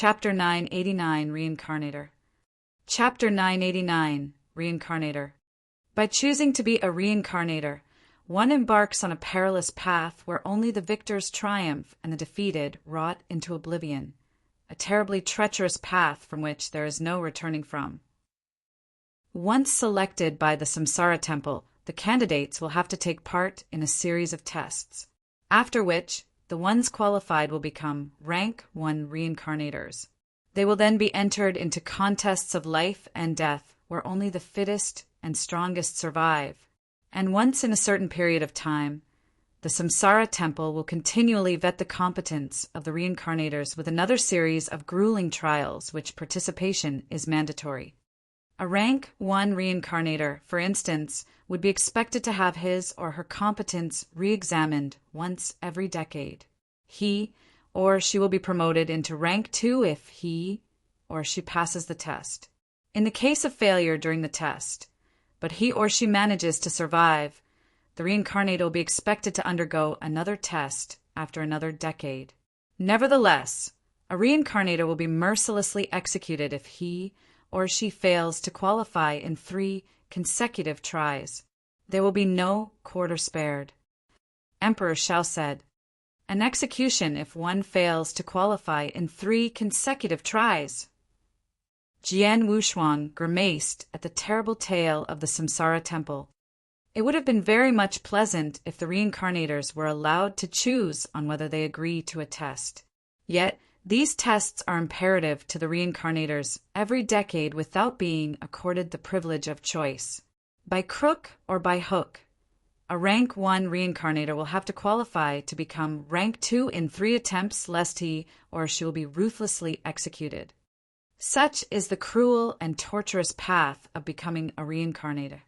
Chapter 989 Reincarnator. Chapter 989 Reincarnator. By choosing to be a reincarnator, one embarks on a perilous path where only the victors triumph and the defeated rot into oblivion, a terribly treacherous path from which there is no returning from. Once selected by the Samsara Temple, the candidates will have to take part in a series of tests, after which the ones qualified will become Rank 1 reincarnators. They will then be entered into contests of life and death where only the fittest and strongest survive, and once in a certain period of time, the Samsara Temple will continually vet the competence of the reincarnators with another series of grueling trials which participation is mandatory. A Rank 1 reincarnator, for instance, would be expected to have his or her competence re-examined once every decade. He or she will be promoted into Rank 2 if he or she passes the test. In the case of failure during the test, but he or she manages to survive, the reincarnator will be expected to undergo another test after another decade. Nevertheless, a reincarnator will be mercilessly executed if he or she fails to qualify in 3 consecutive tries. There will be no quarter spared. Emperor Shao said, "An execution if one fails to qualify in 3 consecutive tries." Jian Wushuang grimaced at the terrible tale of the Samsara Temple. It would have been very much pleasant if the reincarnators were allowed to choose on whether they agree to a test. Yet, these tests are imperative to the reincarnators every decade without being accorded the privilege of choice. By crook or by hook, a Rank 1 reincarnator will have to qualify to become Rank 2 in 3 attempts lest he or she will be ruthlessly executed. Such is the cruel and torturous path of becoming a reincarnator.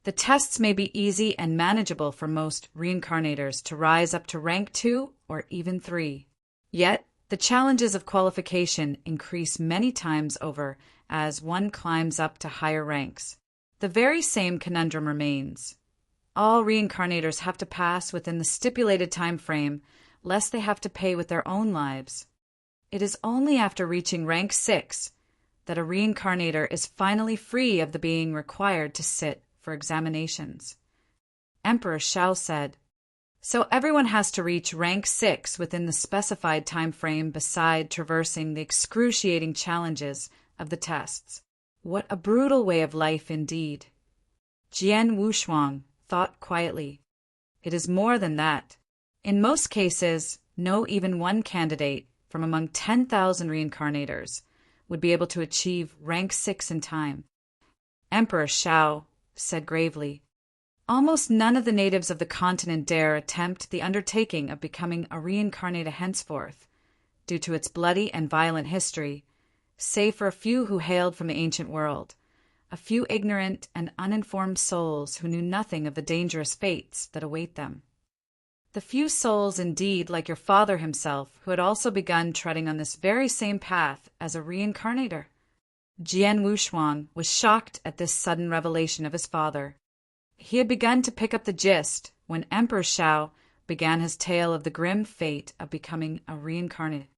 The tests may be easy and manageable for most reincarnators to rise up to Rank 2 or even 3. Yet, the challenges of qualification increase many times over as one climbs up to higher ranks. The very same conundrum remains. All reincarnators have to pass within the stipulated time frame, lest they have to pay with their own lives. It is only after reaching Rank 6 that a reincarnator is finally free of the being required to sit for examinations. Emperor Shao said, "So everyone has to reach Rank 6 within the specified time frame beside traversing the excruciating challenges of the tests. What a brutal way of life indeed." Jian Wushuang thought quietly. It is more than that. In most cases, no even one candidate from among 10,000 reincarnators would be able to achieve Rank 6 in time. Emperor Shao said gravely, "Almost none of the natives of the continent dare attempt the undertaking of becoming a reincarnator henceforth, due to its bloody and violent history, save for a few who hailed from the ancient world, a few ignorant and uninformed souls who knew nothing of the dangerous fates that await them. The few souls, indeed, like your father himself, who had also begun treading on this very same path as a reincarnator." Jian Wushuang was shocked at this sudden revelation of his father. He had begun to pick up the gist when Emperor Shao began his tale of the grim fate of becoming a reincarnator.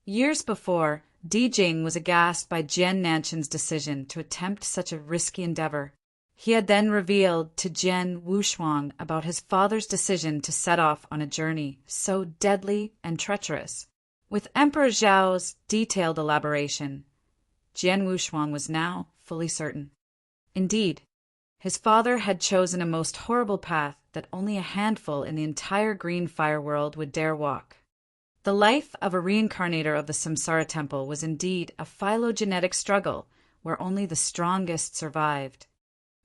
Years before, Di Jing was aghast by Jian Nanshan's decision to attempt such a risky endeavor. He had then revealed to Jian Wushuang about his father's decision to set off on a journey so deadly and treacherous. With Emperor Zhao's detailed elaboration, Jian Wushuang was now fully certain. Indeed, his father had chosen a most horrible path that only a handful in the entire green fire world would dare walk. The life of a reincarnator of the Samsara Temple was indeed a phylogenetic struggle where only the strongest survived.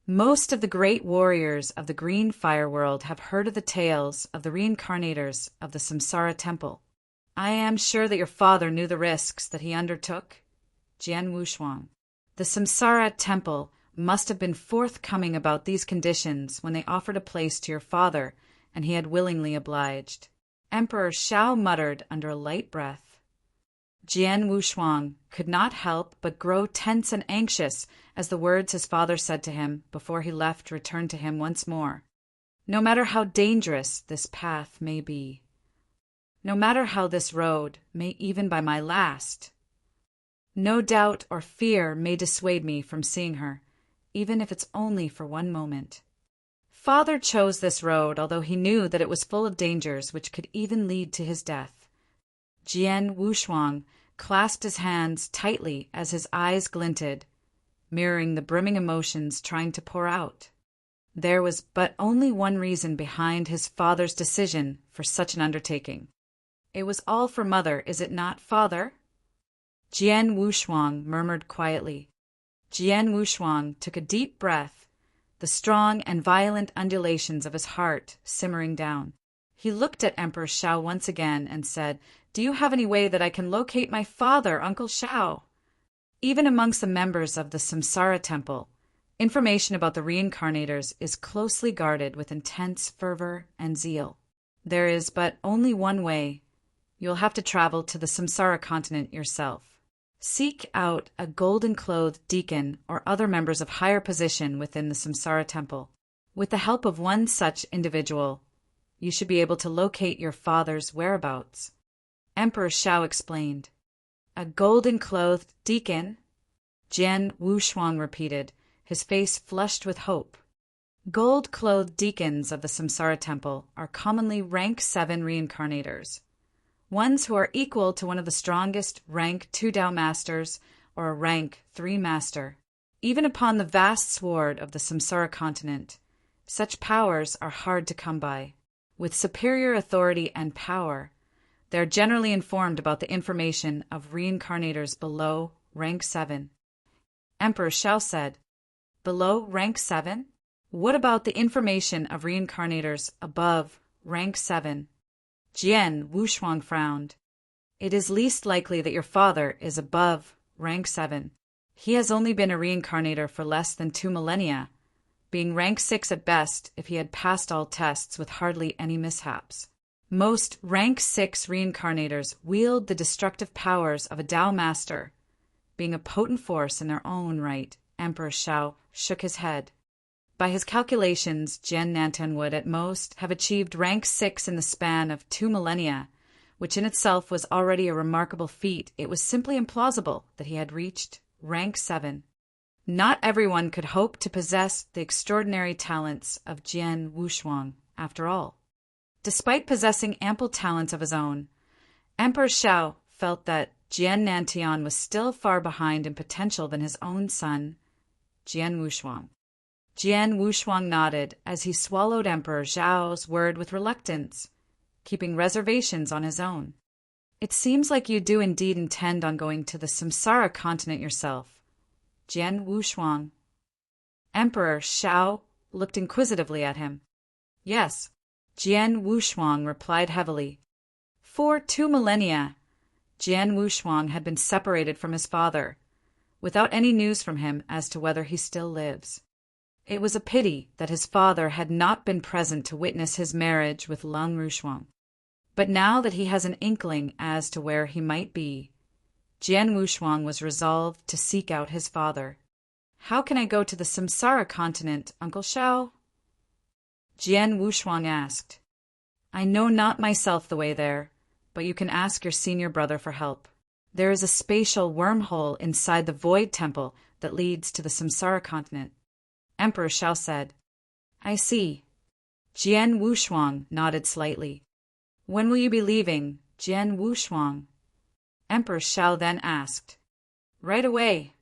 Most of the great warriors of the green fire world have heard of the tales of the reincarnators of the Samsara Temple. I am sure that your father knew the risks that he undertook. Jian Wushuang. The Samsara Temple must have been forthcoming about these conditions when they offered a place to your father, and he had willingly obliged. Emperor Shao muttered under a light breath. Jian Wushuang could not help but grow tense and anxious as the words his father said to him before he left returned to him once more. No matter how dangerous this path may be, no matter how this road may even by my last, No doubt or fear may dissuade me from seeing her, even if it's only for one moment. Father chose this road, although he knew that it was full of dangers which could even lead to his death. Jian Wushuang clasped his hands tightly as his eyes glinted, mirroring the brimming emotions trying to pour out. There was but only one reason behind his father's decision for such an undertaking. It was all for Mother, is it not, Father? Jian Wushuang murmured quietly. Jian Wushuang took a deep breath, the strong and violent undulations of his heart simmering down. He looked at Emperor Shao once again and said, "Do you have any way that I can locate my father, Uncle Shao?" Even amongst the members of the Samsara Temple, information about the reincarnators is closely guarded with intense fervor and zeal. There is but only one way. You'll have to travel to the Samsara continent yourself. Seek out a golden-clothed deacon or other members of higher position within the Samsara Temple. With the help of one such individual, you should be able to locate your father's whereabouts. Emperor Shao explained. A golden-clothed deacon? Jian Wushuang repeated, his face flushed with hope. Gold-clothed deacons of the Samsara Temple are commonly rank 7 reincarnators. Ones who are equal to one of the strongest rank 2 Tao masters or a rank 3 master. Even upon the vast sward of the Samsara continent, such powers are hard to come by. With superior authority and power, they are generally informed about the information of reincarnators below rank 7. Emperor Shao said, "Below rank 7? What about the information of reincarnators above rank 7? Jian Wushuang frowned. "It is least likely that your father is above rank 7. He has only been a reincarnator for less than 2 millennia, being rank 6 at best if he had passed all tests with hardly any mishaps. Most rank 6 reincarnators wield the destructive powers of a Tao master, being a potent force in their own right." Emperor Shao shook his head. By his calculations, Jian Nantan would, at most, have achieved rank 6 in the span of 2 millennia, which in itself was already a remarkable feat. It was simply implausible that he had reached rank 7. Not everyone could hope to possess the extraordinary talents of Jian Wushuang, after all. Despite possessing ample talents of his own, Emperor Shao felt that Jian Nantian was still far behind in potential than his own son, Jian Wushuang. Jian Wushuang nodded as he swallowed Emperor Zhao's word with reluctance, keeping reservations on his own. "It seems like you do indeed intend on going to the Samsara continent yourself, Jian Wushuang." Emperor Shao looked inquisitively at him. "Yes," Jian Wushuang replied heavily. For 2 millennia, Jian Wushuang had been separated from his father, without any news from him as to whether he still lives. It was a pity that his father had not been present to witness his marriage with Lung Rushuang. But now that he has an inkling as to where he might be, Jian Wushuang was resolved to seek out his father. "How can I go to the Samsara continent, Uncle Shao?" Jian Wushuang asked. "I know not myself the way there, but you can ask your senior brother for help. There is a spatial wormhole inside the Void Temple that leads to the Samsara continent." Emperor Shao said. "I see." Jian Wushuang nodded slightly. "When will you be leaving, Jian Wushuang?" Emperor Shao then asked. "Right away,"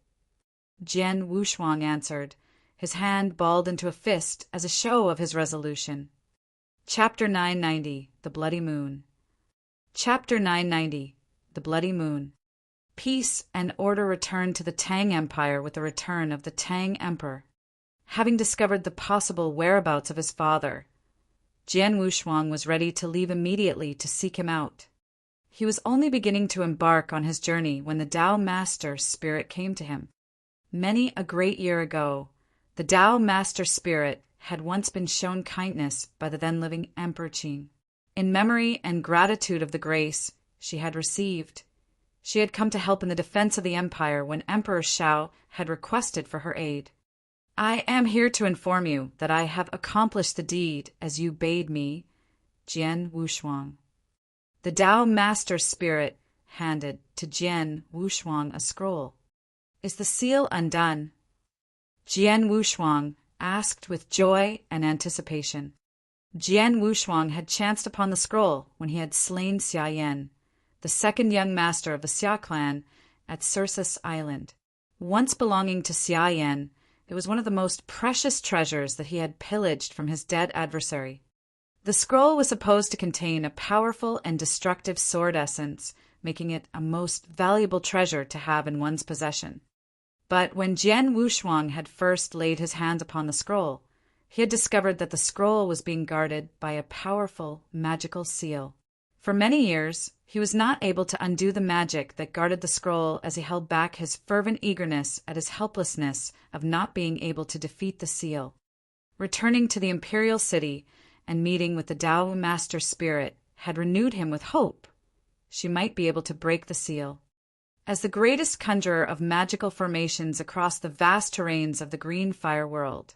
Jian Wushuang answered, his hand balled into a fist as a show of his resolution. Chapter 990, The Bloody Moon. Chapter 990, The Bloody Moon. Peace and order returned to the Tang Empire with the return of the Tang Emperor. Having discovered the possible whereabouts of his father, Jian Wushuang was ready to leave immediately to seek him out. He was only beginning to embark on his journey when the Tao Master Spirit came to him. Many a great year ago, the Tao Master Spirit had once been shown kindness by the then-living Emperor Qing. In memory and gratitude of the grace she had received, she had come to help in the defense of the empire when Emperor Shao had requested for her aid. "I am here to inform you that I have accomplished the deed as you bade me, Jian Wushuang." The Tao Master Spirit handed to Jian Wushuang a scroll. "Is the seal undone?" Jian Wushuang asked with joy and anticipation. Jian Wushuang had chanced upon the scroll when he had slain Xia Yan, the second young master of the Xia clan, at Circus Island. Once belonging to Xia Yan, it was one of the most precious treasures that he had pillaged from his dead adversary. The scroll was supposed to contain a powerful and destructive sword essence, making it a most valuable treasure to have in one's possession. But when Jian Wushuang had first laid his hands upon the scroll, he had discovered that the scroll was being guarded by a powerful magical seal. For many years, he was not able to undo the magic that guarded the scroll as he held back his fervent eagerness at his helplessness of not being able to defeat the seal. Returning to the imperial city and meeting with the Tao Master Spirit had renewed him with hope. She might be able to break the seal. As the greatest conjurer of magical formations across the vast terrains of the Green Fire world,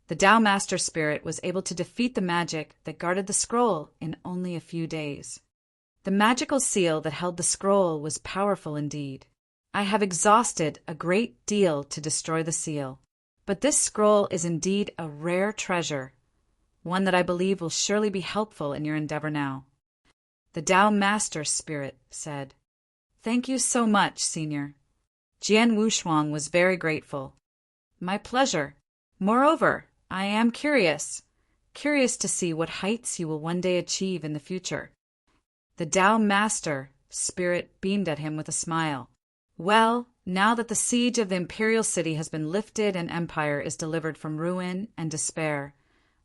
the Tao Master Spirit was able to defeat the magic that guarded the scroll in only a few days. The magical seal that held the scroll was powerful indeed. I have exhausted a great deal to destroy the seal, but this scroll is indeed a rare treasure, one that I believe will surely be helpful in your endeavor now. The Tao Master Spirit said, "Thank you so much, Senior." Jian Wushuang was very grateful. "My pleasure. Moreover, I am curious to see what heights you will one day achieve in the future." The Tao Master Spirit beamed at him with a smile. "Well, now that the siege of the imperial city has been lifted and empire is delivered from ruin and despair,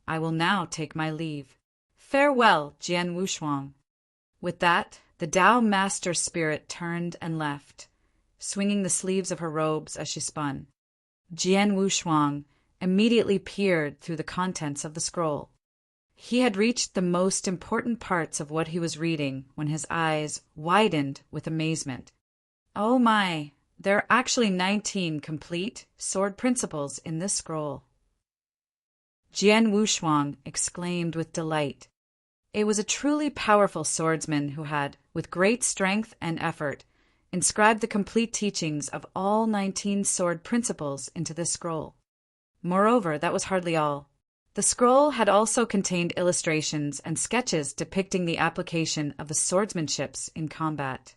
I will now take my leave. Farewell, Jian Wushuang." With that, the Tao Master Spirit turned and left, swinging the sleeves of her robes as she spun. Jian Wushuang immediately peered through the contents of the scroll. He had reached the most important parts of what he was reading when his eyes widened with amazement. Oh my, there are actually 19 complete sword principles in this scroll. Jian Wushuang exclaimed with delight. It was a truly powerful swordsman who had, with great strength and effort, inscribed the complete teachings of all 19 sword principles into this scroll. Moreover, that was hardly all. The scroll had also contained illustrations and sketches depicting the application of the swordsmanships in combat.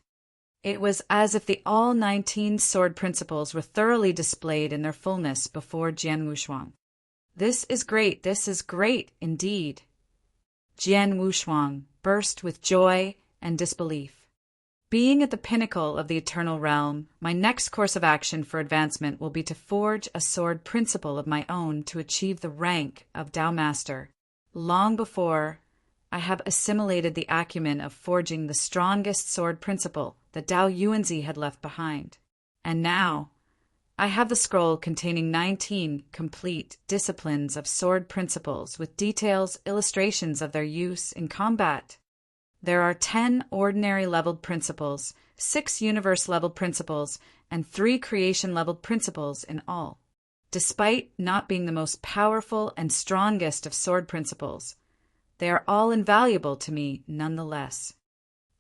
It was as if the all 19 sword principles were thoroughly displayed in their fullness before Jian Wushuang. This is great indeed. Jian Wushuang burst with joy and disbelief. Being at the pinnacle of the eternal realm, my next course of action for advancement will be to forge a sword principle of my own to achieve the rank of Tao Master. Long before, I have assimilated the acumen of forging the strongest sword principle that Tao Yuanzi had left behind. And now, I have the scroll containing 19 complete disciplines of sword principles with details, illustrations of their use in combat. There are 10 ordinary-leveled principles, 6 universe-leveled principles, and 3 creation-leveled principles in all. Despite not being the most powerful and strongest of sword principles, they are all invaluable to me nonetheless.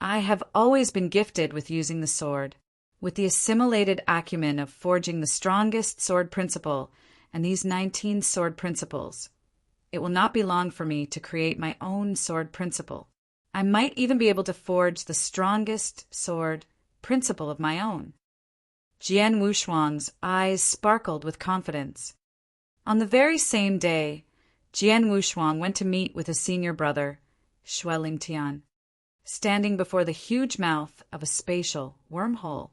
I have always been gifted with using the sword, with the assimilated acumen of forging the strongest sword principle and these 19 sword principles. It will not be long for me to create my own sword principle. I might even be able to forge the strongest sword principle of my own. Jian Wushuang's eyes sparkled with confidence. On the very same day, Jian Wushuang went to meet with his senior brother, Xue Lingtian, standing before the huge mouth of a spatial wormhole.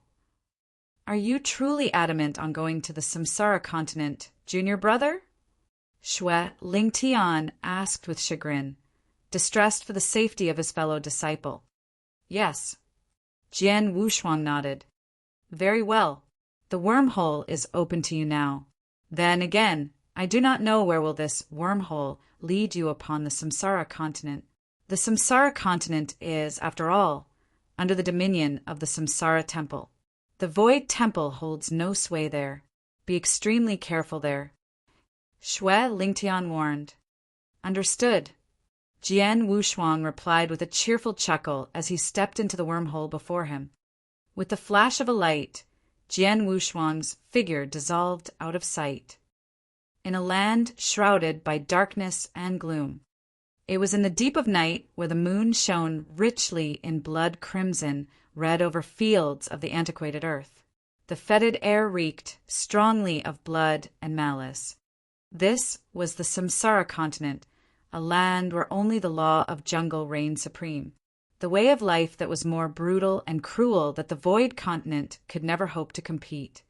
"Are you truly adamant on going to the Samsara continent, junior brother?" Xue Lingtian asked with chagrin, distressed for the safety of his fellow disciple. "Yes." Jian Wushuang nodded. "Very well. The wormhole is open to you now. Then again, I do not know where will this wormhole lead you upon the Samsara continent. The Samsara continent is, after all, under the dominion of the Samsara temple. The Void Temple holds no sway there. Be extremely careful there." Xue Lingtian warned. "Understood." Jian Wushuang replied with a cheerful chuckle as he stepped into the wormhole before him. With the flash of a light, Jian Wushuang's figure dissolved out of sight. In a land shrouded by darkness and gloom. It was in the deep of night, where the moon shone richly in blood crimson red over fields of the antiquated earth. The fetid air reeked strongly of blood and malice. This was the Samsara continent, a land where only the law of jungle reigned supreme, the way of life that was more brutal and cruel that the void continent could never hope to compete.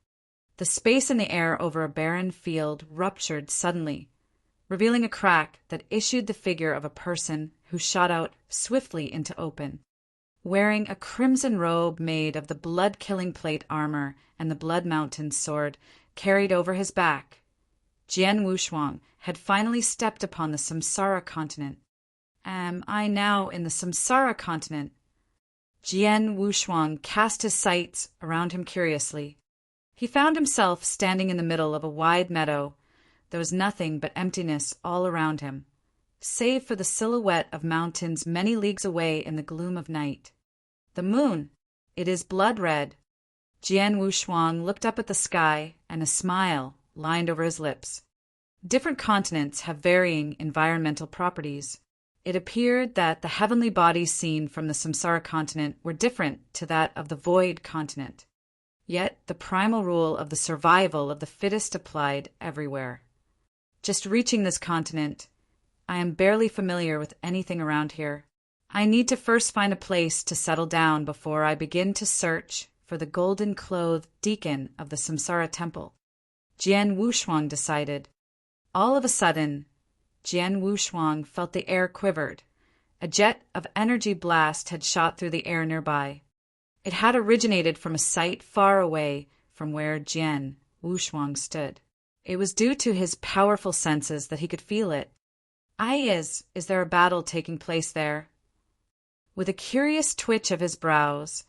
The space in the air over a barren field ruptured suddenly, revealing a crack that issued the figure of a person who shot out swiftly into open. Wearing a crimson robe made of the blood-killing plate armor and the Blood Mountain sword carried over his back, Jian Wushuang had finally stepped upon the Samsara continent. Am I now in the Samsara continent? Jian Wushuang cast his sights around him curiously. He found himself standing in the middle of a wide meadow. There was nothing but emptiness all around him, save for the silhouette of mountains many leagues away in the gloom of night. The moon, it is blood red. Jian Wushuang looked up at the sky, and a smile lined over his lips. Different continents have varying environmental properties. It appeared that the heavenly bodies seen from the Samsara continent were different to that of the void continent. Yet the primal rule of the survival of the fittest applied everywhere. Just reaching this continent, I am barely familiar with anything around here. I need to first find a place to settle down before I begin to search for the golden-clothed deacon of the Samsara temple. Jian Wushuang decided. All of a sudden, Jian Wushuang felt the air quivered. A jet of energy blast had shot through the air nearby. It had originated from a site far away from where Jian Wushuang stood. It was due to his powerful senses that he could feel it. Is there a battle taking place there? With a curious twitch of his brows,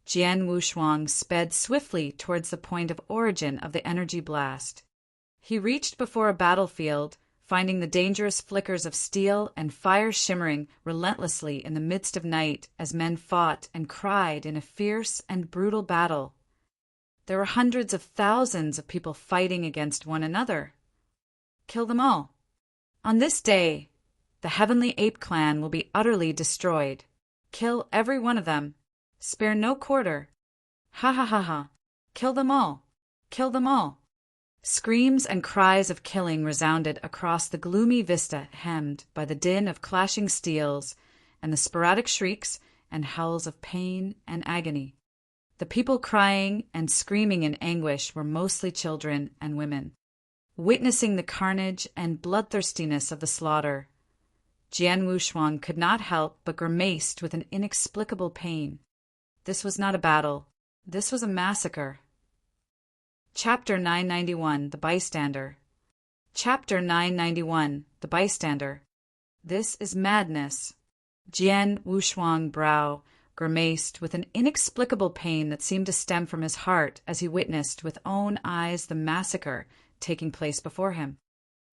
Jian Wushuang sped swiftly towards the point of origin of the energy blast. He reached before a battlefield, finding the dangerous flickers of steel and fire shimmering relentlessly in the midst of night as men fought and cried in a fierce and brutal battle. There were hundreds of thousands of people fighting against one another. Kill them all. On this day, the Heavenly Ape Clan will be utterly destroyed. Kill every one of them. Spare no quarter. Ha ha ha ha. Kill them all. Kill them all. Screams and cries of killing resounded across the gloomy vista hemmed by the din of clashing steels and the sporadic shrieks and howls of pain and agony. The people crying and screaming in anguish were mostly children and women. Witnessing the carnage and bloodthirstiness of the slaughter, Jian Wushuang could not help but grimaced with an inexplicable pain. This was not a battle. This was a massacre. Chapter 991, The Bystander. Chapter 991, The Bystander. This is madness. Jian Wushuang's brow grimaced with an inexplicable pain that seemed to stem from his heart as he witnessed with own eyes the massacre taking place before him.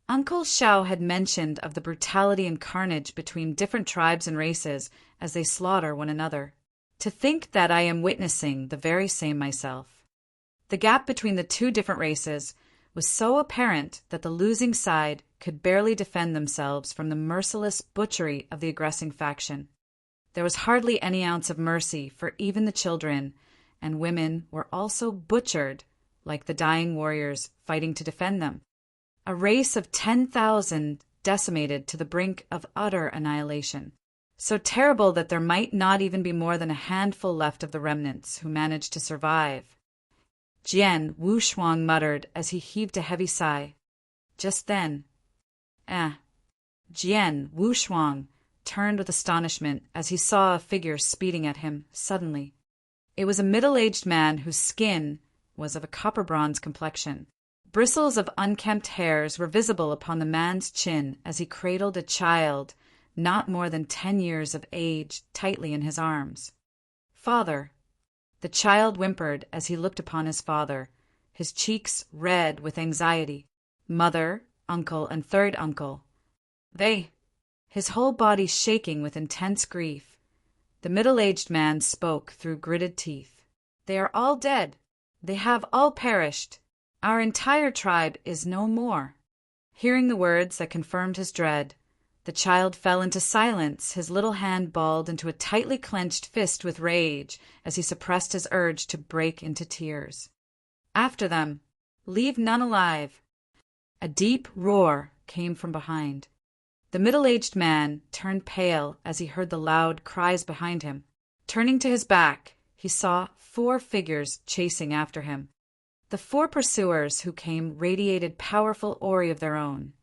Uncle Shao had mentioned of the brutality and carnage between different tribes and races as they slaughter one another. To think that I am witnessing the very same myself. The gap between the two different races was so apparent that the losing side could barely defend themselves from the merciless butchery of the aggressing faction. There was hardly any ounce of mercy for even the children, and women were also butchered like the dying warriors fighting to defend them. A race of 10,000 decimated to the brink of utter annihilation, so terrible that there might not even be more than a handful left of the remnants who managed to survive. Jian Wushuang muttered as he heaved a heavy sigh. Just then, Jian Wushuang turned with astonishment as he saw a figure speeding at him suddenly. It was a middle-aged man whose skin was of a copper-bronze complexion. Bristles of unkempt hairs were visible upon the man's chin as he cradled a child not more than 10 years of age tightly in his arms. "Father." The child whimpered as he looked upon his father, his cheeks red with anxiety. Mother, uncle, and third uncle. His whole body shaking with intense grief. The middle-aged man spoke through gritted teeth. They are all dead. They have all perished. Our entire tribe is no more." Hearing the words that confirmed his dread, the child fell into silence, his little hand balled into a tightly clenched fist with rage as he suppressed his urge to break into tears. "After them! Leave none alive!" A deep roar came from behind. The middle-aged man turned pale as he heard the loud cries behind him. Turning to his back, he saw 4 figures chasing after him. The 4 pursuers who came radiated powerful ori of their own,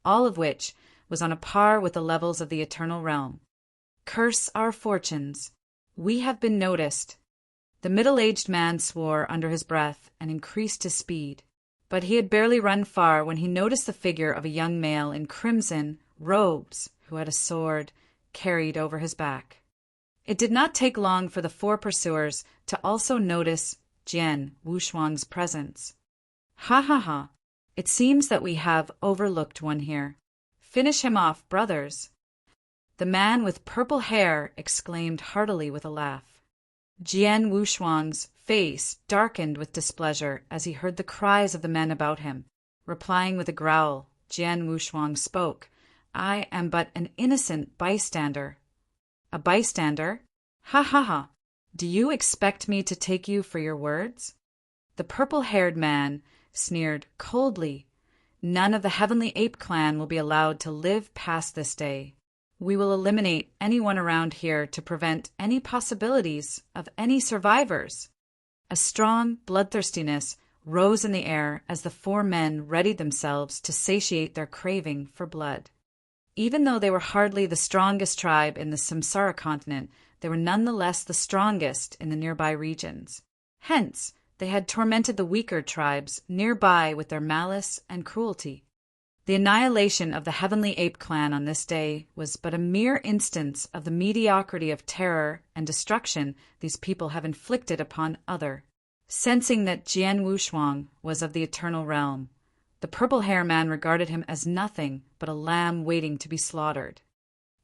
all of which was on a par with the levels of the eternal realm. "Curse our fortunes! We have been noticed." The middle-aged man swore under his breath and increased his speed. But he had barely run far when he noticed the figure of a young male in crimson robes who had a sword carried over his back. It did not take long for the 4 pursuers to also notice Jian Wushuang's presence. "Ha ha ha! It seems that we have overlooked one here. Finish him off, brothers!" The man with purple hair exclaimed heartily with a laugh. Jian Wushuang's face darkened with displeasure as he heard the cries of the men about him. Replying with a growl, Jian Wushuang spoke, "I am but an innocent bystander." "A bystander? Ha ha ha! Do you expect me to take you for your words?" The purple-haired man sneered coldly. "None of the Heavenly Ape clan will be allowed to live past this day. We will eliminate anyone around here to prevent any possibilities of any survivors." A strong bloodthirstiness rose in the air as the 4 men readied themselves to satiate their craving for blood. Even though they were hardly the strongest tribe in the Samsara continent, they were none the less the strongest in the nearby regions. Hence, they had tormented the weaker tribes nearby with their malice and cruelty. The annihilation of the Heavenly Ape clan on this day was but a mere instance of the mediocrity of terror and destruction these people have inflicted upon other. Sensing that Jian Wushuang was of the eternal realm, the purple-hair man regarded him as nothing but a lamb waiting to be slaughtered.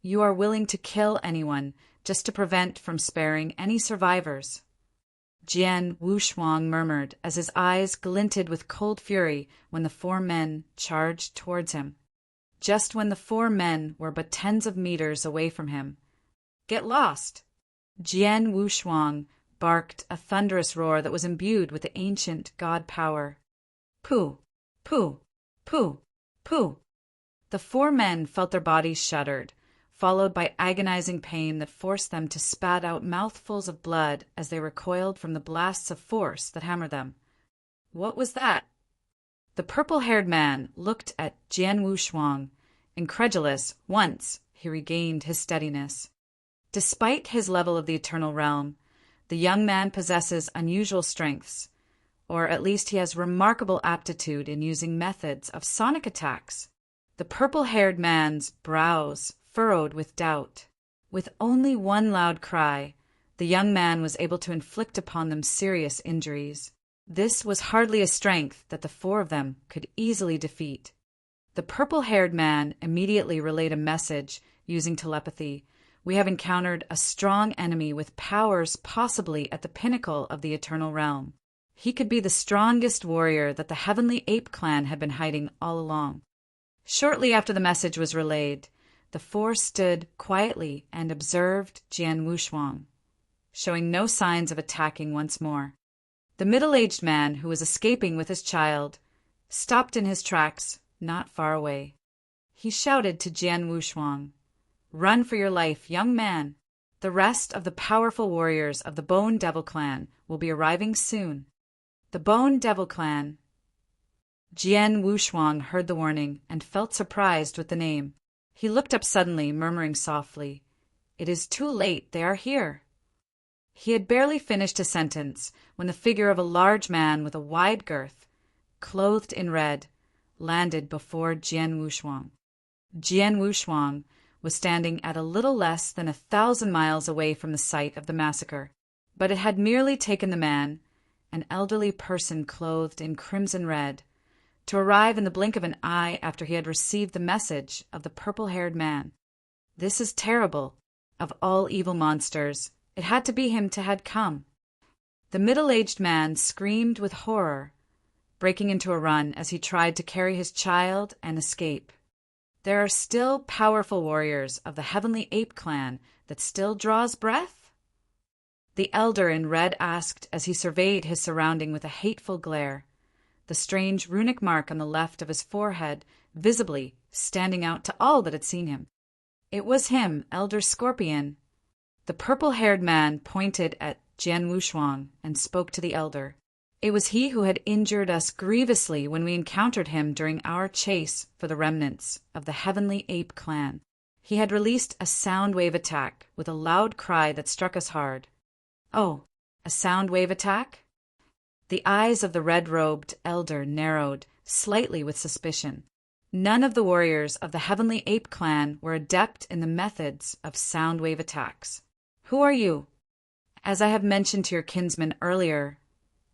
"You are willing to kill anyone just to prevent from sparing any survivors," Jian Wushuang murmured as his eyes glinted with cold fury when the 4 men charged towards him. Just when the 4 men were but tens of meters away from him. "Get lost!" Jian Wushuang barked a thunderous roar that was imbued with the ancient god power. "Pooh! Pooh! Pooh! Pooh!" The 4 men felt their bodies shuddered, followed by agonizing pain that forced them to spat out mouthfuls of blood as they recoiled from the blasts of force that hammered them. "What was that?" The purple-haired man looked at Jian Wushuang, incredulous. Once he regained his steadiness. Despite his level of the eternal realm, the young man possesses unusual strengths, or at least he has remarkable aptitude in using methods of sonic attacks. The purple-haired man's brows furrowed with doubt. With only one loud cry, the young man was able to inflict upon them serious injuries. This was hardly a strength that the 4 of them could easily defeat. The purple-haired man immediately relayed a message using telepathy. "We have encountered a strong enemy with powers possibly at the pinnacle of the eternal realm. He could be the strongest warrior that the Heavenly Ape clan had been hiding all along." Shortly after the message was relayed, the 4 stood quietly and observed Jian Wushuang, showing no signs of attacking once more. The middle-aged man, who was escaping with his child, stopped in his tracks not far away. He shouted to Jian Wushuang, "Run for your life, young man. The rest of the powerful warriors of the Bone Devil clan will be arriving soon." The Bone Devil clan. Jian Wushuang heard the warning and felt surprised with the name. He looked up suddenly, murmuring softly, "It is too late, they are here." He had barely finished his sentence when the figure of a large man with a wide girth, clothed in red, landed before Jian Wushuang. Jian Wushuang was standing at a little less than 1,000 miles away from the site of the massacre, but it had merely taken the man, an elderly person clothed in crimson red, to arrive in the blink of an eye after he had received the message of the purple-haired man. This is terrible. Of all evil monsters, it had to be him to had come. The middle-aged man screamed with horror, breaking into a run as he tried to carry his child and escape. There are still powerful warriors of the Heavenly Ape clan that still draws breath? The elder in red asked as he surveyed his surrounding with a hateful glare, the strange runic mark on the left of his forehead visibly standing out to all that had seen him. It was him, Elder Scorpion. The purple-haired man pointed at Jian Wushuang and spoke to the elder. It was he who had injured us grievously when we encountered him during our chase for the remnants of the Heavenly Ape clan. He had released a sound wave attack with a loud cry that struck us hard. Oh, a sound wave attack? The eyes of the red-robed elder narrowed slightly with suspicion. None of the warriors of the Heavenly Ape clan were adept in the methods of sound wave attacks. Who are you? As I have mentioned to your kinsman earlier,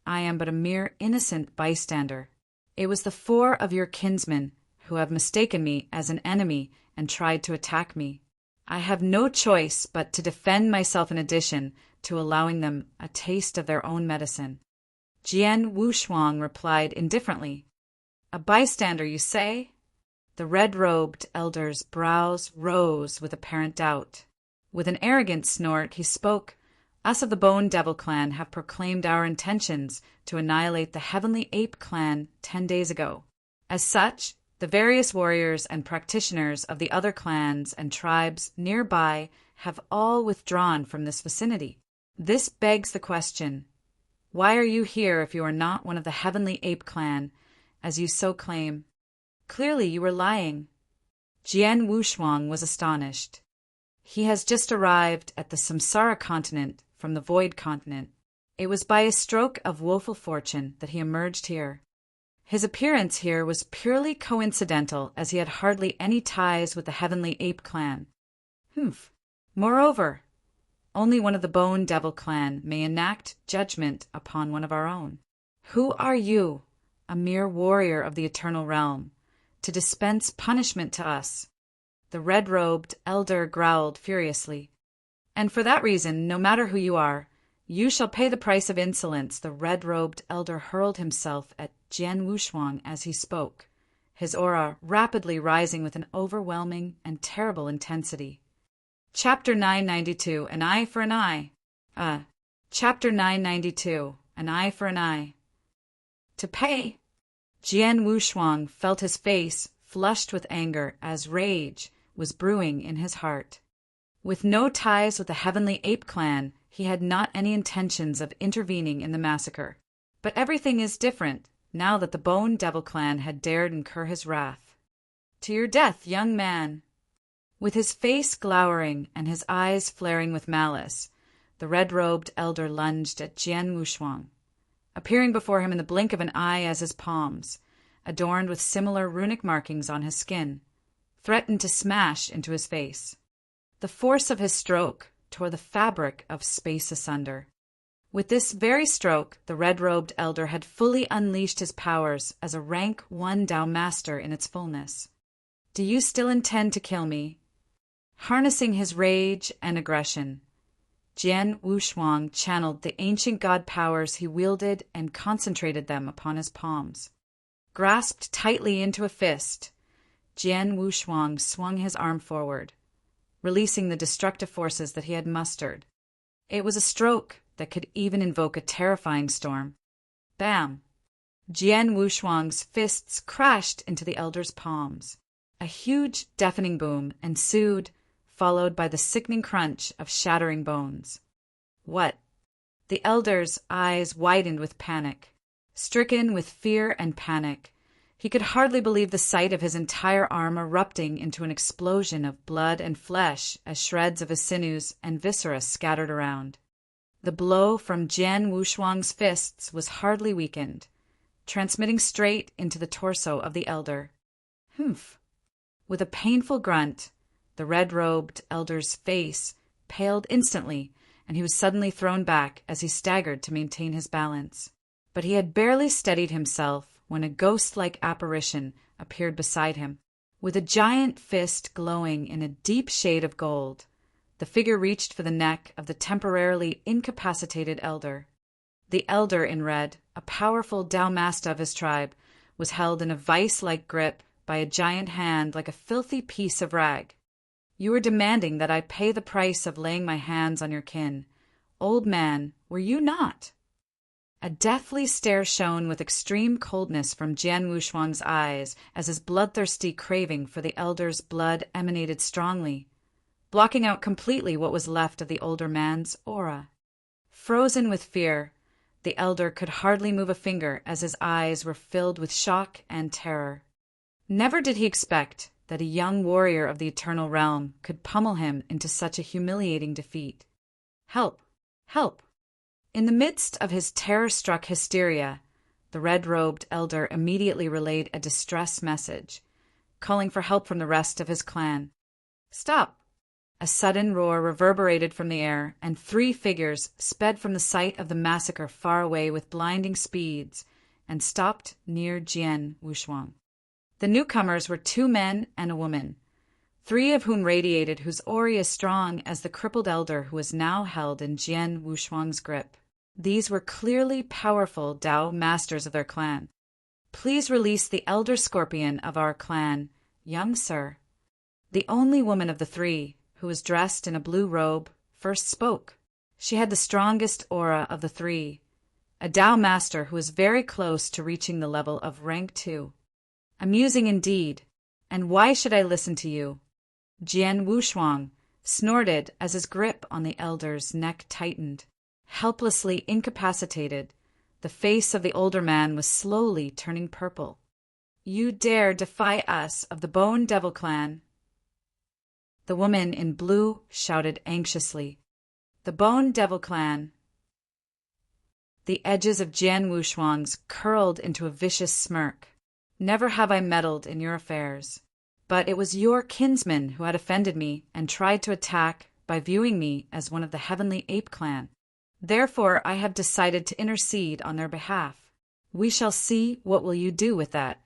I am but a mere innocent bystander. It was the 4 of your kinsmen who have mistaken me as an enemy and tried to attack me. I have no choice but to defend myself in addition to allowing them a taste of their own medicine. Jian Wushuang replied indifferently. A bystander, you say? The red-robed elder's brows rose with apparent doubt. With an arrogant snort, he spoke. Us of the Bone Devil clan have proclaimed our intentions to annihilate the Heavenly Ape clan 10 days ago. As such, the various warriors and practitioners of the other clans and tribes nearby have all withdrawn from this vicinity. This begs the question, why are you here if you are not one of the Heavenly Ape clan, as you so claim? Clearly you were lying. Jian Wushuang was astonished. He has just arrived at the Samsara continent from the Void continent. It was by a stroke of woeful fortune that he emerged here. His appearance here was purely coincidental, as he had hardly any ties with the Heavenly Ape clan. Moreover, only one of the Bone Devil clan may enact judgment upon one of our own. Who are you, a mere warrior of the Eternal Realm, to dispense punishment to us? The red-robed elder growled furiously. And for that reason, no matter who you are, you shall pay the price of insolence. The red-robed elder hurled himself at Jian Wushuang as he spoke, his aura rapidly rising with an overwhelming and terrible intensity. Chapter 992, An Eye for an Eye. Chapter 992, An Eye for an Eye. To pay! Jian Wushuang felt his face flushed with anger as rage was brewing in his heart. With no ties with the Heavenly Ape clan, he had not any intentions of intervening in the massacre. But everything is different now that the Bone Devil clan had dared incur his wrath. To your death, young man! With his face glowering and his eyes flaring with malice, the red-robed elder lunged at Jian Wushuang, appearing before him in the blink of an eye as his palms, adorned with similar runic markings on his skin, threatened to smash into his face. The force of his stroke tore the fabric of space asunder. With this very stroke, the red-robed elder had fully unleashed his powers as a rank 1 Dao master in its fullness. Do you still intend to kill me? Harnessing his rage and aggression, Jian Wushuang channeled the ancient god powers he wielded and concentrated them upon his palms. Grasped tightly into a fist, Jian Wushuang swung his arm forward, releasing the destructive forces that he had mustered. It was a stroke that could even invoke a terrifying storm. Bam! Jian Wushuang's fists crashed into the elder's palms. A huge, deafening boom ensued, followed by the sickening crunch of shattering bones. What? The elder's eyes widened with panic. Stricken with fear and panic, he could hardly believe the sight of his entire arm erupting into an explosion of blood and flesh as shreds of his sinews and viscera scattered around. The blow from Jian Wushuang's fists was hardly weakened, transmitting straight into the torso of the elder. With a painful grunt, the red-robed elder's face paled instantly, and he was suddenly thrown back as he staggered to maintain his balance. But he had barely steadied himself when a ghost-like apparition appeared beside him. With a giant fist glowing in a deep shade of gold, the figure reached for the neck of the temporarily incapacitated elder. The elder in red, a powerful Dao master of his tribe, was held in a vice-like grip by a giant hand like a filthy piece of rag. You were demanding that I pay the price of laying my hands on your kin. Old man, were you not? A deathly stare shone with extreme coldness from Jian Wushuang's eyes as his bloodthirsty craving for the elder's blood emanated strongly, blocking out completely what was left of the older man's aura. Frozen with fear, the elder could hardly move a finger as his eyes were filled with shock and terror. Never did he expect that a young warrior of the eternal realm could pummel him into such a humiliating defeat. Help! Help! In the midst of his terror-struck hysteria, the red-robed elder immediately relayed a distress message, calling for help from the rest of his clan. Stop! A sudden roar reverberated from the air, and 3 figures sped from the site of the massacre far away with blinding speeds and stopped near Jian Wushuang. The newcomers were 2 men and a woman, 3 of whom radiated whose aura as strong as the crippled elder who was now held in Jian Wushuang's grip. These were clearly powerful Dao masters of their clan. Please release the elder scorpion of our clan, young sir. The only woman of the 3, who was dressed in a blue robe, first spoke. She had the strongest aura of the 3, a Dao master who was very close to reaching the level of rank 2. Amusing indeed, and why should I listen to you? Jian Wushuang snorted as his grip on the elder's neck tightened. Helplessly incapacitated, the face of the older man was slowly turning purple. You dare defy us of the Bone Devil clan? The woman in blue shouted anxiously. The Bone Devil clan. The edges of Jian Wushuang's curled into a vicious smirk. Never have I meddled in your affairs. But it was your kinsman who had offended me and tried to attack by viewing me as one of the Heavenly Ape clan. Therefore, I have decided to intercede on their behalf. We shall see what will you do with that.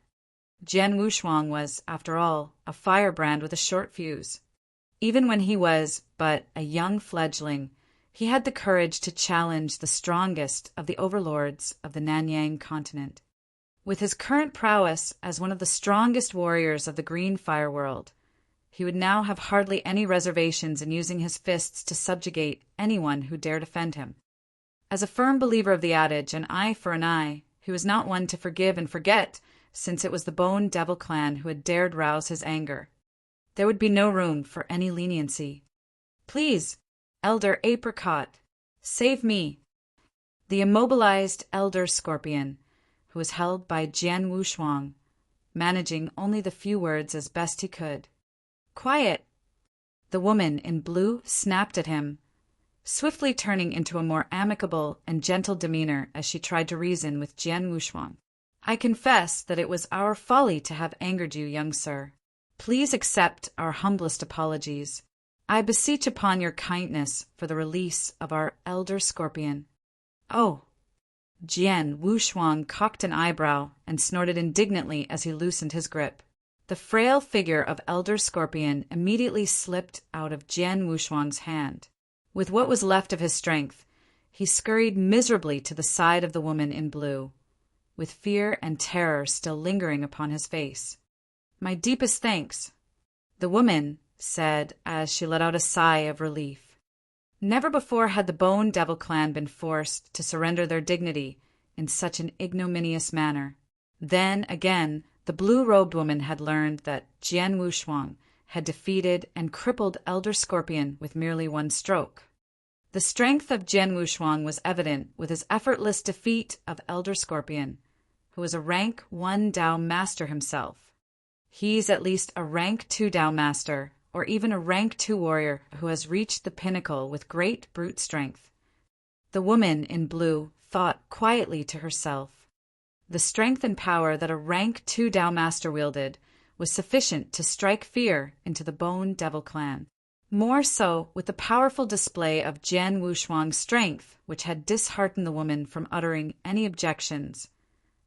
Jian Wushuang was, after all, a firebrand with a short fuse. Even when he was but a young fledgling, he had the courage to challenge the strongest of the overlords of the Nanyang continent. With his current prowess as one of the strongest warriors of the Green Fire world, he would now have hardly any reservations in using his fists to subjugate anyone who dared offend him. As a firm believer of the adage, an eye for an eye, he was not one to forgive and forget, since it was the Bone Devil clan who had dared rouse his anger. There would be no room for any leniency. Please, Elder Apricot, save me. The immobilized Elder Scorpion, who was held by Jian Wushuang, managing only the few words as best he could. Quiet! The woman in blue snapped at him, swiftly turning into a more amicable and gentle demeanor as she tried to reason with Jian Wushuang. I confess that it was our folly to have angered you, young sir. Please accept our humblest apologies. I beseech upon your kindness for the release of our elder scorpion. Oh! Jian Wushuang cocked an eyebrow and snorted indignantly as he loosened his grip. The frail figure of Elder Scorpion immediately slipped out of Jian Wushuang's hand. With what was left of his strength, he scurried miserably to the side of the woman in blue, with fear and terror still lingering upon his face. My deepest thanks, the woman said as she let out a sigh of relief. Never before had the Bone Devil clan been forced to surrender their dignity in such an ignominious manner. Then, again, the blue-robed woman had learned that Jian Wushuang had defeated and crippled Elder Scorpion with merely one stroke. The strength of Jian Wushuang was evident with his effortless defeat of Elder Scorpion, who was a rank 1 Dao master himself. He's at least a rank 2 Dao master, or even a rank 2 warrior who has reached the pinnacle with great brute strength. The woman in blue thought quietly to herself. The strength and power that a rank 2 Dao master wielded was sufficient to strike fear into the Bone Devil clan. More so with the powerful display of Jian Wushuang's strength, which had disheartened the woman from uttering any objections,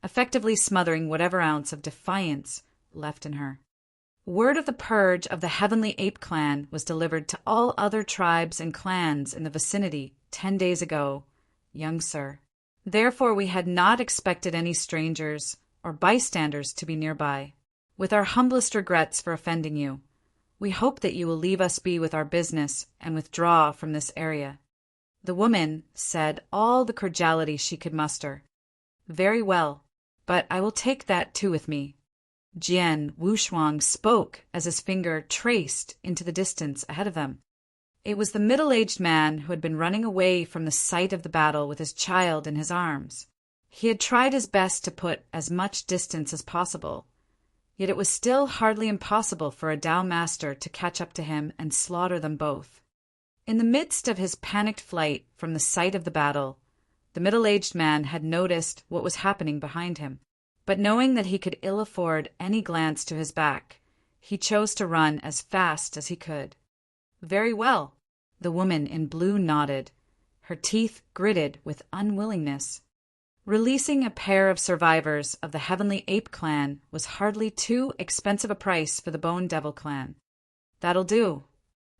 effectively smothering whatever ounce of defiance left in her. Word of the purge of the Heavenly Ape clan was delivered to all other tribes and clans in the vicinity 10 days ago, young sir. Therefore we had not expected any strangers or bystanders to be nearby. With our humblest regrets for offending you, we hope that you will leave us be with our business and withdraw from this area." The woman said all the cordiality she could muster. "Very well, but I will take that too with me." Jian Wushuang spoke as his finger traced into the distance ahead of them. It was the middle-aged man who had been running away from the sight of the battle with his child in his arms. He had tried his best to put as much distance as possible, yet it was still hardly impossible for a Tao master to catch up to him and slaughter them both. In the midst of his panicked flight from the sight of the battle, the middle-aged man had noticed what was happening behind him, but knowing that he could ill afford any glance to his back, he chose to run as fast as he could. "Very well," the woman in blue nodded, her teeth gritted with unwillingness. Releasing a pair of survivors of the Heavenly Ape clan was hardly too expensive a price for the Bone Devil clan. "That'll do."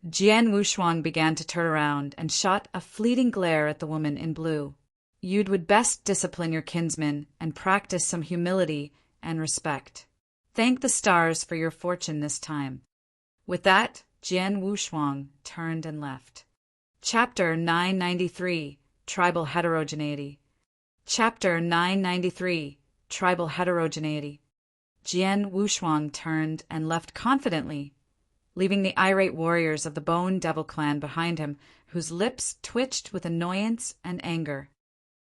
Jian Wushuang began to turn around and shot a fleeting glare at the woman in blue. "You'd would best discipline your kinsmen and practice some humility and respect. Thank the stars for your fortune this time." With that, Jian Wushuang turned and left. Chapter 993, Tribal Heterogeneity. Chapter 993, Tribal Heterogeneity. Jian Wushuang turned and left confidently, leaving the irate warriors of the Bone Devil clan behind him, whose lips twitched with annoyance and anger.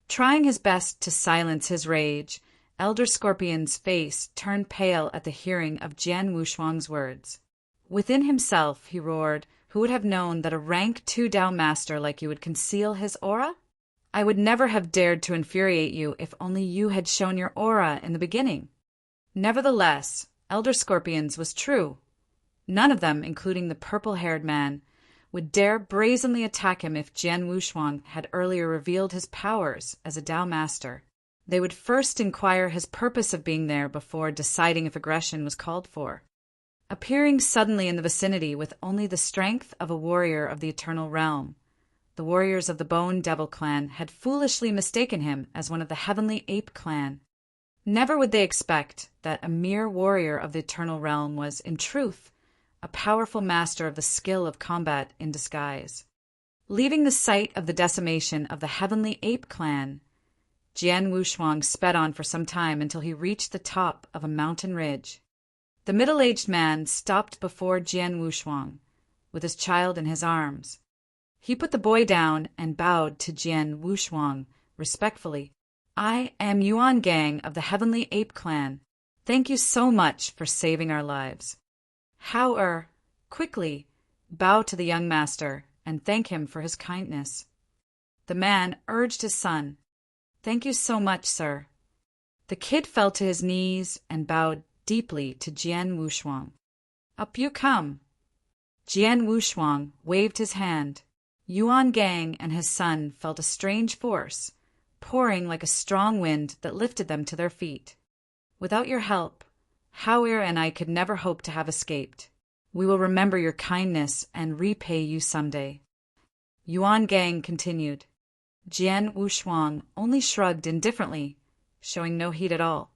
Trying his best to silence his rage, Elder Scorpion's face turned pale at the hearing of Jian Wushuang's words. Within himself, he roared, "Who would have known that a rank 2 Tao master like you would conceal his aura? I would never have dared to infuriate you if only you had shown your aura in the beginning." Nevertheless, Elder Scorpion's was true. None of them, including the purple-haired man, would dare brazenly attack him if Jian Wushuang had earlier revealed his powers as a Tao master. They would first inquire his purpose of being there before deciding if aggression was called for. Appearing suddenly in the vicinity with only the strength of a warrior of the Eternal Realm, the warriors of the Bone Devil clan had foolishly mistaken him as one of the Heavenly Ape clan. Never would they expect that a mere warrior of the Eternal Realm was, in truth, a powerful master of the skill of combat in disguise. Leaving the site of the decimation of the Heavenly Ape clan, Jian Wushuang sped on for some time until he reached the top of a mountain ridge. The middle-aged man stopped before Jian Wushuang, with his child in his arms. He put the boy down and bowed to Jian Wushuang respectfully. "I am Yuan Gang of the Heavenly Ape clan. Thank you so much for saving our lives." Quickly, bow to the young master and thank him for his kindness. The man urged his son. "Thank you so much, sir." The kid fell to his knees and bowed deeply to Jian Wushuang. "Up you come." Jian Wushuang waved his hand. Yuan Gang and his son felt a strange force, pouring like a strong wind that lifted them to their feet. "Without your help, Howir and I could never hope to have escaped. We will remember your kindness and repay you someday." Yuan Gang continued. Jian Wushuang only shrugged indifferently, showing no heed at all.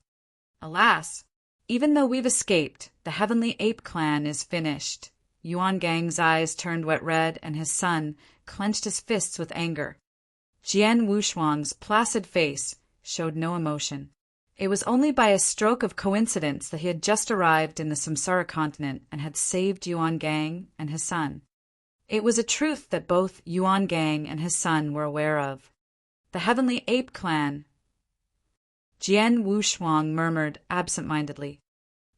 "Alas, even though we've escaped, the Heavenly Ape clan is finished." Yuan Gang's eyes turned wet red, and his son clenched his fists with anger. Jian Wushuang's placid face showed no emotion. It was only by a stroke of coincidence that he had just arrived in the Samsara continent and had saved Yuan Gang and his son. It was a truth that both Yuan Gang and his son were aware of. The Heavenly Ape clan. Jian Wushuang murmured absent-mindedly.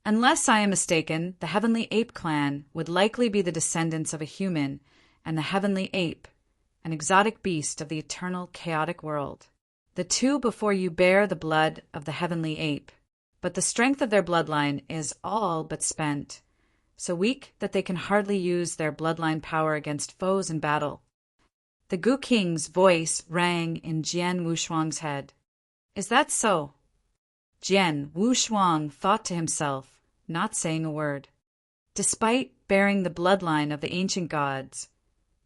"Unless I am mistaken, the Heavenly Ape clan would likely be the descendants of a human and the Heavenly Ape, an exotic beast of the eternal chaotic world. The two before you bear the blood of the Heavenly Ape, but the strength of their bloodline is all but spent, so weak that they can hardly use their bloodline power against foes in battle." The Gu King's voice rang in Jian Wushuang's head. "Is that so?" Jian Wushuang thought to himself, not saying a word. Despite bearing the bloodline of the ancient gods,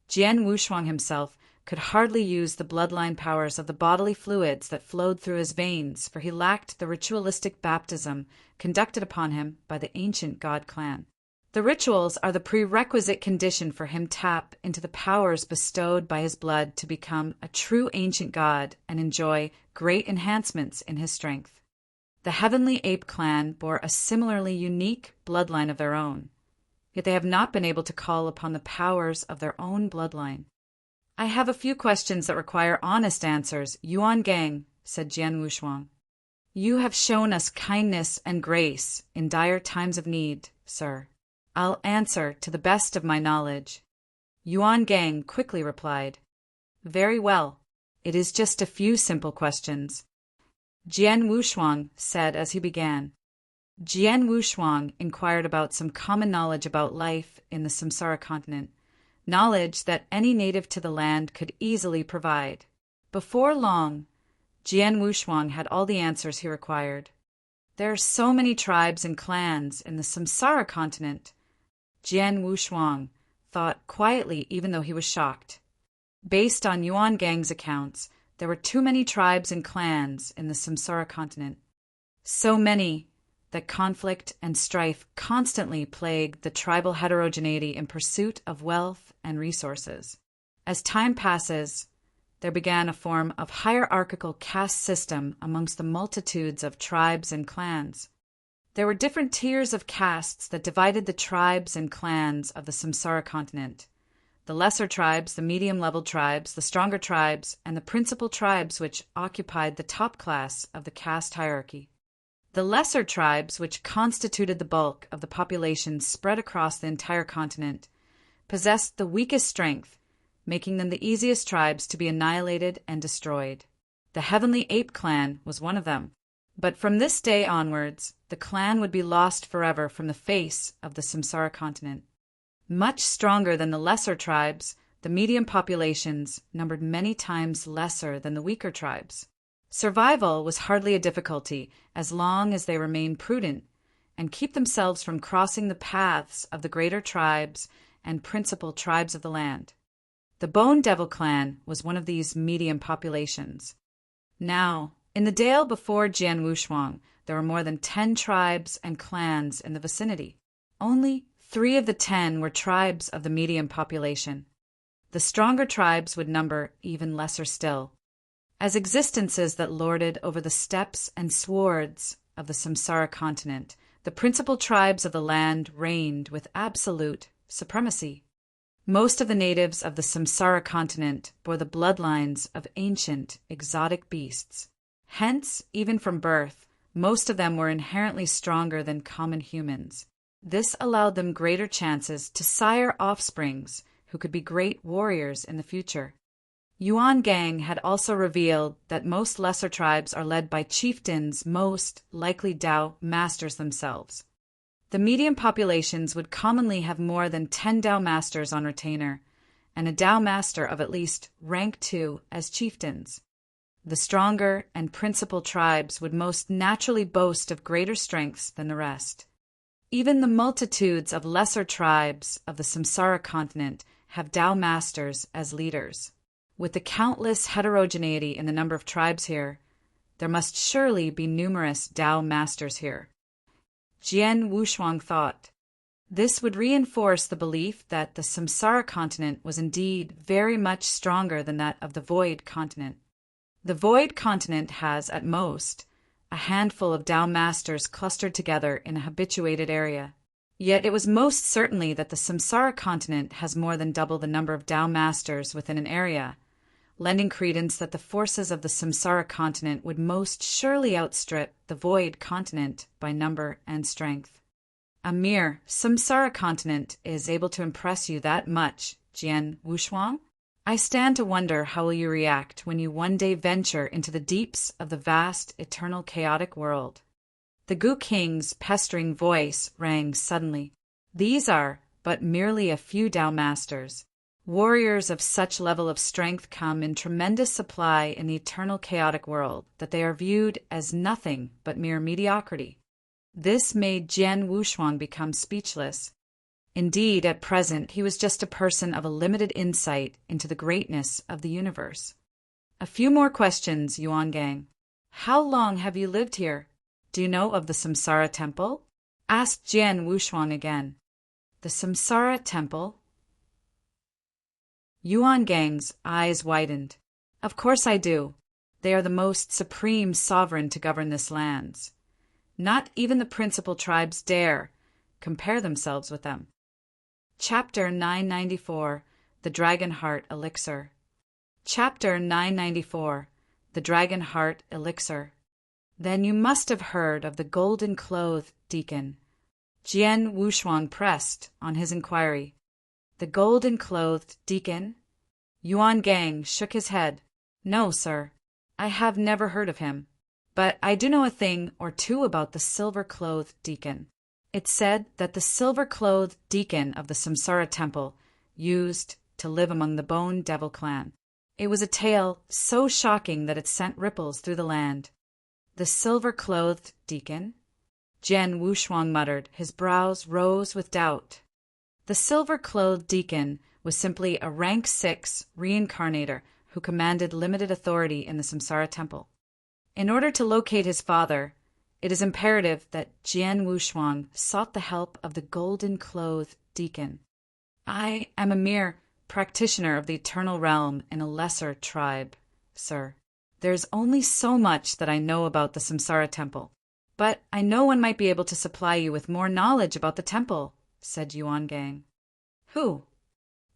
Jian Wushuang himself could hardly use the bloodline powers of the bodily fluids that flowed through his veins, for he lacked the ritualistic baptism conducted upon him by the ancient god clan. The rituals are the prerequisite condition for him to tap into the powers bestowed by his blood to become a true ancient god and enjoy great enhancements in his strength. The Heavenly Ape clan bore a similarly unique bloodline of their own, yet they have not been able to call upon the powers of their own bloodline. "I have a few questions that require honest answers, Yuan Gang," said Jian Wushuang. "You have shown us kindness and grace in dire times of need, sir. I'll answer to the best of my knowledge." Yuan Gang quickly replied, "Very well. It is just a few simple questions." Jian Wushuang said as he began. Jian Wushuang inquired about some common knowledge about life in the Samsara continent, knowledge that any native to the land could easily provide. Before long, Jian Wushuang had all the answers he required. "There are so many tribes and clans in the Samsara continent," Jian Wushuang thought quietly, even though he was shocked. Based on Yuan Gang's accounts, there were too many tribes and clans in the Samsara continent. So many that conflict and strife constantly plagued the tribal heterogeneity in pursuit of wealth and resources. As time passes, there began a form of hierarchical caste system amongst the multitudes of tribes and clans. There were different tiers of castes that divided the tribes and clans of the Samsara continent. The lesser tribes, the medium-level tribes, the stronger tribes, and the principal tribes which occupied the top class of the caste hierarchy. The lesser tribes, which constituted the bulk of the population spread across the entire continent, possessed the weakest strength, making them the easiest tribes to be annihilated and destroyed. The Heavenly Ape clan was one of them. But from this day onwards, the clan would be lost forever from the face of the Samsara continent. Much stronger than the lesser tribes, the medium populations numbered many times lesser than the weaker tribes. Survival was hardly a difficulty as long as they remained prudent and keep themselves from crossing the paths of the greater tribes and principal tribes of the land. The Bone Devil clan was one of these medium populations. Now, in the dale before Jian Wushuang, there were more than 10 tribes and clans in the vicinity. Only 3 of the 10 were tribes of the medium population. The stronger tribes would number even lesser still. As existences that lorded over the steppes and swords of the Samsara continent, the principal tribes of the land reigned with absolute supremacy. Most of the natives of the Samsara continent bore the bloodlines of ancient, exotic beasts. Hence, even from birth, most of them were inherently stronger than common humans. This allowed them greater chances to sire offsprings who could be great warriors in the future. Yuan Gang had also revealed that most lesser tribes are led by chieftains, most likely Dao masters themselves. The medium populations would commonly have more than 10 Dao masters on retainer, and a Dao master of at least rank 2 as chieftains. The stronger and principal tribes would most naturally boast of greater strengths than the rest. Even the multitudes of lesser tribes of the Samsara continent have Dao masters as leaders. With the countless heterogeneity in the number of tribes here, there must surely be numerous Dao masters here. Jian Wushuang thought. This would reinforce the belief that the Samsara continent was indeed very much stronger than that of the Void continent. The Void continent has, at most, a handful of Dao masters clustered together in a habituated area. Yet it was most certainly that the Samsara continent has more than double the number of Dao masters within an area, lending credence that the forces of the Samsara continent would most surely outstrip the Void continent by number and strength. A mere Samsara continent is able to impress you that much, Jian Wushuang? I stand to wonder how will you react when you one day venture into the deeps of the vast, eternal, chaotic world. The Gu King's pestering voice rang suddenly. These are but merely a few Dao masters. Warriors of such level of strength come in tremendous supply in the eternal chaotic world that they are viewed as nothing but mere mediocrity. This made Jian Wushuang become speechless. Indeed, at present, he was just a person of a limited insight into the greatness of the universe. A few more questions, Yuan Gang. How long have you lived here? Do you know of the Samsara Temple? Asked Jian Wushuang again. The Samsara Temple? Yuan Gang's eyes widened. Of course I do. They are the most supreme sovereign to govern this land. Not even the principal tribes dare compare themselves with them. Chapter 994, The Dragon Heart Elixir. Chapter 994, The Dragon Heart Elixir. Then you must have heard of the golden-clothed deacon. Jian Wushuang pressed on his inquiry. The golden-clothed deacon? Yuan Gang shook his head. No, sir. I have never heard of him. But I do know a thing or two about the silver-clothed deacon. It's said that the silver-clothed deacon of the Samsara Temple used to live among the Bone Devil clan. It was a tale so shocking that it sent ripples through the land. The silver-clothed deacon? Jian Wushuang muttered. His brows rose with doubt. The silver-clothed deacon was simply a rank 6 reincarnator who commanded limited authority in the Samsara Temple. In order to locate his father, it is imperative that Jian Wushuang sought the help of the golden-clothed deacon. I am a mere practitioner of the eternal realm in a lesser tribe, sir. There is only so much that I know about the Samsara Temple. But I know one might be able to supply you with more knowledge about the temple, said Yuan Gang. Who?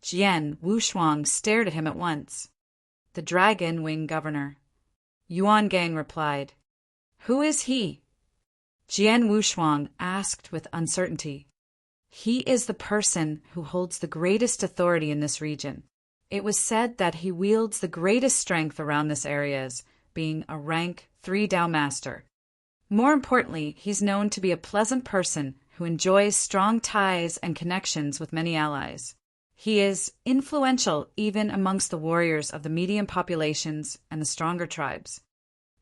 Jian Wushuang stared at him at once. The Dragon Wing Governor. Yuan Gang replied. Who is he? Jian Wushuang asked with uncertainty. He is the person who holds the greatest authority in this region. It was said that he wields the greatest strength around this area as being a rank 3 Dao Master. More importantly, he's known to be a pleasant person who enjoys strong ties and connections with many allies. He is influential even amongst the warriors of the medium populations and the stronger tribes.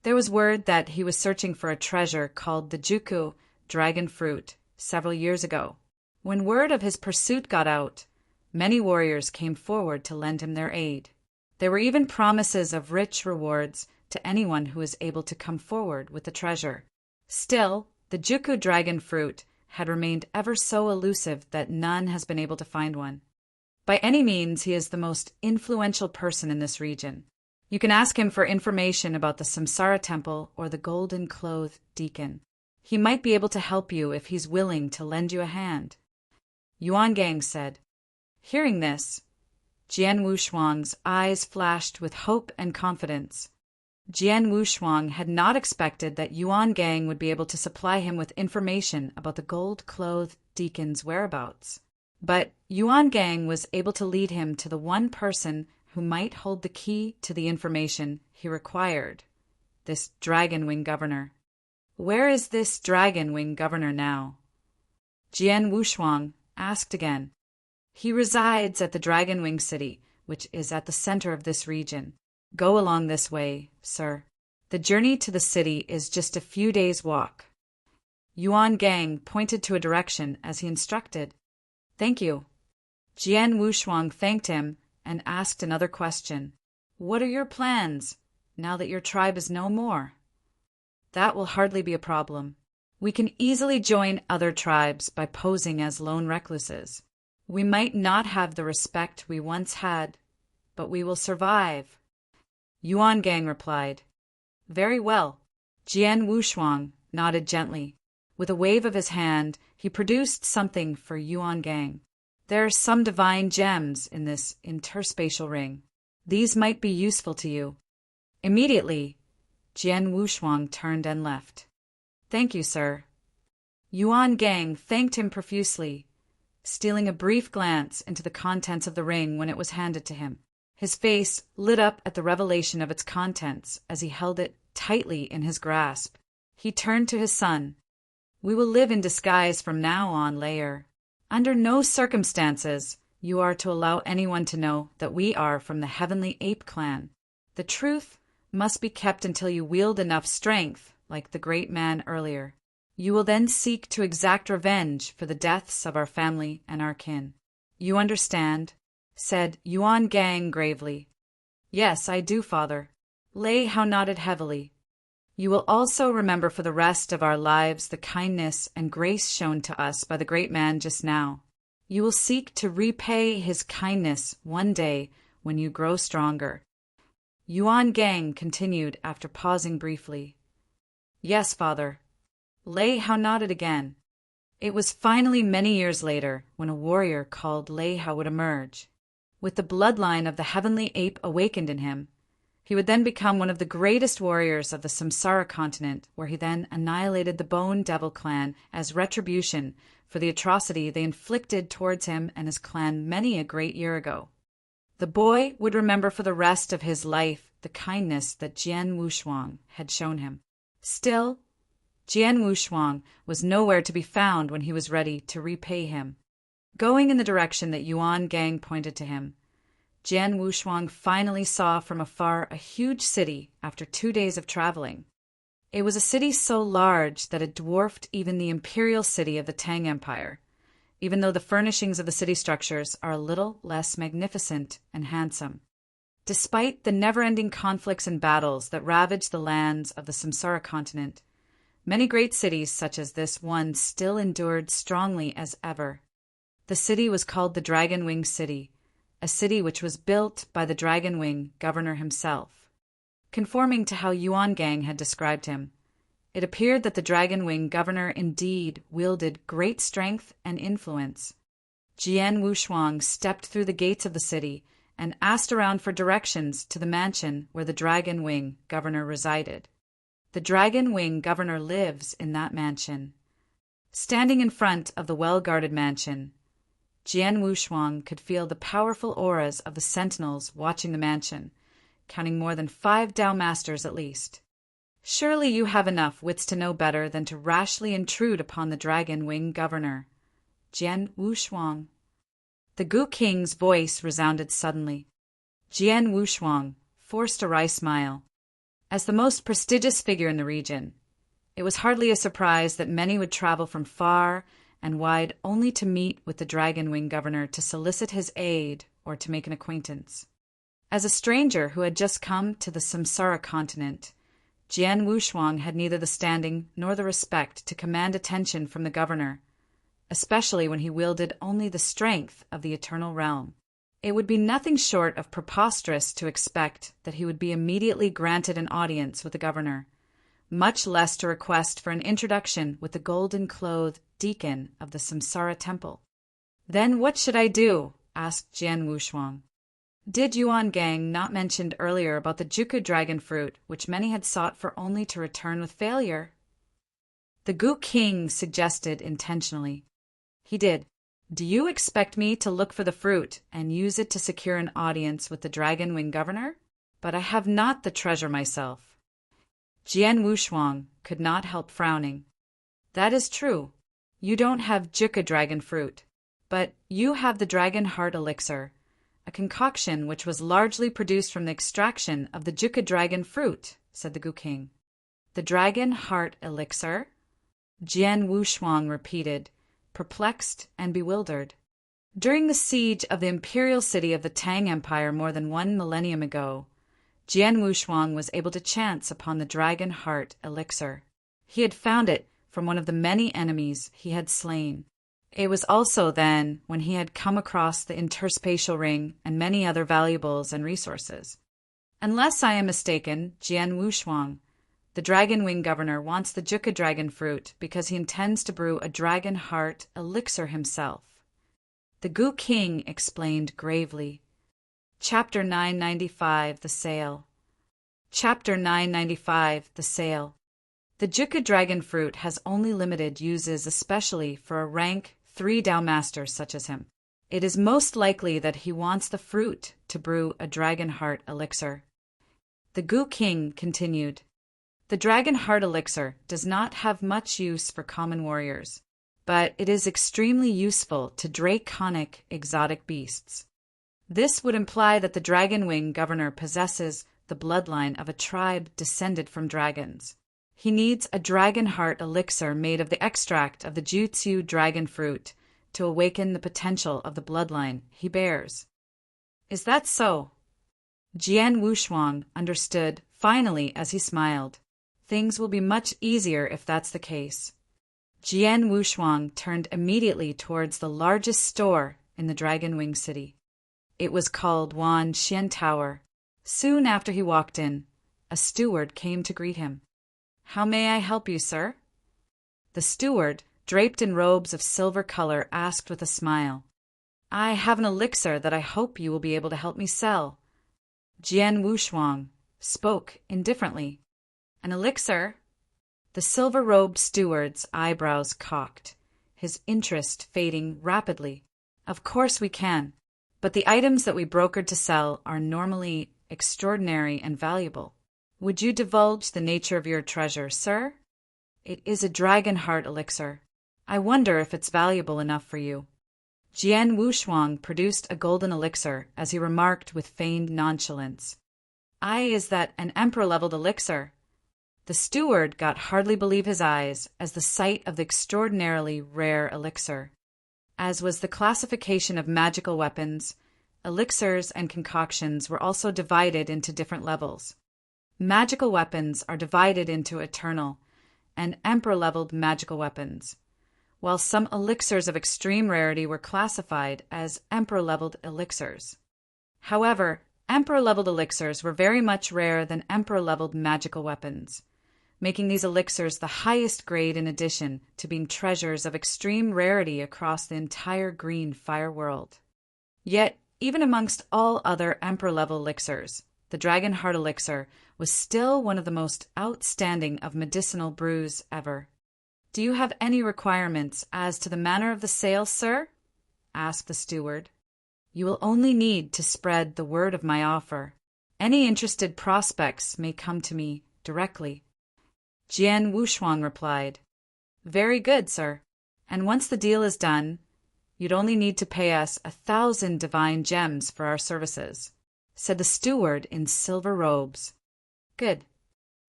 There was word that he was searching for a treasure called the Juku dragon fruit several years ago. When word of his pursuit got out, many warriors came forward to lend him their aid. There were even promises of rich rewards to anyone who was able to come forward with the treasure. Still, the Juku dragon fruit had remained ever so elusive that none has been able to find one. By any means, he is the most influential person in this region. You can ask him for information about the Samsara Temple or the golden-clothed deacon. He might be able to help you if he's willing to lend you a hand. Yuan Gang said. Hearing this, Jian Wushuang's eyes flashed with hope and confidence. Jian Wushuang had not expected that Yuan Gang would be able to supply him with information about the gold-clothed deacon's whereabouts. But Yuan Gang was able to lead him to the one person who might hold the key to the information he required, this Dragon Wing Governor. Where is this Dragon Wing Governor now? Jian Wushuang asked again. He resides at the Dragon Wing City, which is at the center of this region. Go along this way, sir. The journey to the city is just a few days' walk. Yuan Gang pointed to a direction as he instructed. Thank you. Jian Wushuang thanked him and asked another question. What are your plans, now that your tribe is no more? That will hardly be a problem. We can easily join other tribes by posing as lone recluses. We might not have the respect we once had, but we will survive. Yuan Gang replied. Very well. Jian Wushuang nodded gently. With a wave of his hand, he produced something for Yuan Gang. There are some divine gems in this interspatial ring. These might be useful to you. Immediately, Jian Wushuang turned and left. Thank you, sir. Yuan Gang thanked him profusely, stealing a brief glance into the contents of the ring when it was handed to him. His face lit up at the revelation of its contents as he held it tightly in his grasp. He turned to his son. We will live in disguise from now on, Layer. Under no circumstances you are to allow anyone to know that we are from the Heavenly Ape Clan. The truth must be kept until you wield enough strength, like the great man earlier. You will then seek to exact revenge for the deaths of our family and our kin. You understand? Said Yuan Gang gravely. Yes, I do, father. Lei Hao nodded heavily. You will also remember for the rest of our lives the kindness and grace shown to us by the great man just now. You will seek to repay his kindness one day when you grow stronger. Yuan Gang continued after pausing briefly. Yes, father. Lei Hao nodded again. It was finally many years later when a warrior called Lei Hao would emerge. With the bloodline of the heavenly ape awakened in him, he would then become one of the greatest warriors of the Samsara continent, where he then annihilated the Bone Devil clan as retribution for the atrocity they inflicted towards him and his clan many a great year ago. The boy would remember for the rest of his life the kindness that Jian Wushuang had shown him. Still, Jian Wushuang was nowhere to be found when he was ready to repay him. Going in the direction that Yuan Gang pointed to him, Jian Wushuang finally saw from afar a huge city after 2 days of traveling. It was a city so large that it dwarfed even the imperial city of the Tang Empire, even though the furnishings of the city structures are a little less magnificent and handsome. Despite the never-ending conflicts and battles that ravaged the lands of the Samsara continent, many great cities such as this one still endured strongly as ever. The city was called the Dragon Wing City, a city which was built by the Dragon Wing governor himself. Conforming to how Yuan Gang had described him, it appeared that the Dragon Wing governor indeed wielded great strength and influence. Jian Wushuang stepped through the gates of the city and asked around for directions to the mansion where the Dragon Wing governor resided. The Dragon Wing governor lives in that mansion. Standing in front of the well-guarded mansion, Jian Wushuang could feel the powerful auras of the sentinels watching the mansion, counting more than 5 Dao Masters at least. Surely you have enough wits to know better than to rashly intrude upon the Dragon Wing governor. Jian Wushuang. The Gu King's voice resounded suddenly. Jian Wushuang forced a wry smile. As the most prestigious figure in the region, it was hardly a surprise that many would travel from far and wide only to meet with the Dragon Wing governor to solicit his aid or to make an acquaintance. As a stranger who had just come to the Samsara continent, Jian Wushuang had neither the standing nor the respect to command attention from the governor, especially when he wielded only the strength of the eternal realm. It would be nothing short of preposterous to expect that he would be immediately granted an audience with the governor, much less to request for an introduction with the golden-clothed deacon of the Samsara temple. Then what should I do? Asked Jian Wushuang. Did Yuan Gang not mentioned earlier about the Juku dragon fruit, which many had sought for only to return with failure? The Gu King suggested intentionally. He did. Do you expect me to look for the fruit and use it to secure an audience with the Dragon Wing governor? But I have not the treasure myself. Jian Wushuang could not help frowning. That is true. You don't have Juka dragon fruit, but you have the dragon heart elixir, a concoction which was largely produced from the extraction of the Juka dragon fruit, said the Gu King. The dragon heart elixir? Jian Wushuang repeated, perplexed and bewildered. During the siege of the imperial city of the Tang Empire more than 1 millennium ago, Jian Wushuang was able to chance upon the dragon heart elixir. He had found it from one of the many enemies he had slain. It was also then when he had come across the interspatial ring and many other valuables and resources. Unless I am mistaken, Jian Wushuang, the Dragon Wing governor, wants the Juka dragon fruit because he intends to brew a dragon heart elixir himself. The Gu King explained gravely. Chapter 995, The Sale. Chapter 995, The Sale. The Juka dragon fruit has only limited uses, especially for a rank 3 Dao Master such as him. It is most likely that he wants the fruit to brew a dragon heart elixir. The Gu King continued. The dragon heart elixir does not have much use for common warriors, but it is extremely useful to draconic exotic beasts. This would imply that the Dragon Wing governor possesses the bloodline of a tribe descended from dragons. He needs a dragon heart elixir made of the extract of the Jutsu dragon fruit to awaken the potential of the bloodline he bears. Is that so? Jian Wushuang understood finally as he smiled. Things will be much easier if that's the case. Jian Wushuang turned immediately towards the largest store in the Dragon Wing City. It was called Wan Xian Tower. Soon after he walked in, a steward came to greet him. How may I help you, sir? The steward, draped in robes of silver color, asked with a smile. I have an elixir that I hope you will be able to help me sell. Jian Wushuang spoke indifferently. An elixir? The silver-robed steward's eyebrows cocked, his interest fading rapidly. Of course we can, but the items that we brokered to sell are normally extraordinary and valuable. Would you divulge the nature of your treasure, sir? It is a dragon heart elixir. I wonder if it's valuable enough for you. Jian Wushuang produced a golden elixir as he remarked with feigned nonchalance. Is that an emperor-leveled elixir? The steward got hardly believe his eyes as the sight of the extraordinarily rare elixir. As was the classification of magical weapons, elixirs and concoctions were also divided into different levels. Magical weapons are divided into eternal and emperor-leveled magical weapons, while some elixirs of extreme rarity were classified as emperor-leveled elixirs. However, emperor-leveled elixirs were very much rarer than emperor-leveled magical weapons, making these elixirs the highest grade in addition to being treasures of extreme rarity across the entire green fire world. Yet, even amongst all other emperor-level elixirs, the Dragon Heart elixir was still one of the most outstanding of medicinal brews ever. Do you have any requirements as to the manner of the sale, sir? Asked the steward. You will only need to spread the word of my offer. Any interested prospects may come to me directly. Jian Wushuang replied. Very good, sir. And once the deal is done, you'd only need to pay us 1,000 divine gems for our services, said the steward in silver robes. Good.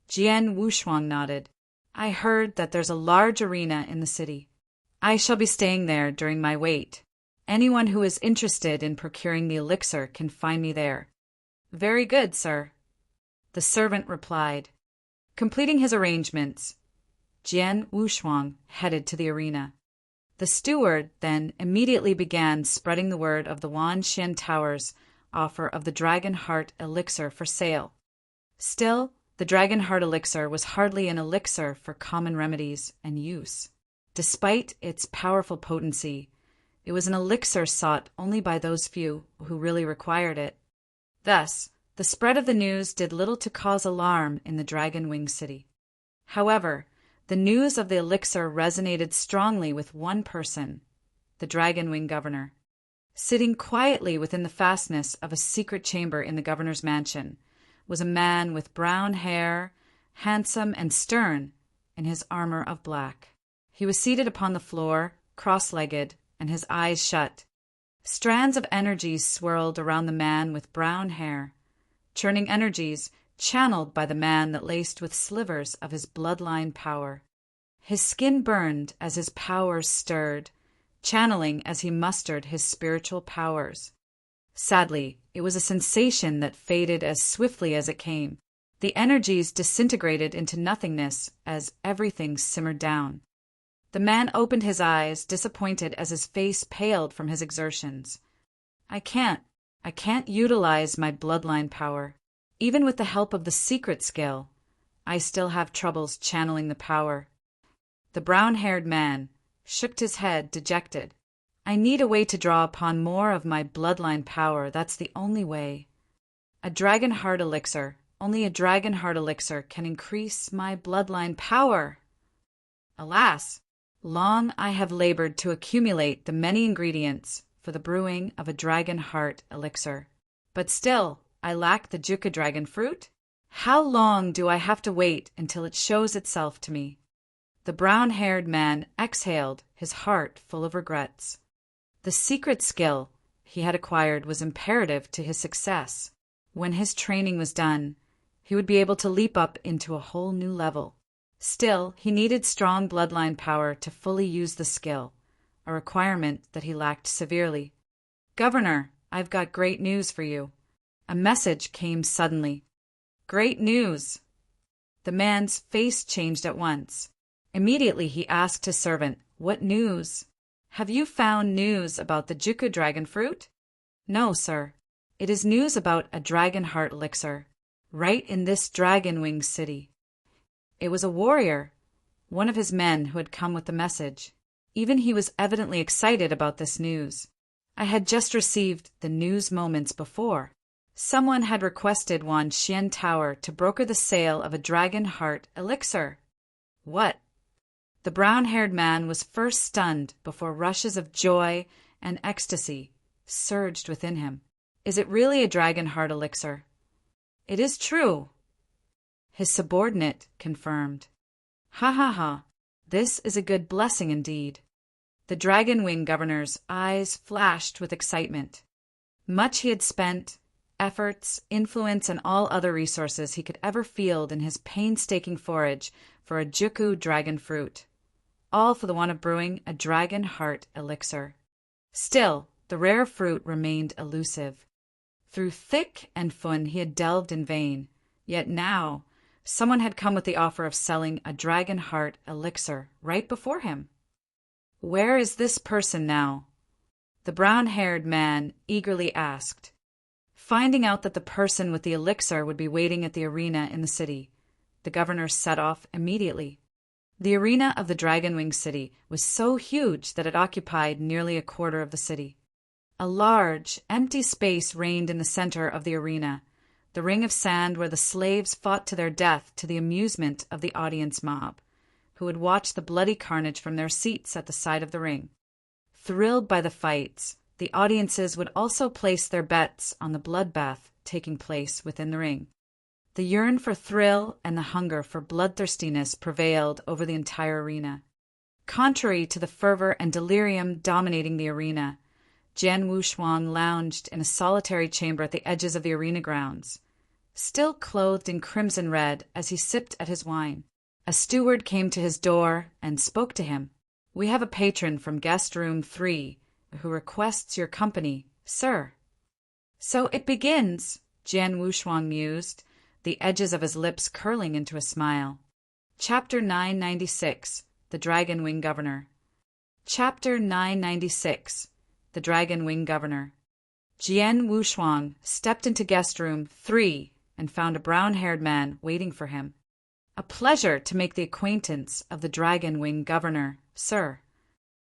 Jian Wushuang nodded. I heard that there's a large arena in the city. I shall be staying there during my wait. Anyone who is interested in procuring the elixir can find me there. Very good, sir. The servant replied. Completing his arrangements, Jian Wushuang headed to the arena. The steward then immediately began spreading the word of the Wan Xian Tower's offer of the Dragon Heart elixir for sale. Still, the Dragon Heart elixir was hardly an elixir for common remedies and use. Despite its powerful potency, it was an elixir sought only by those few who really required it. Thus, the spread of the news did little to cause alarm in the Dragon Wing City. However, the news of the elixir resonated strongly with one person, the Dragon Wing governor. Sitting quietly within the fastness of a secret chamber in the governor's mansion was a man with brown hair, handsome and stern, in his armor of black. He was seated upon the floor, cross-legged, and his eyes shut. Strands of energies swirled around the man with brown hair, churning energies channeled by the man that laced with slivers of his bloodline power. His skin burned as his powers stirred, channeling as he mustered his spiritual powers. Sadly, it was a sensation that faded as swiftly as it came. The energies disintegrated into nothingness as everything simmered down. The man opened his eyes, disappointed as his face paled from his exertions. I can't utilize my bloodline power. Even with the help of the secret skill, I still have troubles channeling the power. The brown-haired man shook his head, dejected. I need a way to draw upon more of my bloodline power. That's the only way. A Dragon Heart elixir. Only a Dragon Heart elixir can increase my bloodline power. Alas, long I have labored to accumulate the many ingredients for the brewing of a Dragon Heart elixir. But still, I lack the Juka dragon fruit. How long do I have to wait until it shows itself to me? The brown-haired man exhaled, his heart full of regrets. The secret skill he had acquired was imperative to his success. When his training was done, he would be able to leap up into a whole new level. Still, he needed strong bloodline power to fully use the skill, a requirement that he lacked severely. "Governor, I've got great news for you." A message came suddenly. "Great news!" The man's face changed at once. Immediately he asked his servant, "What news?" "Have you found news about the Juku dragon fruit?" "No, sir. It is news about a dragon heart elixir, right in this dragon wing city." It was a warrior, one of his men who had come with the message. Even he was evidently excited about this news. I had just received the news moments before. Someone had requested Wan Xian Tower to broker the sale of a dragon heart elixir. What? The brown-haired man was first stunned before rushes of joy and ecstasy surged within him. "Is it really a dragon heart elixir?" "It is true," his subordinate confirmed. "Ha ha ha! This is a good blessing indeed." The Dragon Wing Governor's eyes flashed with excitement. Much he had spent, efforts, influence, and all other resources he could ever field in his painstaking forage for a Juku dragon fruit, all for the want of brewing a dragon heart elixir. Still, the rare fruit remained elusive. Through thick and thin he had delved in vain, yet now someone had come with the offer of selling a dragon heart elixir right before him. "Where is this person now?" the brown-haired man eagerly asked. Finding out that the person with the elixir would be waiting at the arena in the city, the governor set off immediately. The arena of the Dragonwing City was so huge that it occupied nearly a quarter of the city. A large, empty space reigned in the center of the arena, the ring of sand where the slaves fought to their death to the amusement of the audience mob, who would watch the bloody carnage from their seats at the side of the ring. Thrilled by the fights, the audiences would also place their bets on the bloodbath taking place within the ring. The yearn for thrill and the hunger for bloodthirstiness prevailed over the entire arena. Contrary to the fervor and delirium dominating the arena, Jian Wushuang lounged in a solitary chamber at the edges of the arena grounds, still clothed in crimson red as he sipped at his wine. A steward came to his door and spoke to him. "We have a patron from guest room 3 who requests your company, sir." "So it begins," Jian Wushuang mused, the edges of his lips curling into a smile. Chapter 996, The Dragon Wing Governor. Chapter 996, The Dragon Wing Governor. Jian Wushuang stepped into guest room 3 and found a brown-haired man waiting for him. "A pleasure to make the acquaintance of the Dragon Wing Governor, sir,"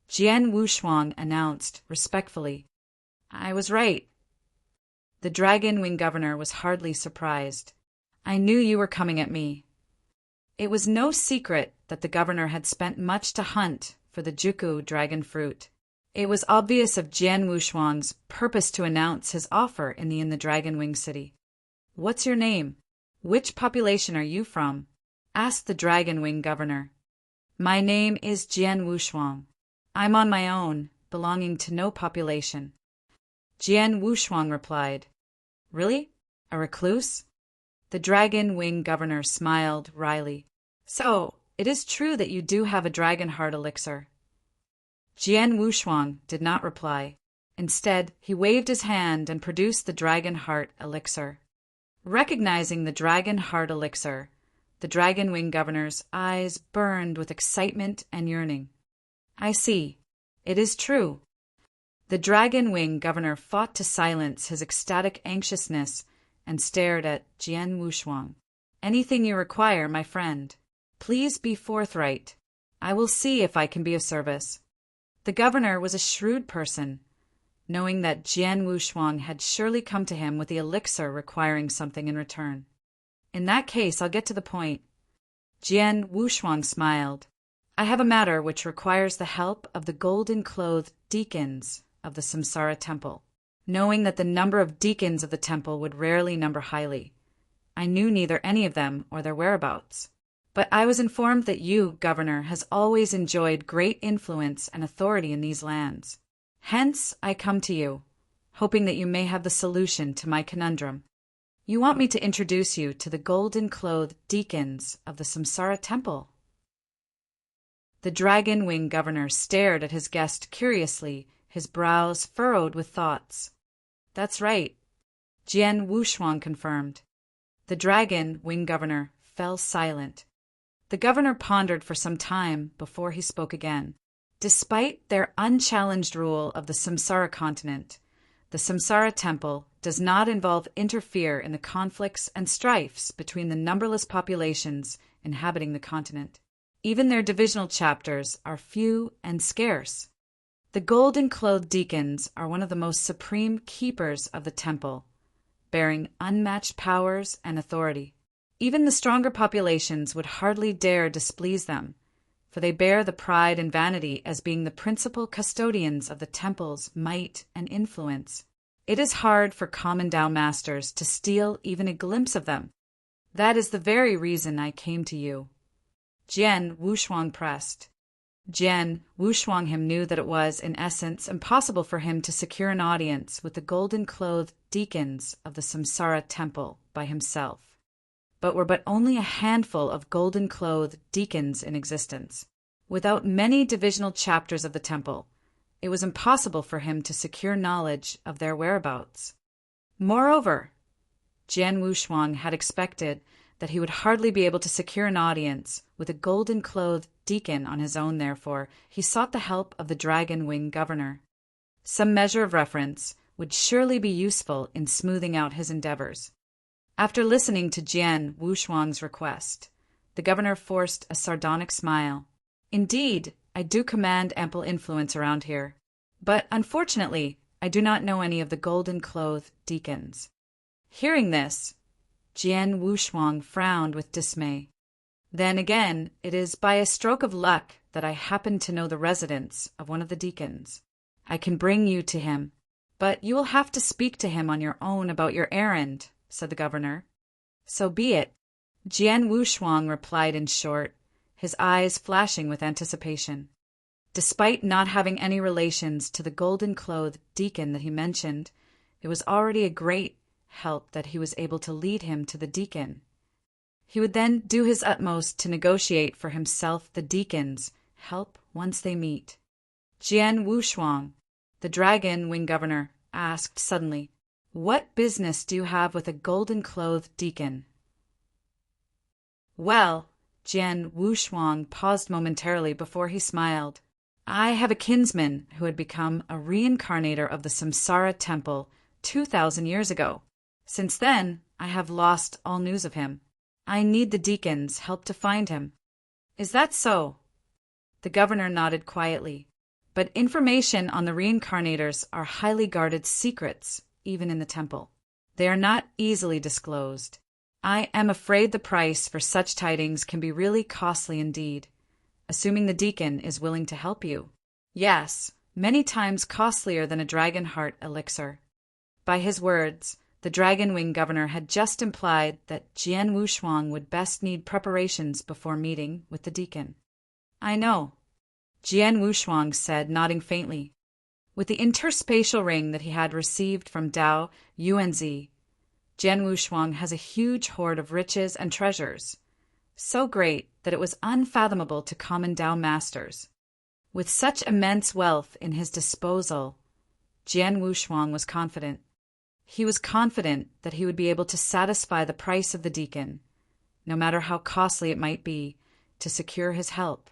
Jian Wushuang announced respectfully. "I was right." The Dragon Wing Governor was hardly surprised. "I knew you were coming at me." It was no secret that the governor had spent much to hunt for the Juku dragon fruit. It was obvious of Jian Wushuang's purpose to announce his offer in the Dragon Wing City. "What's your name? Which population are you from?" asked the Dragon Wing Governor. "My name is Jian Wushuang. I'm on my own, belonging to no population." Jian Wushuang replied. "Really? A recluse?" The Dragon Wing Governor smiled wryly. "So, it is true that you do have a dragon heart elixir." Jian Wushuang did not reply. Instead, he waved his hand and produced the dragon heart elixir. Recognizing the dragon heart elixir, the Dragon Wing Governor's eyes burned with excitement and yearning. "I see. It is true." The Dragon Wing Governor fought to silence his ecstatic anxiousness and stared at Jian Wushuang. "Anything you require, my friend. Please be forthright. I will see if I can be of service." The governor was a shrewd person, knowing that Jian Wushuang had surely come to him with the elixir requiring something in return. "In that case, I'll get to the point." Jian Wushuang smiled. "I have a matter which requires the help of the golden-clothed deacons of the Samsara Temple." Knowing that the number of deacons of the temple would rarely number highly, I knew neither any of them or their whereabouts. But I was informed that you, Governor, has always enjoyed great influence and authority in these lands. Hence, I come to you, hoping that you may have the solution to my conundrum. You want me to introduce you to the golden-clothed deacons of the Samsara Temple, The dragon wing governor stared at his guest curiously, his brows furrowed with thoughts. That's right, Jian Wushuang confirmed. The dragon wing governor fell silent. The governor pondered for some time before he spoke again. Despite their unchallenged rule of the Samsara continent, the Samsara temple does not interfere in the conflicts and strifes between the numberless populations inhabiting the continent. Even their divisional chapters are few and scarce. The golden-clothed deacons are one of the most supreme keepers of the temple, bearing unmatched powers and authority. Even the stronger populations would hardly dare displease them, for they bear the pride and vanity as being the principal custodians of the temple's might and influence. It is hard for common Tao masters to steal even a glimpse of them. That is the very reason I came to you. Jian Wushuang pressed. Jian Wushuang knew that it was, in essence, impossible for him to secure an audience with the golden-clothed deacons of the Samsara temple by himself. But were but only a handful of golden-clothed deacons in existence. Without many divisional chapters of the temple, it was impossible for him to secure knowledge of their whereabouts. Moreover, Jian Wushuang had expected that he would hardly be able to secure an audience with a golden-clothed deacon on his own. Therefore, he sought the help of the dragon wing governor. Some measure of reference would surely be useful in smoothing out his endeavors. After listening to Jian Wushuang's request, the governor forced a sardonic smile. Indeed, I do command ample influence around here, but unfortunately, I do not know any of the golden-clothed deacons. Hearing this, Jian Wushuang frowned with dismay. Then again, it is by a stroke of luck that I happen to know the residence of one of the deacons. I can bring you to him, but you will have to speak to him on your own about your errand, said the governor. So be it, Jian Wushuang replied in short, his eyes flashing with anticipation. Despite not having any relations to the golden-clothed deacon that he mentioned, it was already a great help that he was able to lead him to the deacon. He would then do his utmost to negotiate for himself the deacon's help once they meet. Jian Wushuang, the dragon wing governor, asked suddenly, "What business do you have with a golden-clothed deacon?" Well, Jian Wushuang paused momentarily before he smiled. I have a kinsman who had become a reincarnator of the Samsara temple 2,000 years ago. Since then, I have lost all news of him. I need the deacon's help to find him. Is that so? The governor nodded quietly. But information on the reincarnators are highly guarded secrets, even in the temple. They are not easily disclosed. I am afraid the price for such tidings can be really costly indeed, assuming the deacon is willing to help you. Yes, many times costlier than a dragon heart elixir. By his words, the dragon wing governor had just implied that Jian Wushuang would best need preparations before meeting with the deacon. I know, Jian Wushuang said, nodding faintly. With the interspatial ring that he had received from Dao Yuanzi, Jian Wushuang has a huge hoard of riches and treasures, so great that it was unfathomable to common Dao masters. With such immense wealth in his disposal, Jian Wushuang was confident. He was confident that he would be able to satisfy the price of the deacon, no matter how costly it might be, to secure his help.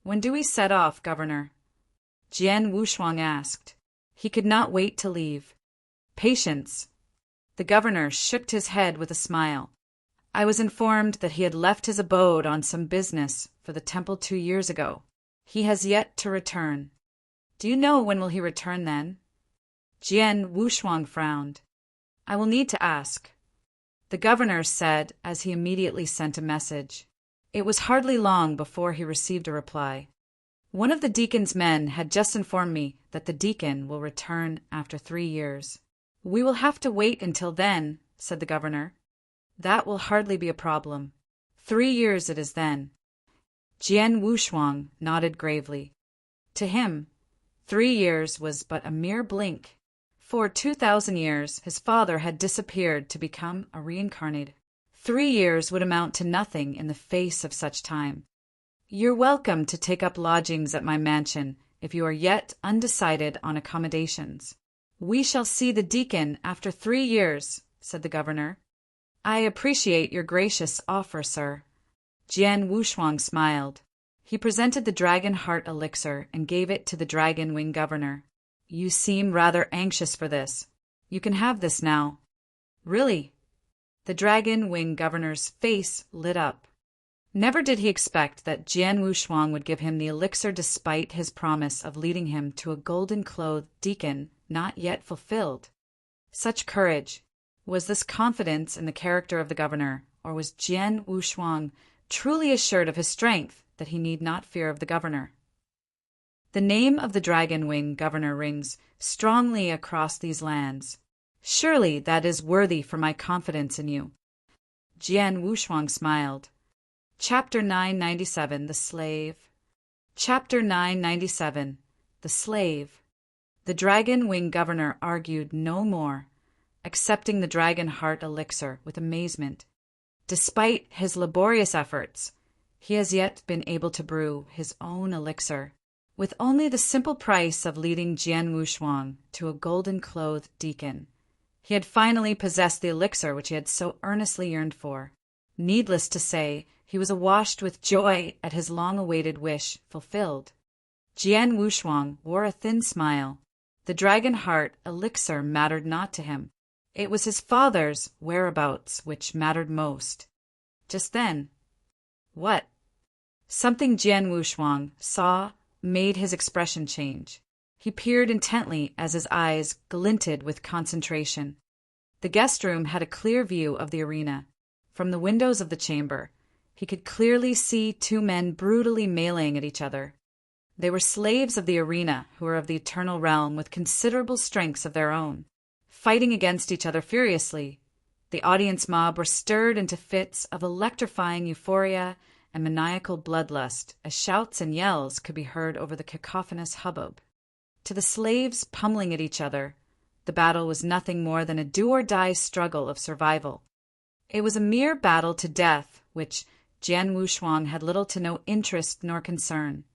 When do we set off, Governor? Jian Wushuang asked. He could not wait to leave. Patience. The governor shook his head with a smile. I was informed that he had left his abode on some business for the temple 2 years ago. He has yet to return. Do you know when will he return then? Jian Wushuang frowned. I will need to ask. The governor said as he immediately sent a message. It was hardly long before he received a reply. One of the deacon's men had just informed me that the deacon will return after 3 years. We will have to wait until then, said the governor. That will hardly be a problem. 3 years it is then. Jian Wushuang nodded gravely. To him, 3 years was but a mere blink. For 2,000 years, his father had disappeared to become a reincarnated. 3 years would amount to nothing in the face of such time. You're welcome to take up lodgings at my mansion if you are yet undecided on accommodations. We shall see the deacon after 3 years, said the governor. I appreciate your gracious offer, sir. Jian Wushuang smiled. He presented the dragon heart elixir and gave it to the dragon wing governor. You seem rather anxious for this. You can have this now. Really? The dragon wing governor's face lit up. Never did he expect that Jian Wushuang would give him the elixir despite his promise of leading him to a golden-clothed deacon not yet fulfilled. Such courage! Was this confidence in the character of the governor, or was Jian Wushuang truly assured of his strength that he need not fear of the governor? The name of the dragon wing governor rings strongly across these lands. Surely that is worthy for my confidence in you. Jian Wushuang smiled. Chapter 997, The Slave. Chapter 997, The Slave. The dragon wing governor argued no more, accepting the dragon heart elixir with amazement. Despite his laborious efforts, he has yet been able to brew his own elixir, with only the simple price of leading Jian Wushuang to a golden-clothed deacon. He had finally possessed the elixir which he had so earnestly yearned for. Needless to say, he was awashed with joy at his long-awaited wish fulfilled. Jian Wushuang wore a thin smile. The dragon heart elixir mattered not to him. It was his father's whereabouts which mattered most. Just then, what? Something Jian Wushuang saw made his expression change. He peered intently as his eyes glinted with concentration. The guest room had a clear view of the arena. From the windows of the chamber, he could clearly see 2 men brutally meleeing at each other. They were slaves of the arena who were of the eternal realm with considerable strengths of their own, fighting against each other furiously. The audience mob were stirred into fits of electrifying euphoria and maniacal bloodlust as shouts and yells could be heard over the cacophonous hubbub. To the slaves pummeling at each other, the battle was nothing more than a do-or-die struggle of survival. It was a mere battle to death, which Jian Wushuang had little to no interest nor concern,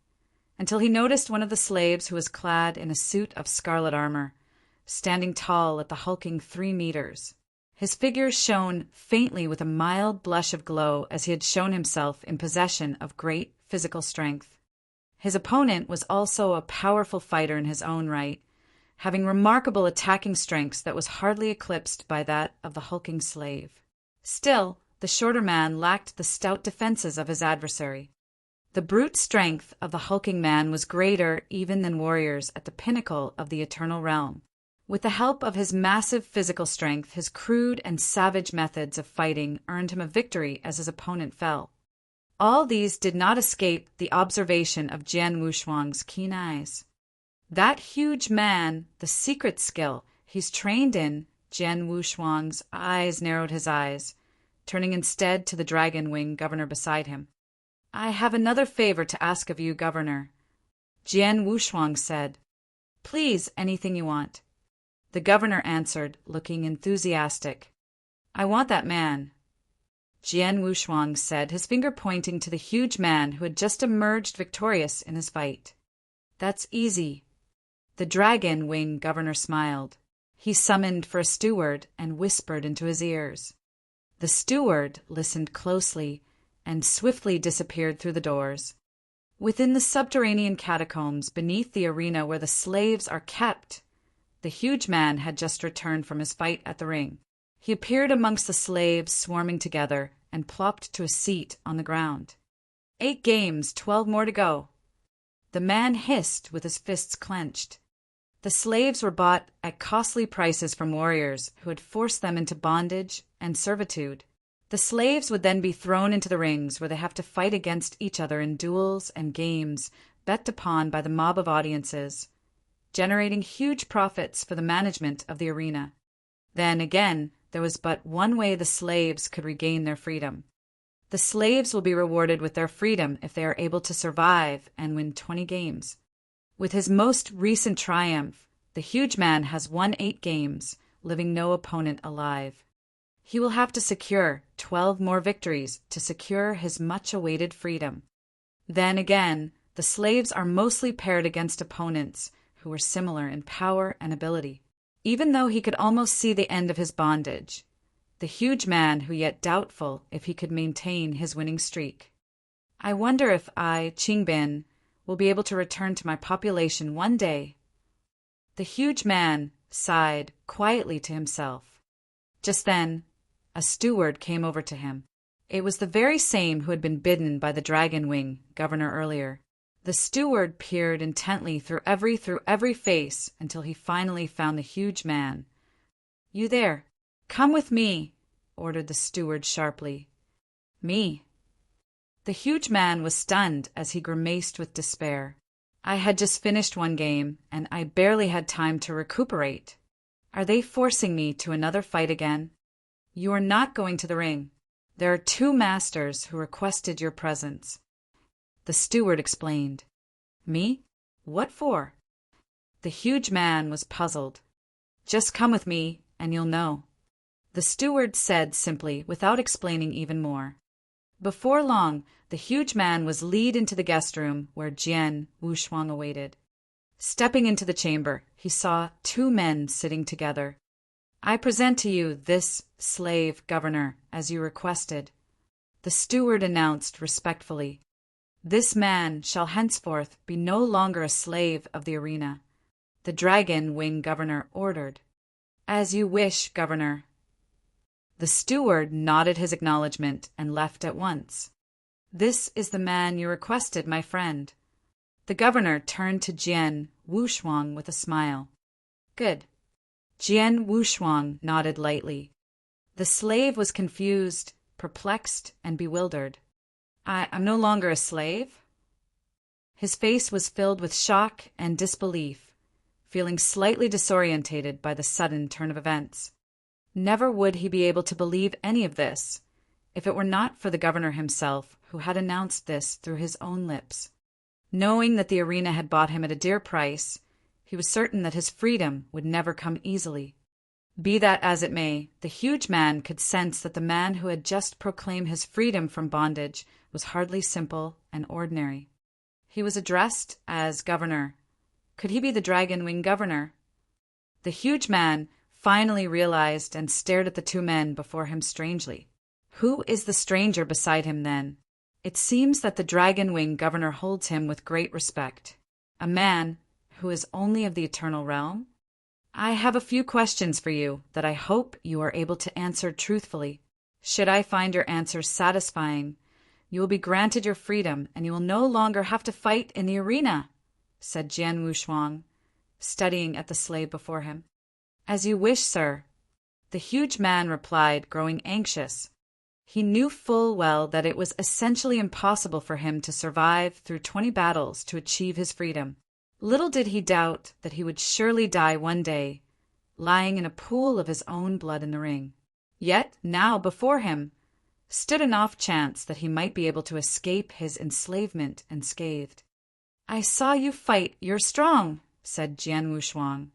until he noticed one of the slaves who was clad in a suit of scarlet armor, standing tall at the hulking 3 meters. His figure shone faintly with a mild blush of glow as he had shown himself in possession of great physical strength. His opponent was also a powerful fighter in his own right, having remarkable attacking strengths that was hardly eclipsed by that of the hulking slave. Still, the shorter man lacked the stout defenses of his adversary. The brute strength of the hulking man was greater even than warriors at the pinnacle of the eternal realm. With the help of his massive physical strength, his crude and savage methods of fighting earned him a victory as his opponent fell. All these did not escape the observation of Jian Wushuang's keen eyes. That huge man, the secret skill he's trained in, Jian Wushuang's eyes narrowed his eyes, turning instead to the dragon wing governor beside him. I have another favor to ask of you, governor, Jian Wushuang said. Please, anything you want. The governor answered, looking enthusiastic. I want that man, Jian Wushuang said, his finger pointing to the huge man who had just emerged victorious in his fight. That's easy. The dragon wing governor smiled. He summoned for a steward and whispered into his ears. The steward listened closely and swiftly disappeared through the doors. Within the subterranean catacombs beneath the arena where the slaves are kept, the huge man had just returned from his fight at the ring. He appeared amongst the slaves swarming together and plopped to a seat on the ground. 8 games, 12 more to go. The man hissed with his fists clenched. The slaves were bought at costly prices from warriors who had forced them into bondage and servitude. The slaves would then be thrown into the rings where they have to fight against each other in duels and games bet upon by the mob of audiences, generating huge profits for the management of the arena. Then again, there was but one way the slaves could regain their freedom. The slaves will be rewarded with their freedom if they are able to survive and win 20 games. With his most recent triumph, the huge man has won 8 games, leaving no opponent alive. He will have to secure 12 more victories to secure his much-awaited freedom. Then again, the slaves are mostly paired against opponents who were similar in power and ability. Even though he could almost see the end of his bondage, the huge man who yet doubtful if he could maintain his winning streak. I wonder if I, Qingbin, will be able to return to my population one day. The huge man sighed quietly to himself. Just then, a steward came over to him. It was the very same who had been bidden by the Dragon Wing governor earlier. The steward peered intently through every face until he finally found the huge man. "You there, come with me," ordered the steward sharply. "Me?" The huge man was stunned as he grimaced with despair. "I had just finished one game, and I barely had time to recuperate. Are they forcing me to another fight again? You are not going to the ring. There are 2 masters who requested your presence." The steward explained. "Me? What for?" The huge man was puzzled. "Just come with me, and you'll know," the steward said simply, without explaining even more. Before long, the huge man was led into the guest room where Jian Wushuang awaited. Stepping into the chamber, he saw 2 men sitting together. "I present to you this slave governor, as you requested," the steward announced respectfully. "This man shall henceforth be no longer a slave of the arena," the Dragon Wing governor ordered. "As you wish, governor." The steward nodded his acknowledgement and left at once. "This is the man you requested, my friend." The governor turned to Jian Wushuang with a smile. "Good." Jian Wushuang nodded lightly. The slave was confused, perplexed, and bewildered. I'm no longer a slave?" His face was filled with shock and disbelief, feeling slightly disorientated by the sudden turn of events. Never would he be able to believe any of this, if it were not for the governor himself, who had announced this through his own lips. Knowing that the arena had bought him at a dear price, he was certain that his freedom would never come easily. Be that as it may, the huge man could sense that the man who had just proclaimed his freedom from bondage was hardly simple and ordinary. He was addressed as governor. Could he be the Dragon Wing governor? The huge man finally realized and stared at the 2 men before him strangely. Who is the stranger beside him, then? It seems that the Dragon Wing governor holds him with great respect. A man who is only of the eternal realm? I have a few questions for you that I hope you are able to answer truthfully. Should I find your answers satisfying, you will be granted your freedom, and you will no longer have to fight in the arena," said Jian Wushuang, studying at the slave before him. "As you wish, sir," the huge man replied, growing anxious. He knew full well that it was essentially impossible for him to survive through 20 battles to achieve his freedom. Little did he doubt that he would surely die one day, lying in a pool of his own blood in the ring. Yet now before him stood an off chance that he might be able to escape his enslavement unscathed. "I saw you fight. You're strong," said Jian Wushuang.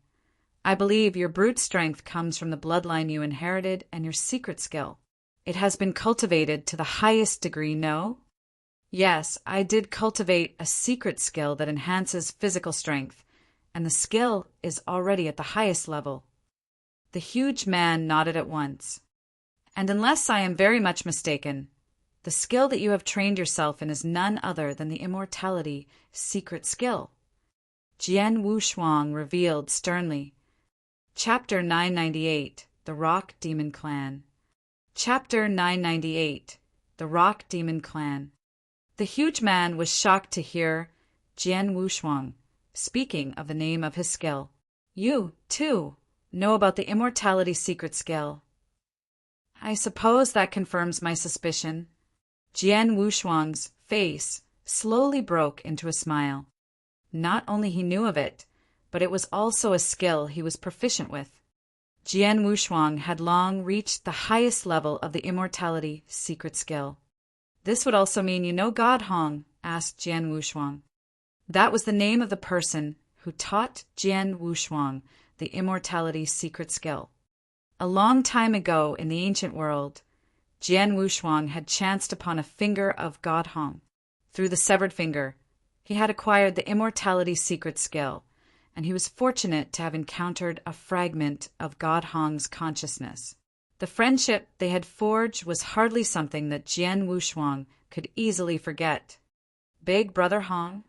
"I believe your brute strength comes from the bloodline you inherited and your secret skill. It has been cultivated to the highest degree, no?" "Yes, I did cultivate a secret skill that enhances physical strength, and the skill is already at the highest level." The huge man nodded at once. "And unless I am very much mistaken, the skill that you have trained yourself in is none other than the immortality secret skill," Jian Wushuang revealed sternly. Chapter 998, The Rock Demon Clan. Chapter 998, The Rock Demon Clan. The huge man was shocked to hear Jian Wushuang speaking of the name of his skill. "You, too, know about the immortality secret skill." "I suppose that confirms my suspicion." Jian Wushuang's face slowly broke into a smile. Not only he knew of it, but it was also a skill he was proficient with. Jian Wushuang had long reached the highest level of the immortality secret skill. "This would also mean you know God Hong?" asked Jian Wushuang. That was the name of the person who taught Jian Wushuang the immortality secret skill. A long time ago in the ancient world, Jian Wushuang had chanced upon a finger of God Hong. Through the severed finger, he had acquired the immortality secret skill, and he was fortunate to have encountered a fragment of God Hong's consciousness. The friendship they had forged was hardly something that Jian Wushuang could easily forget. Big Brother Hong?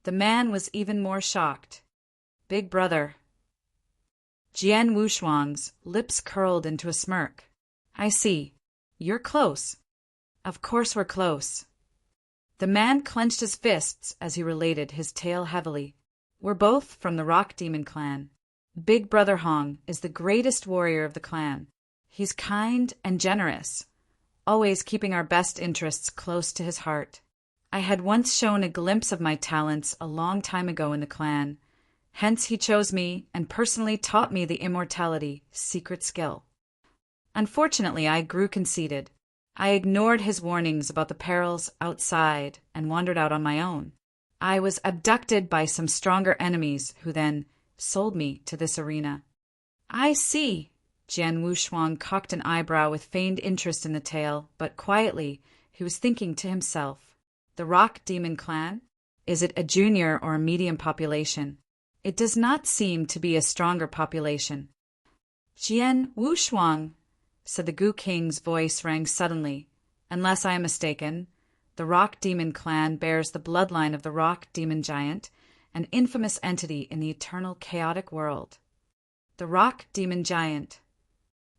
The man was even more shocked. Big Brother. Jian Wushuang's lips curled into a smirk. I see. You're close. Of course we're close. The man clenched his fists as he related his tale heavily. We're both from the Rock Demon clan. Big Brother Hong is the greatest warrior of the clan. He's kind and generous, always keeping our best interests close to his heart. I had once shown a glimpse of my talents a long time ago in the clan. Hence he chose me and personally taught me the immortality secret skill. Unfortunately, I grew conceited. I ignored his warnings about the perils outside and wandered out on my own. I was abducted by some stronger enemies who then sold me to this arena. I see. Jian Wushuang cocked an eyebrow with feigned interest in the tale, but quietly he was thinking to himself. The Rock Demon clan? Is it a junior or a medium population? It does not seem to be a stronger population. Jian Wushuang, said the Gu King's voice rang suddenly. Unless I am mistaken, the Rock Demon clan bears the bloodline of the Rock Demon Giant, an infamous entity in the eternal chaotic world. The Rock Demon Giant.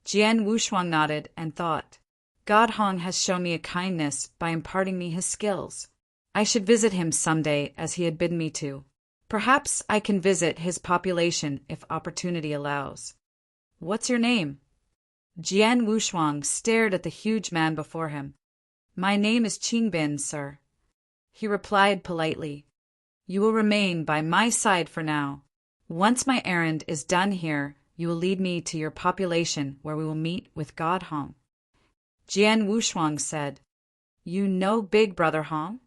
Jian Wushuang nodded and thought, God Hong has shown me a kindness by imparting me his skills. I should visit him someday as he had bidden me to. Perhaps I can visit his population if opportunity allows. What's your name? Jian Wushuang stared at the huge man before him. My name is Qingbin, sir. He replied politely. You will remain by my side for now. Once my errand is done here, you will lead me to your population where we will meet with God Hong. Jian Wushuang said, You know Big Brother Hong?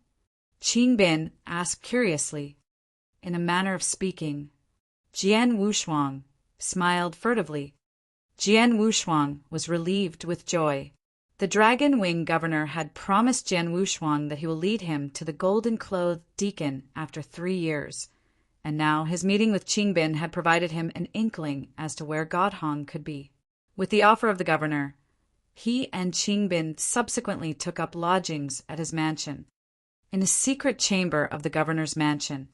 Qingbin asked curiously. In a manner of speaking, Jian Wushuang smiled furtively. Jian Wushuang was relieved with joy. The Dragon Wing governor had promised Jian Wushuang that he will lead him to the golden-clothed deacon after 3 years, and now his meeting with Qingbin had provided him an inkling as to where God Hong could be. With the offer of the governor, he and Qingbin subsequently took up lodgings at his mansion. In a secret chamber of the governor's mansion,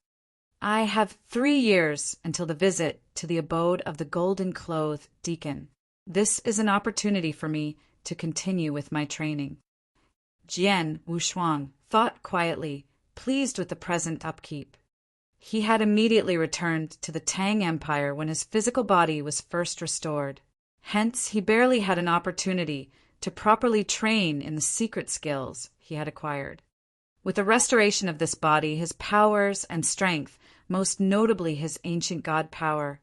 I have 3 years until the visit to the abode of the golden-clothed deacon. This is an opportunity for me to continue with my training. Jian Wushuang thought quietly, pleased with the present upkeep. He had immediately returned to the Tang Empire when his physical body was first restored. Hence, he barely had an opportunity to properly train in the secret skills he had acquired. With the restoration of this body, his powers and strength, most notably his ancient god power,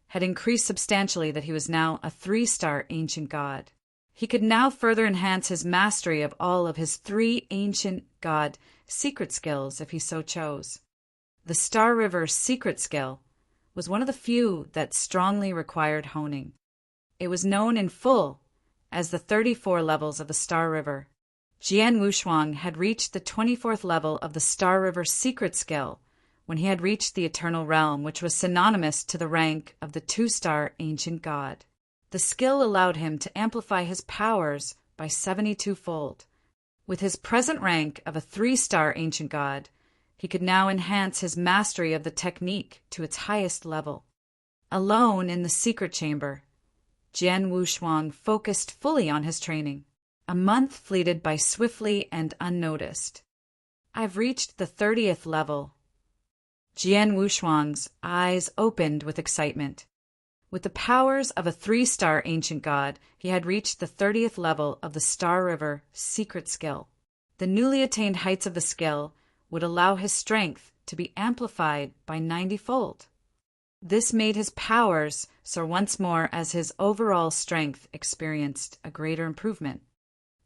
had increased substantially that he was now a 3-star ancient god. He could now further enhance his mastery of all of his 3 ancient god secret skills if he so chose. The Star River secret skill was one of the few that strongly required honing. It was known in full as the 34 levels of the Star River. Jian Wushuang had reached the 24th level of the Star River secret skill when he had reached the Eternal Realm, which was synonymous to the rank of the 2-star ancient god. The skill allowed him to amplify his powers by 72-fold. With his present rank of a 3-star ancient god, he could now enhance his mastery of the technique to its highest level. Alone in the secret chamber, Jian Wushuang focused fully on his training. A month fleeted by swiftly and unnoticed. I've reached the 30th level. Jian Wushuang's eyes opened with excitement. With the powers of a 3-star ancient god, he had reached the 30th level of the Star River secret skill. The newly attained heights of the skill would allow his strength to be amplified by 90-fold. This made his powers soar once more as his overall strength experienced a greater improvement.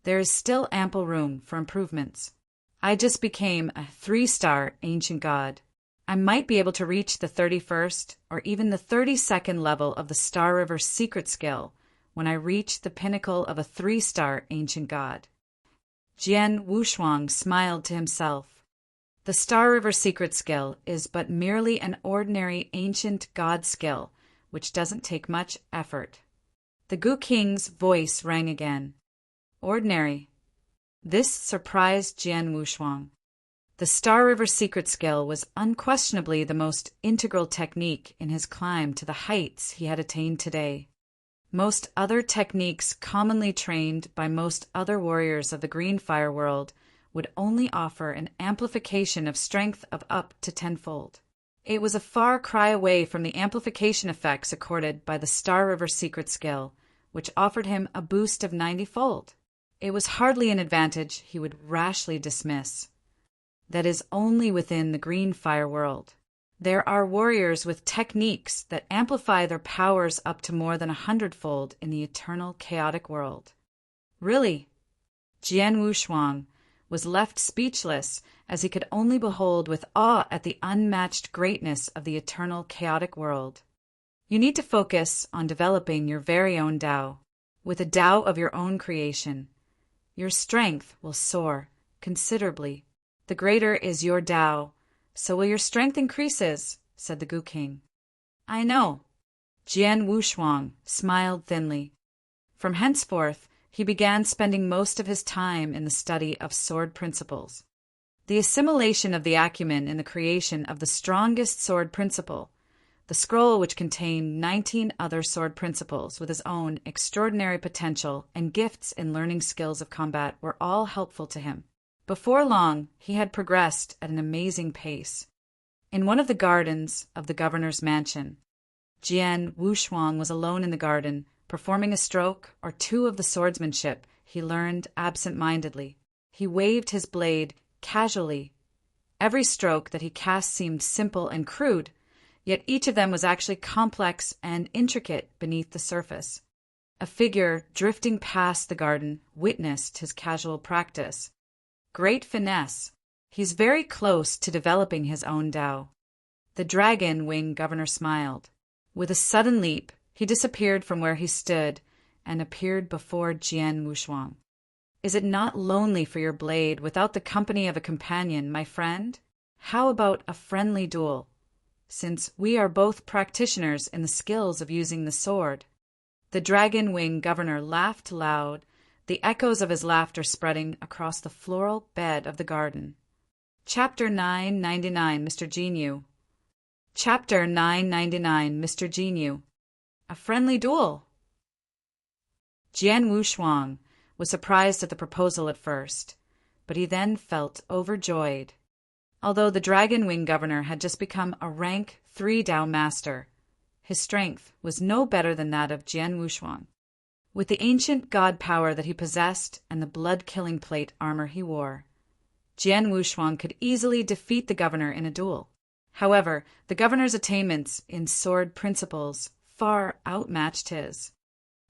There is still ample room for improvements. I just became a 3-star ancient god. I might be able to reach the 31st or even the 32nd level of the Star River secret skill when I reach the pinnacle of a 3-star ancient god. Jian Wushuang smiled to himself. The Star River secret skill is but merely an ordinary ancient god skill, which doesn't take much effort. The Gu King's voice rang again. Ordinary. This surprised Jian Wushuang. The Star River secret skill was unquestionably the most integral technique in his climb to the heights he had attained today. Most other techniques commonly trained by most other warriors of the Green Fire world would only offer an amplification of strength of up to tenfold. It was a far cry away from the amplification effects accorded by the Star River secret skill, which offered him a boost of 90-fold. It was hardly an advantage he would rashly dismiss. That is only within the Green Fire world. There are warriors with techniques that amplify their powers up to more than 100-fold in the eternal chaotic world. Really? Jian Wushuang was left speechless as he could only behold with awe at the unmatched greatness of the eternal chaotic world. You need to focus on developing your very own Tao, with a Tao of your own creation. Your strength will soar considerably. The greater is your Tao, so will your strength increases, said the Gu King. I know. Jian Wushuang smiled thinly. From henceforth, he began spending most of his time in the study of sword principles. The assimilation of the acumen in the creation of the strongest sword principle, the scroll which contained 19 other sword principles with his own extraordinary potential and gifts in learning skills of combat were all helpful to him. Before long, he had progressed at an amazing pace. In one of the gardens of the governor's mansion, Jian Wushuang was alone in the garden, performing a stroke or two of the swordsmanship he learned absent-mindedly. He waved his blade casually. Every stroke that he cast seemed simple and crude, yet each of them was actually complex and intricate beneath the surface. A figure drifting past the garden witnessed his casual practice. Great finesse. He's very close to developing his own Tao. The dragon wing governor smiled. With a sudden leap, he disappeared from where he stood and appeared before Jian Wushuang. Is it not lonely for your blade without the company of a companion, my friend? How about a friendly duel, since we are both practitioners in the skills of using the sword? The dragon wing governor laughed loud, the echoes of his laughter spreading across the floral bed of the garden. Chapter 999, Mr. Jinyu. Chapter 999, Mr. Jinyu. A friendly duel. Jian Wushuang was surprised at the proposal at first, but he then felt overjoyed. Although the Dragon Wing Governor had just become a rank 3 Tao Master, his strength was no better than that of Jian Wushuang. With the ancient god power that he possessed and the blood-killing plate armor he wore, Jian Wushuang could easily defeat the governor in a duel. However, the governor's attainments in sword principles far outmatched his.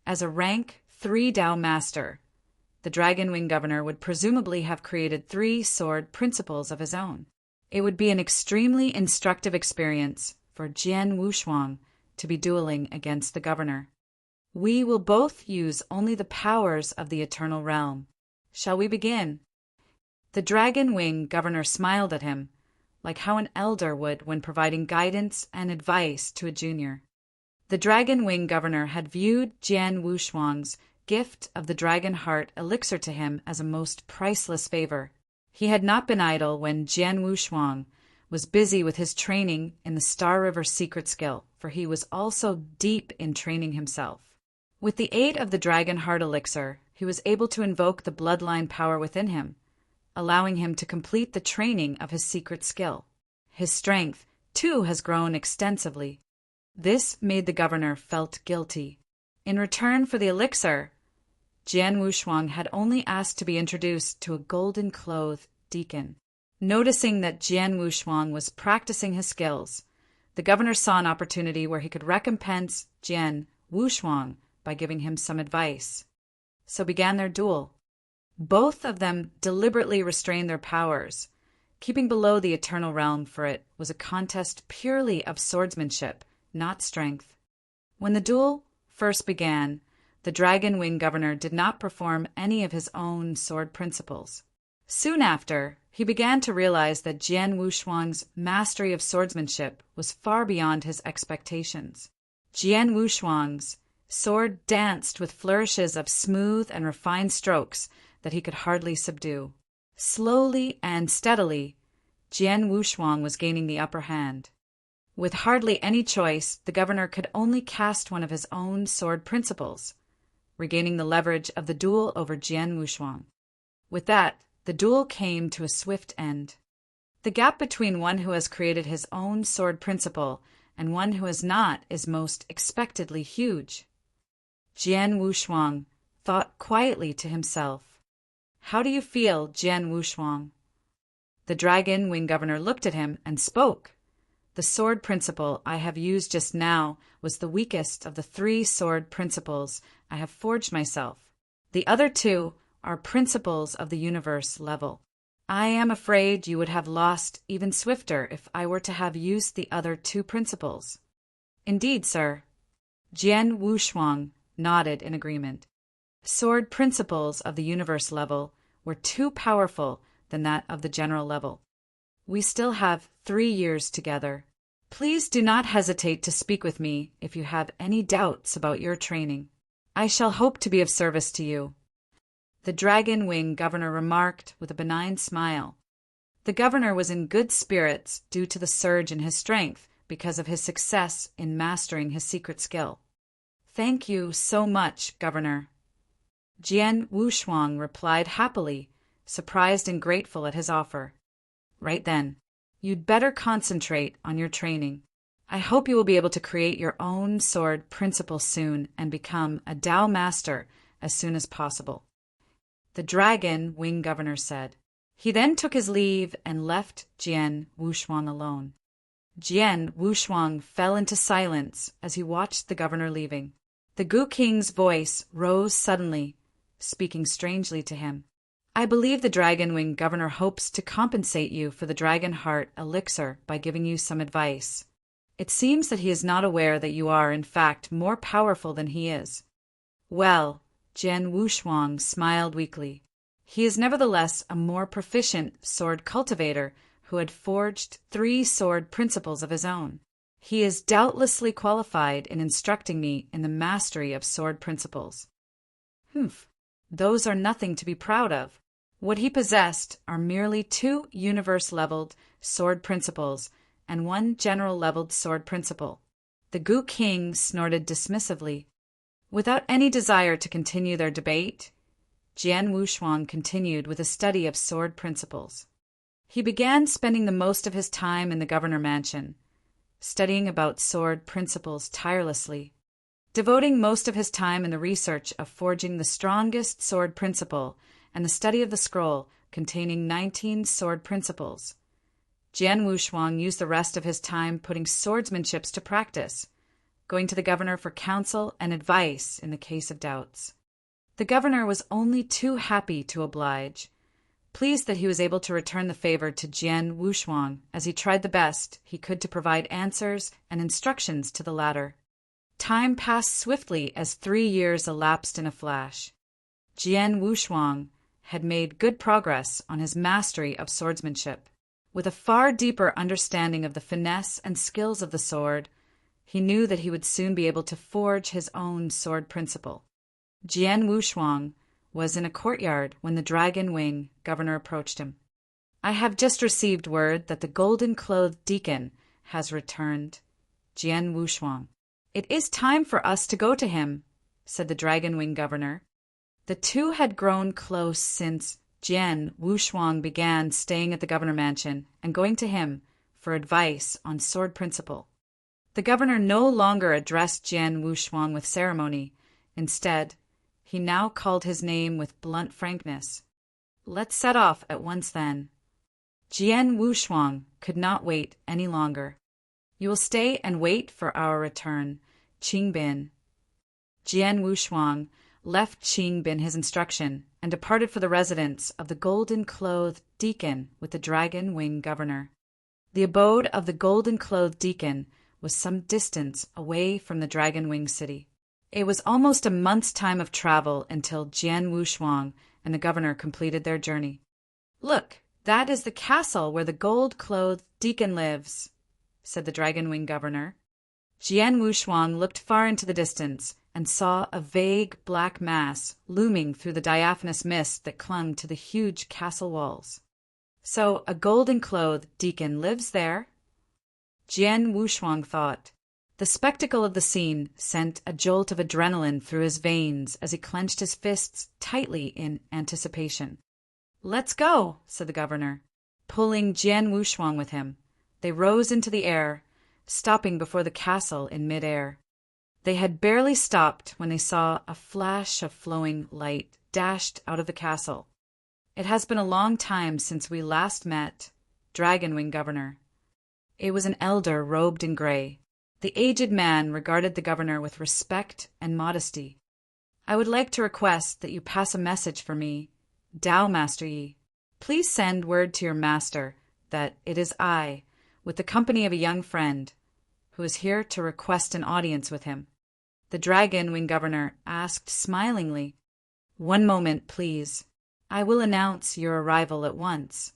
As a rank 3 Tao Master, the Dragon Wing Governor would presumably have created 3 sword principles of his own. It would be an extremely instructive experience for Jian Wushuang to be dueling against the governor. We will both use only the powers of the Eternal Realm. Shall we begin? The Dragon Wing Governor smiled at him, like how an elder would when providing guidance and advice to a junior. The Dragon Wing Governor had viewed Jian Wushuang's gift of the Dragon Heart elixir to him as a most priceless favor. He had not been idle when Jian Wushuang was busy with his training in the Star River secret skill, for he was also deep in training himself. With the aid of the Dragon Heart elixir, he was able to invoke the bloodline power within him, allowing him to complete the training of his secret skill. His strength, too, has grown extensively. This made the governor felt guilty. In return for the elixir, Jian Wushuang had only asked to be introduced to a golden-clothed deacon. Noticing that Jian Wushuang was practicing his skills, the governor saw an opportunity where he could recompense Jian Wushuang by giving him some advice. So began their duel. Both of them deliberately restrained their powers, keeping below the Eternal Realm, for it was a contest purely of swordsmanship, not strength. When the duel first began, the Dragon Wing Governor did not perform any of his own sword principles. Soon after, he began to realize that Jian Wushuang's mastery of swordsmanship was far beyond his expectations. Jian Wushuang's sword danced with flourishes of smooth and refined strokes that he could hardly subdue. Slowly and steadily, Jian Wushuang was gaining the upper hand. With hardly any choice, the governor could only cast one of his own sword principles, regaining the leverage of the duel over Jian Wushuang. With that, the duel came to a swift end. The gap between one who has created his own sword principle and one who has not is most expectedly huge. Jian Wushuang thought quietly to himself. "How do you feel, Jian Wushuang?" The dragon wing governor looked at him and spoke. "The sword principle I have used just now was the weakest of the 3 sword principles I have forged myself. The other 2 are principles of the universe level. I am afraid you would have lost even swifter if I were to have used the other 2 principles." "Indeed, sir." Jian Wushuang nodded in agreement. Sword principles of the universe level were too powerful than that of the general level. "We still have 3 years together. Please do not hesitate to speak with me if you have any doubts about your training. I shall hope to be of service to you," the dragon wing governor remarked with a benign smile. The governor was in good spirits due to the surge in his strength because of his success in mastering his secret skill. "Thank you so much, Governor," Jian Wushuang replied happily, surprised and grateful at his offer. "Right then. You'd better concentrate on your training. I hope you will be able to create your own sword principle soon and become a Dao master as soon as possible," the dragon wing governor said. He then took his leave and left Jian Wushuang alone. Jian Wushuang fell into silence as he watched the governor leaving. The Gu King's voice rose suddenly, speaking strangely to him. "I believe the dragon wing governor hopes to compensate you for the dragon heart elixir by giving you some advice. It seems that he is not aware that you are, in fact, more powerful than he is." "Well," Jian Wushuang smiled weakly. He is nevertheless a more proficient sword cultivator who had forged 3 sword principles of his own. He is doubtlessly qualified in instructing me in the mastery of sword principles." "Humph, those are nothing to be proud of. What he possessed are merely 2 universe-leveled sword principles and 1 general-leveled sword principle." The Gu King snorted dismissively. Without any desire to continue their debate, Jian Wushuang continued with a study of sword principles. He began spending the most of his time in the governor mansion, studying about sword principles tirelessly, devoting most of his time in the research of forging the strongest sword principle and the study of the scroll containing 19 sword principles. Jian Wushuang used the rest of his time putting swordsmanships to practice, going to the governor for counsel and advice in the case of doubts. The governor was only too happy to oblige, pleased that he was able to return the favor to Jian Wushuang as he tried the best he could to provide answers and instructions to the latter. Time passed swiftly as 3 years elapsed in a flash. Jian Wushuang had made good progress on his mastery of swordsmanship. With a far deeper understanding of the finesse and skills of the sword, he knew that he would soon be able to forge his own sword principle. Jian Wushuang was in a courtyard when the dragon wing governor approached him. "I have just received word that the golden-clothed deacon has returned, Jian Wushuang." "It is time for us to go to him," said the dragon wing governor. The 2 had grown close since Jian Wushuang began staying at the governor mansion and going to him for advice on sword principle. The governor no longer addressed Jian Wushuang with ceremony. Instead, he now called his name with blunt frankness. "Let's set off at once then." Jian Wushuang could not wait any longer. "You will stay and wait for our return, Qingbin." Jian Wushuang left Qingbin his instruction and departed for the residence of the golden-clothed deacon with the dragon wing governor. The abode of the golden-clothed deacon was some distance away from the dragon wing city. It was almost a month's time of travel until Jian Wushuang and the governor completed their journey. "Look, that is the castle where the gold-clothed deacon lives," said the dragon-winged governor. Jian Wushuang looked far into the distance and saw a vague black mass looming through the diaphanous mist that clung to the huge castle walls. "So a golden-clothed deacon lives there?" Jian Wushuang thought. The spectacle of the scene sent a jolt of adrenaline through his veins as he clenched his fists tightly in anticipation. "Let's go," said the governor. Pulling Jian Wushuang with him, they rose into the air, stopping before the castle in mid-air. They had barely stopped when they saw a flash of flowing light dashed out of the castle. "It has been a long time since we last met, Dragon-winged Governor." It was an elder robed in gray. The aged man regarded the governor with respect and modesty. "I would like to request that you pass a message for me, Tao Master Yi. Please send word to your master that it is I, with the company of a young friend, who is here to request an audience with him." The dragon-winged governor asked smilingly, "One moment, please. I will announce your arrival at once."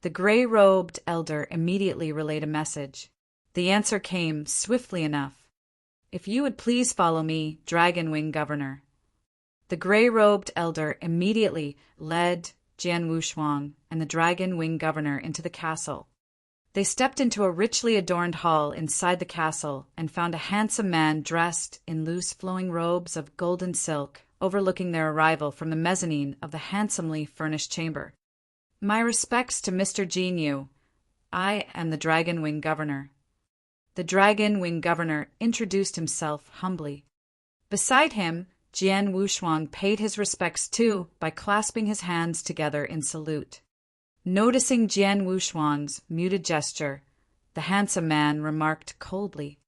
The gray-robed elder immediately relayed a message. The answer came swiftly enough. "If you would please follow me, dragon-winged governor." The gray-robed elder immediately led Jian Wushuang and the dragon-winged governor into the castle. They stepped into a richly adorned hall inside the castle and found a handsome man dressed in loose flowing robes of golden silk, overlooking their arrival from the mezzanine of the handsomely furnished chamber. "My respects to Mr. Jinyu. I am the dragon-winged governor." The dragon-winged governor introduced himself humbly. Beside him, Jian Wushuang paid his respects too by clasping his hands together in salute. Noticing Jian Wushuang's muted gesture, the handsome man remarked coldly,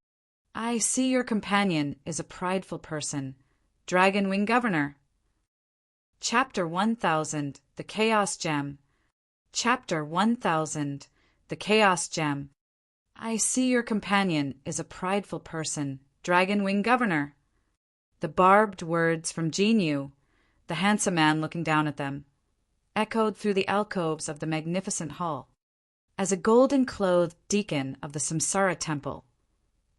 "I see your companion is a prideful person, Dragon-winged Governor." Chapter 1000, The Chaos Gem. Chapter 1000, The Chaos Gem. "I see your companion is a prideful person, Dragon-winged Governor." The barbed words from Jinyu, the handsome man looking down at them, echoed through the alcoves of the magnificent hall. As a golden-clothed deacon of the Samsara Temple,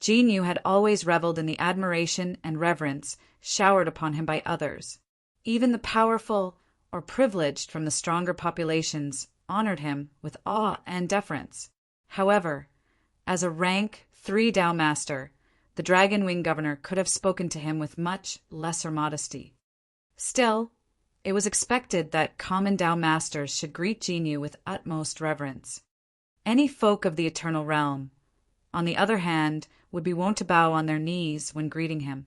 Jinyu had always reveled in the admiration and reverence showered upon him by others. Even the powerful or privileged from the stronger populations honored him with awe and deference. However, as a rank 3 Tao Master, the dragon-winged governor could have spoken to him with much lesser modesty. Still, it was expected that common Tao Masters should greet Jinyu with utmost reverence. Any folk of the eternal realm, on the other hand, would be wont to bow on their knees when greeting him.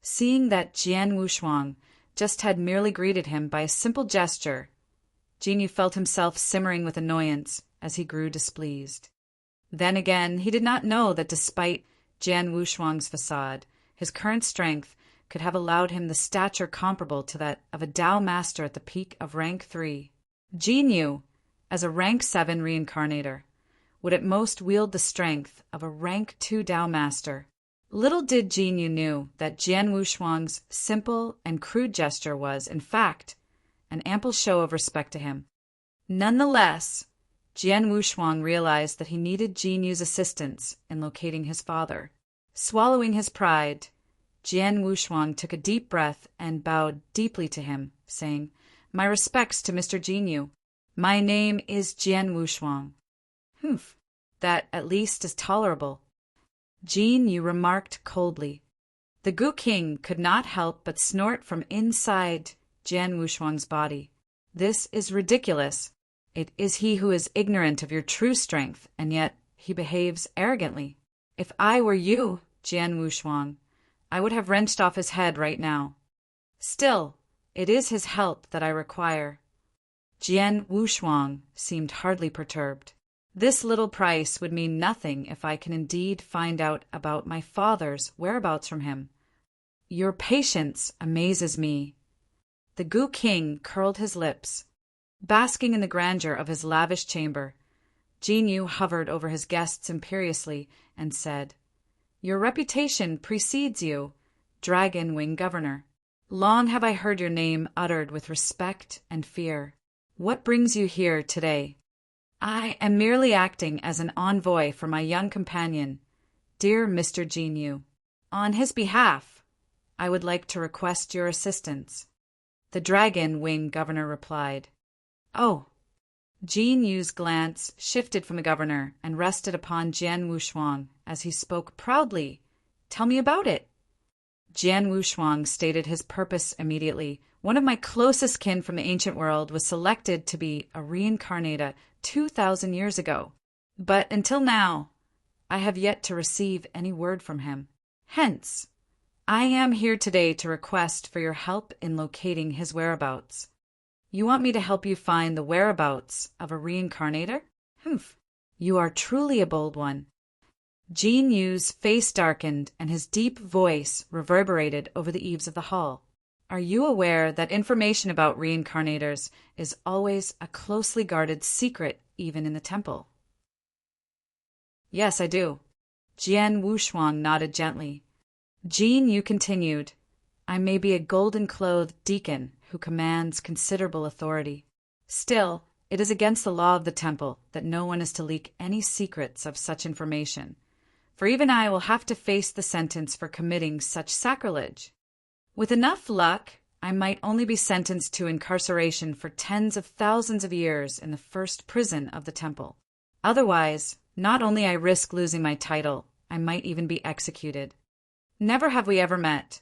Seeing that Jian Wushuang just had merely greeted him by a simple gesture, Jinyu felt himself simmering with annoyance as he grew displeased. Then again, he did not know that despite Jian Wushuang's facade, his current strength could have allowed him the stature comparable to that of a Tao Master at the peak of rank 3. Jinyu, as a rank 7 reincarnator, would at most wield the strength of a rank 2 Tao Master. Little did Jinyu knew that Jian Wushuang's simple and crude gesture was, in fact, an ample show of respect to him. Nonetheless, Jian Wushuang realized that he needed Jinyu's assistance in locating his father. Swallowing his pride, Jian Wushuang took a deep breath and bowed deeply to him, saying, "My respects to Mr. Jinyu. My name is Jian Wushuang." "Humph, that at least is tolerable," Jinyu remarked coldly. The Gu King could not help but snort from inside Jian Wushuang's body. "This is ridiculous. It is he who is ignorant of your true strength, and yet he behaves arrogantly. If I were you, Jian Wushuang, I would have wrenched off his head right now. Still, it is his help that I require." Jian Wushuang seemed hardly perturbed. "This little price would mean nothing if I can indeed find out about my father's whereabouts from him. Your patience amazes me." The Gu King curled his lips. Basking in the grandeur of his lavish chamber, Jinyu hovered over his guests imperiously and said, "Your reputation precedes you, Dragon-winged Governor. Long have I heard your name uttered with respect and fear. What brings you here today? I am merely acting as an envoy for my young companion, dear Mr. Jinyu. On his behalf, I would like to request your assistance. The Dragon Wing Governor replied. Oh. Jin Yu's glance shifted from the governor and rested upon Jian Wushuang as he spoke proudly. Tell me about it. Jian Wushuang stated his purpose immediately. One of my closest kin from the ancient world was selected to be a reincarnata 2,000 years ago. But until now, I have yet to receive any word from him. Hence, I am here today to request for your help in locating his whereabouts. You want me to help you find the whereabouts of a reincarnator? Humph. You are truly a bold one. Jin Yu's face darkened and his deep voice reverberated over the eaves of the hall. Are you aware that information about reincarnators is always a closely guarded secret even in the temple? Yes, I do. Jian Wushuang nodded gently. Jin Yu continued, I may be a golden-clothed deacon who commands considerable authority. Still, it is against the law of the temple that no one is to leak any secrets of such information, for even I will have to face the sentence for committing such sacrilege. With enough luck, I might only be sentenced to incarceration for tens of thousands of years in the first prison of the temple. Otherwise, not only I risk losing my title, I might even be executed. Never have we ever met,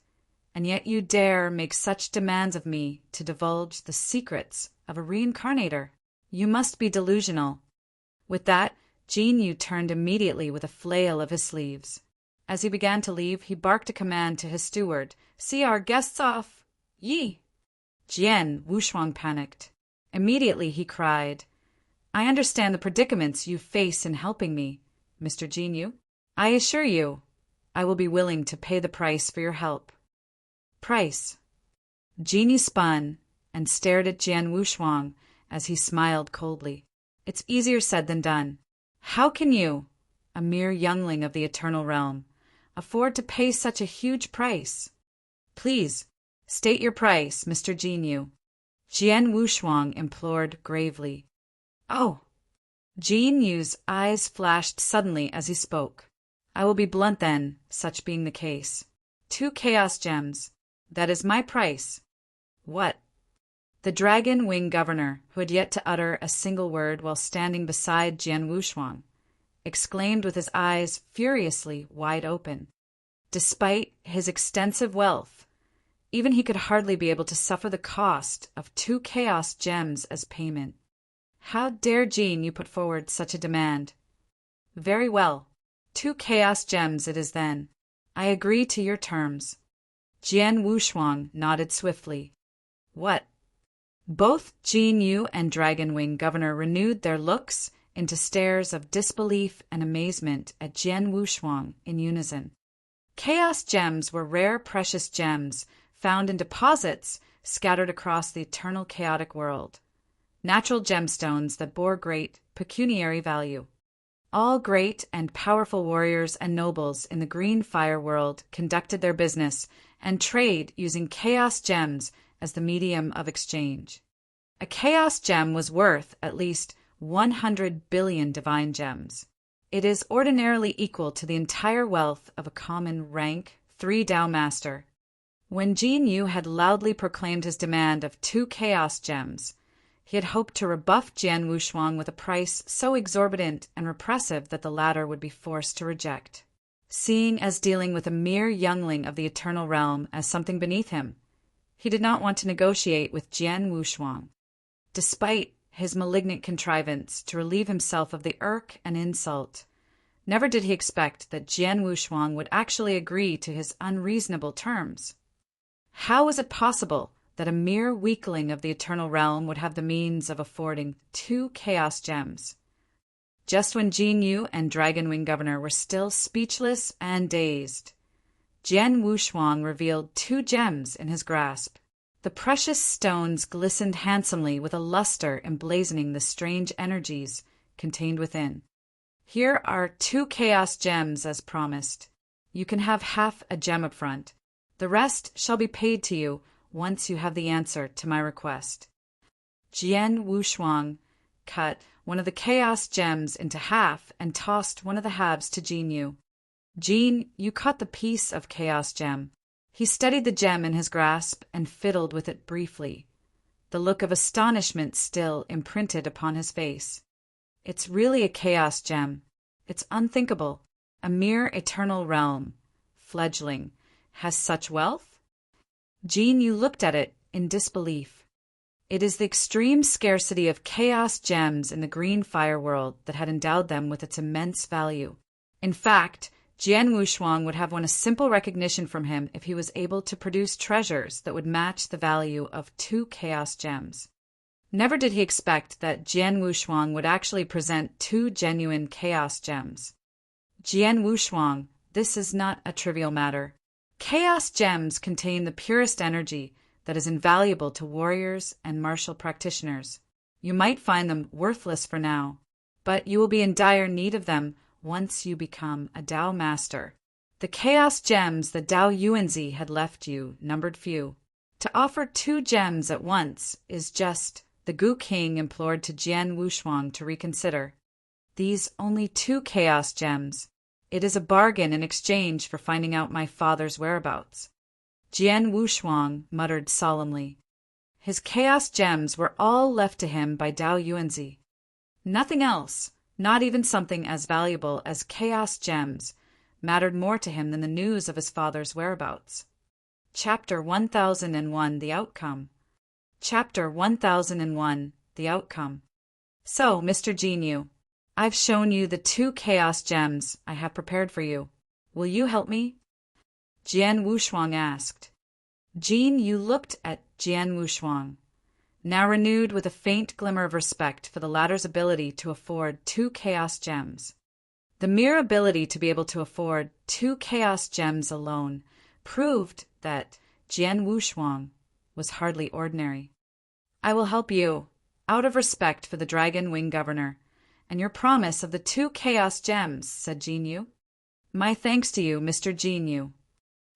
and yet you dare make such demands of me to divulge the secrets of a reincarnator. You must be delusional. With that, Jin Yu turned immediately with a flail of his sleeves. As he began to leave, he barked a command to his steward, See our guests off! Yi! Jian Wushuang panicked. Immediately he cried, I understand the predicaments you face in helping me, Mr. Jin Yu. I assure you, I will be willing to pay the price for your help. Price. Genie spun and stared at Jian Wushuang as he smiled coldly. It's easier said than done. How can you, a mere youngling of the Eternal Realm, afford to pay such a huge price? Please, state your price, Mr. Jinyu. Jian Wushuang implored gravely. Oh! Jin Yu's eyes flashed suddenly as he spoke. I will be blunt then, such being the case. 2 chaos gems. That is my price. What? The Dragon Wing Governor, who had yet to utter a single word while standing beside Jian Wushuang, exclaimed with his eyes furiously wide open. Despite his extensive wealth, even he could hardly be able to suffer the cost of 2 chaos gems as payment. How dare Jin you put forward such a demand? Very well. 2 chaos gems it is then. I agree to your terms. Jian Wushuang nodded swiftly. What? Both Jin Yu and Dragon Wing Governor renewed their looks into stares of disbelief and amazement at Jian Wushuang in unison. Chaos gems were rare precious gems found in deposits scattered across the eternal chaotic world. Natural gemstones that bore great pecuniary value. All great and powerful warriors and nobles in the Green Fire world conducted their business and trade using chaos gems as the medium of exchange. A chaos gem was worth at least 100 billion divine gems. It is ordinarily equal to the entire wealth of a common rank 3 Dao master. When Jin Yu had loudly proclaimed his demand of 2 chaos gems, he had hoped to rebuff Jian Wushuang with a price so exorbitant and repressive that the latter would be forced to reject. Seeing as dealing with a mere youngling of the Eternal Realm as something beneath him, he did not want to negotiate with Jian Wushuang. Despite his malignant contrivance to relieve himself of the irk and insult, never did he expect that Jian Wushuang would actually agree to his unreasonable terms. How was it possible that a mere weakling of the Eternal Realm would have the means of affording 2 chaos gems? Just when Jin Yu and Dragon Wing Governor were still speechless and dazed, Jian Wushuang revealed 2 gems in his grasp. The precious stones glistened handsomely with a luster emblazoning the strange energies contained within. Here are 2 chaos gems as promised. You can have half a gem up front. The rest shall be paid to you once you have the answer to my request. Jian Wushuang cut one of the chaos gems into half and tossed one of the halves to Jin Yu. Jin Yu caught the piece of chaos gem. He studied the gem in his grasp and fiddled with it briefly. The look of astonishment still imprinted upon his face. It's really a chaos gem. It's unthinkable. A mere eternal realm, fledgling, has such wealth? Jin Yu looked at it in disbelief. It is the extreme scarcity of chaos gems in the green fire world that had endowed them with its immense value. In fact, Jian Wushuang would have won a simple recognition from him if he was able to produce treasures that would match the value of 2 chaos gems. Never did he expect that Jian Wushuang would actually present 2 genuine chaos gems. Jian Wushuang, this is not a trivial matter. Chaos gems contain the purest energy that is invaluable to warriors and martial practitioners. You might find them worthless for now, but you will be in dire need of them once you become a Dao master. The chaos gems that Dao Yuanzi had left you numbered few. To offer 2 gems at once is just, the Gu King implored to Jian Wushuang to reconsider. These only 2 chaos gems. It is a bargain in exchange for finding out my father's whereabouts. Jian Wushuang muttered solemnly. His chaos gems were all left to him by Dao Yuanzi. Nothing else, not even something as valuable as chaos gems, mattered more to him than the news of his father's whereabouts. Chapter 1001 The Outcome. Chapter 1001 The Outcome. So, Mr. Jin Yu, I've shown you the 2 chaos gems I have prepared for you. Will you help me? Jian Wushuang asked. Jin Yu looked at Jian Wushuang, now renewed with a faint glimmer of respect for the latter's ability to afford 2 chaos gems. The mere ability to be able to afford 2 chaos gems alone proved that Jian Wushuang was hardly ordinary. I will help you, out of respect for the Dragon Wing Governor, and your promise of the 2 chaos gems, said Jin Yu. My thanks to you, Mr. Jin Yu.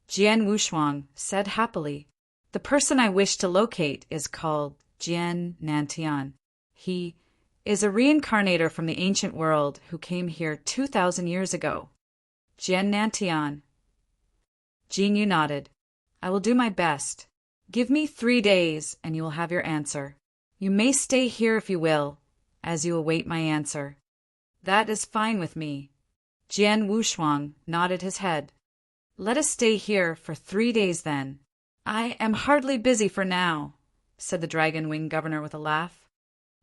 Jian Wushuang said happily. The person I wish to locate is called Jian Nantian. He is a reincarnator from the ancient world who came here 2,000 years ago. Jian Nantian. Jin Yu nodded. I will do my best. Give me 3 days and you will have your answer. You may stay here if you will, as you await my answer. That is fine with me. Jian Wushuang nodded his head. Let us stay here for 3 days then. I am hardly busy for now, said the Dragon Wing Governor with a laugh.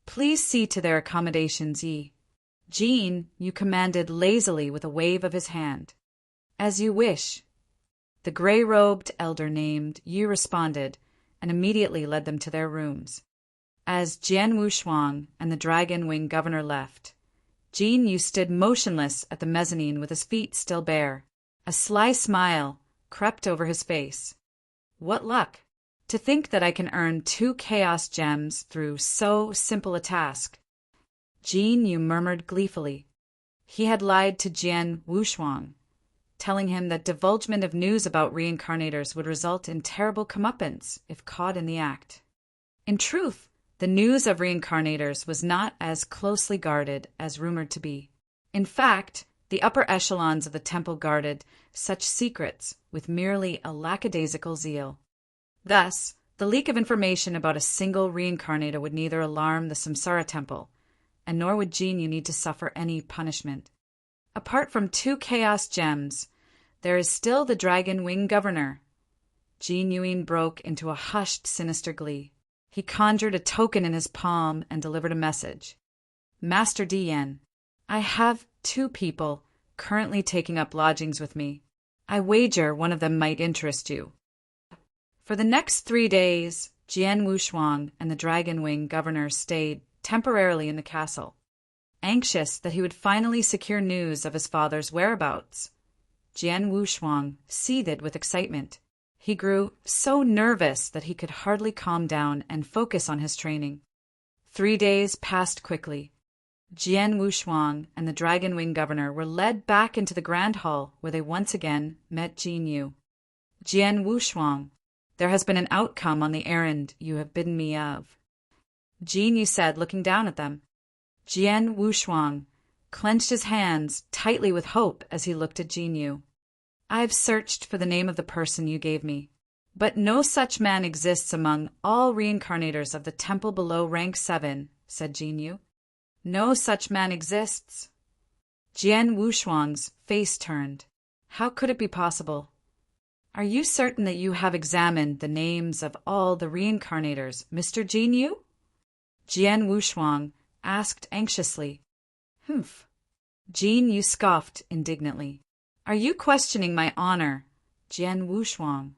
Please see to their accommodations, Yi. Jin Yu commanded lazily with a wave of his hand. As you wish. The gray-robed elder named Yi responded, and immediately led them to their rooms. As Jian Wushuang and the Dragon Wing Governor left, Jin Yu stood motionless at the mezzanine with his feet still bare. A sly smile crept over his face. What luck! To think that I can earn 2 chaos gems through so simple a task. Jin Yu murmured gleefully. He had lied to Jian Wushuang, telling him that divulgement of news about reincarnators would result in terrible comeuppance if caught in the act. In truth, the news of reincarnators was not as closely guarded as rumored to be. In fact, the upper echelons of the temple guarded such secrets with merely a lackadaisical zeal. Thus, the leak of information about a single reincarnator would neither alarm the Samsara temple, and nor would Jin Yu need to suffer any punishment. Apart from 2 chaos gems, there is still the Dragon Wing Governor. Jin Yu broke into a hushed, sinister glee. He conjured a token in his palm and delivered a message. Master Dian, I have 2 people currently taking up lodgings with me. I wager one of them might interest you. For the next 3 days, Jian Wushuang and the Dragon Wing Governor stayed temporarily in the castle, anxious that he would finally secure news of his father's whereabouts. Jian Wushuang seethed with excitement. He grew so nervous that he could hardly calm down and focus on his training. 3 days passed quickly. Jian Wushuang and the Dragon Wing Governor were led back into the Grand Hall where they once again met Jin Yu. Jian Wushuang, there has been an outcome on the errand you have bidden me of. Jin Yu said, looking down at them. Jian Wushuang clenched his hands tightly with hope as he looked at Jin Yu. "I've searched for the name of the person you gave me, but no such man exists among all reincarnators of the temple below rank 7, said Jin Yu. "No such man exists." Jian Wushuang's face turned. How could it be possible? "Are you certain that you have examined the names of all the reincarnators, Mr. Jin Yu?" Jian Wushuang asked anxiously. "Humph." Jin Yu scoffed indignantly. "Are you questioning my honor, Jian Wushuang?"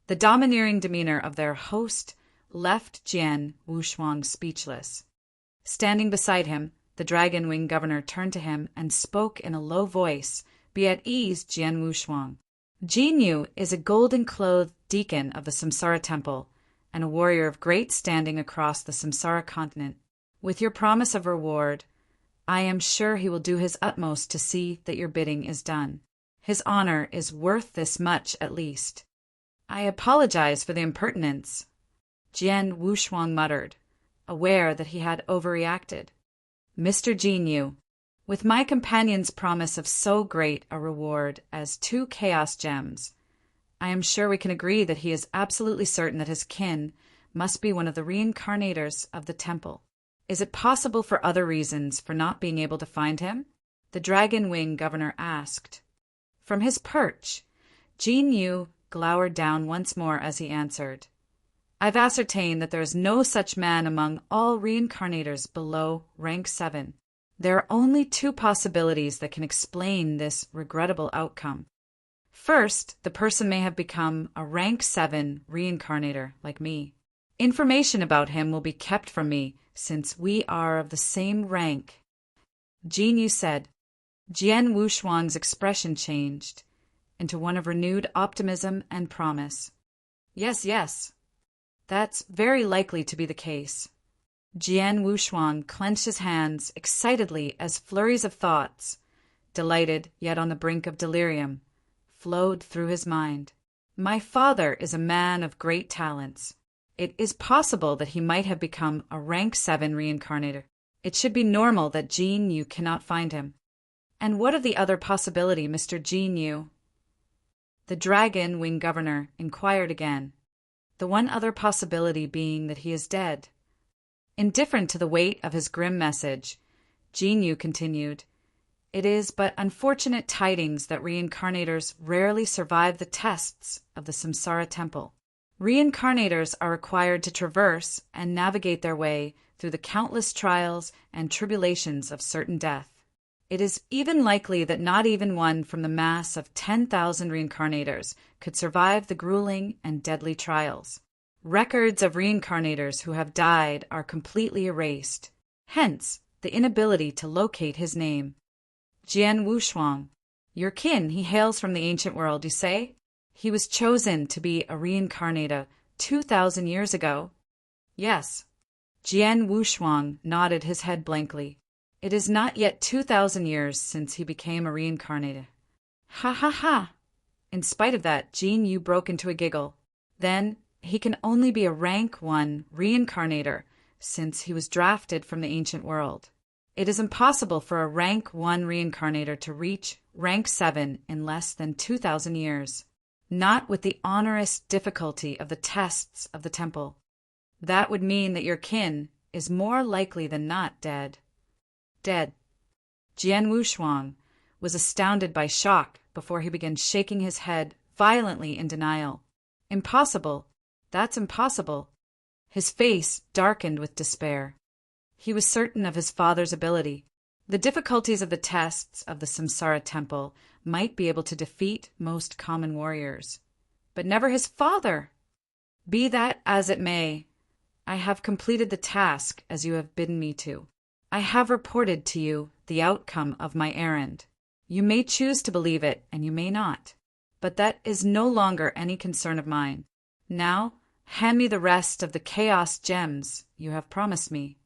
The domineering demeanor of their host left Jian Wushuang speechless. Standing beside him, the Dragon Wing governor turned to him and spoke in a low voice. "Be at ease, Jian Wushuang. Jin Yu is a golden-clothed deacon of the Samsara Temple and a warrior of great standing across the Samsara continent. With your promise of reward, I am sure he will do his utmost to see that your bidding is done. His honor is worth this much at least." "I apologize for the impertinence," Jian Wushuang muttered, aware that he had overreacted. "Mr. Jin Yu, with my companion's promise of so great a reward as 2 chaos gems, I am sure we can agree that he is absolutely certain that his kin must be one of the reincarnators of the temple. Is it possible for other reasons for not being able to find him?" the Dragon Wing governor asked. From his perch, Jin Yu glowered down once more as he answered, "I've ascertained that there is no such man among all reincarnators below rank 7. There are only 2 possibilities that can explain this regrettable outcome. First, the person may have become a rank 7 reincarnator like me. Information about him will be kept from me since we are of the same rank." Jin Yu said. Jian Wushuang's expression changed into one of renewed optimism and promise. Yes, that's very likely to be the case." Jian Wushuang clenched his hands excitedly as flurries of thoughts, delighted yet on the brink of delirium, flowed through his mind. "My father is a man of great talents. It is possible that he might have become a rank 7 reincarnator. It should be normal that Jin Yu cannot find him. And what of the other possibility, Mr. Jin Yu?" the Dragon Wing governor inquired again. "The one other possibility being that he is dead." Indifferent to the weight of his grim message, Jin Yu continued, "It is but unfortunate tidings that reincarnators rarely survive the tests of the Samsara Temple. Reincarnators are required to traverse and navigate their way through the countless trials and tribulations of certain death. It is even likely that not even one from the mass of 10,000 reincarnators could survive the grueling and deadly trials. Records of reincarnators who have died are completely erased, hence the inability to locate his name." Jian Wushuang, "Your kin, he hails from the ancient world, you say? He was chosen to be a reincarnator 2,000 years ago?" "Yes." Jian Wushuang nodded his head blankly. "It is not yet 2,000 years since he became a reincarnator." "Ha ha ha!" In spite of that, Jin Yu broke into a giggle. "Then he can only be a rank 1 reincarnator since he was drafted from the ancient world. It is impossible for a rank 1 reincarnator to reach rank 7 in less than 2,000 years. Not with the onerous difficulty of the tests of the temple. That would mean that your kin is more likely than not dead." "Dead." Jian Wushuang was astounded by shock before he began shaking his head violently in denial. "Impossible. That's impossible." His face darkened with despair. He was certain of his father's ability. The difficulties of the tests of the Samsara Temple might be able to defeat most common warriors, but never his father. "Be that as it may, I have completed the task as you have bidden me to. I have reported to you the outcome of my errand. You may choose to believe it, and you may not, but that is no longer any concern of mine. Now, hand me the rest of the chaos gems you have promised me."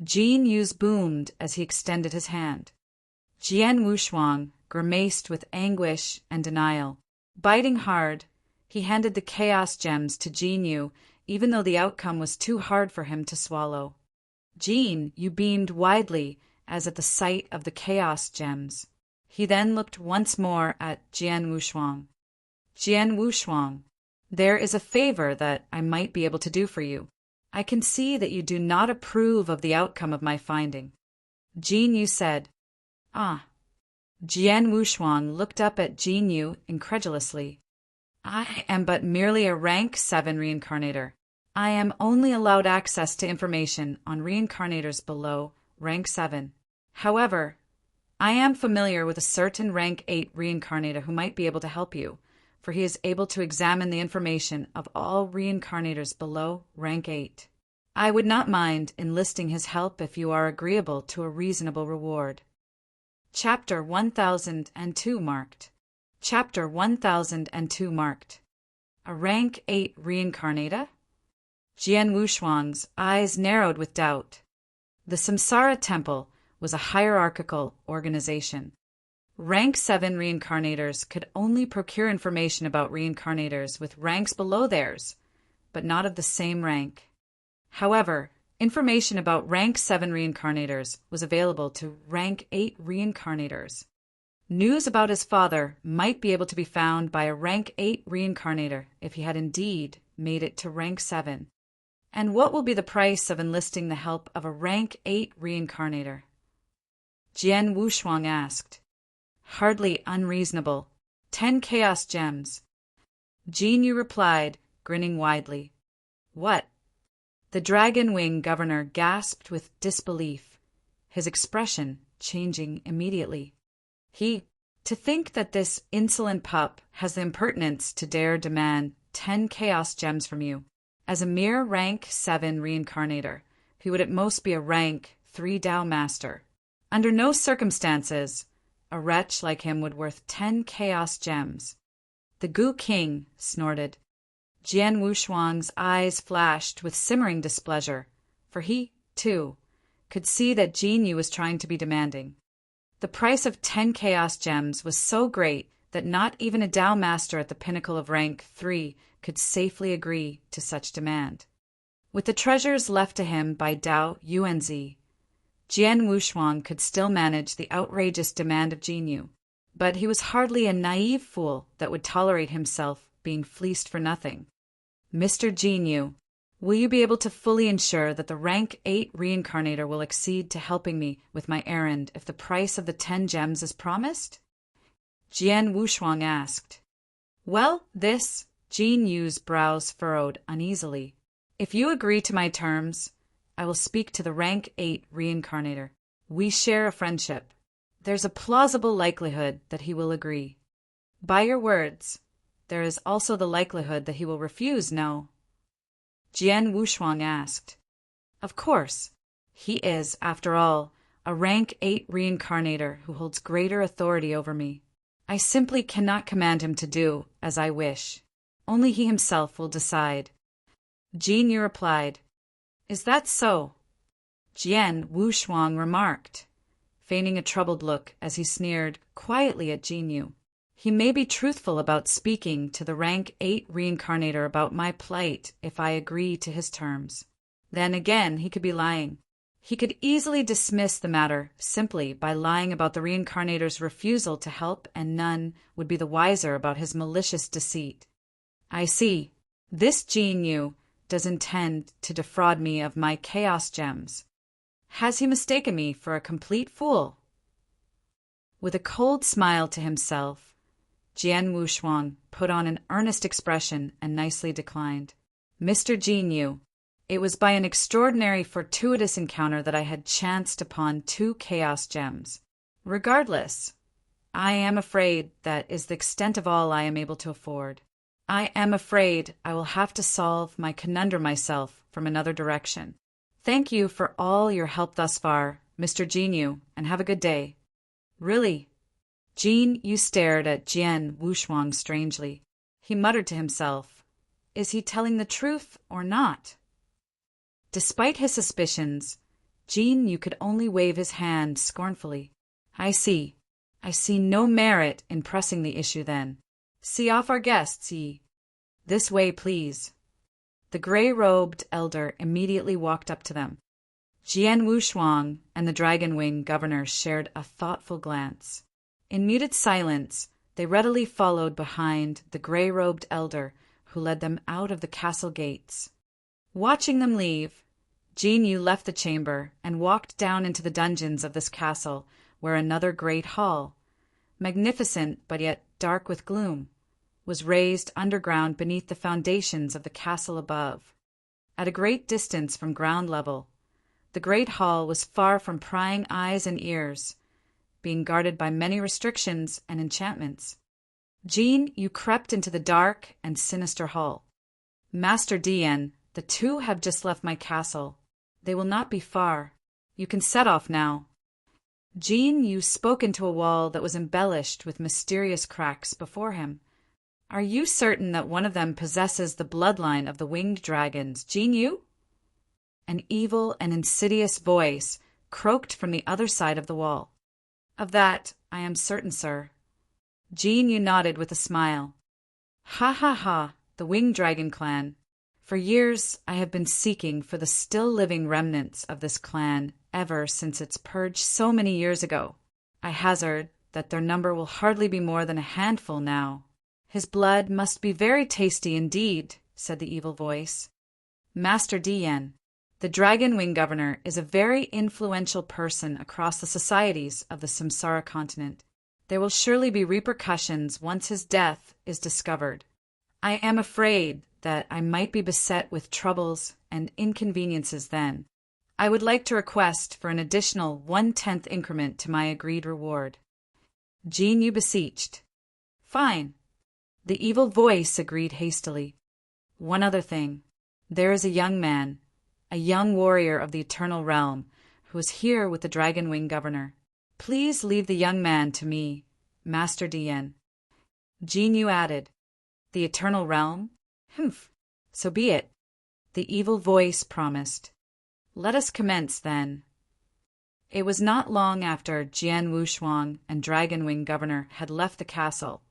Jin Yu's boomed as he extended his hand. Jian Wushuang grimaced with anguish and denial. Biting hard, he handed the chaos gems to Jin Yu even though the outcome was too hard for him to swallow. Jin Yu beamed widely as at the sight of the chaos gems. He then looked once more at Jian Wushuang. Jian Wushuang, there is a favor that I might be able to do for you. I can see that you do not approve of the outcome of my finding. Jin Yu said, Ah. Jian Wushuang looked up at Jin Yu incredulously. I am but merely a rank 7 reincarnator. I am only allowed access to information on reincarnators below rank 7. However, I am familiar with a certain rank 8 reincarnator who might be able to help you, for he is able to examine the information of all reincarnators below rank 8. I would not mind enlisting his help if you are agreeable to a reasonable reward. Chapter 1002 marked. Chapter 1002 marked. A rank 8 reincarnator? Jian Wushuang's eyes narrowed with doubt. The Samsara Temple was a hierarchical organization. Rank 7 reincarnators could only procure information about reincarnators with ranks below theirs, but not of the same rank. However, information about rank 7 reincarnators was available to rank 8 reincarnators. News about his father might be able to be found by a rank 8 reincarnator if he had indeed made it to rank 7. And what will be the price of enlisting the help of a rank 8 reincarnator? Jian Wushuang asked. Hardly unreasonable. 10 chaos gems. Jin Yu replied, grinning widely. What? The Dragon Wing governor gasped with disbelief, his expression changing immediately. To think that this insolent pup has the impertinence to dare demand 10 chaos gems from you. As a mere rank 7 reincarnator, he would at most be a rank 3 Dao master. Under no circumstances, a wretch like him would worth 10 chaos gems. The Gu King snorted. Jian Wushuang's eyes flashed with simmering displeasure, for he, too, could see that Jin Yu was trying to be demanding. The price of 10 chaos gems was so great that not even a Dao master at the pinnacle of rank 3 could safely agree to such demand. With the treasures left to him by Dao Yuanzi, Jian Wushuang could still manage the outrageous demand of Jin Yu, but he was hardly a naive fool that would tolerate himself being fleeced for nothing. Mr. Jin Yu, will you be able to fully ensure that the rank 8 reincarnator will accede to helping me with my errand if the price of the 10 gems is promised? Jian Wushuang asked. Well, Jin Yu's brows furrowed uneasily. If you agree to my terms, I will speak to the rank 8 reincarnator. We share a friendship. There's a plausible likelihood that he will agree. By your words, there is also the likelihood that he will refuse, no? Jian Wushuang asked. Of course. He is, after all, a rank 8 reincarnator who holds greater authority over me. I simply cannot command him to do as I wish. Only he himself will decide. Jin Yu replied. Is that so? Jian Wushuang remarked, feigning a troubled look as he sneered quietly at Jin Yu. He may be truthful about speaking to the rank 8 reincarnator about my plight if I agree to his terms. Then again, he could be lying. He could easily dismiss the matter simply by lying about the reincarnator's refusal to help, and none would be the wiser about his malicious deceit. I see. This Jin Yu does intend to defraud me of my chaos gems. Has he mistaken me for a complete fool? With a cold smile to himself, Jian Wushuang put on an earnest expression and nicely declined. Mr. Jin Yu, it was by an extraordinary fortuitous encounter that I had chanced upon 2 chaos gems. Regardless, I am afraid that is the extent of all I am able to afford. I am afraid I will have to solve my conundrum myself from another direction. Thank you for all your help thus far, Mr. Jin Yu, and have a good day. Really? Jin Yu stared at Jian Wushuang strangely. He muttered to himself, is he telling the truth or not? Despite his suspicions, Jin Yu could only wave his hand scornfully. I see no merit in pressing the issue then. See off our guests, ye. This way, please. The gray-robed elder immediately walked up to them. Jian Wushuang and the Dragon Wing governor shared a thoughtful glance. In muted silence, they readily followed behind the gray-robed elder who led them out of the castle gates. Watching them leave, Jin Yu left the chamber and walked down into the dungeons of this castle, where another great hall, magnificent but yet dark with gloom, was raised underground beneath the foundations of the castle above. At a great distance from ground level, the great hall was far from prying eyes and ears, being guarded by many restrictions and enchantments. Jin Yu crept into the dark and sinister hall. Master Dian, the two have just left my castle. They will not be far. You can set off now. Jin Yu spoke into a wall that was embellished with mysterious cracks before him. Are you certain that one of them possesses the bloodline of the winged dragons, Jin Yu? An evil and insidious voice croaked from the other side of the wall. Of that I am certain, sir. Jin Yu nodded with a smile. Ha ha ha, the winged dragon clan. For years I have been seeking for the still living remnants of this clan ever since its purge so many years ago. I hazard that their number will hardly be more than a handful now. His blood must be very tasty indeed, said the evil voice. Master Dian, the Dragon Wing governor is a very influential person across the societies of the Samsara continent. There will surely be repercussions once his death is discovered. I am afraid that I might be beset with troubles and inconveniences then. I would like to request for an additional 1/10 increment to my agreed reward. Jin Yu beseeched. Fine. The evil voice agreed hastily. One other thing. There is a young man, a young warrior of the Eternal Realm, who is here with the Dragon Wing governor. Please leave the young man to me, Master Dian. Jin Yu added, The Eternal Realm? Humph, so be it. The evil voice promised. Let us commence, then. It was not long after Jian Wushuang and Dragon Wing governor had left the castle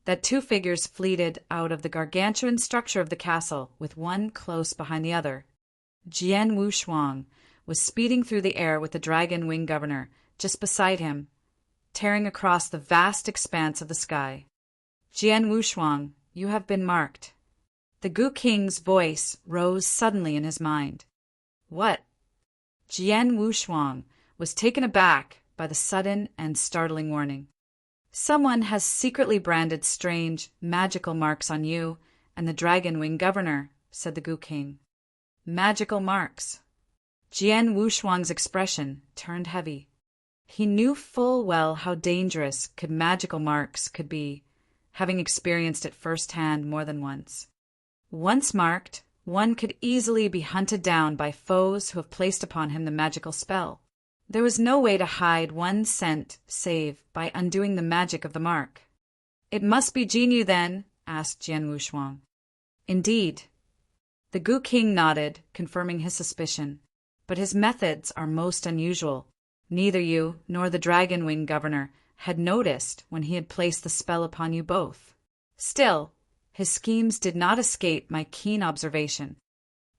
that two figures fleeted out of the gargantuan structure of the castle, with one close behind the other. Jian Wushuang was speeding through the air with the Dragon Wing governor just beside him, tearing across the vast expanse of the sky. Jian Wushuang, you have been marked. The Gu King's voice rose suddenly in his mind. What? Jian Wushuang was taken aback by the sudden and startling warning. Someone has secretly branded strange, magical marks on you and the Dragon Wing governor, said the Gu King. Magical marks. Jian Wushuang's expression turned heavy. He knew full well how dangerous magical marks could be, having experienced it firsthand more than once. Once marked, one could easily be hunted down by foes who have placed upon him the magical spell. There was no way to hide one's scent save by undoing the magic of the mark. It must be Jin Yu, then? Asked Jian Wushuang. Indeed. The Gu King nodded, confirming his suspicion. But his methods are most unusual. Neither you nor the Dragon Wing governor had noticed when he had placed the spell upon you both. Still, his schemes did not escape my keen observation.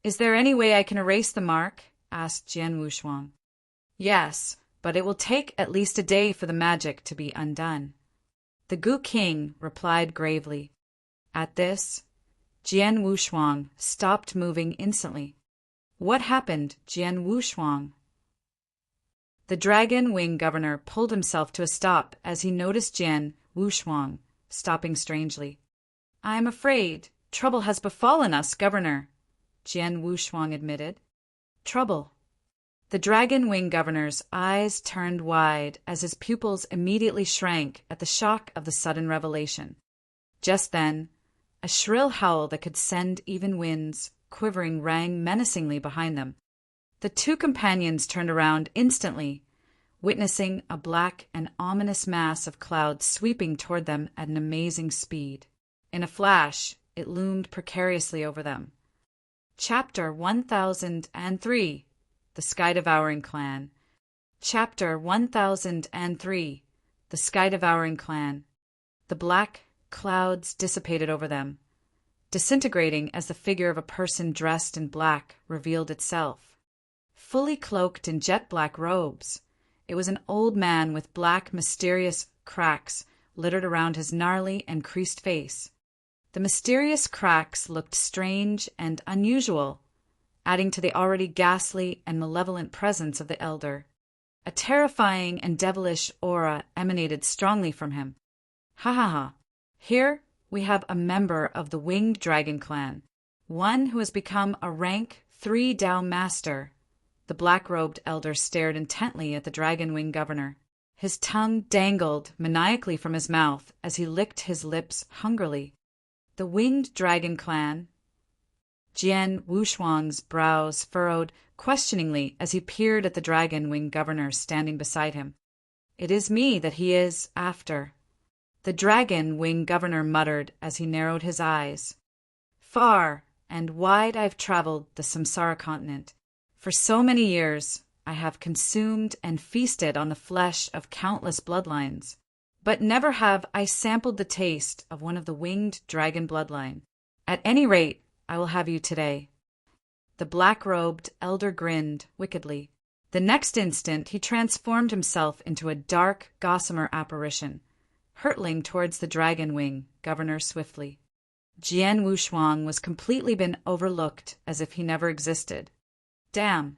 Is there any way I can erase the mark? Asked Jian Wushuang. Yes, but it will take at least a day for the magic to be undone. The Gu King replied gravely. At this, Jian Wushuang stopped moving instantly. What happened, Jian Wushuang? The Dragon Wing governor pulled himself to a stop as he noticed Jian Wushuang stopping strangely. I am afraid trouble has befallen us, governor, Jian Wushuang admitted. Trouble. The Dragon Wing governor's eyes turned wide as his pupils immediately shrank at the shock of the sudden revelation. Just then, a shrill howl that could send even winds quivering rang menacingly behind them. The two companions turned around instantly, witnessing a black and ominous mass of clouds sweeping toward them at an amazing speed. In a flash, it loomed precariously over them. Chapter 1003. The Sky-Devouring Clan. Chapter 1003. The Sky-Devouring Clan. The black clouds dissipated over them. disintegrating as the figure of a person dressed in black revealed itself. Fully cloaked in jet-black robes, it was an old man with black, mysterious cracks littered around his gnarly and creased face. The mysterious cracks looked strange and unusual, adding to the already ghastly and malevolent presence of the elder. A terrifying and devilish aura emanated strongly from him. Ha ha ha! Here we have a member of the Winged Dragon clan, one who has become a rank 3 Dao master. The black-robed elder stared intently at the Dragon Wing governor. His tongue dangled maniacally from his mouth as he licked his lips hungrily. The Winged Dragon clan. Jian Wushuang's brows furrowed questioningly as he peered at the Dragon Wing governor standing beside him. It is me that he is after. The Dragon Wing governor muttered as he narrowed his eyes. Far and wide I've traveled the Samsara continent. For so many years I have consumed and feasted on the flesh of countless bloodlines, but never have I sampled the taste of one of the winged dragon bloodline. At any rate, I will have you today. The black-robed elder grinned wickedly. The next instant he transformed himself into a dark, gossamer apparition, hurtling towards the Dragon Wing governor swiftly. Jian Wushuang was completely been overlooked as if he never existed. Damn!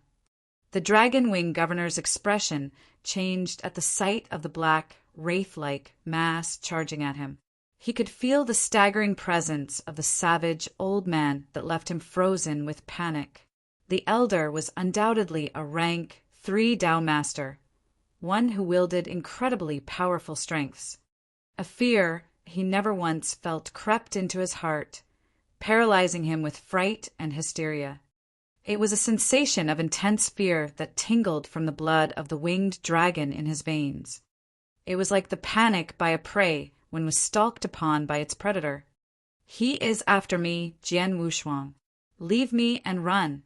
The Dragon Wing governor's expression changed at the sight of the black, wraith-like mass charging at him. He could feel the staggering presence of the savage old man that left him frozen with panic. The elder was undoubtedly a rank 3 Dao master, one who wielded incredibly powerful strengths. A fear he never once felt crept into his heart, paralyzing him with fright and hysteria. It was a sensation of intense fear that tingled from the blood of the winged dragon in his veins. It was like the panic by a prey when was stalked upon by its predator. He is after me, Jian Wushuang. Leave me and run.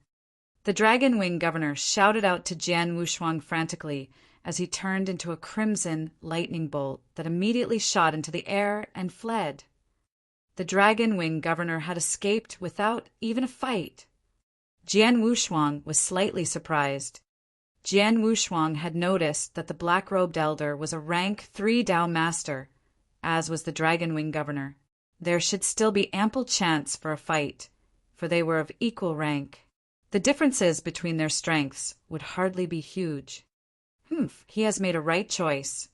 The Dragon Wing governor shouted out to Jian Wushuang frantically as he turned into a crimson lightning bolt that immediately shot into the air and fled. The Dragon Wing governor had escaped without even a fight. Jian Wushuang was slightly surprised. Jian Wushuang had noticed that the black-robed elder was a rank 3 Dao master, as was the Dragon Wing governor. There should still be ample chance for a fight, for they were of equal rank. The differences between their strengths would hardly be huge. He has made a right choice.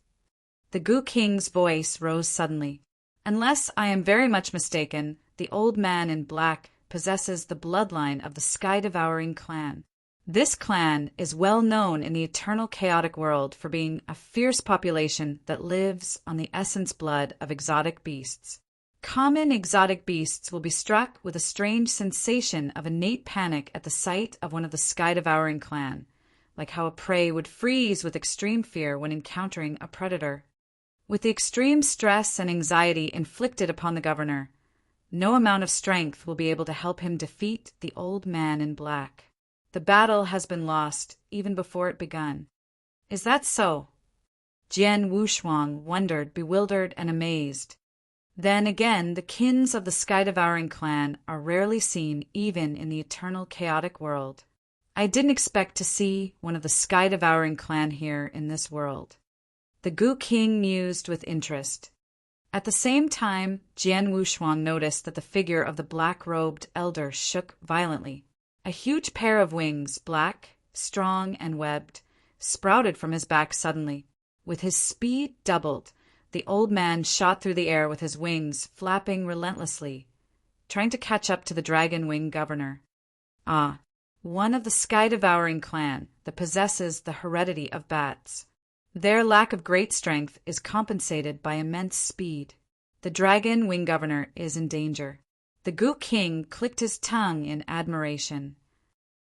The Gu King's voice rose suddenly. Unless I am very much mistaken, the old man in black possesses the bloodline of the sky-devouring clan. This clan is well known in the eternal chaotic world for being a fierce population that lives on the essence blood of exotic beasts. Common exotic beasts will be struck with a strange sensation of innate panic at the sight of one of the sky-devouring clan, like how a prey would freeze with extreme fear when encountering a predator. With the extreme stress and anxiety inflicted upon the governor, no amount of strength will be able to help him defeat the old man in black. The battle has been lost even before it begun. Is that so? Jian Wushuang wondered, bewildered and amazed. Then again, the kins of the sky-devouring clan are rarely seen even in the eternal chaotic world. I didn't expect to see one of the sky-devouring clan here in this world. The Gu King mused with interest. At the same time, Jian Wushuang noticed that the figure of the black-robed elder shook violently. A huge pair of wings, black, strong, and webbed, sprouted from his back suddenly. With his speed doubled, the old man shot through the air with his wings flapping relentlessly, trying to catch up to the Dragon Wing governor. Ah, one of the sky-devouring clan that possesses the heredity of bats. Their lack of great strength is compensated by immense speed. The Dragon Wing governor is in danger. The Gu King clicked his tongue in admiration.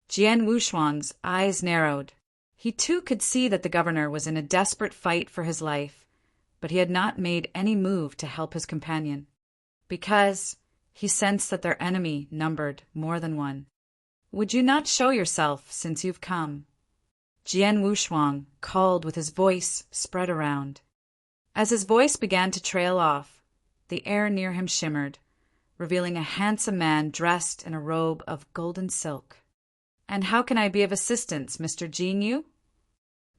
Jian Wushuang's eyes narrowed. He too could see that the governor was in a desperate fight for his life, but he had not made any move to help his companion, because he sensed that their enemy numbered more than one. Would you not show yourself since you've come? Jian Wushuang called with his voice spread around. As his voice began to trail off, the air near him shimmered, revealing a handsome man dressed in a robe of golden silk. "And how can I be of assistance, Mr. Jin Yu?"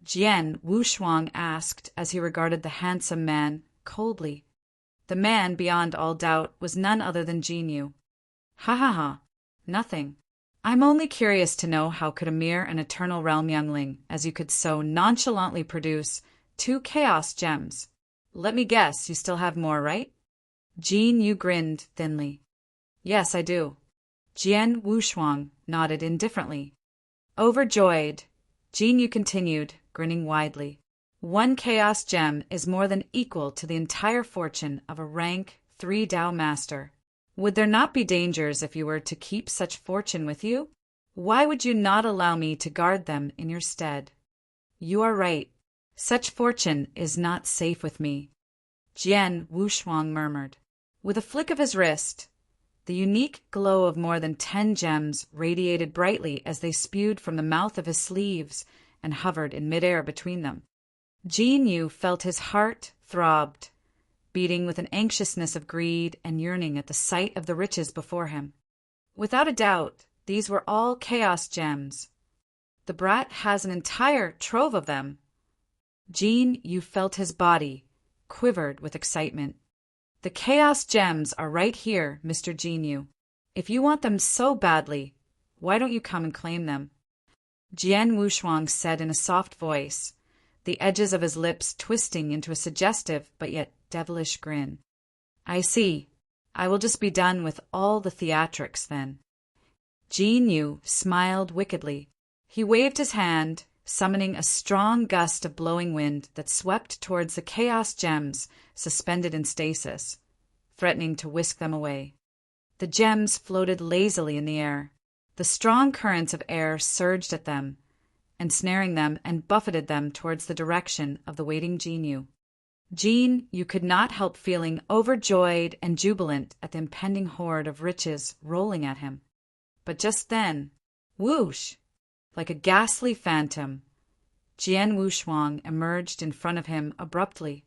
Jian Wushuang asked as he regarded the handsome man coldly. The man, beyond all doubt, was none other than Jin Yu. "Ha ha ha, nothing. I'm only curious to know how could a mere and eternal realm youngling, as you could so nonchalantly produce 2 chaos gems. Let me guess, you still have more, right?" Jin Yu grinned thinly. "Yes, I do." Jian Wushuang nodded indifferently. Overjoyed, Jin Yu continued, grinning widely. 1 chaos gem is more than equal to the entire fortune of a rank 3 Dao master. Would there not be dangers if you were to keep such fortune with you? Why would you not allow me to guard them in your stead? You are right. Such fortune is not safe with me, Jian Wushuang murmured. With a flick of his wrist, the unique glow of more than 10 gems radiated brightly as they spewed from the mouth of his sleeves and hovered in midair between them. Jin Yu felt his heart throbbed, beating with an anxiousness of greed and yearning at the sight of the riches before him. Without a doubt, these were all chaos gems. The brat has an entire trove of them. Jin Yu felt his body quivered with excitement. "The chaos gems are right here, Mr. Jin Yu. If you want them so badly, why don't you come and claim them?" Jian Wushuang said in a soft voice, the edges of his lips twisting into a suggestive but yet devilish grin. "I see. I will just be done with all the theatrics then." Jin Yu smiled wickedly. He waved his hand, summoning a strong gust of blowing wind that swept towards the chaos gems suspended in stasis, threatening to whisk them away. The gems floated lazily in the air. The strong currents of air surged at them, ensnaring them and buffeted them towards the direction of the waiting Jin Yu. Jin Yu could not help feeling overjoyed and jubilant at the impending horde of riches rolling at him. But just then, whoosh! Like a ghastly phantom, Jian Wushuang emerged in front of him abruptly.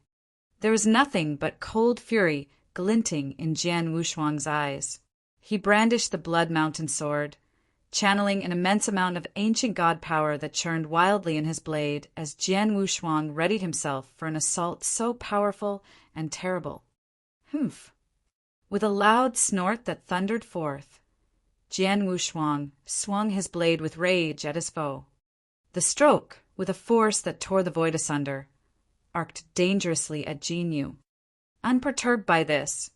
There was nothing but cold fury glinting in Jian Wushuang's eyes. He brandished the Blood Mountain sword, channeling an immense amount of ancient god power that churned wildly in his blade as Jian Wushuang readied himself for an assault so powerful and terrible. Humph! With a loud snort that thundered forth, Jian Wushuang swung his blade with rage at his foe. The stroke, with a force that tore the void asunder, arced dangerously at Jin Yu. Unperturbed by this,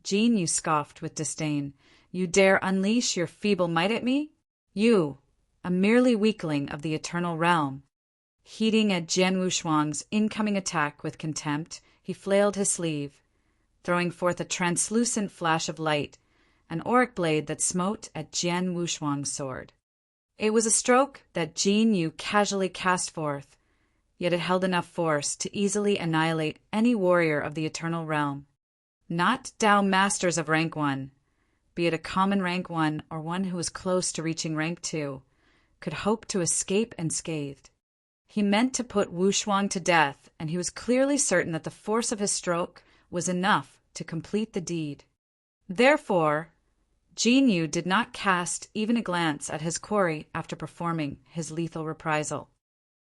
Jin Yu scoffed with disdain. "You dare unleash your feeble might at me? You, a merely weakling of the eternal realm." Heeding at Jian Wushuang's incoming attack with contempt, he flailed his sleeve, throwing forth a translucent flash of light, an auric blade that smote at Jian Wushuang's sword. It was a stroke that Jin Yu casually cast forth, yet it held enough force to easily annihilate any warrior of the eternal realm. Not Dao masters of rank 1, be it a common rank 1 or one who was close to reaching rank 2, could hope to escape unscathed. He meant to put Wushuang to death, and he was clearly certain that the force of his stroke was enough to complete the deed. Therefore, Jin Yu did not cast even a glance at his quarry after performing his lethal reprisal.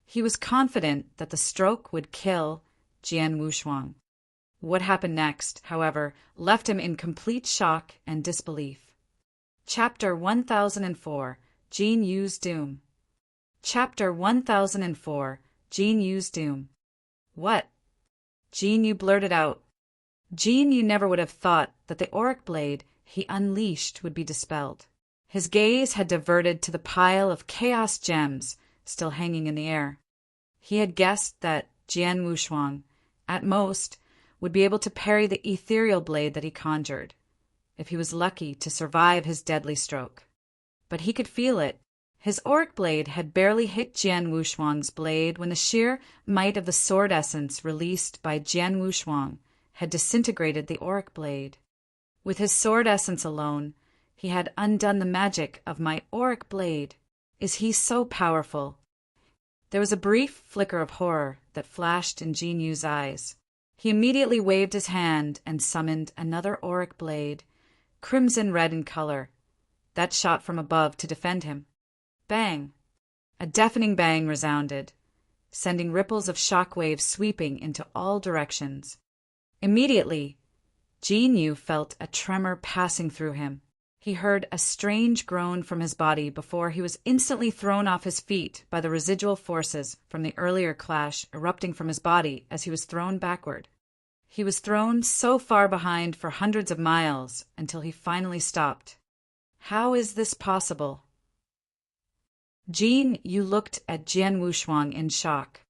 He was confident that the stroke would kill Jian Wushuang. What happened next, however, left him in complete shock and disbelief. Chapter 1004, Jin Yu's Doom. Chapter 1004, Jin Yu's Doom. "What?" Jin Yu blurted out. Jin Yu never would have thought that the auric blade he unleashed would be dispelled. His gaze had diverted to the pile of chaos gems still hanging in the air. He had guessed that Jian Wushuang, at most, would be able to parry the ethereal blade that he conjured, if he was lucky to survive his deadly stroke. But he could feel it. His auric blade had barely hit Jian Wushuang's blade when the sheer might of the sword essence released by Jian Wushuang had disintegrated the auric blade. With his sword essence alone, he had undone the magic of my auric blade. Is he so powerful? There was a brief flicker of horror that flashed in Jin Yu's eyes. He immediately waved his hand and summoned another auric blade, crimson red in color, that shot from above to defend him. Bang! A deafening bang resounded, sending ripples of shock waves sweeping into all directions. Immediately, Jin Yu felt a tremor passing through him. He heard a strange groan from his body before he was instantly thrown off his feet by the residual forces from the earlier clash erupting from his body as he was thrown backward. He was thrown so far behind for hundreds of miles until he finally stopped. How is this possible? Jin Yu looked at Jian Wushuang in shock.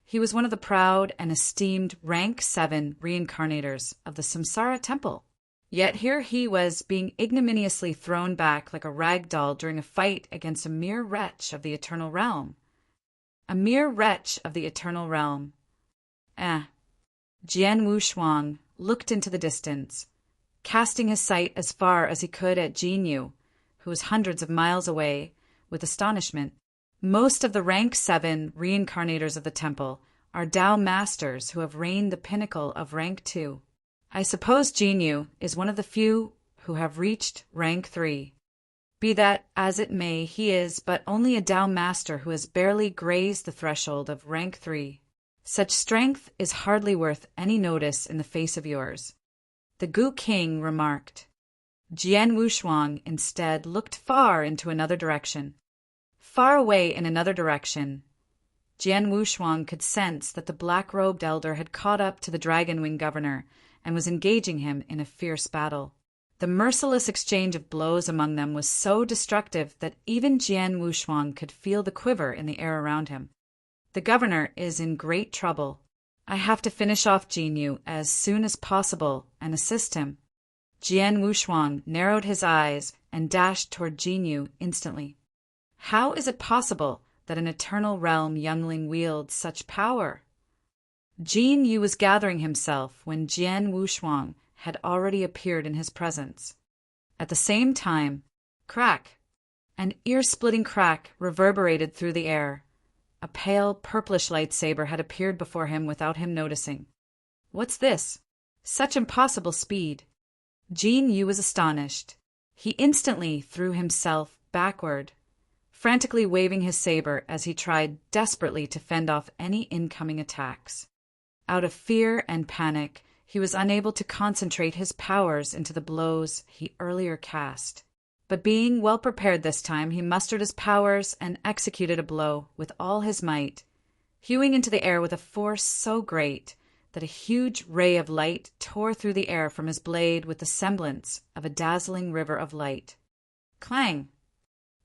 He was one of the proud and esteemed Rank 7 reincarnators of the Samsara Temple. Yet here he was being ignominiously thrown back like a rag doll during a fight against a mere wretch of the Eternal Realm. A mere wretch of the Eternal Realm. Jian Wushuang looked into the distance, casting his sight as far as he could at Jin Yu, who was hundreds of miles away, with astonishment. Most of the Rank 7 reincarnators of the temple are Tao masters who have reigned the pinnacle of Rank 2. I suppose Jin Yu is one of the few who have reached Rank 3. Be that as it may, he is but only a Tao master who has barely grazed the threshold of Rank 3. Such strength is hardly worth any notice in the face of yours, the Gu King remarked. Jian Wushuang instead looked far into another direction. Far away in another direction, Jian Wushuang could sense that the black-robed elder had caught up to the Dragon Wing governor and was engaging him in a fierce battle. The merciless exchange of blows among them was so destructive that even Jian Wushuang could feel the quiver in the air around him. The governor is in great trouble. I have to finish off Jin Yu as soon as possible and assist him. Jian Wushuang narrowed his eyes and dashed toward Jin Yu instantly. How is it possible that an Eternal Realm youngling wields such power? Jin Yu was gathering himself when Jian Wushuang had already appeared in his presence. At the same time, crack! An ear-splitting crack reverberated through the air. A pale, purplish lightsaber had appeared before him without him noticing. What's this? Such impossible speed! Jin Yu was astonished. He instantly threw himself backward, frantically waving his saber as he tried desperately to fend off any incoming attacks. Out of fear and panic, he was unable to concentrate his powers into the blows he earlier cast. But being well prepared this time, he mustered his powers and executed a blow with all his might, hewing into the air with a force so great that a huge ray of light tore through the air from his blade with the semblance of a dazzling river of light. Clang!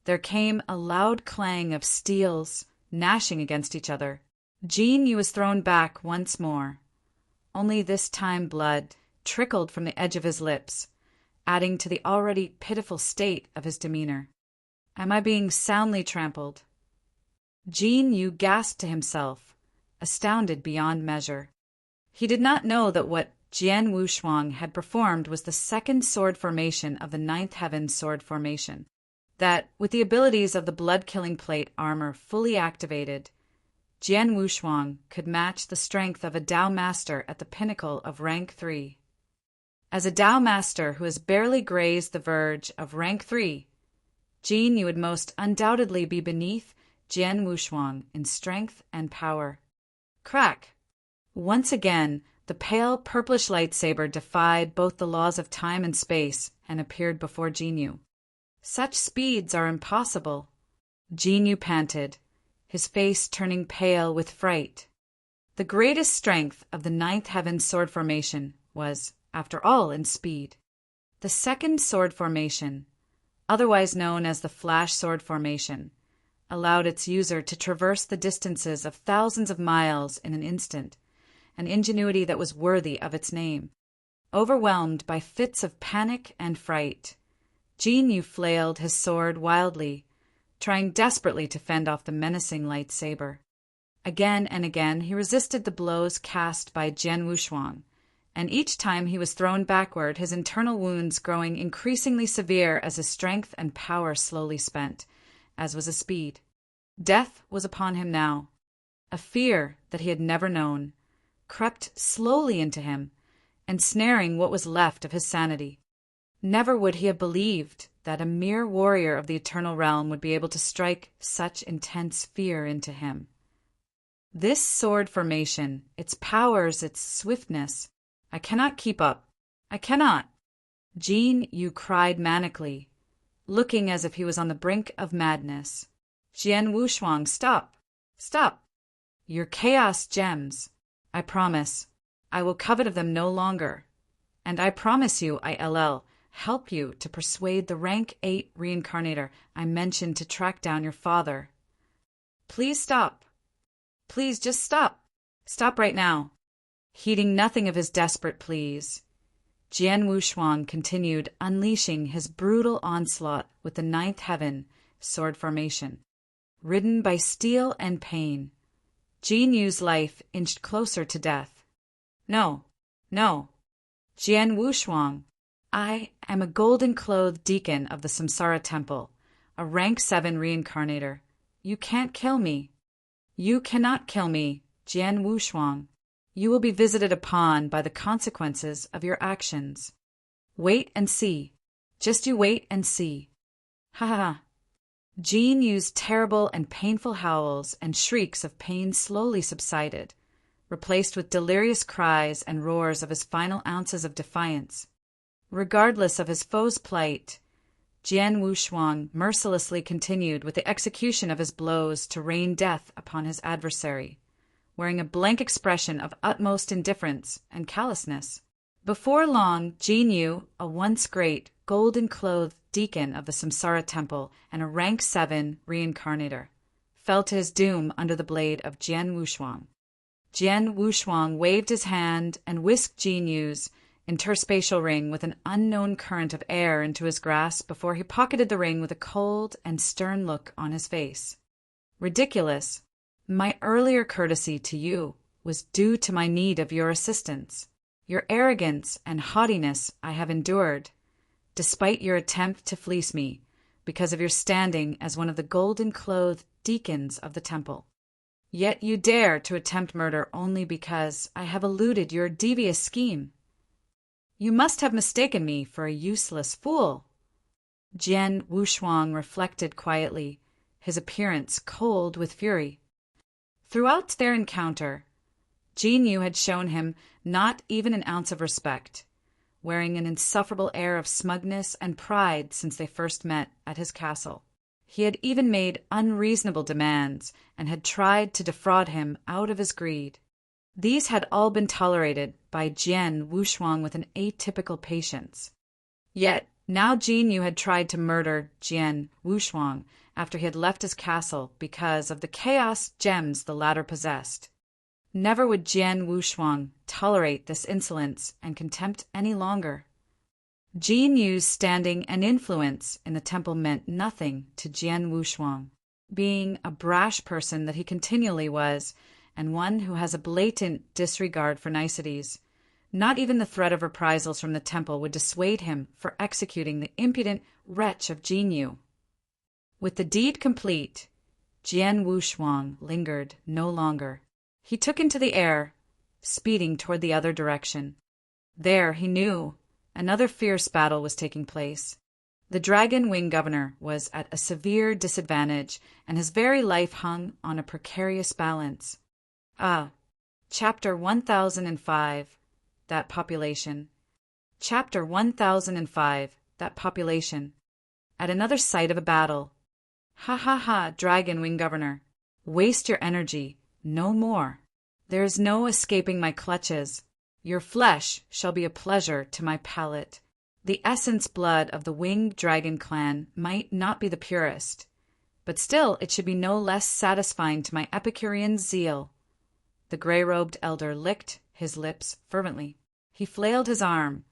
There came a loud clang of steels gnashing against each other. Jin Yu was thrown back once more. Only this time blood trickled from the edge of his lips, adding to the already pitiful state of his demeanor. Am I being soundly trampled? Jin Yu gasped to himself, astounded beyond measure. He did not know that what Jian Wushuang had performed was the second sword formation of the Ninth Heaven sword formation. That, with the abilities of the blood-killing plate armor fully activated, Jian Wushuang could match the strength of a Tao master at the pinnacle of Rank 3. As a Tao master who has barely grazed the verge of Rank 3, Jin Yu would most undoubtedly be beneath Jian Wushuang in strength and power. Crack! Once again, the pale purplish lightsaber defied both the laws of time and space and appeared before Jin Yu. Such speeds are impossible. Jin Yu panted, his face turning pale with fright. The greatest strength of the Ninth Heaven sword formation was, after all, in speed. The second sword formation, otherwise known as the flash sword formation, allowed its user to traverse the distances of thousands of miles in an instant, an ingenuity that was worthy of its name. Overwhelmed by fits of panic and fright, Jin Yu flailed his sword wildly, trying desperately to fend off the menacing lightsaber. Again and again he resisted the blows cast by Jian Wushuang, and each time he was thrown backward, his internal wounds growing increasingly severe as his strength and power slowly spent, as was his speed. Death was upon him now. A fear that he had never known crept slowly into him, ensnaring what was left of his sanity. Never would he have believed that a mere warrior of the eternal realm would be able to strike such intense fear into him. This sword formation, its powers, its swiftness, I cannot keep up. I cannot. Jin Yu cried manically, looking as if he was on the brink of madness. Jian Wushuang, stop! Stop! Your chaos gems. I promise. I will covet of them no longer. And I promise you, ILL, help you to persuade the rank 8 reincarnator I mentioned to track down your father. Please stop. Please just stop. Stop right now. Heeding nothing of his desperate pleas, Jian Wushuang continued unleashing his brutal onslaught with the 9th heaven sword formation. Ridden by steel and pain, Jin Yu's life inched closer to death. No, no. Jian Wushuang, I am a golden-clothed deacon of the Samsara Temple, a rank 7 reincarnator. You can't kill me. You cannot kill me, Jian Wushuang. You will be visited upon by the consequences of your actions. Wait and see. Just you wait and see. Ha ha ha. Jin Yu's terrible and painful howls and shrieks of pain slowly subsided, replaced with delirious cries and roars of his final ounces of defiance. Regardless of his foe's plight, Jian Wushuang mercilessly continued with the execution of his blows to rain death upon his adversary, wearing a blank expression of utmost indifference and callousness. Before long, Jin Yu, a once great, golden-clothed deacon of the Samsara Temple and a rank 7 reincarnator, fell to his doom under the blade of Jian Wushuang. Jian Wushuang waved his hand and whisked Jin Yu's interspatial ring with an unknown current of air into his grasp before he pocketed the ring with a cold and stern look on his face. Ridiculous. My earlier courtesy to you was due to my need of your assistance. Your arrogance and haughtiness I have endured, despite your attempt to fleece me, because of your standing as one of the golden-clothed deacons of the temple. Yet you dare to attempt murder only because I have eluded your devious scheme. You must have mistaken me for a useless fool. Jian Wushuang reflected quietly, his appearance cold with fury. Throughout their encounter, Jin Yu had shown him not even an ounce of respect, wearing an insufferable air of smugness and pride since they first met at his castle. He had even made unreasonable demands and had tried to defraud him out of his greed. These had all been tolerated by Jian Wushuang with an atypical patience. Yet now Jin Yu had tried to murder Jian Wushuang after he had left his castle because of the chaos gems the latter possessed. Never would Jian Wushuang tolerate this insolence and contempt any longer. Jin Yu's standing and influence in the temple meant nothing to Jian Wushuang, being a brash person that he continually was, and one who has a blatant disregard for niceties. Not even the threat of reprisals from the temple would dissuade him for executing the impudent wretch of Jin Yu. With the deed complete, Jian Wushuang lingered no longer. He took into the air, speeding toward the other direction. There, he knew, another fierce battle was taking place. The Dragon Wing Governor was at a severe disadvantage, and his very life hung on a precarious balance. Chapter 1005, That Population. Chapter 1005, That Population. At another site of a battle. Ha ha ha, Dragon Wing Governor. Waste your energy. No more. There is no escaping my clutches. Your flesh shall be a pleasure to my palate. The essence blood of the winged dragon clan might not be the purest, but still it should be no less satisfying to my Epicurean zeal. The gray-robed elder licked his lips fervently. He flailed his arm,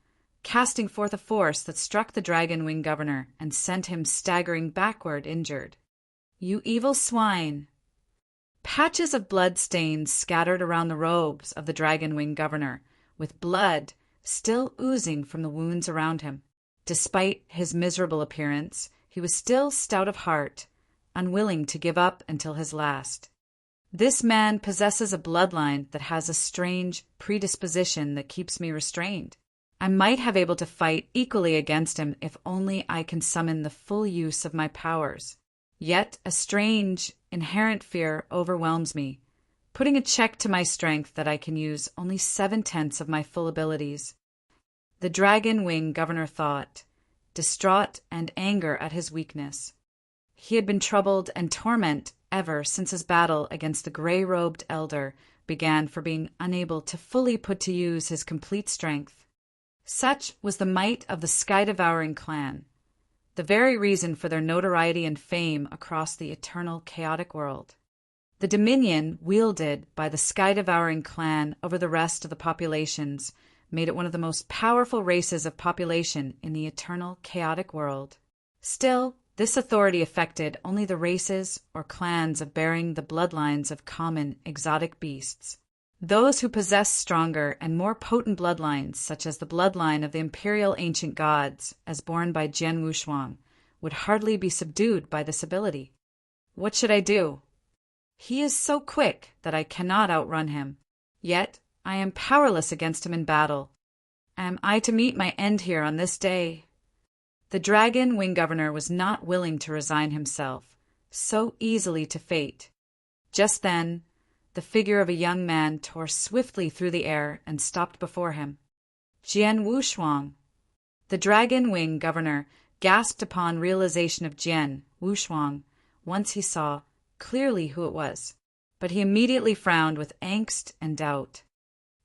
casting forth a force that struck the Dragon Wing Governor and sent him staggering backward injured. You evil swine! Patches of blood stains scattered around the robes of the Dragon Wing Governor, with blood still oozing from the wounds around him. Despite his miserable appearance, he was still stout of heart, unwilling to give up until his last. This man possesses a bloodline that has a strange predisposition that keeps me restrained. I might have able to fight equally against him if only I can summon the full use of my powers. Yet a strange, inherent fear overwhelms me, putting a check to my strength that I can use only 7/10 of my full abilities. The Dragon Wing Governor thought, distraught and anger at his weakness. He had been troubled and torment ever since his battle against the gray-robed elder began for being unable to fully put to use his complete strength. Such was the might of the Sky-Devouring clan, the very reason for their notoriety and fame across the eternal chaotic world. The dominion wielded by the Sky-Devouring clan over the rest of the populations made it one of the most powerful races of population in the eternal chaotic world. Still, this authority affected only the races or clans of bearing the bloodlines of common exotic beasts. Those who possessed stronger and more potent bloodlines, such as the bloodline of the imperial ancient gods, as borne by Jian Wushuang, would hardly be subdued by this ability. What should I do? He is so quick that I cannot outrun him. Yet I am powerless against him in battle. Am I to meet my end here on this day? The Dragon Wing Governor was not willing to resign himself so easily to fate. Just then, the figure of a young man tore swiftly through the air and stopped before him. Jian Wushuang. The Dragon Wing Governor gasped upon realization of Jian Wushuang once he saw clearly who it was, but he immediately frowned with angst and doubt.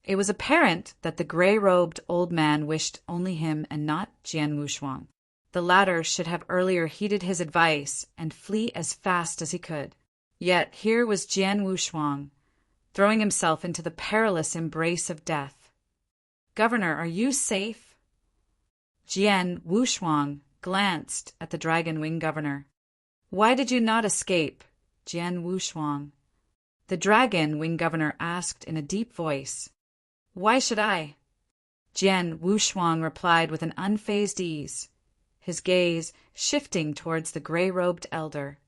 It was apparent that the gray-robed old man wished only him and not Jian Wushuang. The latter should have earlier heeded his advice and flee as fast as he could. Yet here was Jian Wushuang, throwing himself into the perilous embrace of death. "Governor, are you safe?" Jian Wushuang glanced at the Dragon Wing Governor. "Why did you not escape, Jian Wushuang?" The Dragon Wing Governor asked in a deep voice. "Why should I?" Jian Wushuang replied with an unfazed ease, his gaze shifting towards the gray-robed elder.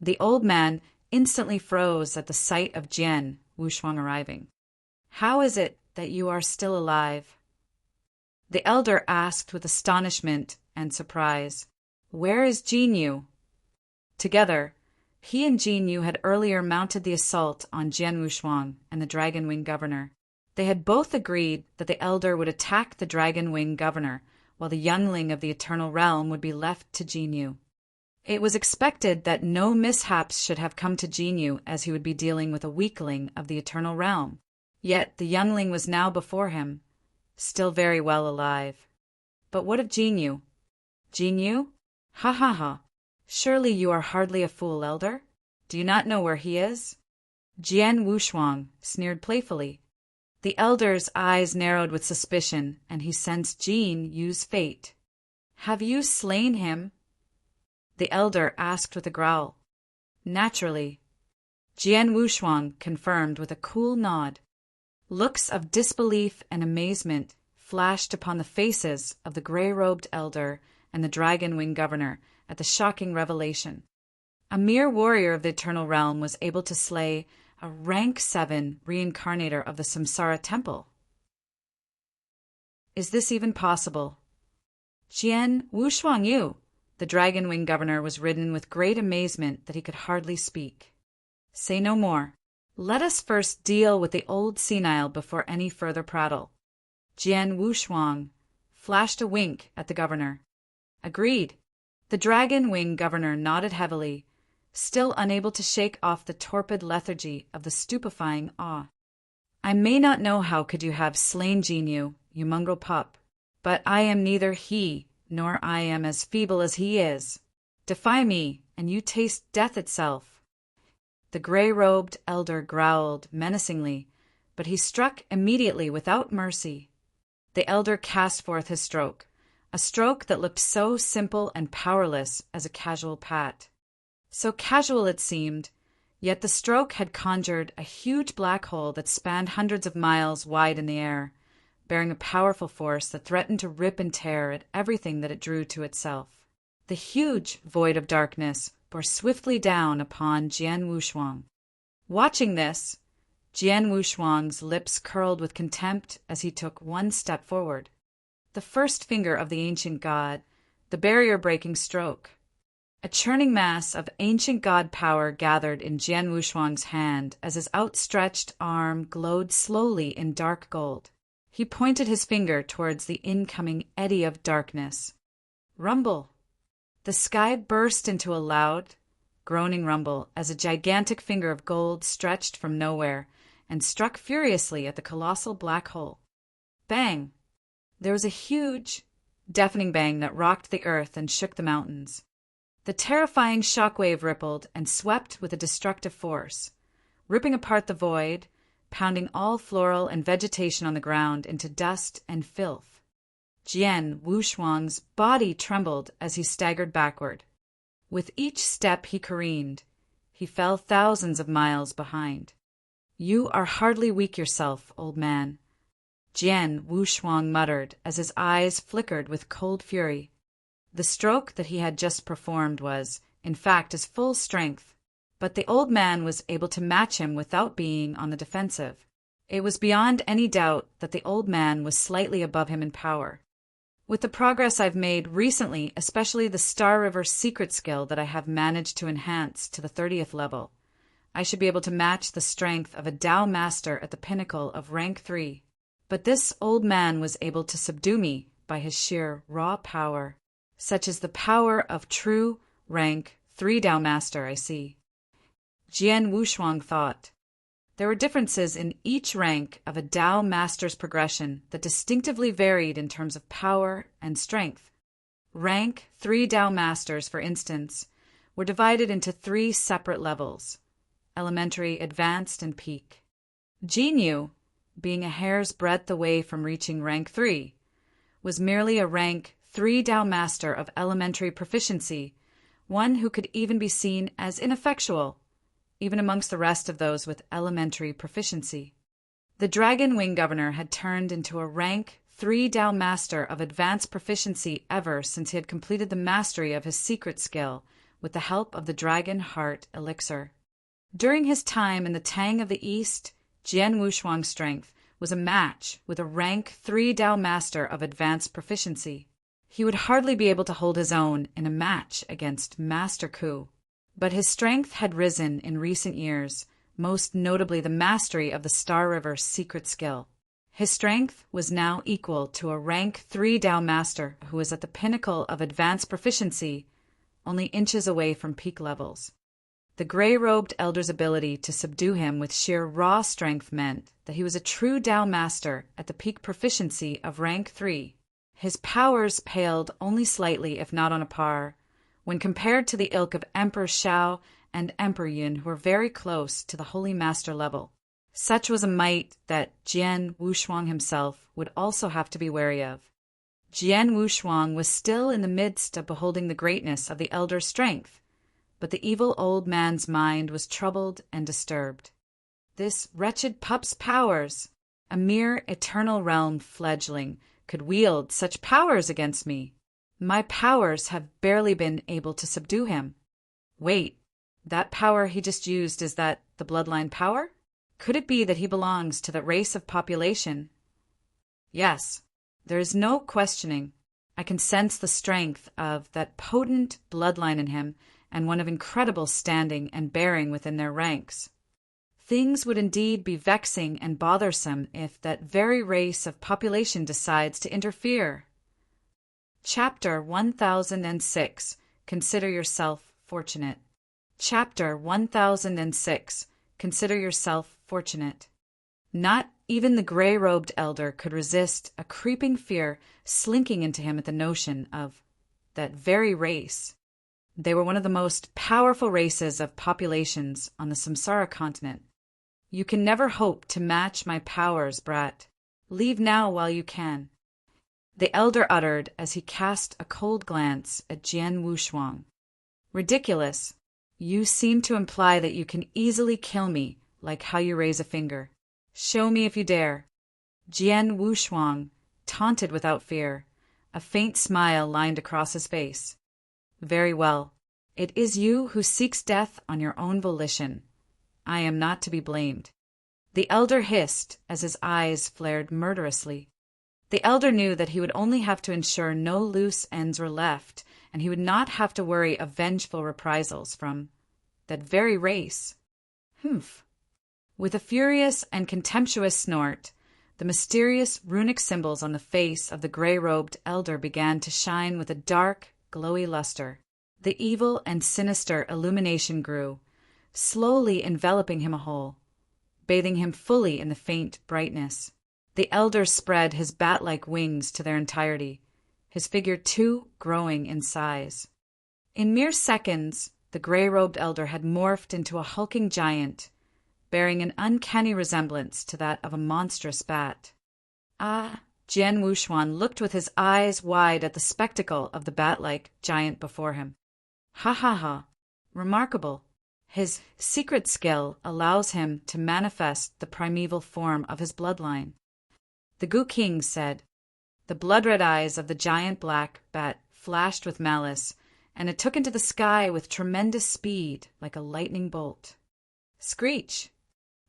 The old man instantly froze at the sight of Jian Wushuang arriving. "How is it that you are still alive?" The elder asked with astonishment and surprise. "Where is Jinyu?" Together, he and Jinyu had earlier mounted the assault on Jian Wushuang and the Dragon Wing Governor. They had both agreed that the elder would attack the Dragon Wing Governor, while the youngling of the Eternal Realm would be left to Jinyu. It was expected that no mishaps should have come to Jinyu, as he would be dealing with a weakling of the Eternal Realm. Yet the youngling was now before him, still very well alive. But what of Jinyu? Jinyu? Ha ha ha! Surely you are hardly a fool, elder? Do you not know where he is? Jian Wushuang sneered playfully. The elder's eyes narrowed with suspicion, and he sensed Jin use fate. "Have you slain him?" The elder asked with a growl. "Naturally." Jian Wushuang confirmed with a cool nod. Looks of disbelief and amazement flashed upon the faces of the gray-robed elder and the Dragon Wing Governor at the shocking revelation. A mere warrior of the Eternal Realm was able to slay a rank 7 reincarnator of the Samsara Temple. Is this even possible? Jian Wushuang Yu, the Dragon Wing Governor, was ridden with great amazement that he could hardly speak. Say no more. Let us first deal with the old senile before any further prattle. Jian Wushuang flashed a wink at the governor. Agreed. The Dragon Wing Governor nodded heavily, still unable to shake off the torpid lethargy of the stupefying awe. "I may not know how could you have slain Jinyu, you mongrel pup, but I am neither he, nor I am as feeble as he is. Defy me, and you taste death itself." The gray-robed elder growled menacingly, but he struck immediately without mercy. The elder cast forth his stroke, a stroke that looked so simple and powerless as a casual pat. So casual it seemed, yet the stroke had conjured a huge black hole that spanned hundreds of miles wide in the air, bearing a powerful force that threatened to rip and tear at everything that it drew to itself. The huge void of darkness bore swiftly down upon Jian Wushuang. Watching this, Jian Wushuang's lips curled with contempt as he took one step forward. the first finger of the ancient god, the barrier-breaking stroke. A churning mass of ancient god power gathered in Jian Wushuang's hand as his outstretched arm glowed slowly in dark gold. He pointed his finger towards the incoming eddy of darkness. Rumble! The sky burst into a loud, groaning rumble as a gigantic finger of gold stretched from nowhere and struck furiously at the colossal black hole. Bang! There was a huge, deafening bang that rocked the earth and shook the mountains. The terrifying shockwave rippled and swept with a destructive force, ripping apart the void, pounding all floral and vegetation on the ground into dust and filth. Jian Wushuang's body trembled as he staggered backward. With each step he careened, he fell thousands of miles behind. "You are hardly weak yourself, old man," Jian Wushuang muttered as his eyes flickered with cold fury. The stroke that he had just performed was, in fact, his full strength, but the old man was able to match him without being on the defensive. It was beyond any doubt that the old man was slightly above him in power. With the progress I've made recently, especially the Star River secret skill that I have managed to enhance to the 30th level, I should be able to match the strength of a Tao Master at the pinnacle of rank 3. But this old man was able to subdue me by his sheer raw power, such as the power of true rank 3 Tao Master, I see. Jian Wushuang thought. There were differences in each rank of a Tao Master's progression that distinctively varied in terms of power and strength. Rank 3 Tao Masters, for instance, were divided into 3 separate levels: elementary, advanced, and peak. Jinyu, being a hair's breadth away from reaching rank 3, was merely a rank 3 Tao Master of elementary proficiency, one who could even be seen as ineffectual, even amongst the rest of those with elementary proficiency. The Dragon Wing Governor had turned into a rank 3 Tao Master of advanced proficiency ever since he had completed the mastery of his secret skill with the help of the Dragon Heart Elixir. During his time in the Tang of the East, Jian Wushuang's strength was a match with a rank 3 Tao Master of advanced proficiency. He would hardly be able to hold his own in a match against Master Ku. But his strength had risen in recent years, most notably the mastery of the Star River secret skill. His strength was now equal to a rank 3 Tao Master who was at the pinnacle of advanced proficiency, only inches away from peak levels. The gray-robed elder's ability to subdue him with sheer raw strength meant that he was a true Tao Master at the peak proficiency of rank 3. His powers paled only slightly, if not on a par, when compared to the ilk of Emperor Shao and Emperor Yun, who were very close to the Holy Master level. Such was a might that Jian Wushuang himself would also have to be wary of. Jian Wushuang was still in the midst of beholding the greatness of the elder's strength, but the evil old man's mind was troubled and disturbed. This wretched pup's powers, a mere eternal realm fledgling, could wield such powers against me. My powers have barely been able to subdue him. Wait, that power he just used, is that the bloodline power? Could it be that he belongs to the race of population? Yes, there is no questioning. I can sense the strength of that potent bloodline in him, and one of incredible standing and bearing within their ranks. Things would indeed be vexing and bothersome if that very race of population decides to interfere. Chapter 1006. Consider yourself fortunate. Chapter 1006. Consider yourself fortunate. Not even the gray-robed elder could resist a creeping fear slinking into him at the notion of that very race. They were one of the most powerful races of populations on the Samsara continent. You can never hope to match my powers, brat. Leave now while you can. The elder uttered as he cast a cold glance at Jian Wushuang. Ridiculous. You seem to imply that you can easily kill me, like how you raise a finger. Show me if you dare. Jian Wushuang taunted without fear. A faint smile lined across his face. Very well. It is you who seeks death on your own volition. I am not to be blamed. The elder hissed as his eyes flared murderously. The elder knew that he would only have to ensure no loose ends were left, and he would not have to worry of vengeful reprisals from that very race. Humph. With a furious and contemptuous snort, the mysterious runic symbols on the face of the gray-robed elder began to shine with a dark, glowy luster. The evil and sinister illumination grew, slowly enveloping him whole, bathing him fully in the faint brightness. The elder spread his bat-like wings to their entirety, his figure too growing in size. In mere seconds, the gray-robed elder had morphed into a hulking giant, bearing an uncanny resemblance to that of a monstrous bat. Jian Wuxuan looked with his eyes wide at the spectacle of the bat-like giant before him. Ha ha ha! Remarkable! His secret skill allows him to manifest the primeval form of his bloodline. The Gu King said. The blood-red eyes of the giant black bat flashed with malice, and it took into the sky with tremendous speed like a lightning bolt. Screech!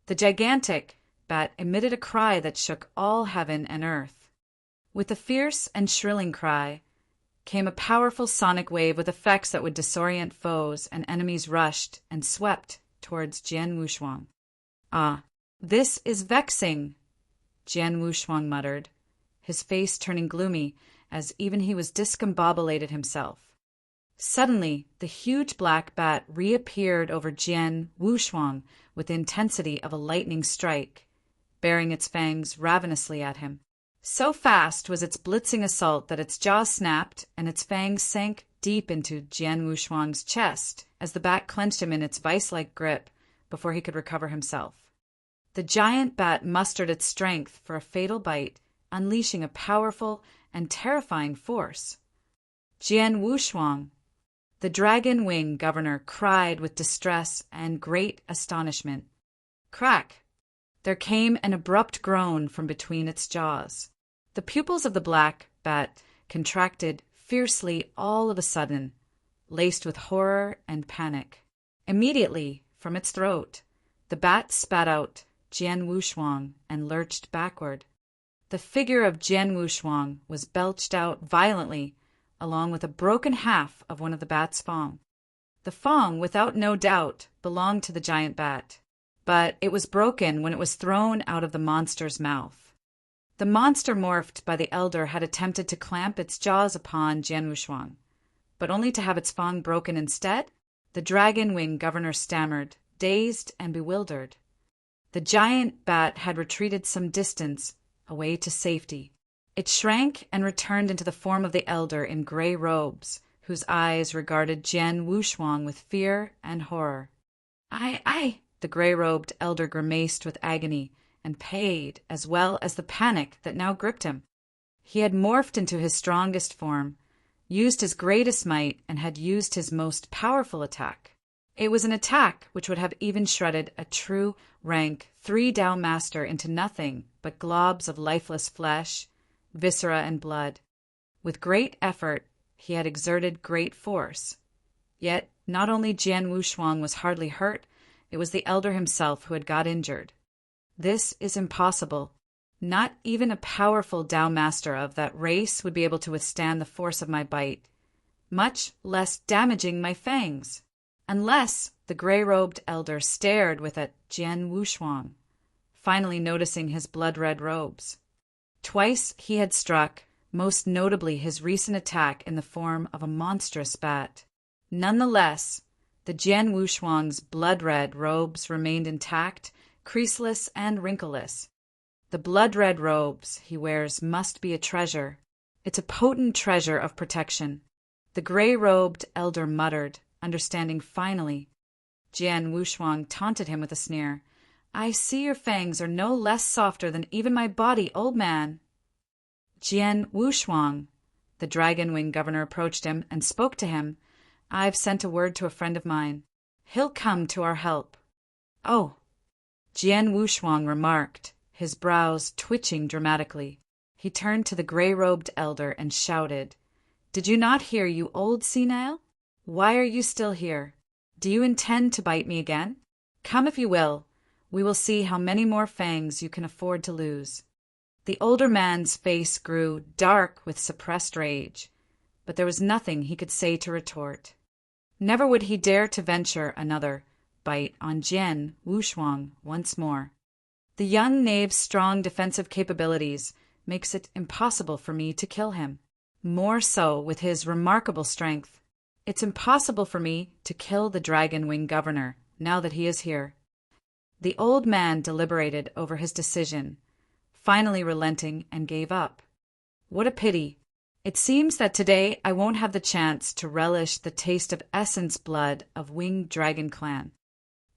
The gigantic bat emitted a cry that shook all heaven and earth. With the fierce and shrilling cry came a powerful sonic wave with effects that would disorient foes, and enemies rushed and swept towards Jian Wuxuan. Ah, this is vexing, Jian Wuxuan muttered, his face turning gloomy as even he was discombobulated himself. Suddenly, the huge black bat reappeared over Jian Wuxuan with the intensity of a lightning strike, baring its fangs ravenously at him. So fast was its blitzing assault that its jaws snapped and its fangs sank deep into Jian Wuxuan's chest as the bat clenched him in its vice-like grip before he could recover himself. The giant bat mustered its strength for a fatal bite, unleashing a powerful and terrifying force. Jian Wuxuan! The dragon wing governor cried with distress and great astonishment. Crack! There came an abrupt groan from between its jaws. The pupils of the black bat contracted fiercely all of a sudden, laced with horror and panic. Immediately, from its throat, the bat spat out Jian Wuxuan and lurched backward. The figure of Jian Wuxuan was belched out violently, along with a broken half of one of the bat's fang. The fang, without no doubt, belonged to the giant bat, but it was broken when it was thrown out of the monster's mouth. The monster morphed by the elder had attempted to clamp its jaws upon Jian Wuxuan, but only to have its fang broken instead. The dragon wing governor stammered, dazed and bewildered. The giant bat had retreated some distance, away to safety. It shrank and returned into the form of the elder in gray robes, whose eyes regarded Jian Wuxuan with fear and horror. I! The gray-robed elder grimaced with agony and paid, as well as the panic that now gripped him. He had morphed into his strongest form, used his greatest might, and had used his most powerful attack. It was an attack which would have even shredded a true rank 3 Dao master into nothing but globs of lifeless flesh, viscera, and blood. With great effort, he had exerted great force. Yet not only Jian Wuxuan was hardly hurt, it was the elder himself who had got injured. This is impossible. Not even a powerful Dao master of that race would be able to withstand the force of my bite, much less damaging my fangs. Unless the gray-robed elder stared with at Jian Wuxuan, finally noticing his blood-red robes. Twice he had struck, most notably his recent attack in the form of a monstrous bat. Nonetheless, the Jian Wuxuan's blood-red robes remained intact, creaseless and wrinkleless. The blood-red robes he wears must be a treasure. It's a potent treasure of protection. The gray-robed elder muttered, understanding finally. Jian Wuxuan taunted him with a sneer. I see your fangs are no less softer than even my body, old man. Jian Wuxuan. The dragon wing governor approached him and spoke to him. I've sent a word to a friend of mine. He'll come to our help. Oh, Jian Wuxuan remarked, his brows twitching dramatically. He turned to the gray-robed elder and shouted, Did you not hear, you old senile? Why are you still here? Do you intend to bite me again? Come if you will. We will see how many more fangs you can afford to lose. The older man's face grew dark with suppressed rage, but there was nothing he could say to retort. Never would he dare to venture another bite on Jian Wushuang once more. The young knave's strong defensive capabilities makes it impossible for me to kill him. More so with his remarkable strength. It's impossible for me to kill the Dragon Wing Governor now that he is here. The old man deliberated over his decision, finally relenting and gave up. What a pity. It seems that today I won't have the chance to relish the taste of Essence blood of Winged Dragon Clan.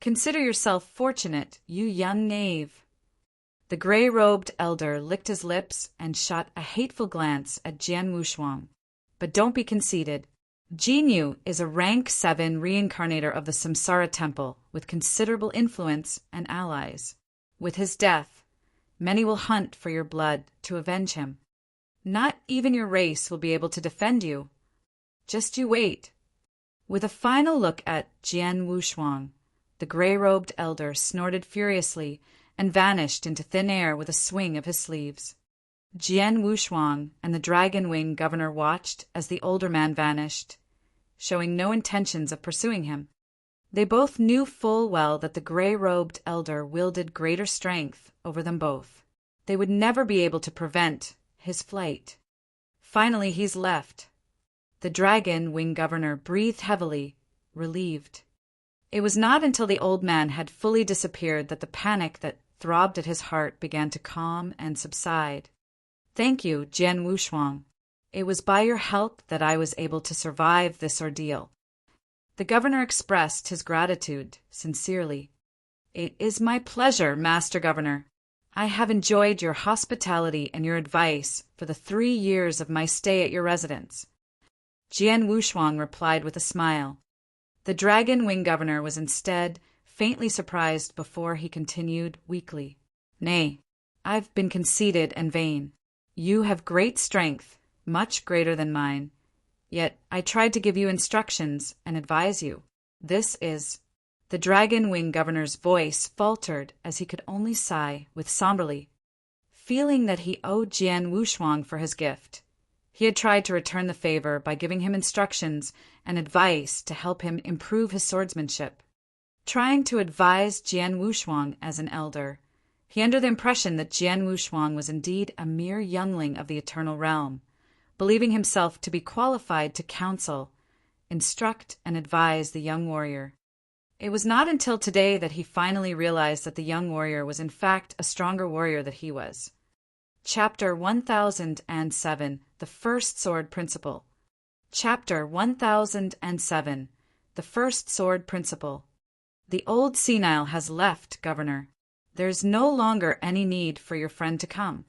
Consider yourself fortunate, you young knave. The gray-robed elder licked his lips and shot a hateful glance at Jian Wushuang. But don't be conceited. Jinyu is a rank 7 reincarnator of the Samsara Temple with considerable influence and allies. With his death, many will hunt for your blood to avenge him. Not even your race will be able to defend you. Just you wait. With a final look at Jian Wushuang, the gray-robed elder snorted furiously and vanished into thin air with a swing of his sleeves. Jian Wushuang and the Dragon Wing Governor watched as the older man vanished, showing no intentions of pursuing him. They both knew full well that the gray-robed elder wielded greater strength over them both. They would never be able to prevent his flight. Finally, he's left. The Dragon Wing Governor breathed heavily, relieved. It was not until the old man had fully disappeared that the panic that throbbed at his heart began to calm and subside. Thank you, Jian Wushuang. It was by your help that I was able to survive this ordeal. The governor expressed his gratitude sincerely. It is my pleasure, Master Governor. I have enjoyed your hospitality and your advice for the 3 years of my stay at your residence. Jian Wushuang replied with a smile. The Dragon Wing Governor was instead faintly surprised before he continued weakly. Nay, I've been conceited and vain. You have great strength, much greater than mine. Yet I tried to give you instructions and advise you. This is... The Dragon Wing Governor's voice faltered as he could only sigh with somberly. Feeling that he owed Jian Wushuang for his gift, he had tried to return the favor by giving him instructions and advice to help him improve his swordsmanship. Trying to advise Jian Wushuang as an elder, he under the impression that Jian Wushuang was indeed a mere youngling of the Eternal Realm, believing himself to be qualified to counsel, instruct, and advise the young warrior. It was not until today that he finally realized that the young warrior was in fact a stronger warrior than he was. Chapter 1007, The First Sword Principle. Chapter 1007, The First Sword Principle. The old senile has left, Governor. There is no longer any need for your friend to come.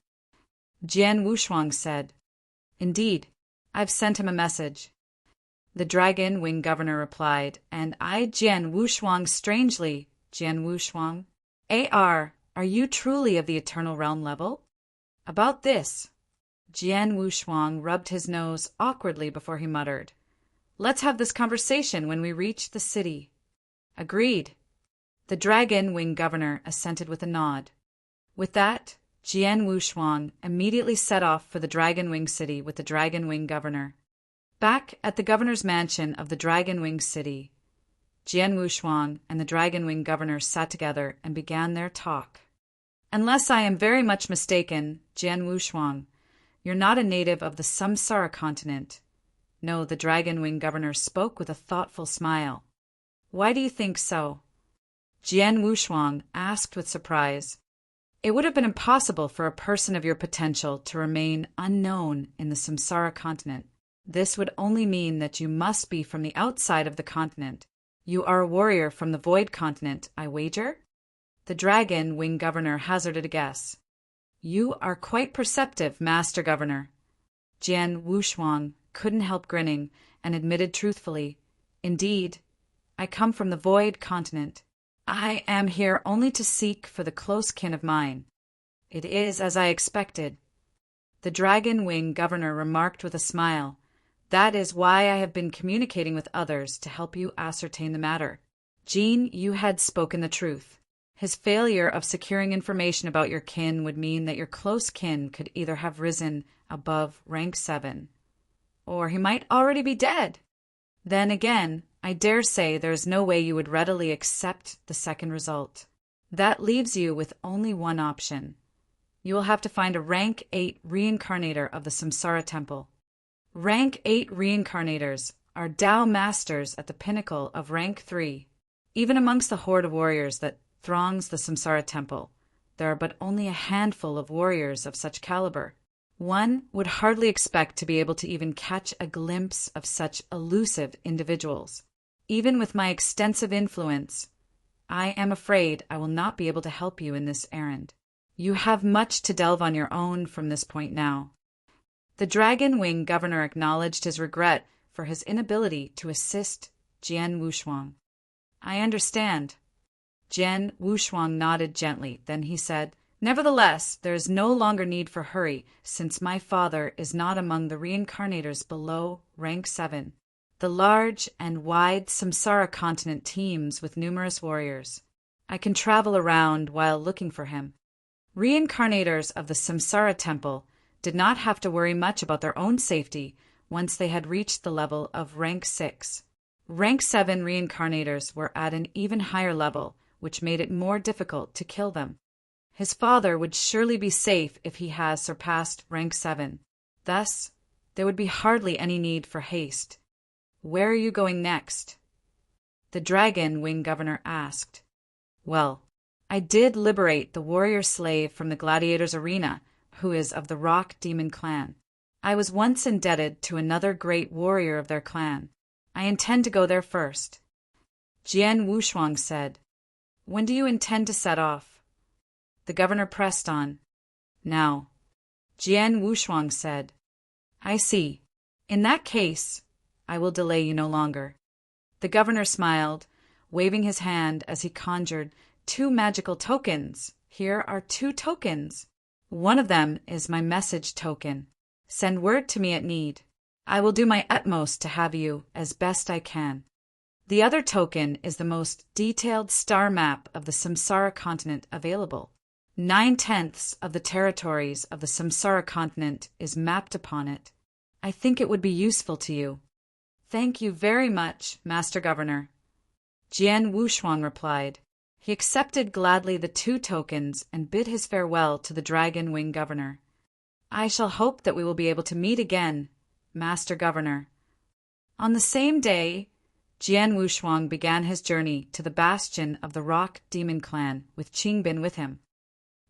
Jian Wushuang said. Indeed, I've sent him a message. The Dragon Wing Governor replied, and I, Jian Wushuang, strangely, Jian Wushuang. Are you truly of the Eternal Realm level? About this. Jian Wushuang rubbed his nose awkwardly before he muttered. Let's have this conversation when we reach the city. Agreed. The Dragon Wing Governor assented with a nod. With that, Jian Wushuang immediately set off for the Dragon Wing City with the Dragon Wing Governor. Back at the governor's mansion of the Dragon Wing City, Jian Wushuang and the Dragon Wing Governor sat together and began their talk. Unless I am very much mistaken, Jian Wushuang, you're not a native of the Samsara continent. No, the Dragon Wing Governor spoke with a thoughtful smile. Why do you think so? Jian Wushuang asked with surprise. It would have been impossible for a person of your potential to remain unknown in the Samsara continent. This would only mean that you must be from the outside of the continent. You are a warrior from the Void Continent, I wager? The Dragon Wing Governor hazarded a guess. You are quite perceptive, Master Governor. Jian Wushuang couldn't help grinning and admitted truthfully, Indeed, I come from the Void Continent. I am here only to seek for the close kin of mine. It is as I expected. The Dragon Wing Governor remarked with a smile. That is why I have been communicating with others to help you ascertain the matter. Jean, you had spoken the truth. His failure of securing information about your kin would mean that your close kin could either have risen above rank 7, or he might already be dead. Then again, I dare say there is no way you would readily accept the second result. That leaves you with only one option. You will have to find a rank 8 reincarnator of the Samsara Temple. Rank 8 reincarnators are Tao masters at the pinnacle of rank 3. Even amongst the horde of warriors that throngs the Samsara Temple, there are but only a handful of warriors of such caliber. One would hardly expect to be able to even catch a glimpse of such elusive individuals. Even with my extensive influence, I am afraid I will not be able to help you in this errand. You have much to delve on your own from this point now. The Dragon Wing governor acknowledged his regret for his inability to assist Jian Wushuang. I understand. Jian Wushuang nodded gently. Then he said, Nevertheless, there is no longer need for hurry, since my father is not among the reincarnators below rank 7. The large and wide Samsara continent teems with numerous warriors. I can travel around while looking for him. Reincarnators of the Samsara Temple did not have to worry much about their own safety once they had reached the level of rank 6. Rank 7 reincarnators were at an even higher level, which made it more difficult to kill them. His father would surely be safe if he has surpassed rank 7. Thus, there would be hardly any need for haste. Where are you going next? The Dragon Wing governor asked. Well, I did liberate the warrior slave from the gladiator's arena, who is of the Rock Demon clan. I was once indebted to another great warrior of their clan. I intend to go there first. Jian Wushuang said, When do you intend to set off? The governor pressed on. Now. Jian Wushuang said, I see. In that case, I will delay you no longer. The governor smiled, waving his hand as he conjured 2 magical tokens. Here are 2 tokens. One of them is my message token. Send word to me at need. I will do my utmost to have you as best I can. The other token is the most detailed star map of the Samsara continent available. 9/10 of the territories of the Samsara continent is mapped upon it. I think it would be useful to you. Thank you very much, Master Governor. Jian Wushuang replied. He accepted gladly the 2 tokens and bid his farewell to the Dragon Wing governor. I shall hope that we will be able to meet again, Master Governor. On the same day, Jian Wushuang began his journey to the bastion of the Rock Demon clan with Qingbin with him.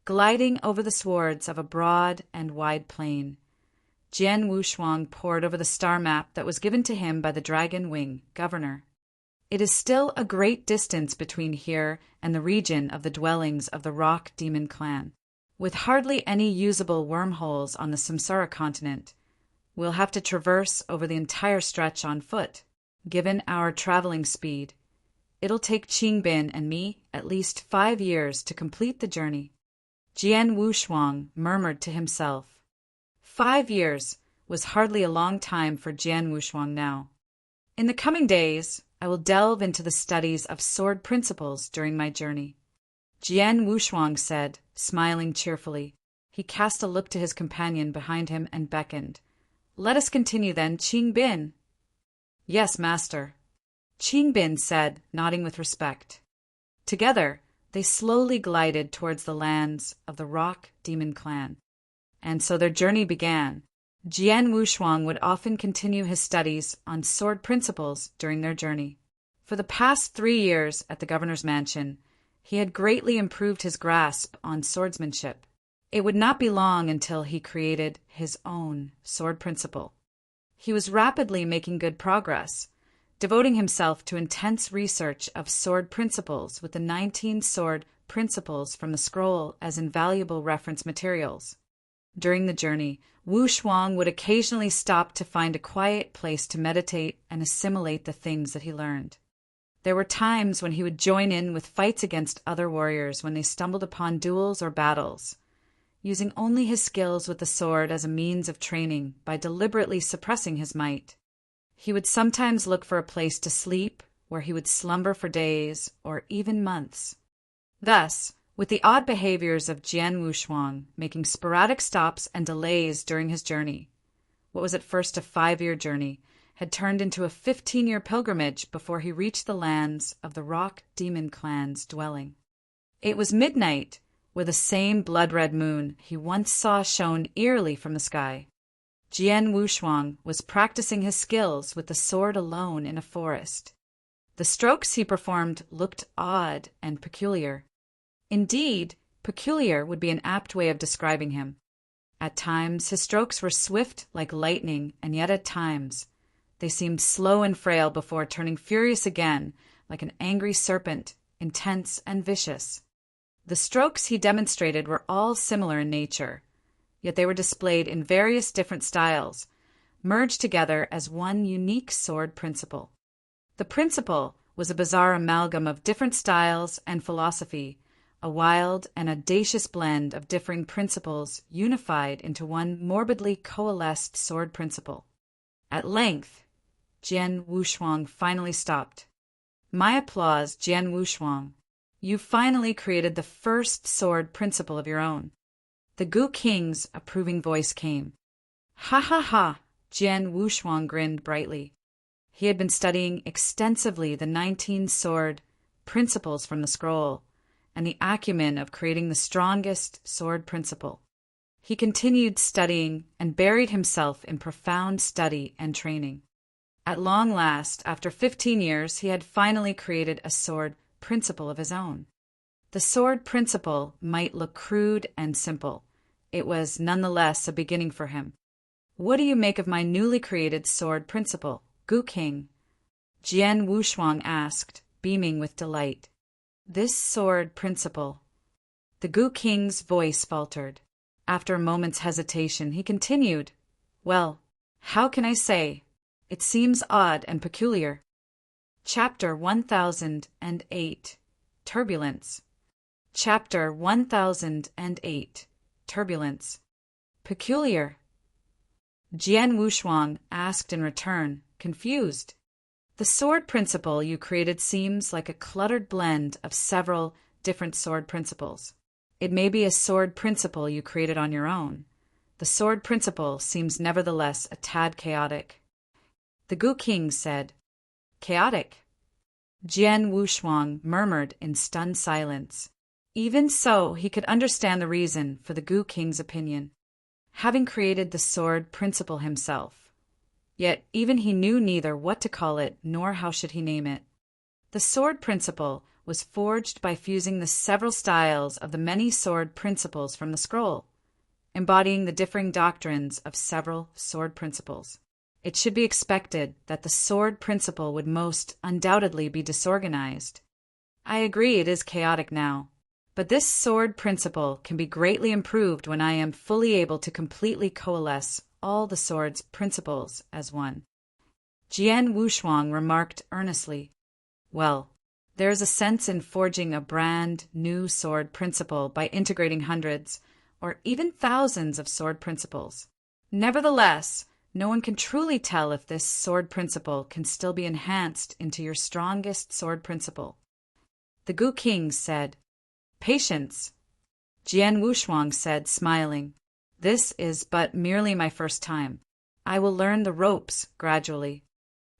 Gliding over the swords of a broad and wide plain, Jian Wushuang pored over the star map that was given to him by the Dragon Wing governor. It is still a great distance between here and the region of the dwellings of the Rock Demon clan. With hardly any usable wormholes on the Samsara continent, we'll have to traverse over the entire stretch on foot. Given our traveling speed, it'll take Qingbin and me at least 5 years to complete the journey. Jian Wushuang murmured to himself. 5 years was hardly a long time for Jian Wushuang now. In the coming days, I will delve into the studies of sword principles during my journey. Jian Wushuang said, smiling cheerfully. He cast a look to his companion behind him and beckoned. Let us continue then, Qingbin. Yes, master. Qingbin said, nodding with respect. Together, they slowly glided towards the lands of the Rock Demon clan. And so their journey began. Jian Wushuang would often continue his studies on sword principles during their journey. For the past 3 years at the governor's mansion, he had greatly improved his grasp on swordsmanship. It would not be long until he created his own sword principle. He was rapidly making good progress, devoting himself to intense research of sword principles with the 19 sword principles from the scroll as invaluable reference materials. During the journey, Wushuang would occasionally stop to find a quiet place to meditate and assimilate the things that he learned. There were times when he would join in with fights against other warriors when they stumbled upon duels or battles, using only his skills with the sword as a means of training by deliberately suppressing his might. He would sometimes look for a place to sleep where he would slumber for days or even months. Thus, with the odd behaviors of Jian Wushuang making sporadic stops and delays during his journey, what was at first a 5-year journey had turned into a 15-year pilgrimage before he reached the lands of the Rock Demon Clan's dwelling. It was midnight, where the same blood-red moon he once saw shone eerily from the sky. Jian Wushuang was practicing his skills with the sword alone in a forest. The strokes he performed looked odd and peculiar. Indeed, peculiar would be an apt way of describing him. At times his strokes were swift like lightning, and yet at times they seemed slow and frail before turning furious again like an angry serpent, intense and vicious. The strokes he demonstrated were all similar in nature, yet they were displayed in various different styles, merged together as one unique sword principle. The principle was a bizarre amalgam of different styles and philosophy, a wild and audacious blend of differing principles unified into one morbidly coalesced sword principle. At length, Jian Wushuang finally stopped. My applause, Jian Wushuang. You finally created the first sword principle of your own. The Gu King's approving voice came. Ha ha ha! Jian Wushuang grinned brightly. He had been studying extensively the 19 sword principles from the scroll, and the acumen of creating the strongest sword principle. He continued studying and buried himself in profound study and training. At long last, after 15 years, he had finally created a sword principle of his own. The sword principle might look crude and simple. It was nonetheless a beginning for him. What do you make of my newly created sword principle, Gu King? Jian Wushuang asked, beaming with delight. This sword principle. The Gu King's voice faltered. After a moment's hesitation, he continued, Well, how can I say? It seems odd and peculiar. Chapter 1008. Turbulence. Chapter 1008. Turbulence. Peculiar. Jian Wushuang asked in return, confused. The sword principle you created seems like a cluttered blend of several different sword principles. It may be a sword principle you created on your own. The sword principle seems nevertheless a tad chaotic. The Gu King said, Chaotic? Jian Wushuang murmured in stunned silence. Even so, he could understand the reason for the Gu King's opinion, having created the sword principle himself. Yet even he knew neither what to call it nor how should he name it. The sword principle was forged by fusing the several styles of the many sword principles from the scroll, embodying the differing doctrines of several sword principles. It should be expected that the sword principle would most undoubtedly be disorganized. I agree it is chaotic now, but this sword principle can be greatly improved when I am fully able to completely coalesce all the sword's principles as one. Jian Wushuang remarked earnestly, Well, there is a sense in forging a brand new sword principle by integrating hundreds or even thousands of sword principles. Nevertheless, no one can truly tell if this sword principle can still be enhanced into your strongest sword principle. The Gu King said, Patience. Jian Wushuang said, smiling, This is but merely my first time. I will learn the ropes gradually.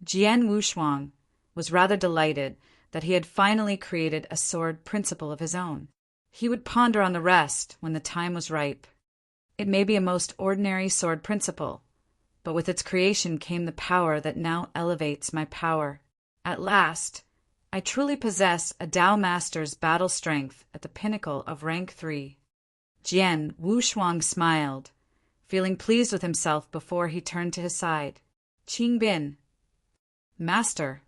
Jian Wushuang was rather delighted that he had finally created a sword principle of his own. He would ponder on the rest when the time was ripe. It may be a most ordinary sword principle, but with its creation came the power that now elevates my power. At last, I truly possess a Tao Master's battle strength at the pinnacle of rank 3. Jian Wushuang smiled, feeling pleased with himself before he turned to his side. Qing Bin. Master.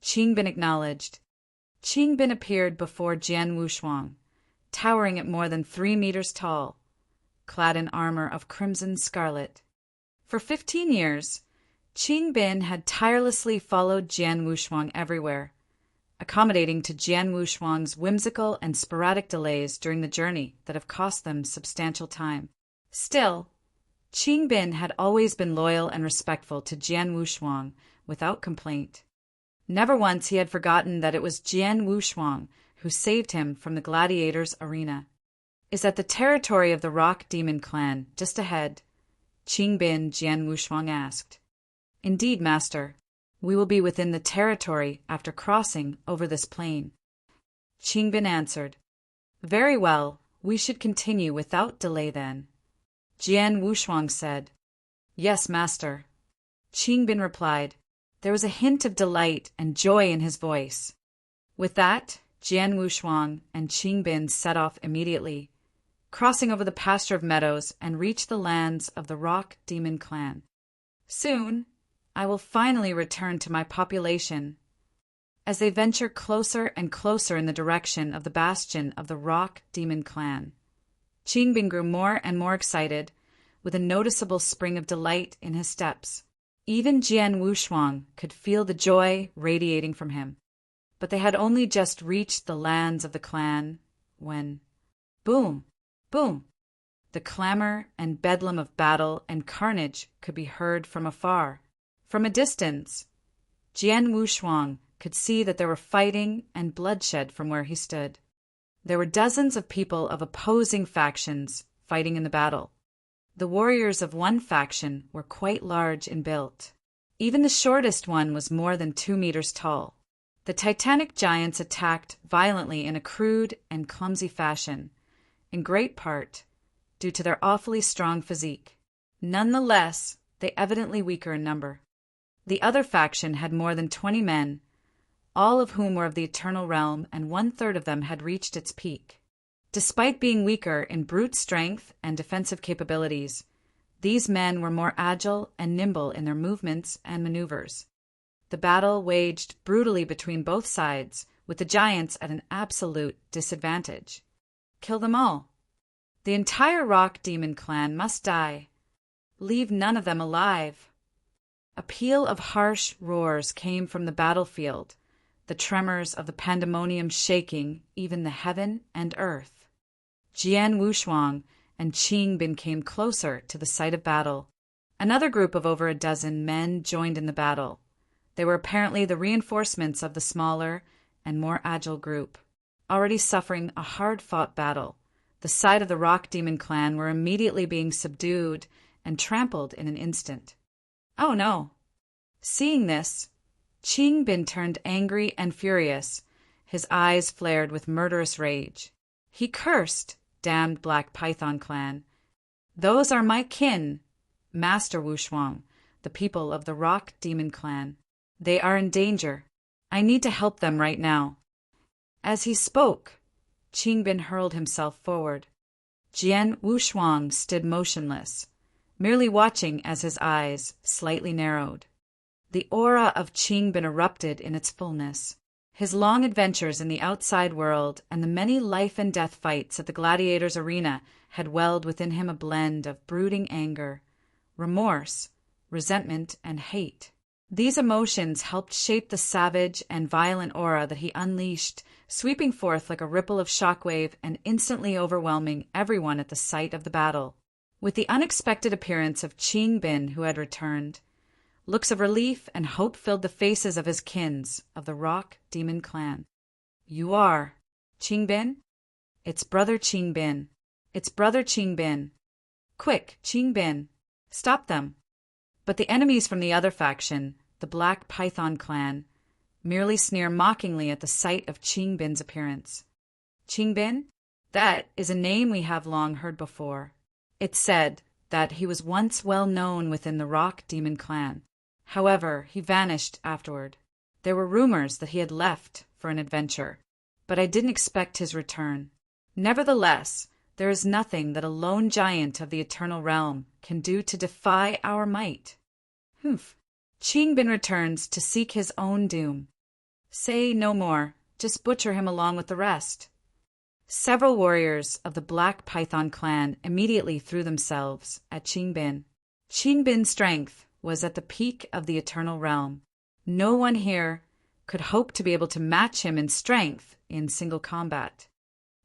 Qing Bin acknowledged. Qing Bin appeared before Jian Wushuang, towering at more than 3 meters tall, clad in armor of crimson scarlet. For 15 years, Qing Bin had tirelessly followed Jian Wushuang everywhere, accommodating to Jian Wushuang's whimsical and sporadic delays during the journey that have cost them substantial time. Still, Qing Bin had always been loyal and respectful to Jian Wushuang without complaint. Never once he had forgotten that it was Jian Wushuang who saved him from the gladiators' arena. Is that the territory of the Rock Demon clan, just ahead? Qingbin Jian Wushuang asked. Indeed, master. We will be within the territory after crossing over this plain. Qingbin answered. Very well, we should continue without delay then. Jian Wushuang said. Yes, master. Qingbin replied. There was a hint of delight and joy in his voice. With that, Jian Wushuang and Qingbin set off immediately, crossing over the pasture of meadows and reached the lands of the Rock Demon clan. Soon, I will finally return to my population. As they venture closer and closer in the direction of the bastion of the Rock Demon clan, Qingbin grew more and more excited, with a noticeable spring of delight in his steps. Even Jian Wushuang could feel the joy radiating from him. But they had only just reached the lands of the clan when, boom, boom, the clamor and bedlam of battle and carnage could be heard from afar. From a distance, Jian Wushuang could see that there were fighting and bloodshed from where he stood. There were dozens of people of opposing factions fighting in the battle. The warriors of one faction were quite large in build. Even the shortest one was more than 2 meters tall. The Titanic giants attacked violently in a crude and clumsy fashion, in great part due to their awfully strong physique. Nonetheless, they evidently weaker in number. The other faction had more than 20 men, all of whom were of the Eternal Realm, and 1/3 of them had reached its peak. Despite being weaker in brute strength and defensive capabilities, these men were more agile and nimble in their movements and maneuvers. The battle waged brutally between both sides, with the giants at an absolute disadvantage. Kill them all. The entire Rock Demon clan must die. Leave none of them alive. A peal of harsh roars came from the battlefield, the tremors of the pandemonium shaking even the heaven and earth. Jian Wushuang and Qingbin came closer to the site of battle. Another group of over a dozen men joined in the battle. They were apparently the reinforcements of the smaller and more agile group. Already suffering a hard-fought battle, the side of the Rock Demon clan were immediately being subdued and trampled in an instant. Oh no! Seeing this, Qingbin turned angry and furious. His eyes flared with murderous rage. He cursed, damned Black Python clan. Those are my kin, Master Wushuang, the people of the Rock Demon clan. They are in danger. I need to help them right now. As he spoke, Qingbin hurled himself forward. Jian Wushuang stood motionless, merely watching as his eyes slightly narrowed. The aura of Qingbin erupted in its fullness. His long adventures in the outside world and the many life-and-death fights at the gladiators' arena had welled within him a blend of brooding anger, remorse, resentment, and hate. These emotions helped shape the savage and violent aura that he unleashed, sweeping forth like a ripple of shockwave and instantly overwhelming everyone at the site of the battle. With the unexpected appearance of Qingbin, who had returned, looks of relief and hope filled the faces of his kins of the Rock Demon clan. You are Qingbin? It's brother Qingbin. It's brother Qingbin. Quick, Qingbin, stop them. But the enemies from the other faction, the Black Python clan, merely sneer mockingly at the sight of Qingbin's appearance. Qingbin? That is a name we have long heard before. It's said that he was once well known within the Rock Demon clan. However, he vanished afterward. There were rumors that he had left for an adventure, but I didn't expect his return. Nevertheless, there is nothing that a lone giant of the Eternal Realm can do to defy our might. Humph. Qingbin returns to seek his own doom. Say no more, just butcher him along with the rest. Several warriors of the Black Python clan immediately threw themselves at Qingbin. Qingbin's strength was at the peak of the Eternal Realm. No one here could hope to be able to match him in strength in single combat.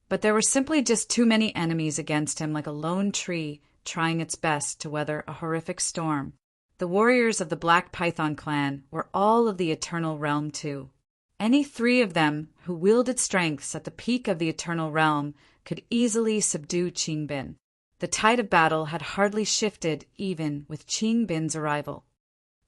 But there were simply just too many enemies against him, like a lone tree trying its best to weather a horrific storm. The warriors of the Black Python clan were all of the Eternal Realm too. Any three of them who wielded strengths at the peak of the eternal realm could easily subdue Qingbin. The tide of battle had hardly shifted even with Qingbin's arrival.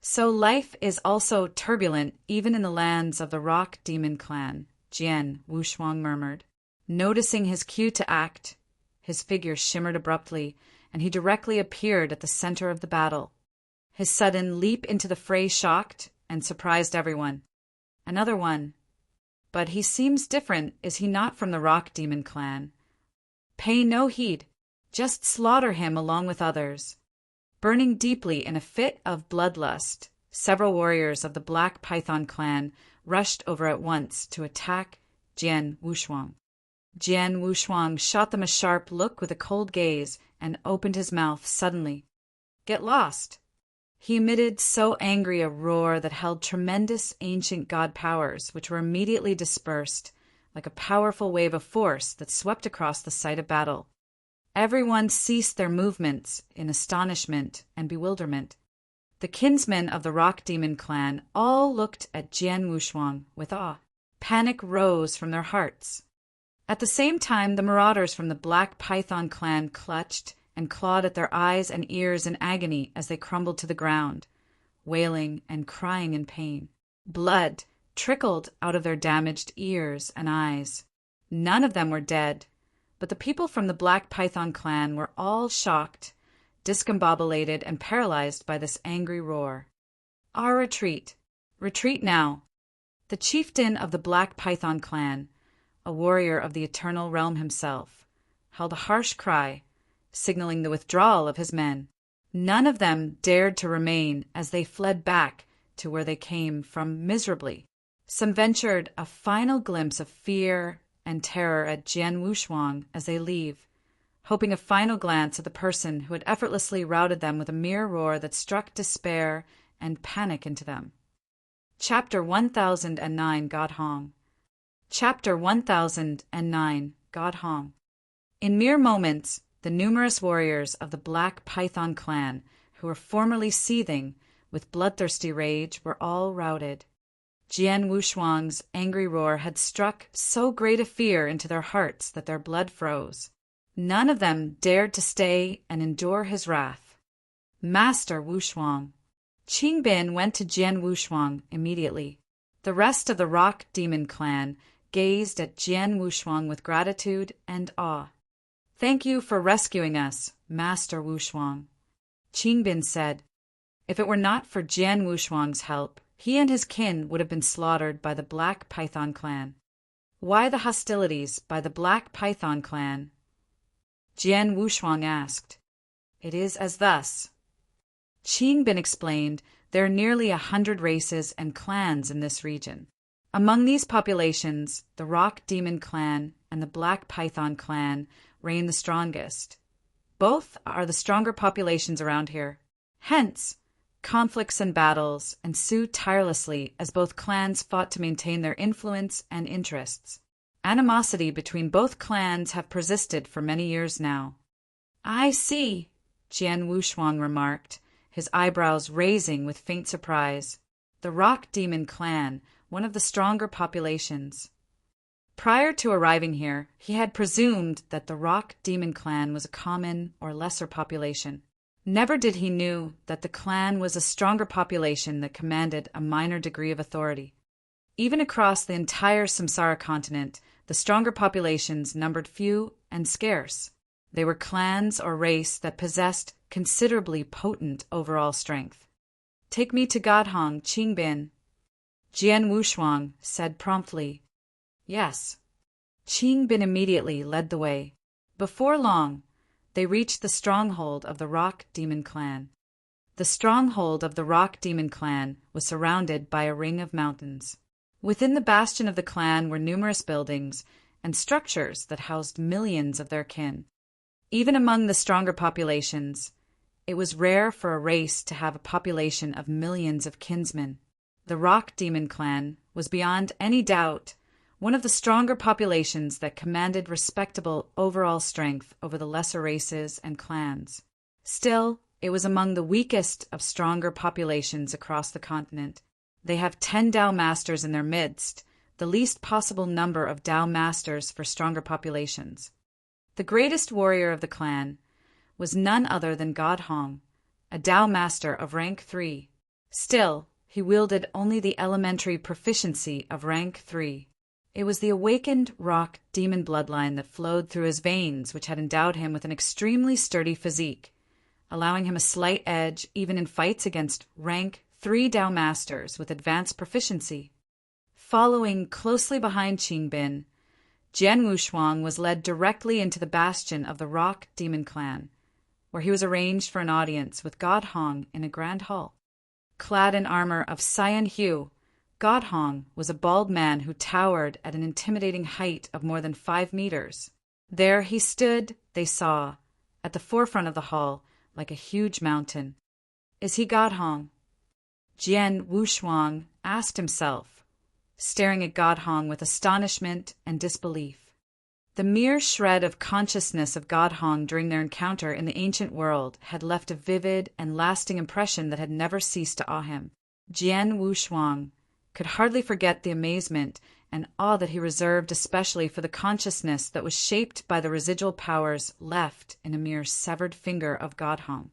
So life is also turbulent even in the lands of the Rock Demon Clan, Jian Wushuang murmured. Noticing his cue to act, his figure shimmered abruptly, and he directly appeared at the center of the battle. His sudden leap into the fray shocked and surprised everyone. Another one. But he seems different, is he not from the Rock Demon Clan? Pay no heed. Just slaughter him along with others. Burning deeply in a fit of bloodlust, several warriors of the Black Python Clan rushed over at once to attack Jian Wushuang. Jian Wushuang shot them a sharp look with a cold gaze and opened his mouth suddenly. Get lost! He emitted so angry a roar that held tremendous ancient god powers, which were immediately dispersed, like a powerful wave of force that swept across the site of battle. Everyone ceased their movements in astonishment and bewilderment. The kinsmen of the Rock Demon Clan all looked at Jian Wushuang with awe. Panic rose from their hearts. At the same time, the marauders from the Black Python Clan clutched and clawed at their eyes and ears in agony as they crumbled to the ground, wailing and crying in pain. Blood trickled out of their damaged ears and eyes. None of them were dead, but the people from the Black Python Clan were all shocked, discombobulated, and paralyzed by this angry roar. Our retreat! Retreat now! The chieftain of the Black Python Clan, a warrior of the Eternal Realm himself, held a harsh cry, signaling the withdrawal of his men. None of them dared to remain as they fled back to where they came from miserably. Some ventured a final glimpse of fear and terror at Jian Wushuang as they leave, hoping a final glance at the person who had effortlessly routed them with a mere roar that struck despair and panic into them. Chapter 1009 God Hong. Chapter 1009 God Hong. In mere moments, the numerous warriors of the Black Python Clan, who were formerly seething with bloodthirsty rage, were all routed. Jian Wushuang's angry roar had struck so great a fear into their hearts that their blood froze. None of them dared to stay and endure his wrath. Master Wushuang. Qingbin went to Jian Wushuang immediately. The rest of the Rock Demon Clan gazed at Jian Wushuang with gratitude and awe. Thank you for rescuing us, Master Wushuang. Qingbin said. If it were not for Jian Wushuang's help, he and his kin would have been slaughtered by the Black Python Clan. Why the hostilities by the Black Python Clan? Jian Wushuang asked. It is as thus. Qingbin explained there are nearly 100 races and clans in this region. Among these populations, the Rock Demon Clan and the Black Python Clan reign the strongest. Both are the stronger populations around here. Hence, conflicts and battles ensued tirelessly as both clans fought to maintain their influence and interests. Animosity between both clans have persisted for many years now. I see, Jian Wushuang remarked, his eyebrows raising with faint surprise. The Rock Demon Clan, one of the stronger populations. Prior to arriving here, he had presumed that the Rock Demon Clan was a common or lesser population. Never did he know that the clan was a stronger population that commanded a minor degree of authority. Even across the entire Samsara continent, the stronger populations numbered few and scarce. They were clans or race that possessed considerably potent overall strength. Take me to Godhong, Qingbin. Jian Wushuang said promptly. Yes. Qingbin immediately led the way. Before long, they reached the stronghold of the Rock Demon Clan. The stronghold of the Rock Demon Clan was surrounded by a ring of mountains. Within the bastion of the clan were numerous buildings and structures that housed millions of their kin. Even among the stronger populations, it was rare for a race to have a population of millions of kinsmen. The Rock Demon Clan was beyond any doubt one of the stronger populations that commanded respectable overall strength over the lesser races and clans. Still, it was among the weakest of stronger populations across the continent. They have 10 Tao masters in their midst, the least possible number of Dao masters for stronger populations. The greatest warrior of the clan was none other than God Hong, a Dao master of rank 3. Still, he wielded only the elementary proficiency of rank 3. It was the awakened rock demon bloodline that flowed through his veins which had endowed him with an extremely sturdy physique, allowing him a slight edge even in fights against rank 3 Dao masters with advanced proficiency. Following closely behind Qingbin, Jian Wushuang was led directly into the bastion of the Rock Demon Clan, where he was arranged for an audience with God Hong in a grand hall. Clad in armor of cyan hue, God Hong was a bald man who towered at an intimidating height of more than 5 meters. There he stood, they saw, at the forefront of the hall, like a huge mountain. Is he God Hong? Jian Wushuang asked himself, staring at God Hong with astonishment and disbelief. The mere shred of consciousness of God Hong during their encounter in the ancient world had left a vivid and lasting impression that had never ceased to awe him. Jian Wushuang could hardly forget the amazement and awe that he reserved especially for the consciousness that was shaped by the residual powers left in a mere severed finger of God Hong.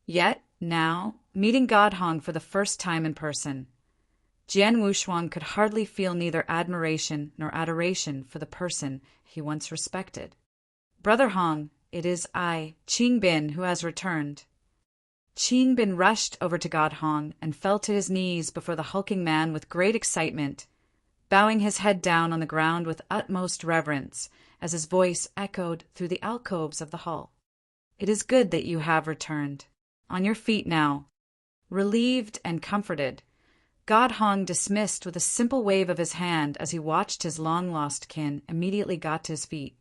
Yet, now, meeting God Hong for the first time in person, Jian Wushuang could hardly feel neither admiration nor adoration for the person he once respected. Brother Hong, it is I, Qingbin, who has returned. Qingbin rushed over to God Hong and fell to his knees before the hulking man with great excitement, bowing his head down on the ground with utmost reverence as his voice echoed through the alcoves of the hall. It is good that you have returned. On your feet now. Relieved and comforted, God Hong dismissed with a simple wave of his hand as he watched his long-lost kin immediately got to his feet.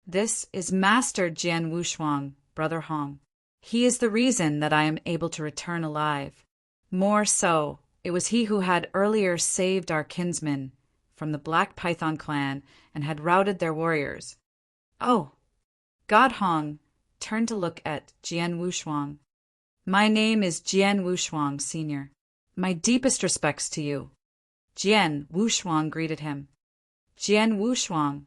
This is Master Jian Wushuang, Brother Hong. He is the reason that I am able to return alive. More so, it was he who had earlier saved our kinsmen from the Black Python clan and had routed their warriors. Oh! God Hong turned to look at Jian Wushuang. My name is Jian Wushuang, Senior. My deepest respects to you. Jian Wushuang greeted him. Jian Wushuang?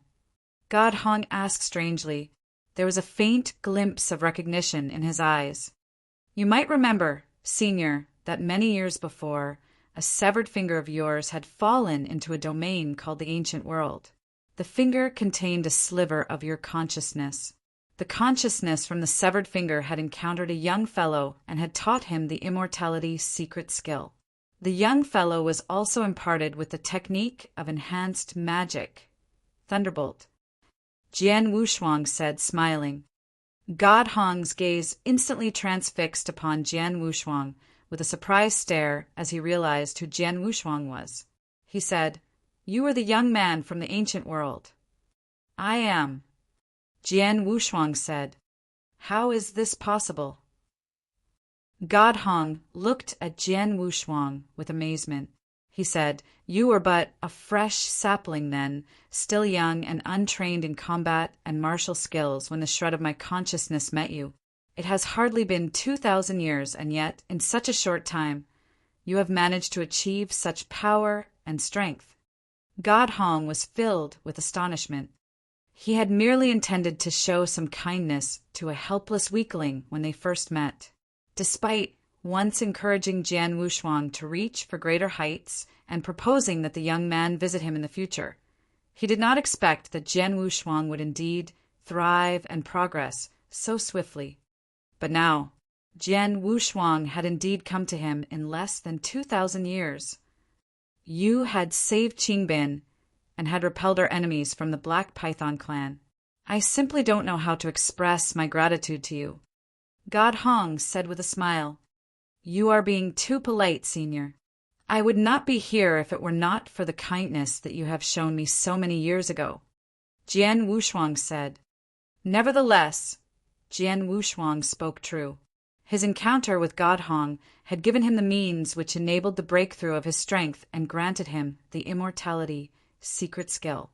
God Hong asked strangely. There was a faint glimpse of recognition in his eyes. You might remember, Senior, that many years before, a severed finger of yours had fallen into a domain called the Ancient World. The finger contained a sliver of your consciousness. The consciousness from the severed finger had encountered a young fellow and had taught him the immortality secret skill. The young fellow was also imparted with the technique of enhanced magic. Thunderbolt. Jian Wushuang said, smiling. God Hong's gaze instantly transfixed upon Jian Wushuang with a surprised stare as he realized who Jian Wushuang was. He said, You are the young man from the ancient world. I am. Jian Wushuang said, How is this possible? God Hong looked at Jian Wushuang with amazement. He said, You are but a fresh sapling then, still young and untrained in combat and martial skills when the shred of my consciousness met you. It has hardly been 2,000 years, and yet, in such a short time, you have managed to achieve such power and strength. God Hong was filled with astonishment. He had merely intended to show some kindness to a helpless weakling when they first met. Despite once encouraging Jian Wushuang to reach for greater heights and proposing that the young man visit him in the future, he did not expect that Jian Wushuang would indeed thrive and progress so swiftly. But now, Jian Wushuang had indeed come to him in less than 2,000 years. You had saved Qingbin and had repelled our enemies from the Black Python clan. I simply don't know how to express my gratitude to you. God Hong said with a smile, You are being too polite, Senior. I would not be here if it were not for the kindness that you have shown me so many years ago. Jian Wushuang said. Nevertheless, Jian Wushuang spoke true. His encounter with God Hong had given him the means which enabled the breakthrough of his strength and granted him the immortality secret skill.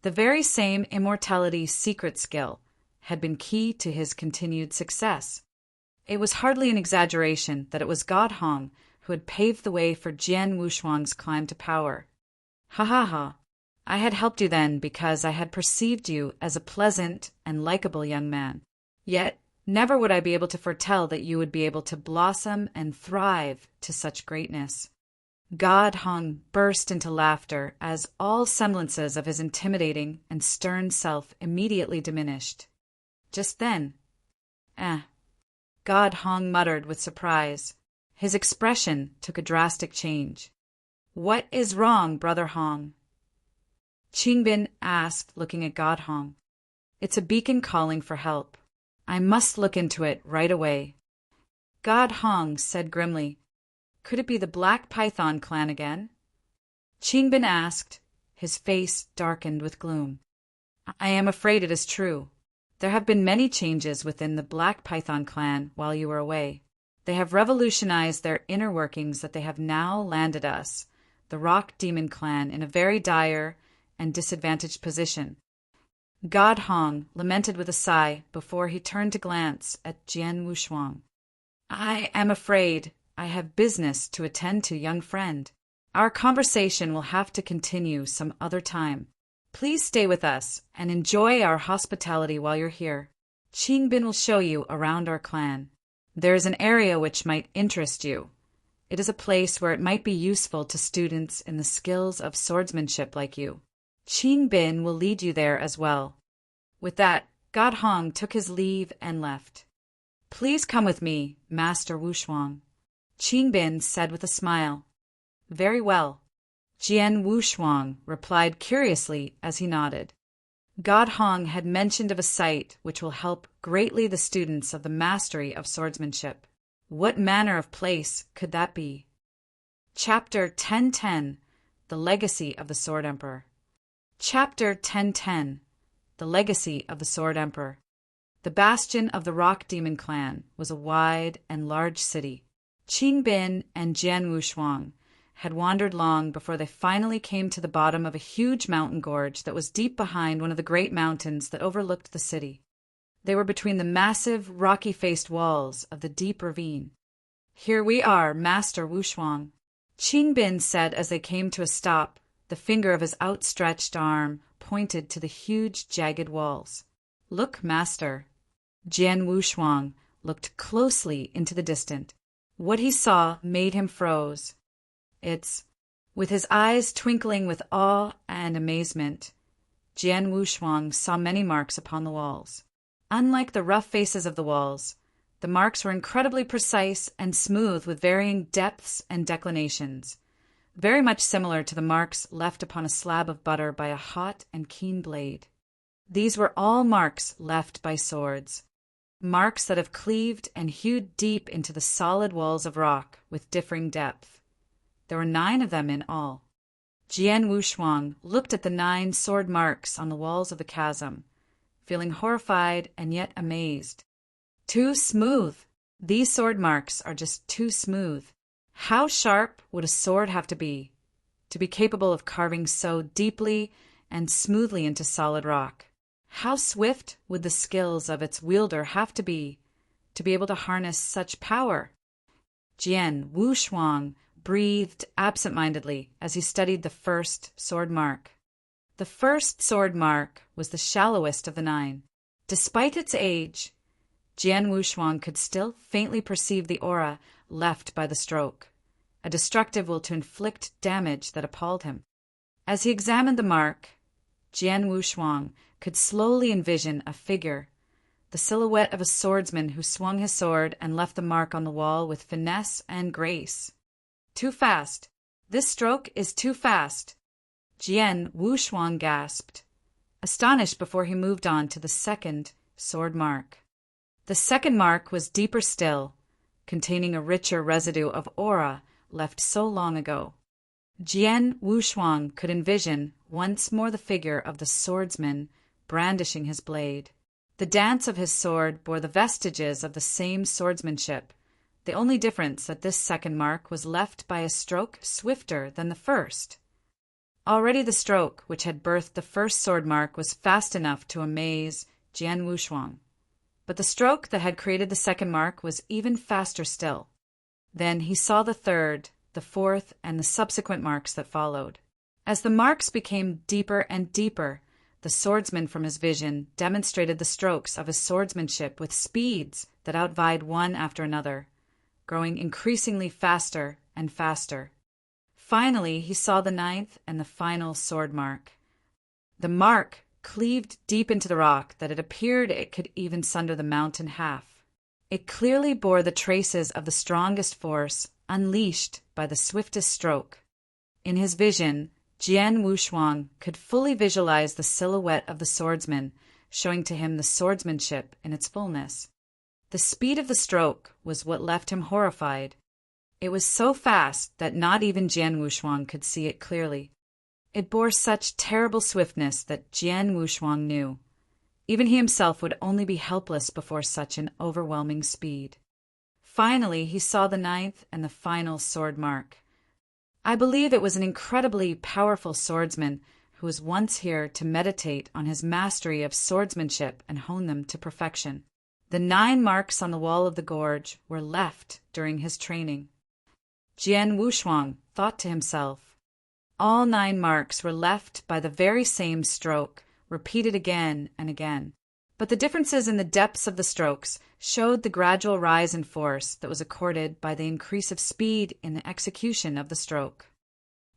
The very same immortality secret skill had been key to his continued success. It was hardly an exaggeration that it was God Hong who had paved the way for Jian Wushuang's climb to power. Ha ha ha, I had helped you then because I had perceived you as a pleasant and likable young man. Yet never would I be able to foretell that you would be able to blossom and thrive to such greatness. God Hong burst into laughter as all semblances of his intimidating and stern self immediately diminished. Just then, God Hong muttered with surprise. His expression took a drastic change. What is wrong, Brother Hong? Qingbin asked, looking at God Hong. It's a beacon calling for help. I must look into it right away. God Hong said grimly, Could it be the Black Python clan again? Qingbin asked, his face darkened with gloom. I am afraid it is true. There have been many changes within the Black Python clan while you were away. They have revolutionized their inner workings that they have now landed us, the Rock Demon clan, in a very dire and disadvantaged position. God Hong lamented with a sigh before he turned to glance at Jian Wushuang. I am afraid I have business to attend to, young friend. Our conversation will have to continue some other time. Please stay with us and enjoy our hospitality while you're here. Qingbin will show you around our clan. There is an area which might interest you. It is a place where it might be useful to students in the skills of swordsmanship like you. Qingbin will lead you there as well. With that, God Hong took his leave and left. Please come with me, Master Wushuang, Qingbin said with a smile. Very well, Jian Wushuang replied curiously as he nodded. God Hong had mentioned of a site which will help greatly the students of the mastery of swordsmanship. What manner of place could that be? Chapter 1010, The Legacy of the Sword Emperor. Chapter 1010, The Legacy of the Sword Emperor. The bastion of the Rock Demon clan was a wide and large city. Qingbin and Jian Wushuang had wandered long before they finally came to the bottom of a huge mountain gorge that was deep behind one of the great mountains that overlooked the city. They were between the massive, rocky-faced walls of the deep ravine. Here we are, Master Wushuang, Qingbin said as they came to a stop. The finger of his outstretched arm pointed to the huge, jagged walls. Look, Master. Jian Wushuang looked closely into the distance. What he saw made him froze. With his eyes twinkling with awe and amazement, Jian Wushuang saw many marks upon the walls. Unlike the rough faces of the walls, the marks were incredibly precise and smooth with varying depths and declinations, very much similar to the marks left upon a slab of butter by a hot and keen blade. These were all marks left by swords, marks that have cleaved and hewed deep into the solid walls of rock with differing depth. There were 9 of them in all. Jian Wushuang looked at the 9 sword marks on the walls of the chasm, feeling horrified and yet amazed. Too smooth! These sword marks are just too smooth. How sharp would a sword have to be capable of carving so deeply and smoothly into solid rock? How swift would the skills of its wielder have to be able to harness such power? Jian Wushuang breathed absent-mindedly as he studied the first sword mark. The first sword mark was the shallowest of the 9. Despite its age, Jian Wushuang could still faintly perceive the aura left by the stroke, a destructive will to inflict damage that appalled him. As he examined the mark, Jian Wushuang could slowly envision a figure, the silhouette of a swordsman who swung his sword and left the mark on the wall with finesse and grace. Too fast. This stroke is too fast. Jian Wushuang gasped, astonished before he moved on to the second sword mark. The second mark was deeper still, containing a richer residue of aura left so long ago. Jian Wushuang could envision once more the figure of the swordsman brandishing his blade. The dance of his sword bore the vestiges of the same swordsmanship, the only difference that this second mark was left by a stroke swifter than the first. Already the stroke which had birthed the first sword mark was fast enough to amaze Jian Wushuang, but the stroke that had created the second mark was even faster still. Then he saw the third, the fourth, and the subsequent marks that followed. As the marks became deeper and deeper, the swordsman from his vision demonstrated the strokes of his swordsmanship with speeds that outvied one after another, growing increasingly faster and faster. Finally, he saw the ninth and the final sword mark. The mark cleaved deep into the rock that it appeared it could even sunder the mount in half. It clearly bore the traces of the strongest force unleashed by the swiftest stroke. In his vision, Jian Wushuang could fully visualize the silhouette of the swordsman, showing to him the swordsmanship in its fullness. The speed of the stroke was what left him horrified. It was so fast that not even Jian Wushuang could see it clearly. It bore such terrible swiftness that Jian Wushuang knew. Even he himself would only be helpless before such an overwhelming speed. Finally, he saw the ninth and the final sword mark. I believe it was an incredibly powerful swordsman who was once here to meditate on his mastery of swordsmanship and hone them to perfection. The 9 marks on the wall of the gorge were left during his training. Jian Wushuang thought to himself. All 9 marks were left by the very same stroke, repeated again and again. But the differences in the depths of the strokes showed the gradual rise in force that was accorded by the increase of speed in the execution of the stroke.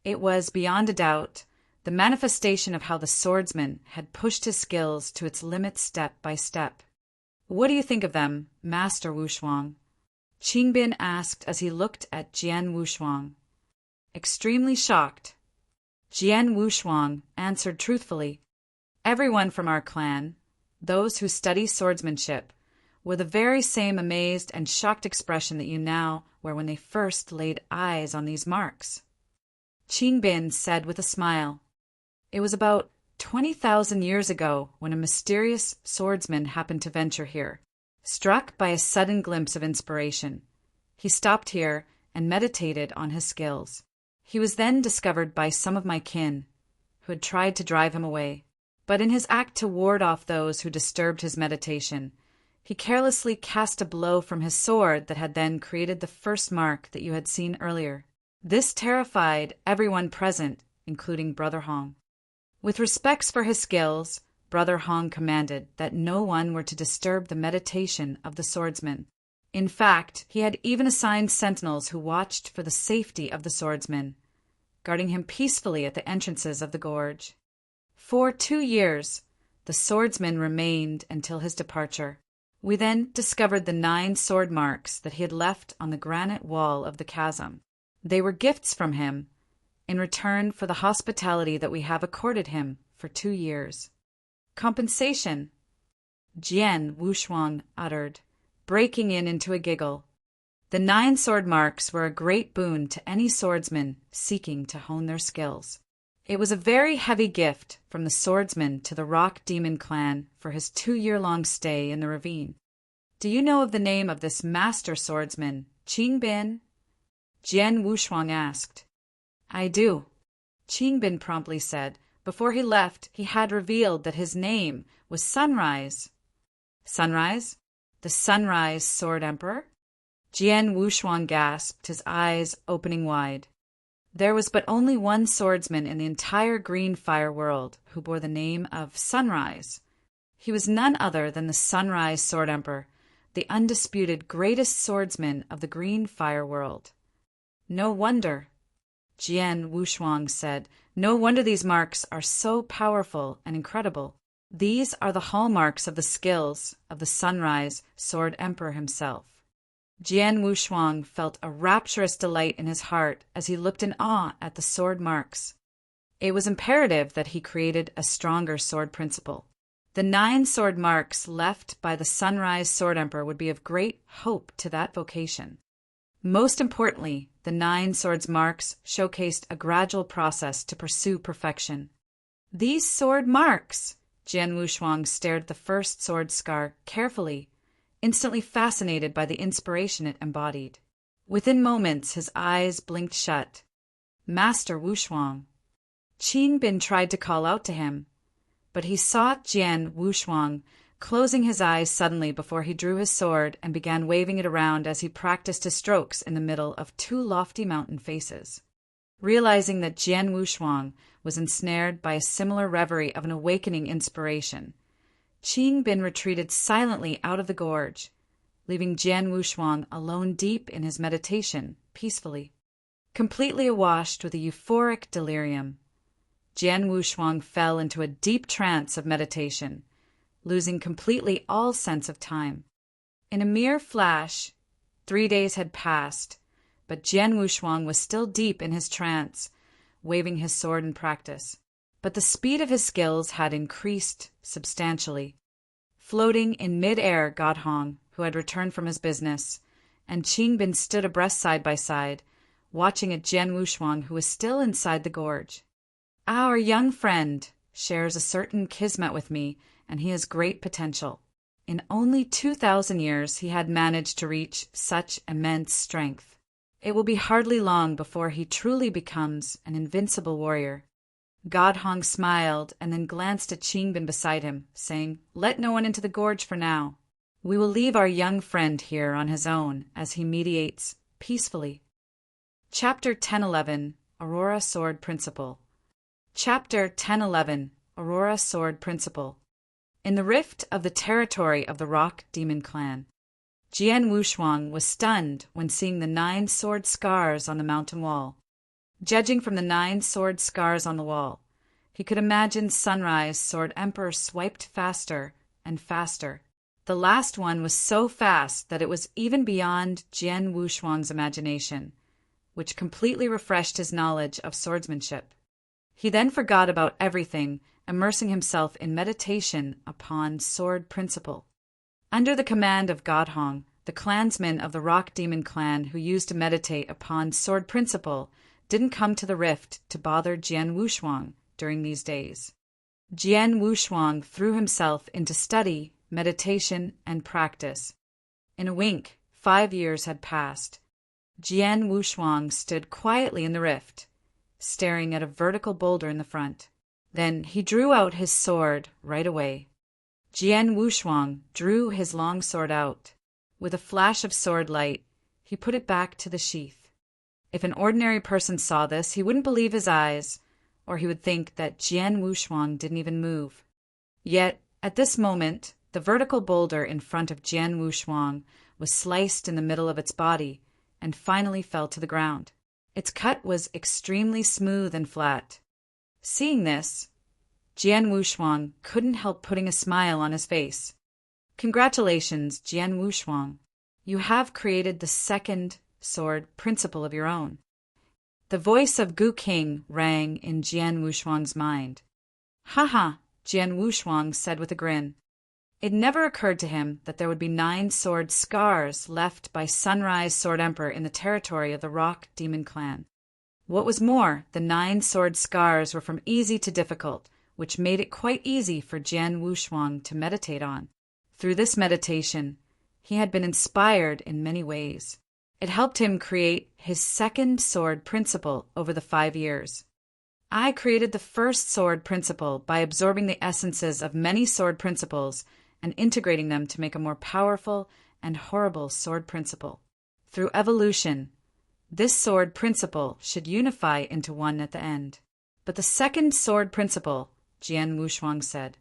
It was, beyond a doubt, the manifestation of how the swordsman had pushed his skills to its limit step by step. "What do you think of them, Master Wushuang?" Qingbin asked as he looked at Jian Wushuang. Extremely shocked. Jian Wushuang answered truthfully, "Everyone from our clan, those who study swordsmanship, were the very same amazed and shocked expression that you now wear when they first laid eyes on these marks." Qingbin said with a smile, "It was about 20,000 years ago when a mysterious swordsman happened to venture here. Struck by a sudden glimpse of inspiration, he stopped here and meditated on his skills. He was then discovered by some of my kin, who had tried to drive him away. But in his act to ward off those who disturbed his meditation, he carelessly cast a blow from his sword that had then created the first mark that you had seen earlier. This terrified everyone present, including Brother Hong. With respects for his skills, Brother Hong commanded that no one were to disturb the meditation of the swordsman. In fact, he had even assigned sentinels who watched for the safety of the swordsman, guarding him peacefully at the entrances of the gorge. For 2 years, the swordsman remained until his departure. We then discovered the 9 sword marks that he had left on the granite wall of the chasm. They were gifts from him, in return for the hospitality that we have accorded him for 2 years. Compensation, Jian Wushuang uttered, breaking into a giggle. The 9 sword marks were a great boon to any swordsman seeking to hone their skills. It was a very heavy gift from the swordsman to the Rock Demon clan for his 2-year-long stay in the ravine. Do you know of the name of this master swordsman, Qingbin? Jian Wushuang asked. I do, Qingbin promptly said. Before he left, he had revealed that his name was Sunrise. Sunrise? The Sunrise Sword Emperor? Jian Wushuang gasped, his eyes opening wide. There was but only one swordsman in the entire Green Fire world who bore the name of Sunrise. He was none other than the Sunrise Sword Emperor, the undisputed greatest swordsman of the Green Fire world. No wonder, Jian Wushuang said, no wonder these marks are so powerful and incredible. These are the hallmarks of the skills of the Sunrise Sword Emperor himself. Jian Wushuang felt a rapturous delight in his heart as he looked in awe at the sword marks. It was imperative that he created a stronger sword principle. The 9 sword marks left by the Sunrise Sword Emperor would be of great hope to that vocation. Most importantly, the 9 swords marks showcased a gradual process to pursue perfection. These sword marks! Jian Wushuang stared at the first sword scar carefully, instantly fascinated by the inspiration it embodied. Within moments, his eyes blinked shut. Master Wushuang. Qingbin tried to call out to him, but he saw Jian Wushuang closing his eyes suddenly before he drew his sword and began waving it around as he practiced his strokes in the middle of 2 lofty mountain faces. Realizing that Jian Wushuang was ensnared by a similar reverie of an awakening inspiration, Qing Bin retreated silently out of the gorge, leaving Jian Wushuang alone deep in his meditation, peacefully. Completely awash with a euphoric delirium, Jian Wushuang fell into a deep trance of meditation, losing completely all sense of time. In a mere flash, 3 days had passed, but Jian Wushuang was still deep in his trance, waving his sword in practice. But the speed of his skills had increased substantially. Floating in mid-air, Godhong, who had returned from his business, and Qing Bin stood abreast side by side, watching at Jian Wushuang, who was still inside the gorge. Our young friend shares a certain kismet with me, and he has great potential. In only 2,000 years he had managed to reach such immense strength. It will be hardly long before he truly becomes an invincible warrior. Godhong smiled and then glanced at Qing Bin beside him, saying, "Let no one into the gorge for now. We will leave our young friend here on his own as he meditates peacefully." Chapter 1011, Aurora Sword Principle. Chapter 1011, Aurora Sword Principle. In the rift of the territory of the Rock Demon Clan, Jian Wushuang was stunned when seeing the 9 sword scars on the mountain wall. Judging from the 9 sword scars on the wall, he could imagine Sunrise Sword Emperor swiped faster and faster. The last one was so fast that it was even beyond Jian Wushuang's imagination, which completely refreshed his knowledge of swordsmanship. He then forgot about everything, immersing himself in meditation upon sword principle. Under the command of Godhong, the clansmen of the Rock Demon Clan who used to meditate upon sword principle didn't come to the rift to bother Jian Wushuang during these days. Jian Wushuang threw himself into study, meditation, and practice. In a wink, 5 years had passed. Jian Wushuang stood quietly in the rift, staring at a vertical boulder in the front. Then he drew out his sword right away. Jian Wushuang drew his long sword out. With a flash of sword light, he put it back to the sheath. If an ordinary person saw this, he wouldn't believe his eyes, or he would think that Jian Wushuang didn't even move. Yet, at this moment, the vertical boulder in front of Jian Wushuang was sliced in the middle of its body and finally fell to the ground. Its cut was extremely smooth and flat. Seeing this, Jian Wushuang couldn't help putting a smile on his face. Congratulations, Jian Wushuang. You have created the second sword principle of your own. The voice of Gu King rang in Jian Wushuang's mind. "Ha!" Jian Wushuang said with a grin. It never occurred to him that there would be 9 sword scars left by Sunrise Sword Emperor in the territory of the Rock Demon Clan. What was more, the 9 sword scars were from easy to difficult, which made it quite easy for Jian Wushuang to meditate on. Through this meditation, he had been inspired in many ways. It helped him create his second sword principle over the 5 years. I created the first sword principle by absorbing the essences of many sword principles and integrating them to make a more powerful and horrible sword principle. Through evolution, this sword principle should unify into one at the end. But the second sword principle, Jian Wushuang said.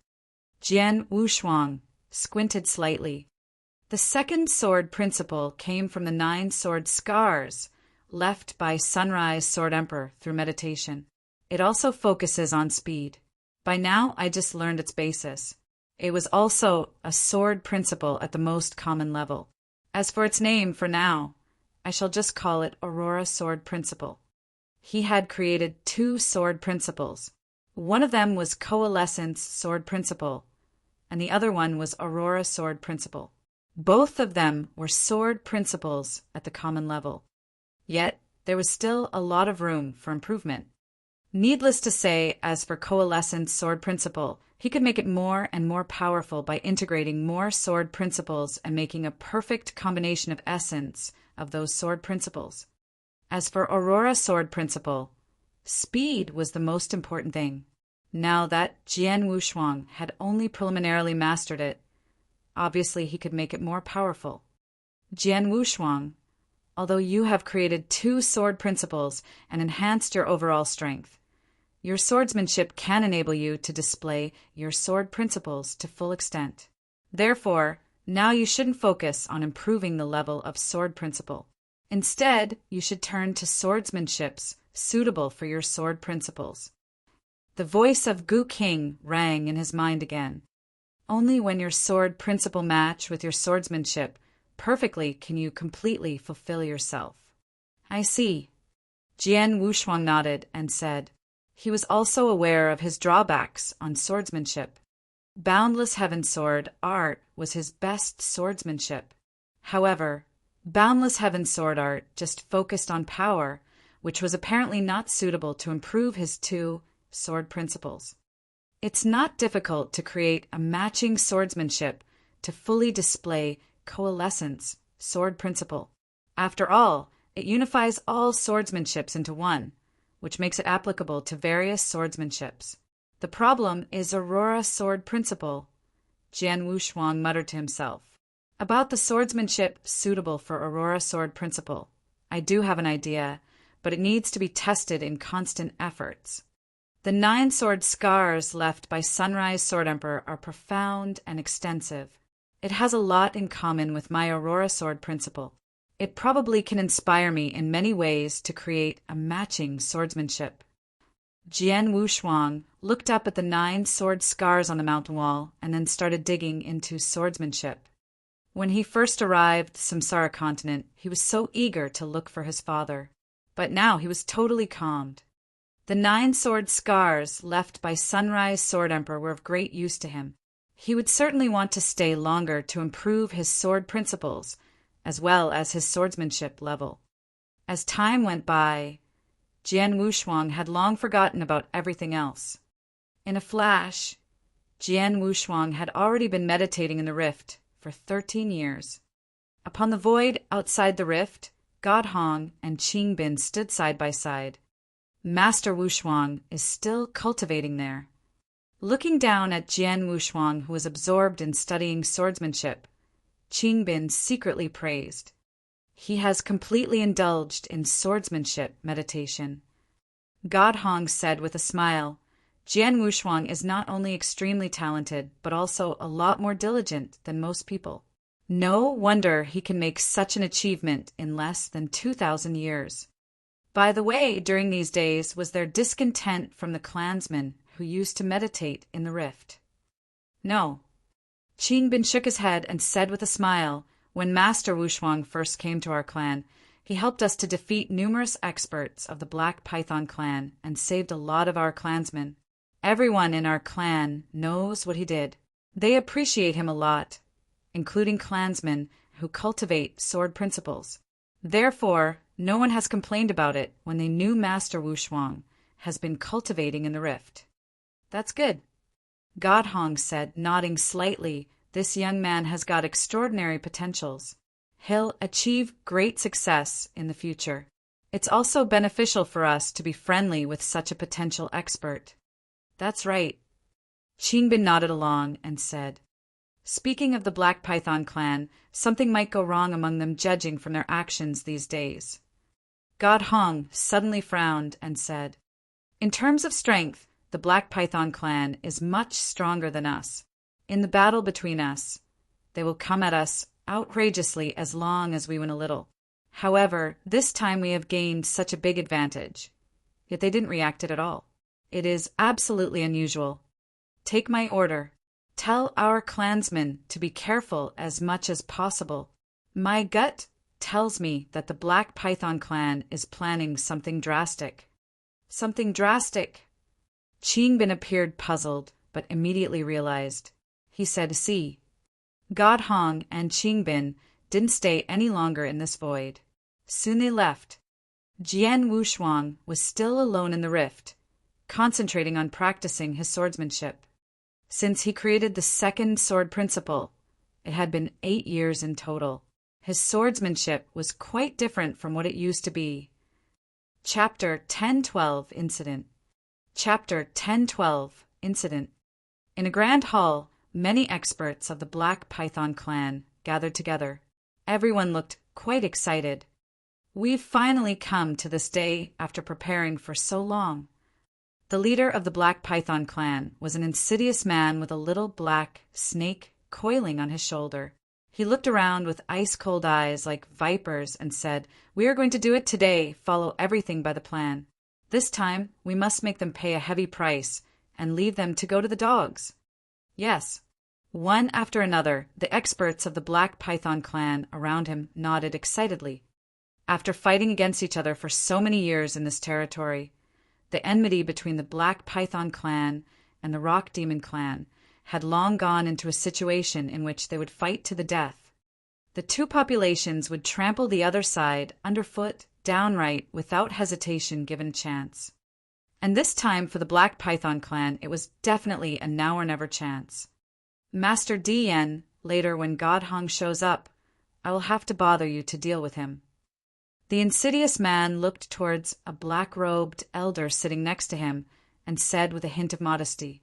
Jian Wushuang squinted slightly. The second sword principle came from the 9 sword scars left by Sunrise Sword Emperor through meditation. It also focuses on speed. By now, I just learned its basis. It was also a sword principle at the most common level. As for its name, for now, I shall just call it Aurora Sword Principle. He had created 2 sword principles. One of them was Coalescence Sword Principle, and the other one was Aurora Sword Principle. Both of them were sword principles at the common level. Yet, there was still a lot of room for improvement. Needless to say, as for Coalescence Sword Principle, he could make it more and more powerful by integrating more sword principles and making a perfect combination of essence of those sword principles. As for Aurora Sword Principle, speed was the most important thing. Now that Jian Wushuang had only preliminarily mastered it, obviously he could make it more powerful. Jian Wushuang, although you have created 2 sword principles and enhanced your overall strength. Your swordsmanship can enable you to display your sword principles to full extent. Therefore, now you shouldn't focus on improving the level of sword principle. Instead, you should turn to swordsmanships suitable for your sword principles. The voice of Gu King rang in his mind again. Only when your sword principle match with your swordsmanship perfectly can you completely fulfill yourself. I see. Jian Wushuang nodded and said. He was also aware of his drawbacks on swordsmanship. Boundless Heaven Sword art was his best swordsmanship. However, Boundless Heaven Sword art just focused on power, which was apparently not suitable to improve his 2 sword principles. It's not difficult to create a matching swordsmanship to fully display coalescence, sword principle. After all, it unifies all swordsmanships into one, which makes it applicable to various swordsmanships. The problem is Aurora sword principle, Jian Wushuang muttered to himself. About the swordsmanship suitable for Aurora sword principle, I do have an idea, but it needs to be tested in constant efforts. The 9 sword scars left by Sunrise Sword Emperor are profound and extensive. It has a lot in common with my Aurora sword principle. It probably can inspire me in many ways to create a matching swordsmanship. Jian Wushuang looked up at the 9 sword scars on the mountain wall and then started digging into swordsmanship. When he first arrived Samsara continent, he was so eager to look for his father. But now he was totally calmed. The 9 sword scars left by Sunrise Sword Emperor were of great use to him. He would certainly want to stay longer to improve his sword principles, as well as his swordsmanship level. As time went by, Jian Wushuang had long forgotten about everything else. In a flash, Jian Wushuang had already been meditating in the rift for 13 years. Upon the void outside the rift, God Hong and Qingbin stood side by side. Master Wushuang is still cultivating there. Looking down at Jian Wushuang, who was absorbed in studying swordsmanship, Qingbin secretly praised. He has completely indulged in swordsmanship meditation. God Hong said with a smile, Jian Wushuang is not only extremely talented, but also a lot more diligent than most people. No wonder he can make such an achievement in less than 2,000 years. By the way, during these days was there discontent from the clansmen who used to meditate in the rift? No. Qingbin shook his head and said with a smile, when Master Wushuang first came to our clan, he helped us to defeat numerous experts of the Black Python clan and saved a lot of our clansmen. Everyone in our clan knows what he did. They appreciate him a lot, including clansmen who cultivate sword principles. Therefore, no one has complained about it when they knew Master Wushuang has been cultivating in the rift. That's good. God Hong said, nodding slightly. This young man has got extraordinary potentials. He'll achieve great success in the future. It's also beneficial for us to be friendly with such a potential expert. That's right. Qingbin nodded along and said, Speaking of the Black Python clan, something might go wrong among them judging from their actions these days. God Hong suddenly frowned and said, In terms of strength, the Black Python clan is much stronger than us. In the battle between us, they will come at us outrageously as long as we win a little. However, this time we have gained such a big advantage. Yet they didn't react it at all. It is absolutely unusual. Take my order. Tell our clansmen to be careful as much as possible. My gut tells me that the Black Python clan is planning something drastic. Something drastic. Qingbin appeared puzzled, but immediately realized. He said, See. God Hong and Qingbin didn't stay any longer in this void. Soon they left. Jian Wushuang was still alone in the rift, concentrating on practicing his swordsmanship. Since he created the second sword principle, it had been 8 years in total. His swordsmanship was quite different from what it used to be. Chapter 1012 Incident. Chapter 1012 Incident. In a grand hall, many experts of the Black Python clan gathered together. Everyone looked quite excited. We've finally come to this day after preparing for so long. The leader of the Black Python clan was an insidious man with a little black snake coiling on his shoulder. He looked around with ice-cold eyes like vipers and said, "We are going to do it today, follow everything by the plan. This time, we must make them pay a heavy price and leave them to go to the dogs." Yes. One after another, the experts of the Black Python clan around him nodded excitedly. After fighting against each other for so many years in this territory, the enmity between the Black Python clan and the Rock Demon clan had long gone into a situation in which they would fight to the death. The two populations would trample the other side underfoot, downright, without hesitation given a chance. And this time for the Black Python clan, it was definitely a now or never chance. Master Dian, later when God Hong shows up, I will have to bother you to deal with him. The insidious man looked towards a black-robed elder sitting next to him and said with a hint of modesty.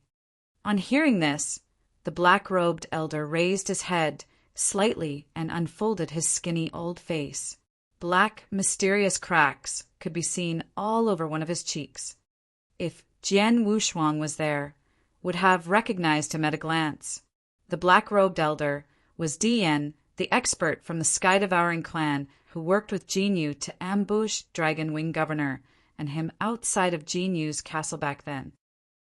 On hearing this, the black-robed elder raised his head slightly and unfolded his skinny old face. Black, mysterious cracks could be seen all over one of his cheeks. If Jian Wushuang was there, would have recognized him at a glance. The black-robed elder was Dian, the expert from the Sky-Devouring clan who worked with Jinyu to ambush Dragon Wing Governor and him outside of Jinyu's castle back then.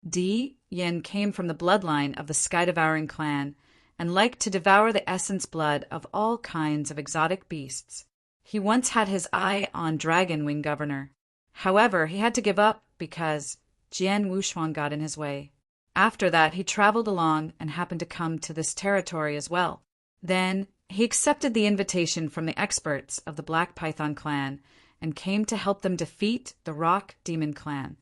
Yin came from the bloodline of the Sky-Devouring clan and liked to devour the essence blood of all kinds of exotic beasts. He once had his eye on Dragon Wing Governor. However, he had to give up because Jian Wushuang got in his way. After that, he traveled along and happened to come to this territory as well. Then, he accepted the invitation from the experts of the Black Python clan and came to help them defeat the Rock Demon clan.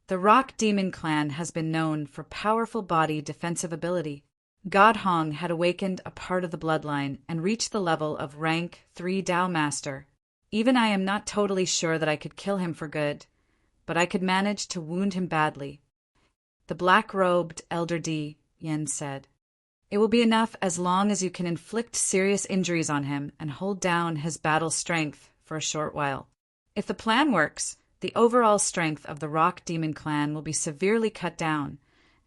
The Rock Demon clan has been known for powerful body defensive ability. God Hong had awakened a part of the bloodline and reached the level of rank 3 Dao Master. Even I am not totally sure that I could kill him for good, but I could manage to wound him badly. The black-robed Elder Yen said, "It will be enough as long as you can inflict serious injuries on him and hold down his battle strength for a short while. If the plan works, the overall strength of the Rock Demon clan will be severely cut down,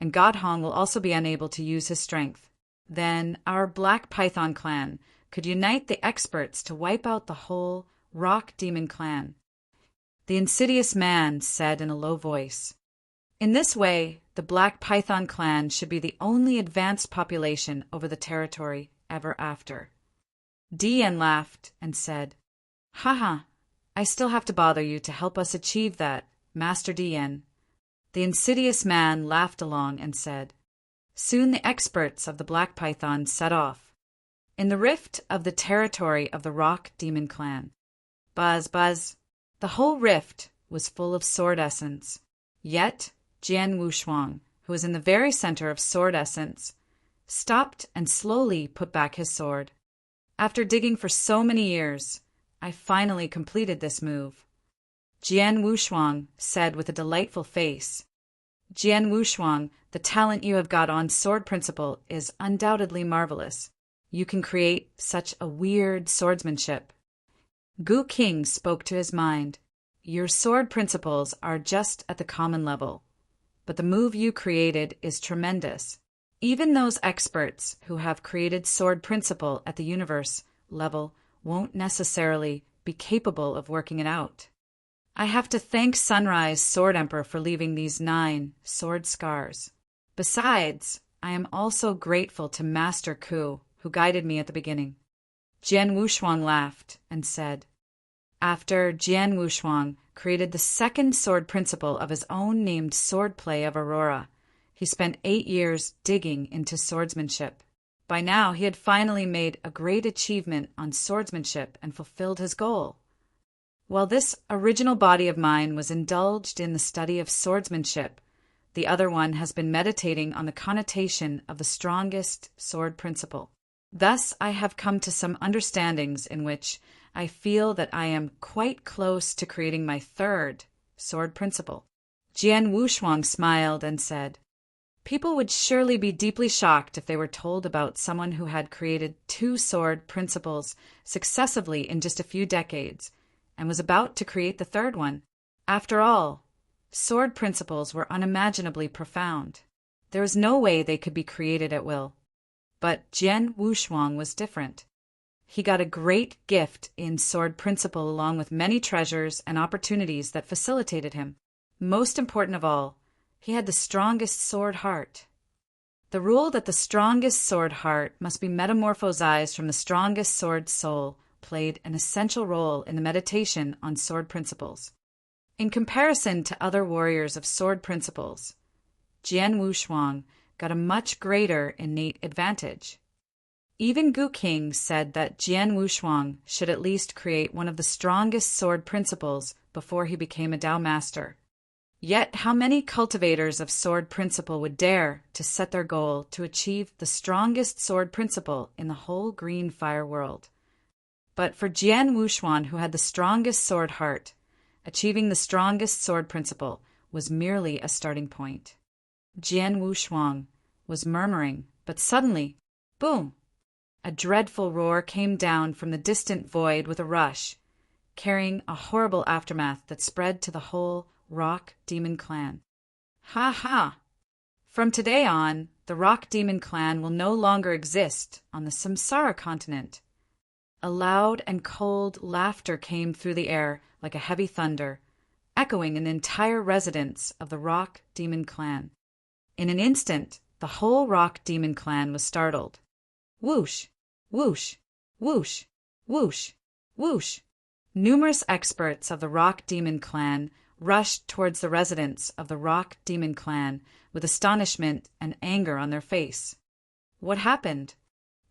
and God Hong will also be unable to use his strength. Then our Black Python clan could unite the experts to wipe out the whole Rock Demon clan." The insidious man said in a low voice, "In this way, the Black Python clan should be the only advanced population over the territory ever after." Dian laughed and said, "Haha, I still have to bother you to help us achieve that, Master Dian." The insidious man laughed along and said, Soon the experts of the Black Python set off. In the rift of the territory of the Rock Demon clan. Buzz, buzz. The whole rift was full of sword essence. Yet, Jian Wushuang, who was in the very center of sword essence, stopped and slowly put back his sword. After digging for so many years, I finally completed this move. Jian Wushuang said with a delightful face. Jian Wushuang, the talent you have got on sword principle is undoubtedly marvelous. You can create such a weird swordsmanship. Gu King spoke to his mind. Your sword principles are just at the common level, but the move you created is tremendous. Even those experts who have created sword principle at the universe level won't necessarily be capable of working it out. I have to thank Sunrise Sword Emperor for leaving these 9 sword scars. Besides, I am also grateful to Master Ku, who guided me at the beginning. Jian Wushuang laughed and said, After Jian Wushuang created the second sword principle of his own named swordplay of Aurora, he spent 8 years digging into swordsmanship. By now, he had finally made a great achievement on swordsmanship and fulfilled his goal. While this original body of mine was indulged in the study of swordsmanship, the other one has been meditating on the connotation of the strongest sword principle. Thus, I have come to some understandings in which I feel that I am quite close to creating my third sword principle. Jian Wushuang smiled and said, People would surely be deeply shocked if they were told about someone who had created 2 sword principles successively in just a few decades, and was about to create the third one. After all, sword principles were unimaginably profound. There was no way they could be created at will. But Jian Wushuang was different. He got a great gift in sword principle along with many treasures and opportunities that facilitated him. Most important of all, he had the strongest sword heart. The rule that the strongest sword heart must be metamorphosized from the strongest sword soul played an essential role in the meditation on sword principles. In comparison to other warriors of sword principles, Jian Wushuang got a much greater innate advantage. Even Gu King said that Jian Wushuang should at least create one of the strongest sword principles before he became a Tao master. Yet how many cultivators of sword principle would dare to set their goal to achieve the strongest sword principle in the whole green fire world? But for Jian Wushuang, who had the strongest sword heart, achieving the strongest sword principle was merely a starting point. Jian Wushuang was murmuring, but suddenly, boom! A dreadful roar came down from the distant void with a rush, carrying a horrible aftermath that spread to the whole Rock Demon Clan. Ha ha! From today on, the Rock Demon Clan will no longer exist on the Samsara continent. A loud and cold laughter came through the air like a heavy thunder, echoing in the entire residence of the Rock Demon Clan. In an instant, the whole Rock Demon Clan was startled. Whoosh! Whoosh! Whoosh! Whoosh! Whoosh! Numerous experts of the Rock Demon Clan rushed towards the residence of the Rock Demon Clan with astonishment and anger on their face. What happened?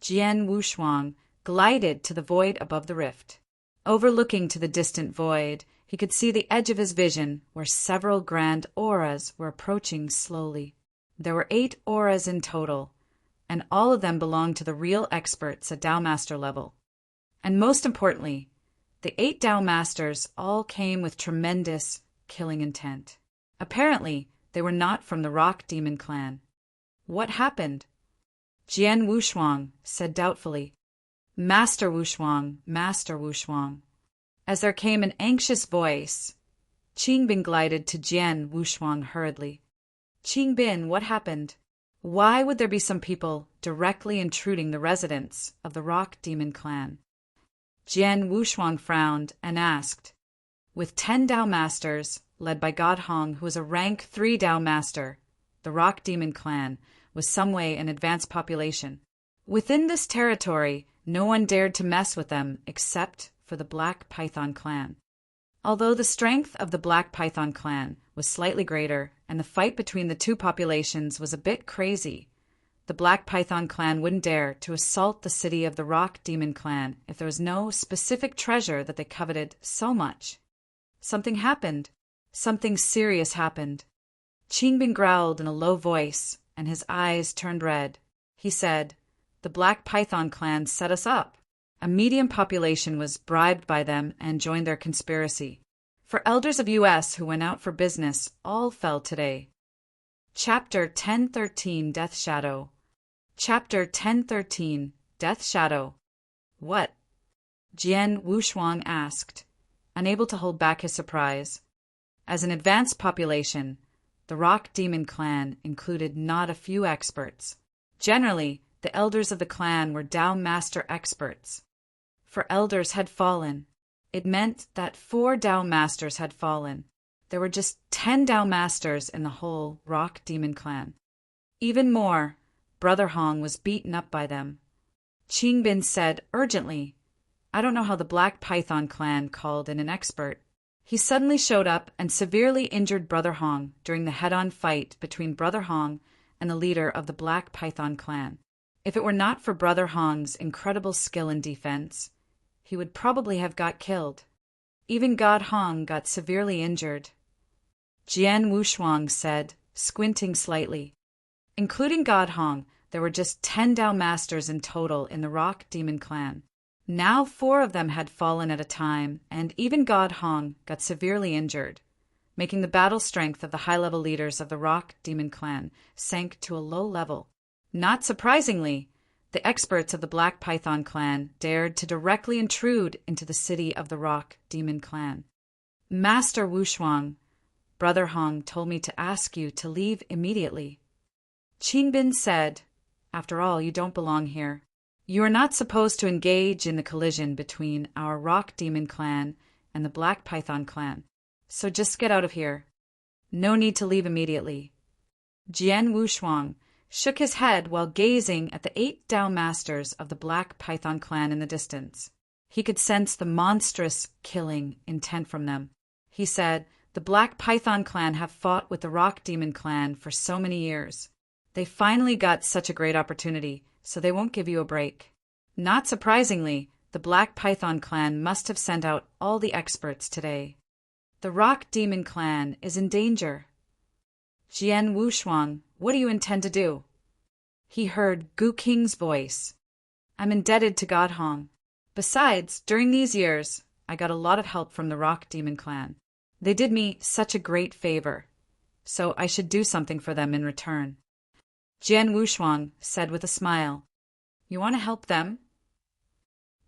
Jian Wushuang glided to the void above the rift. Overlooking to the distant void, he could see the edge of his vision where several grand auras were approaching slowly. There were 8 auras in total, and all of them belonged to the real experts at Tao Master level. And most importantly, the 8 Tao Masters all came with tremendous killing intent. Apparently, they were not from the Rock Demon Clan. What happened? Jian Wushuang said doubtfully, Master Wushuang, Master Wushuang. As there came an anxious voice, Qingbin glided to Jian Wushuang hurriedly. Qingbin, what happened? Why would there be some people directly intruding the residence of the Rock Demon Clan? Jian Wushuang frowned and asked, with 10 Tao Masters, led by God Hong, who was a rank 3 Tao Master, the Rock Demon Clan was some way an advanced population. Within this territory, no one dared to mess with them except for the Black Python Clan. Although the strength of the Black Python Clan was slightly greater and the fight between the two populations was a bit crazy, the Black Python Clan wouldn't dare to assault the city of the Rock Demon Clan if there was no specific treasure that they coveted so much. Something happened. Something serious happened. Qingbin growled in a low voice, and his eyes turned red. He said, The Black Python Clan set us up. A medium population was bribed by them and joined their conspiracy. For elders of U.S. who went out for business, all fell today. Chapter 1013 Death Shadow. Chapter 1013 Death Shadow. What? Jian Wushuang asked, unable to hold back his surprise. As an advanced population, the Rock Demon Clan included not a few experts. Generally, the elders of the clan were Tao Master experts. For elders had fallen. It meant that 4 Tao Masters had fallen. There were just 10 Tao Masters in the whole Rock Demon Clan. Even more, Brother Hong was beaten up by them. Qingbin said urgently, I don't know how the Black Python Clan called in an expert. He suddenly showed up and severely injured Brother Hong during the head-on fight between Brother Hong and the leader of the Black Python Clan. If it were not for Brother Hong's incredible skill in defense, he would probably have got killed. Even God Hong got severely injured. Jian Wushuang said, squinting slightly. Including God Hong, there were just 10 Tao Masters in total in the Rock Demon Clan. Now 4 of them had fallen at a time, and even God Hong got severely injured, making the battle strength of the high-level leaders of the Rock Demon Clan sank to a low level. Not surprisingly, the experts of the Black Python clan dared to directly intrude into the city of the Rock Demon clan. Master Wushuang, Brother Hong told me to ask you to leave immediately. Qingbin said, after all, you don't belong here. You are not supposed to engage in the collision between our Rock Demon clan and the Black Python clan, so just get out of here. No need to leave immediately. Jian Wushuang shook his head while gazing at the 8 Dao masters of the Black Python clan in the distance. He could sense the monstrous killing intent from them. He said, the Black Python clan have fought with the Rock Demon clan for so many years. They finally got such a great opportunity, so they won't give you a break. Not surprisingly, the Black Python clan must have sent out all the experts today. The Rock Demon clan is in danger. Jian Wushuang, what do you intend to do? He heard Gu Qing's voice. I'm indebted to God Hong. Besides, during these years, I got a lot of help from the Rock Demon clan. They did me such a great favor, so I should do something for them in return. Jian Wushuang said with a smile, You want to help them?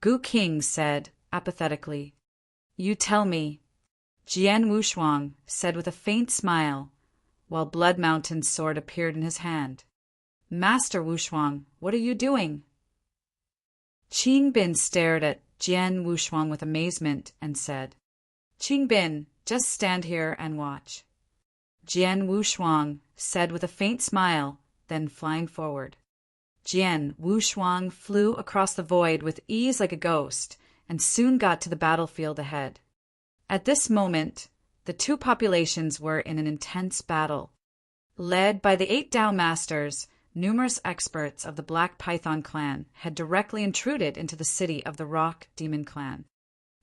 Gu Qing said apathetically, You tell me. Jian Wushuang said with a faint smile, while Blood Mountain's sword appeared in his hand. Master Wushuang, what are you doing? Qingbin stared at Jian Wushuang with amazement and said, Qingbin, just stand here and watch. Jian Wushuang said with a faint smile, then flying forward. Jian Wushuang flew across the void with ease like a ghost and soon got to the battlefield ahead. At this moment, the two populations were in an intense battle. Led by the 8 Dao masters, numerous experts of the Black Python clan had directly intruded into the city of the Rock Demon clan.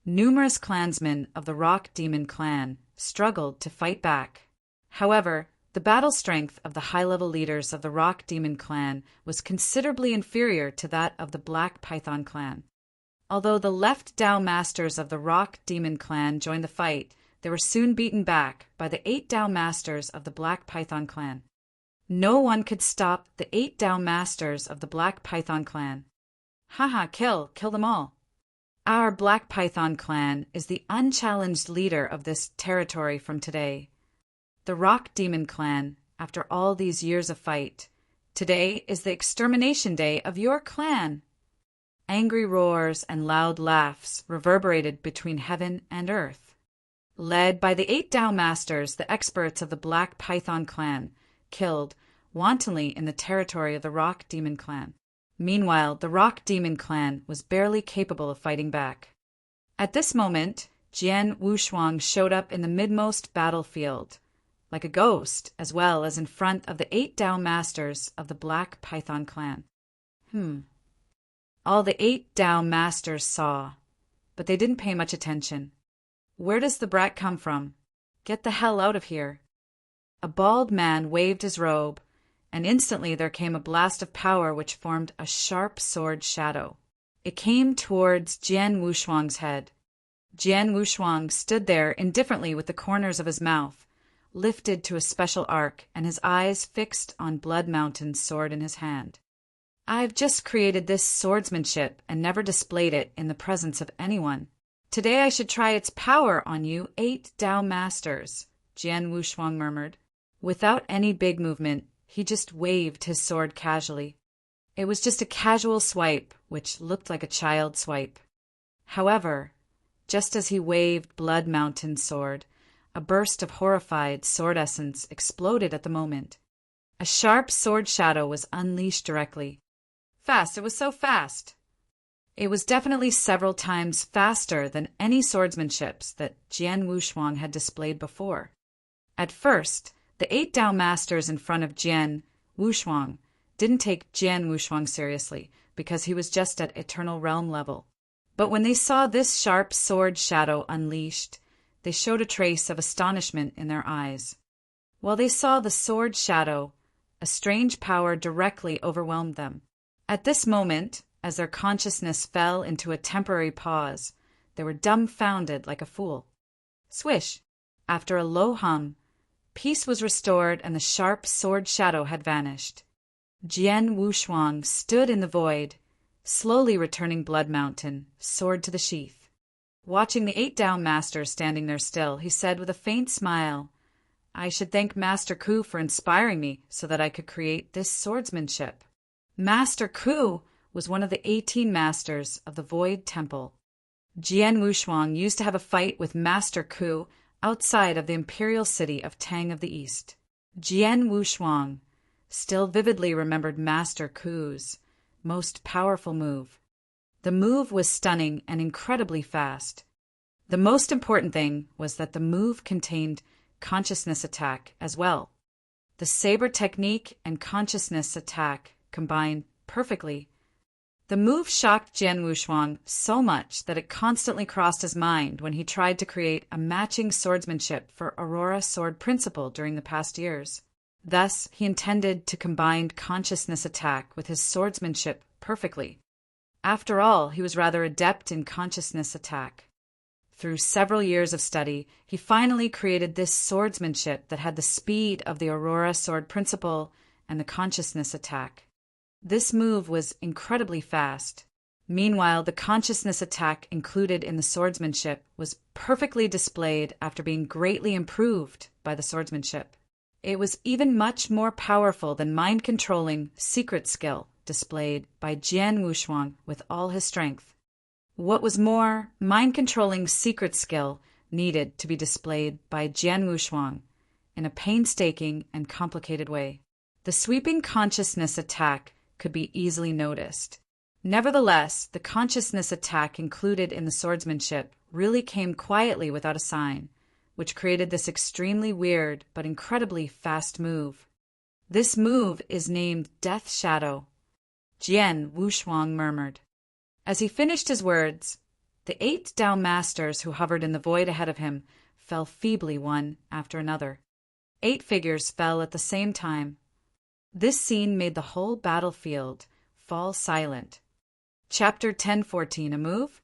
Numerous clansmen of the Rock Demon clan struggled to fight back. However, the battle strength of the high-level leaders of the Rock Demon clan was considerably inferior to that of the Black Python clan. Although the left Dao masters of the Rock Demon clan joined the fight, they were soon beaten back by the 8 Dao masters of the Black Python clan. No one could stop the 8 Dao masters of the Black Python clan. Haha, kill them all. Our Black Python clan is the unchallenged leader of this territory from today. The Rock Demon clan, after all these years of fight, today is the extermination day of your clan. Angry roars and loud laughs reverberated between heaven and earth. Led by the 8 Dao masters, the experts of the Black Python clan killed wantonly in the territory of the Rock Demon clan. Meanwhile, the Rock Demon clan was barely capable of fighting back. At this moment, Jian Wushuang showed up in the midmost battlefield, like a ghost, as well as in front of the 8 Dao masters of the Black Python clan. All the 8 Dao masters saw, but they didn't pay much attention. Where does the brat come from? Get the hell out of here. A bald man waved his robe, and instantly there came a blast of power which formed a sharp sword shadow. It came towards Jian Wushuang's head. Jian Wushuang stood there indifferently with the corners of his mouth lifted to a special arc and his eyes fixed on Blood Mountain's sword in his hand. I've just created this swordsmanship and never displayed it in the presence of anyone. Today I should try its power on you 8 Dao masters, Jian Wushuang murmured. Without any big movement, he just waved his sword casually. It was just a casual swipe, which looked like a child swipe. However, just as he waved Blood Mountain's sword, a burst of horrified sword essence exploded at the moment. A sharp sword shadow was unleashed directly. Fast, it was so fast. It was definitely several times faster than any swordsmanships that Jian Wushuang had displayed before. At first, the 8 Dao masters in front of Jian Wushuang didn't take Jian Wushuang seriously because he was just at Eternal Realm level. But when they saw this sharp sword shadow unleashed, they showed a trace of astonishment in their eyes. While they saw the sword shadow, a strange power directly overwhelmed them. At this moment, as their consciousness fell into a temporary pause, they were dumbfounded like a fool. Swish! After a low hum, peace was restored and the sharp sword shadow had vanished. Jian Wushuang stood in the void, slowly returning Blood Mountain, sword to the sheath. Watching the 8 Dao masters standing there still, he said with a faint smile, "I should thank Master Ku for inspiring me so that I could create this swordsmanship." Master Ku was one of the 18 masters of the Void Temple. Jian Wushuang used to have a fight with Master Ku outside of the imperial city of Tang of the East. Jian Wushuang still vividly remembered Master Ku's most powerful move. The move was stunning and incredibly fast. The most important thing was that the move contained consciousness attack as well. The saber technique and consciousness attack combined perfectly. The move shocked Jian Wushuang so much that it constantly crossed his mind when he tried to create a matching swordsmanship for Aurora Sword Principle during the past years. Thus, he intended to combine consciousness attack with his swordsmanship perfectly. After all, he was rather adept in consciousness attack. Through several years of study, he finally created this swordsmanship that had the speed of the Aurora Sword Principle and the consciousness attack. This move was incredibly fast. Meanwhile, the consciousness attack included in the swordsmanship was perfectly displayed after being greatly improved by the swordsmanship. It was even much more powerful than mind-controlling secret skill displayed by Jian Wushuang with all his strength. What was more, mind-controlling secret skill needed to be displayed by Jian Wushuang in a painstaking and complicated way. The sweeping consciousness attack could be easily noticed. Nevertheless, the consciousness attack included in the swordsmanship really came quietly without a sign, which created this extremely weird but incredibly fast move. This move is named Death Shadow. Jian Wushuang murmured. As he finished his words, the 8 Dao masters who hovered in the void ahead of him fell feebly one after another. 8 figures fell at the same time. This scene made the whole battlefield fall silent. Chapter 1014, a move?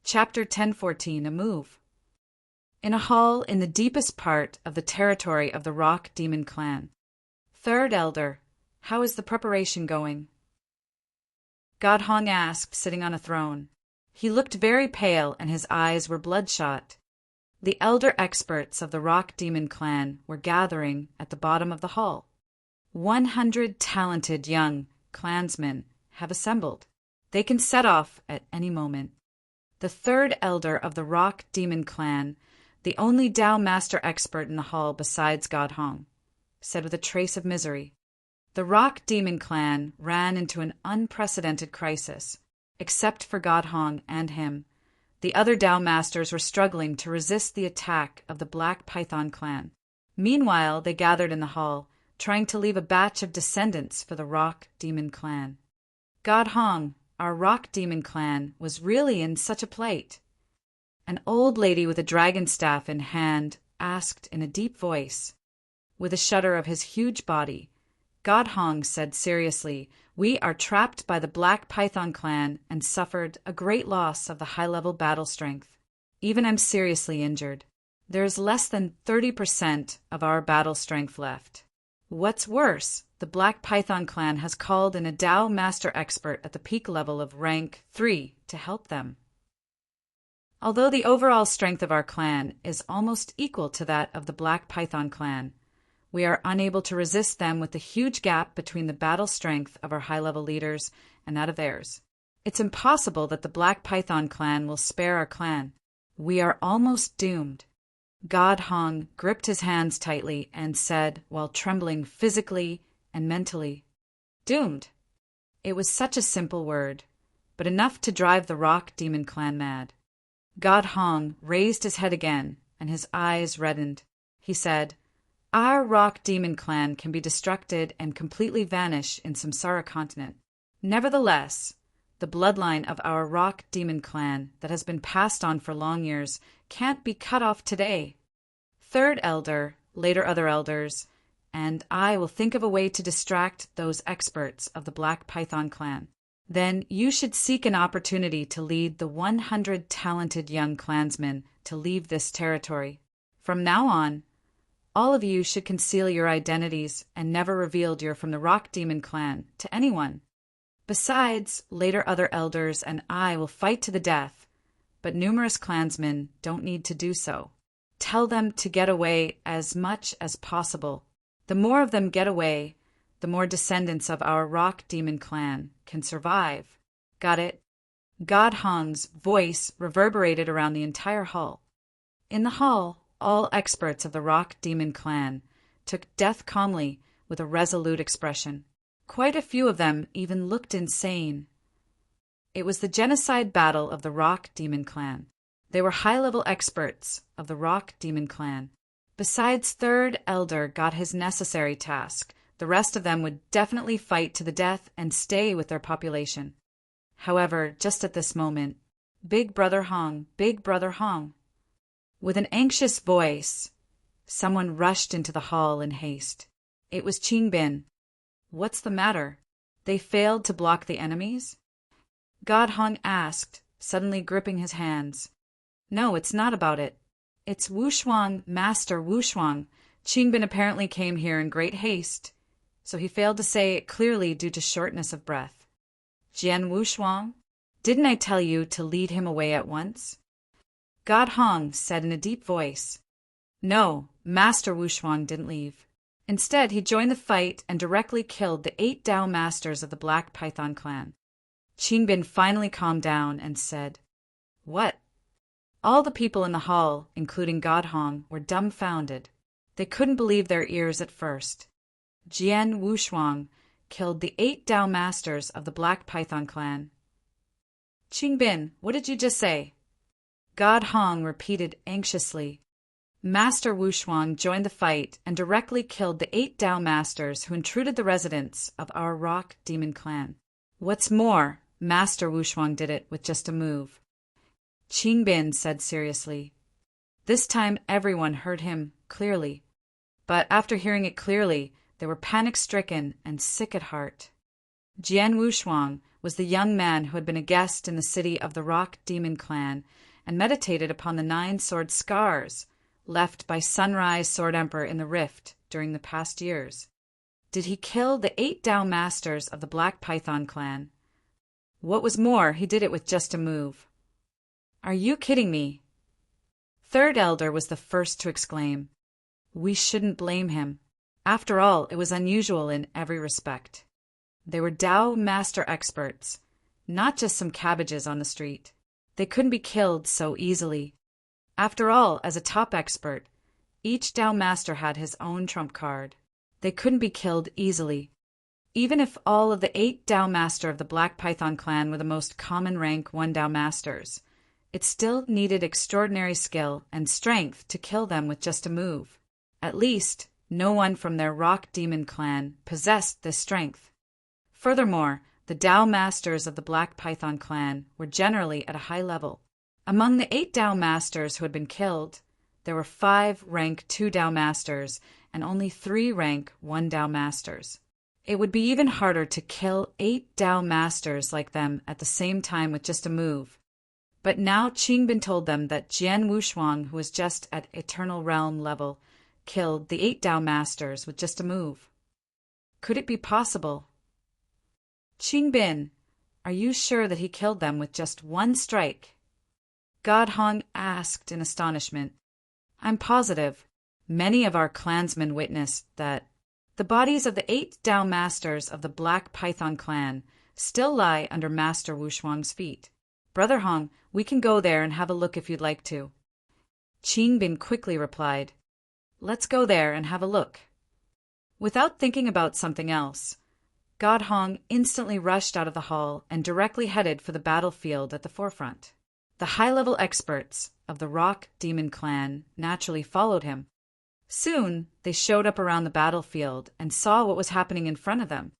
Chapter 1014, a move. In a hall in the deepest part of the territory of the Rock Demon Clan. Third Elder, how is the preparation going? God Hong asked, sitting on a throne. He looked very pale and his eyes were bloodshot. The elder experts of the Rock Demon Clan were gathering at the bottom of the hall. 100 talented young clansmen have assembled. They can set off at any moment. The third elder of the Rock Demon Clan, the only Dao Master expert in the hall besides God Hong, said with a trace of misery. The Rock Demon Clan ran into an unprecedented crisis. Except for God Hong and him, the other Dao Masters were struggling to resist the attack of the Black Python Clan. Meanwhile, they gathered in the hall, trying to leave a batch of descendants for the Rock Demon Clan. God Hong, our Rock Demon Clan, was really in such a plight. An old lady with a dragon staff in hand asked in a deep voice. With a shudder of his huge body, God Hong said seriously, "We are trapped by the Black Python Clan and suffered a great loss of the high-level battle strength. Even I'm seriously injured. There is less than 30% of our battle strength left. What's worse, the Black Python Clan has called in a Dao Master expert at the peak level of rank 3 to help them. Although the overall strength of our clan is almost equal to that of the Black Python Clan, we are unable to resist them with the huge gap between the battle strength of our high-level leaders and that of theirs. It's impossible that the Black Python Clan will spare our clan. We are almost doomed." God Hong gripped his hands tightly and said, while trembling physically and mentally, "Doomed." It was such a simple word, but enough to drive the Rock Demon Clan mad. God Hong raised his head again, and his eyes reddened. He said, "Our Rock Demon Clan can be destructed and completely vanish in Samsara continent. Nevertheless, the bloodline of our Rock Demon Clan that has been passed on for long years can't be cut off today. Third Elder, later other elders, and I will think of a way to distract those experts of the Black Python Clan. Then you should seek an opportunity to lead the 100 talented young clansmen to leave this territory. From now on, All of you should conceal your identities and never revealed you're from the Rock Demon clan to anyone. Besides, later other elders and I will fight to the death, but numerous clansmen don't need to do so. Tell them to get away as much as possible. The more of them get away, the more descendants of our Rock Demon clan can survive. Got it? God Hong's voice reverberated around the entire hall. In the hall, all experts of the Rock Demon clan took death calmly with a resolute expression. Quite a few of them even looked insane. It was the genocide battle of the Rock Demon clan. They were high-level experts of the Rock Demon clan. Besides, Third Elder got his necessary task. The rest of them would definitely fight to the death and stay with their population. However, just at this moment, Big Brother Hong, with an anxious voice, someone rushed into the hall in haste. It was Qingbin. What's the matter? They failed to block the enemies? God Hong asked, suddenly gripping his hands. No, it's not about it. It's Wushuang, Master Wushuang. Qingbin apparently came here in great haste, so he failed to say it clearly due to shortness of breath. Jian Wushuang? Didn't I tell you to lead him away at once? God Hong said in a deep voice. No, Master Wushuang didn't leave. Instead, he joined the fight and directly killed the 8 Dao Masters of the Black Python clan. Qingbin finally calmed down and said, What? All the people in the hall, including God Hong, were dumbfounded. They couldn't believe their ears at first. Jian Wushuang killed the 8 Dao Masters of the Black Python clan. Qingbin, what did you just say? God Hong repeated anxiously. Master Wushuang joined the fight and directly killed the 8 Dao Masters who intruded the residence of our Rock Demon clan. What's more, Master Wushuang did it with just a move. Qingbin said seriously. This time everyone heard him clearly. But after hearing it clearly, they were panic-stricken and sick at heart. Jian Wushuang was the young man who had been a guest in the city of the Rock Demon clan and meditated upon the 9 sword scars left by Sunrise Sword Emperor in the Rift during the past years. Did he kill the 8 Dao Masters of the Black Python clan? What was more, he did it with just a move. Are you kidding me? Third Elder was the first to exclaim. We shouldn't blame him. After all, it was unusual in every respect. They were Dao Master experts, not just some cabbages on the street. They couldn't be killed so easily. After all, as a top expert, each Dao Master had his own trump card. They couldn't be killed easily. Even if all of the 8 Dao Master of the Black Python clan were the most common rank 1 Dao Masters, it still needed extraordinary skill and strength to kill them with just a move. At least, no one from their Rock Demon clan possessed this strength. Furthermore, the Dao Masters of the Black Python clan were generally at a high level. Among the 8 Dao Masters who had been killed, there were 5 rank 2 Dao Masters and only 3 rank 1 Dao Masters. It would be even harder to kill 8 Dao Masters like them at the same time with just a move. But now Qingbin told them that Jian Wushuang, who was just at Eternal Realm level, killed the 8 Dao Masters with just a move. Could it be possible? Qingbin, are you sure that he killed them with just 1 strike? God Hong asked in astonishment. I'm positive. Many of our clansmen witnessed that. The bodies of the 8 Dao Masters of the Black Python clan still lie under Master Wushuang's feet. Brother Hong, we can go there and have a look if you'd like to. Qingbin quickly replied, Let's go there and have a look. Without thinking about something else, God Hong instantly rushed out of the hall and directly headed for the battlefield at the forefront. The high-level experts of the Rock Demon clan naturally followed him. Soon, they showed up around the battlefield and saw what was happening in front of them.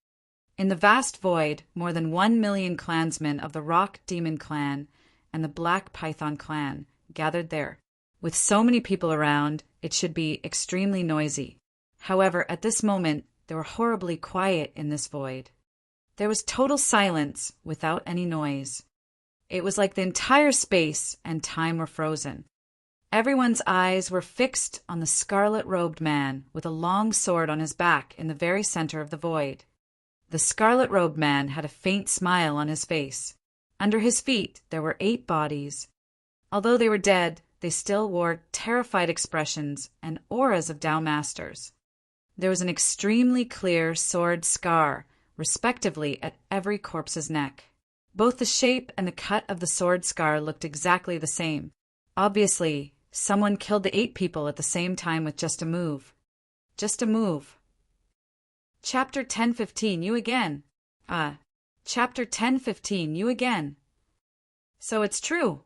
In the vast void, more than 1 million clansmen of the Rock Demon clan and the Black Python clan gathered there. With so many people around, it should be extremely noisy. However, at this moment, they were horribly quiet in this void. There was total silence without any noise. It was like the entire space and time were frozen. Everyone's eyes were fixed on the scarlet-robed man with a long sword on his back in the very center of the void. The scarlet-robed man had a faint smile on his face. Under his feet there were 8 bodies. Although they were dead, they still wore terrified expressions and auras of Tao Masters. There was an extremely clear sword scar, respectively, at every corpse's neck. Both the shape and the cut of the sword scar looked exactly the same. Obviously, someone killed the 8 people at the same time with just a move. Just a move. Chapter 10:15, you again. Chapter 10:15, you again. So it's true.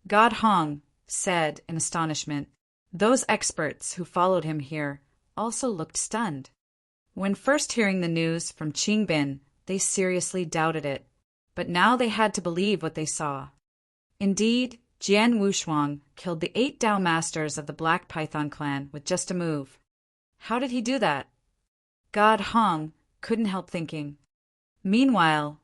God Hong said in astonishment. Those experts who followed him here also looked stunned. When first hearing the news from Qingbin, they seriously doubted it, but now they had to believe what they saw. Indeed, Jian Wushuang killed the 8 Tao Masters of the Black Python clan with just a move. How did he do that? God Hong couldn't help thinking. Meanwhile,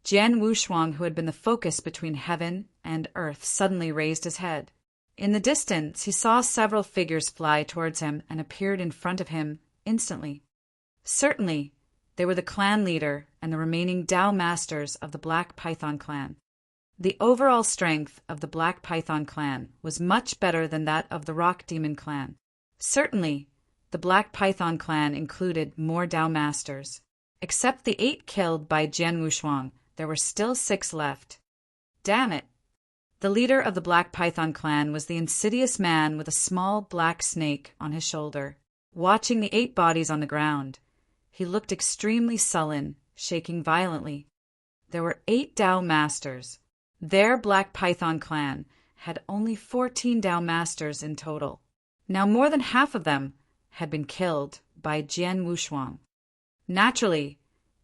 Jian Wushuang, who had been the focus between heaven and earth, suddenly raised his head. In the distance, he saw several figures fly towards him and appeared in front of him instantly. Certainly, they were the clan leader and the remaining Tao Masters of the Black Python clan. The overall strength of the Black Python clan was much better than that of the Rock Demon clan. Certainly, the Black Python clan included more Tao Masters. Except the 8 killed by Jian Wushuang, there were still 6 left. Damn it! The leader of the Black Python clan was the insidious man with a small black snake on his shoulder. Watching the 8 bodies on the ground, he looked extremely sullen, shaking violently. There were 8 Tao Masters. Their Black Python clan had only 14 Tao Masters in total. Now more than half of them had been killed by Jian Wushuang. Naturally,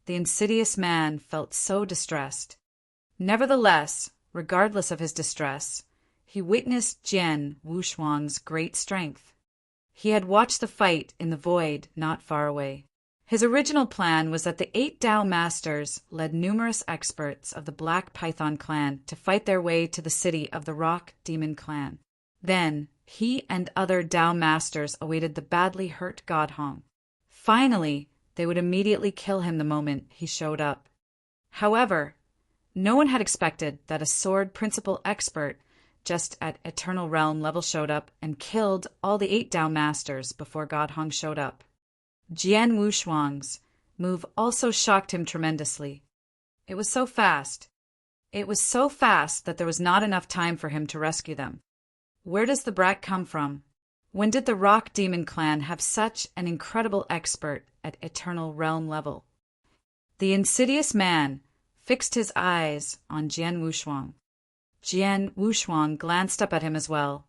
the insidious man felt so distressed. Nevertheless, regardless of his distress, he witnessed Jian Wushuang's great strength. He had watched the fight in the void not far away. His original plan was that the 8 Tao Masters led numerous experts of the Black Python clan to fight their way to the city of the Rock Demon clan. Then, he and other Tao Masters awaited the badly hurt God Hong. Finally, they would immediately kill him the moment he showed up. However, no one had expected that a sword principal expert just at Eternal Realm level showed up and killed all the 8 Tao Masters before God Hong showed up. Jian Wushuang's move also shocked him tremendously. It was so fast. It was so fast that there was not enough time for him to rescue them. Where does the brat come from? When did the Rock Demon clan have such an incredible expert at Eternal Realm level? The insidious man fixed his eyes on Jian Wushuang. Jian Wushuang glanced up at him as well,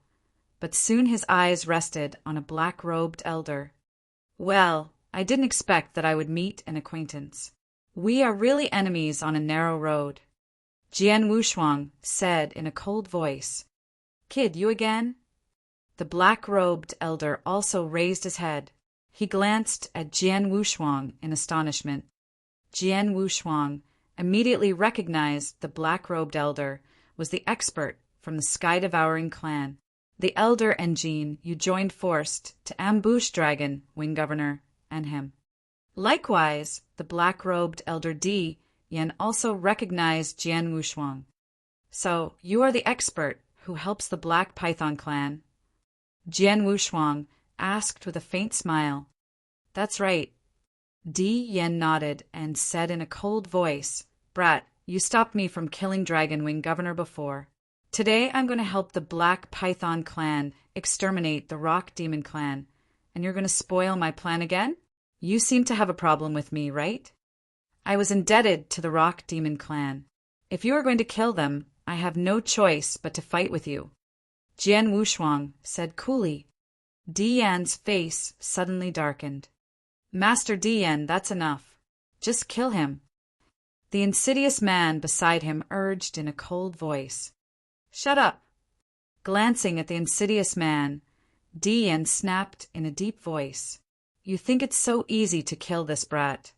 but soon his eyes rested on a black-robed elder. Well, I didn't expect that I would meet an acquaintance. We are really enemies on a narrow road, Jian Wushuang said in a cold voice. Kid, you again? The black-robed elder also raised his head. He glanced at Jian Wushuang in astonishment. Jian Wushuang immediately recognized the black-robed elder was the expert from the Sky-Devouring clan. The elder and Jean you joined forced to ambush Dragon, Wing Governor, and him. Likewise, the black-robed elder Di Yan also recognized Jian Wushuang. So, you are the expert who helps the Black Python clan? Jian Wushuang asked with a faint smile. That's right. Di Yan nodded and said in a cold voice, Brat, you stopped me from killing Dragon Wing Governor before. Today I'm going to help the Black Python clan exterminate the Rock Demon clan, and you're going to spoil my plan again? You seem to have a problem with me, right? I was indebted to the Rock Demon clan. If you are going to kill them, I have no choice but to fight with you. Jian Wushuang said coolly. Di Yan's face suddenly darkened. Master Di Yan, that's enough. Just kill him. The insidious man beside him urged in a cold voice. Shut up. Glancing at the insidious man, Di Yan snapped in a deep voice. You think it's so easy to kill this brat.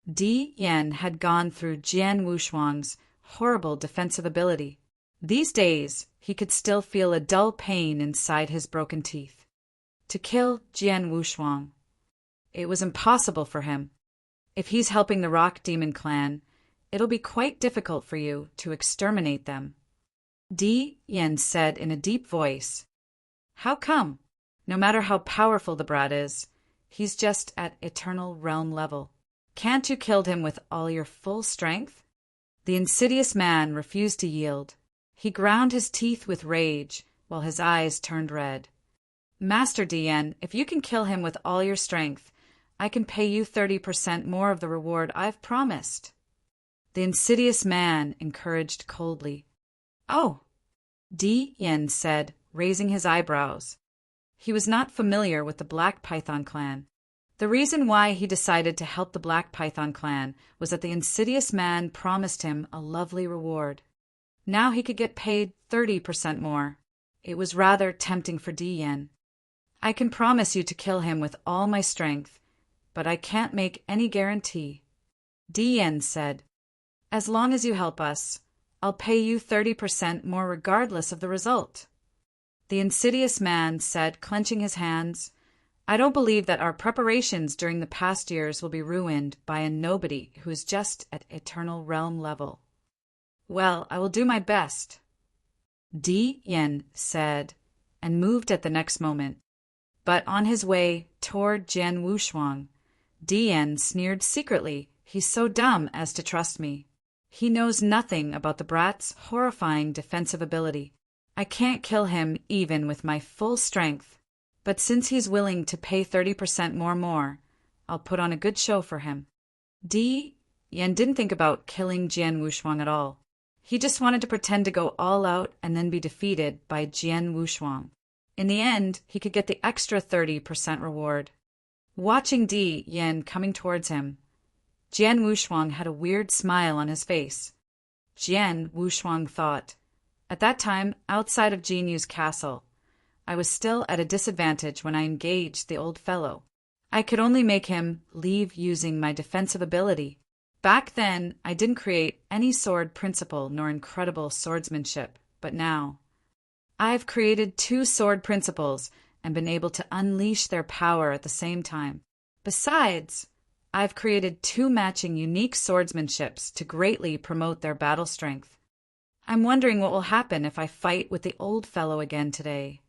Di Yan had gone through Jian Wushuang's horrible defensive ability. These days, he could still feel a dull pain inside his broken teeth. To kill Jian Wushuang. It was impossible for him. If he's helping the Rock Demon clan, it'll be quite difficult for you to exterminate them. Di Yan said in a deep voice. How come? No matter how powerful the brat is, he's just at eternal realm level. Can't you kill him with all your full strength? The insidious man refused to yield. He ground his teeth with rage, while his eyes turned red. Master Dian, if you can kill him with all your strength, I can pay you 30% more of the reward I've promised. The insidious man encouraged coldly. Oh, Di Yan said, raising his eyebrows. He was not familiar with the Black Python clan. The reason why he decided to help the Black Python clan was that the insidious man promised him a lovely reward. Now he could get paid 30% more. It was rather tempting for Di Yan. I can promise you to kill him with all my strength, but I can't make any guarantee. Di Yan said, as long as you help us, I'll pay you 30% more regardless of the result. The insidious man said, clenching his hands, I don't believe that our preparations during the past years will be ruined by a nobody who is just at eternal realm level. Well, I will do my best, Di Yan said, and moved at the next moment. But on his way toward Jian Wushuang, Di Yan sneered secretly, he's so dumb as to trust me. He knows nothing about the brat's horrifying defensive ability. I can't kill him even with my full strength, but since he's willing to pay 30% more, I'll put on a good show for him. Di Yan didn't think about killing Jian Wushuang at all. He just wanted to pretend to go all out and then be defeated by Jian Wushuang. In the end, he could get the extra 30% reward. Watching Di Yan coming towards him, Jian Wushuang had a weird smile on his face. Jian Wushuang thought, at that time, outside of Jinyu's castle, I was still at a disadvantage when I engaged the old fellow. I could only make him leave using my defensive ability. Back then, I didn't create any sword principle nor incredible swordsmanship, but now, I've created 2 sword principles and been able to unleash their power at the same time. Besides, I've created 2 matching unique swordsmanships to greatly promote their battle strength. I'm wondering what will happen if I fight with the old fellow again today.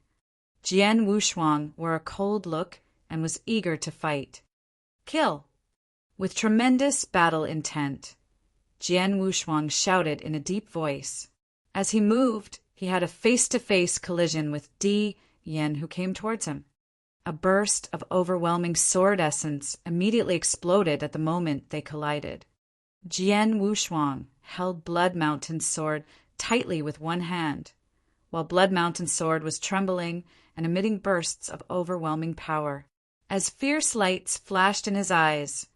Jian Wushuang wore a cold look and was eager to fight. Kill! With tremendous battle intent, Jian Wushuang shouted in a deep voice. As he moved, he had a face-to-face collision with Di Yan, who came towards him. A burst of overwhelming sword essence immediately exploded at the moment they collided. Jian Wushuang held Blood Mountain's sword tightly with one hand, while Blood Mountain's sword was trembling and emitting bursts of overwhelming power. As fierce lights flashed in his eyes,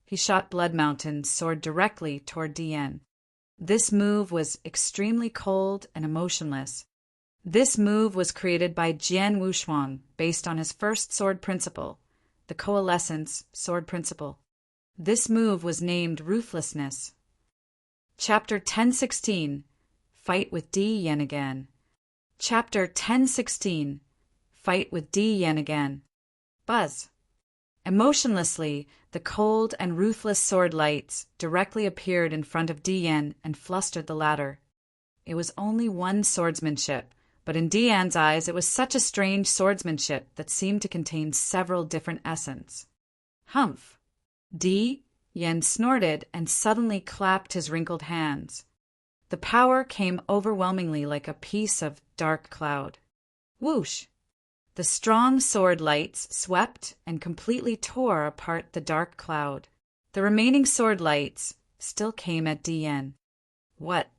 he shot Blood Mountain's sword directly toward Di Yan. This move was extremely cold and emotionless. This move was created by Jian Wushuang based on his first sword principle, the Coalescence sword principle. This move was named Ruthlessness. Chapter 1016 Fight with Di Yan again. Chapter 1016 Fight with Di Yan again. Buzz. Emotionlessly, the cold and ruthless sword lights directly appeared in front of Di Yan and flustered the latter. It was only one swordsmanship, but in Di Yan's eyes it was such a strange swordsmanship that seemed to contain several different essence. Humph! Di Yan snorted and suddenly clapped his wrinkled hands. The power came overwhelmingly like a piece of dark cloud. Whoosh! The strong sword lights swept and completely tore apart the dark cloud. The remaining sword lights still came at Di Yan. What?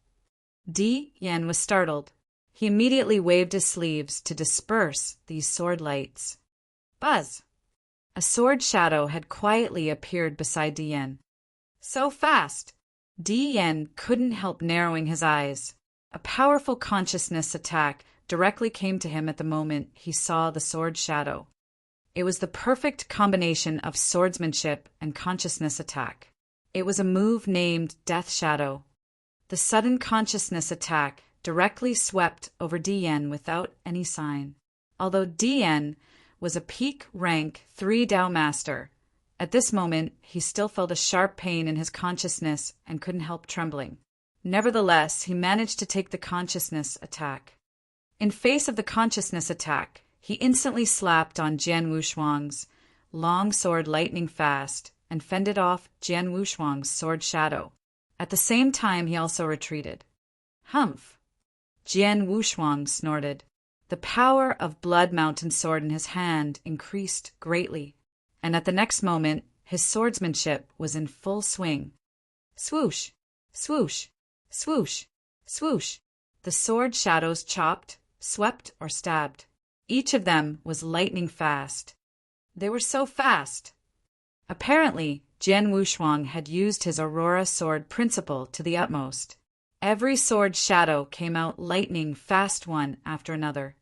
Di Yan was startled. He immediately waved his sleeves to disperse these sword lights. Buzz! A sword shadow had quietly appeared beside Di Yan. So fast! Di Yan couldn't help narrowing his eyes. A powerful consciousness attack directly came to him at the moment he saw the sword shadow. It was the perfect combination of swordsmanship and consciousness attack. It was a move named Death Shadow. The sudden consciousness attack directly swept over Dian without any sign. Although Dian was a peak rank 3 Dao master, at this moment he still felt a sharp pain in his consciousness and couldn't help trembling. Nevertheless, he managed to take the consciousness attack. In face of the consciousness attack, he instantly slapped on Jian Wushuang's long sword lightning fast and fended off Jian Wushuang's sword shadow. At the same time, he also retreated. Humph! Jian Wushuang snorted. The power of Blood Mountain sword in his hand increased greatly, and at the next moment, his swordsmanship was in full swing. Swoosh! Swoosh! Swoosh! Swoosh! The sword shadows chopped, swept, or stabbed. Each of them was lightning fast. They were so fast! Apparently, Jian Wushuang had used his Aurora sword principle to the utmost. Every sword shadow came out lightning fast one after another.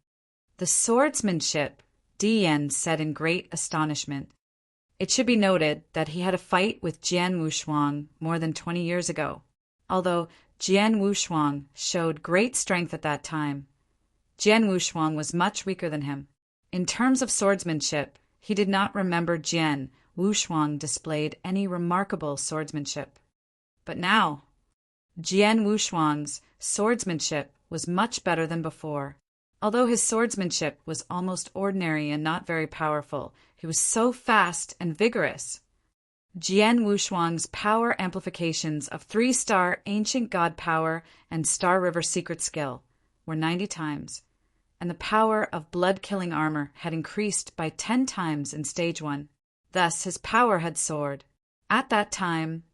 The swordsmanship, Dian said in great astonishment. It should be noted that he had a fight with Jian Wushuang more than 20 years ago. Although Jian Wushuang showed great strength at that time, Jian Wushuang was much weaker than him. In terms of swordsmanship, he did not remember Jian Wushuang displayed any remarkable swordsmanship. But now, Jian Wushuang's swordsmanship was much better than before. Although his swordsmanship was almost ordinary and not very powerful, he was so fast and vigorous. Jian Wushuang's power amplifications of 3-star ancient god power and Star River secret skill were 90 times, and the power of blood-killing armor had increased by 10 times in Stage 1. Thus, his power had soared. At that time,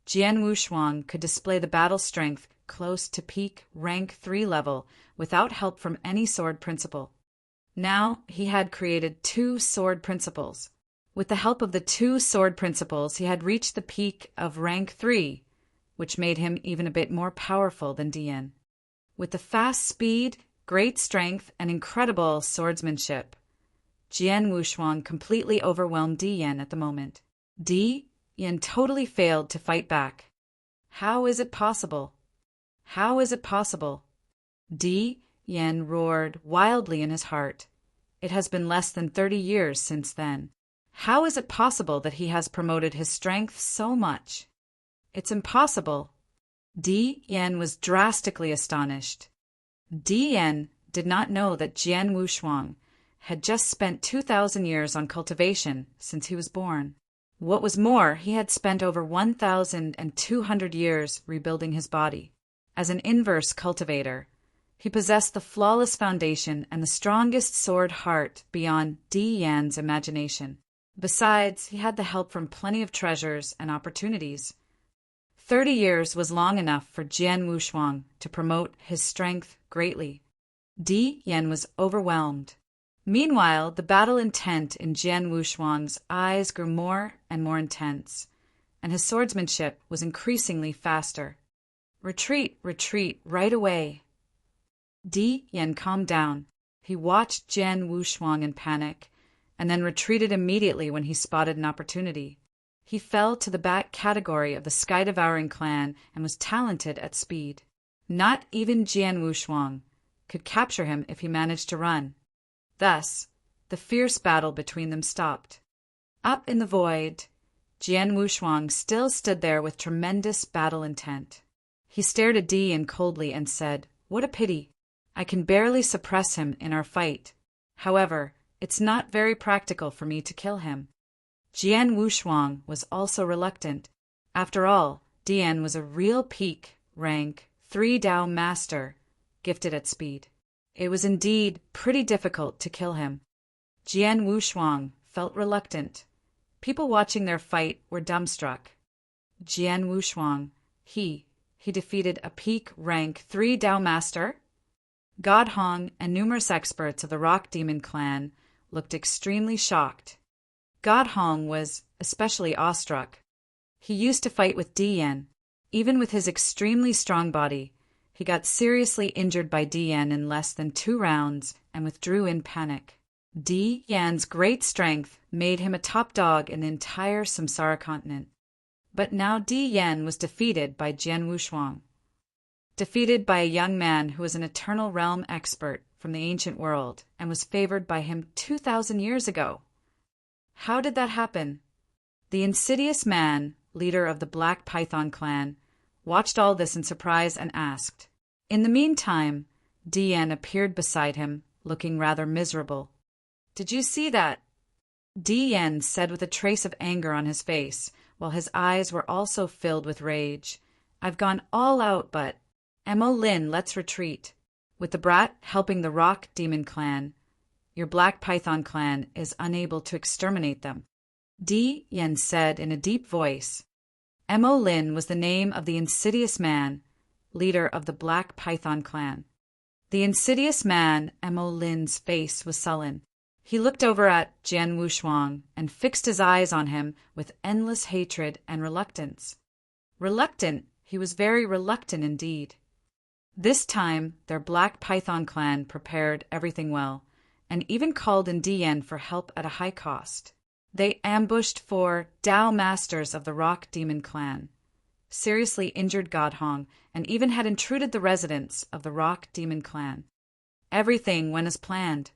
Jian Wushuang could display the battle strength close to peak rank 3 level without help from any sword principle. Now he had created 2 sword principles. With the help of the 2 sword principles, he had reached the peak of rank 3, which made him even a bit more powerful than Dian. With the fast speed, great strength, and incredible swordsmanship, Jian Wushuang completely overwhelmed Dian at the moment. Dian totally failed to fight back. How is it possible? How is it possible? Dian roared wildly in his heart. It has been less than 30 years since then. How is it possible that he has promoted his strength so much? It's impossible. Dian was drastically astonished. Dian did not know that Jian Wushuang had just spent 2,000 years on cultivation since he was born. What was more, he had spent over 1,200 years rebuilding his body. As an inverse cultivator, he possessed the flawless foundation and the strongest sword heart beyond Dian's imagination. Besides, he had the help from plenty of treasures and opportunities. 30 years was long enough for Jian Wushuang to promote his strength greatly. Dian was overwhelmed. Meanwhile, the battle intent in Jian Wushuang's eyes grew more and more intense, and his swordsmanship was increasingly faster. Retreat, retreat, right away. Dian calmed down. He watched Jian Wushuang in panic, and then retreated immediately when he spotted an opportunity. He fell to the back category of the Sky-Devouring clan and was talented at speed. Not even Jian Wushuang could capture him if he managed to run. Thus, the fierce battle between them stopped. Up in the void, Jian Wushuang still stood there with tremendous battle intent. He stared at Dian coldly and said, "What a pity. I can barely suppress him in our fight. However, it's not very practical for me to kill him." Jian Wushuang was also reluctant. After all, Dian was a real peak rank 3 Dao master, gifted at speed. It was indeed pretty difficult to kill him. Jian Wushuang felt reluctant. People watching their fight were dumbstruck. Jian Wushuang, he defeated a peak rank 3 Dao master? God Hong and numerous experts of the Rock Demon clan looked extremely shocked. God Hong was especially awestruck. He used to fight with Dian. Even with his extremely strong body, he got seriously injured by Dian in less than 2 rounds and withdrew in panic. Dian's great strength made him a top dog in the entire Samsara continent. But now Dian was defeated by Jian Wushuang. defeated by a young man who was an Eternal Realm expert from the ancient world and was favored by him 2,000 years ago. How did that happen? The insidious man, leader of the Black Python clan, watched all this in surprise and asked. In the meantime, Dian appeared beside him, looking rather miserable. "Did you see that?" Dian said with a trace of anger on his face, while his eyes were also filled with rage. "I've gone all out, but Lin, let's retreat. With the brat helping the Rock Demon clan, your Black Python clan is unable to exterminate them," Dian said in a deep voice. Lin was the name of the insidious man, leader of the Black Python clan. The insidious man, Lin's face was sullen. He looked over at Jian Wushuang and fixed his eyes on him with endless hatred and reluctance. Reluctant, he was very reluctant indeed. This time, their Black Python clan prepared everything well, and even called in Dian for help at a high cost. They ambushed 4 Dao masters of the Rock Demon clan, seriously injured Godhong, and even had intruded the residence of the Rock Demon clan. Everything went as planned.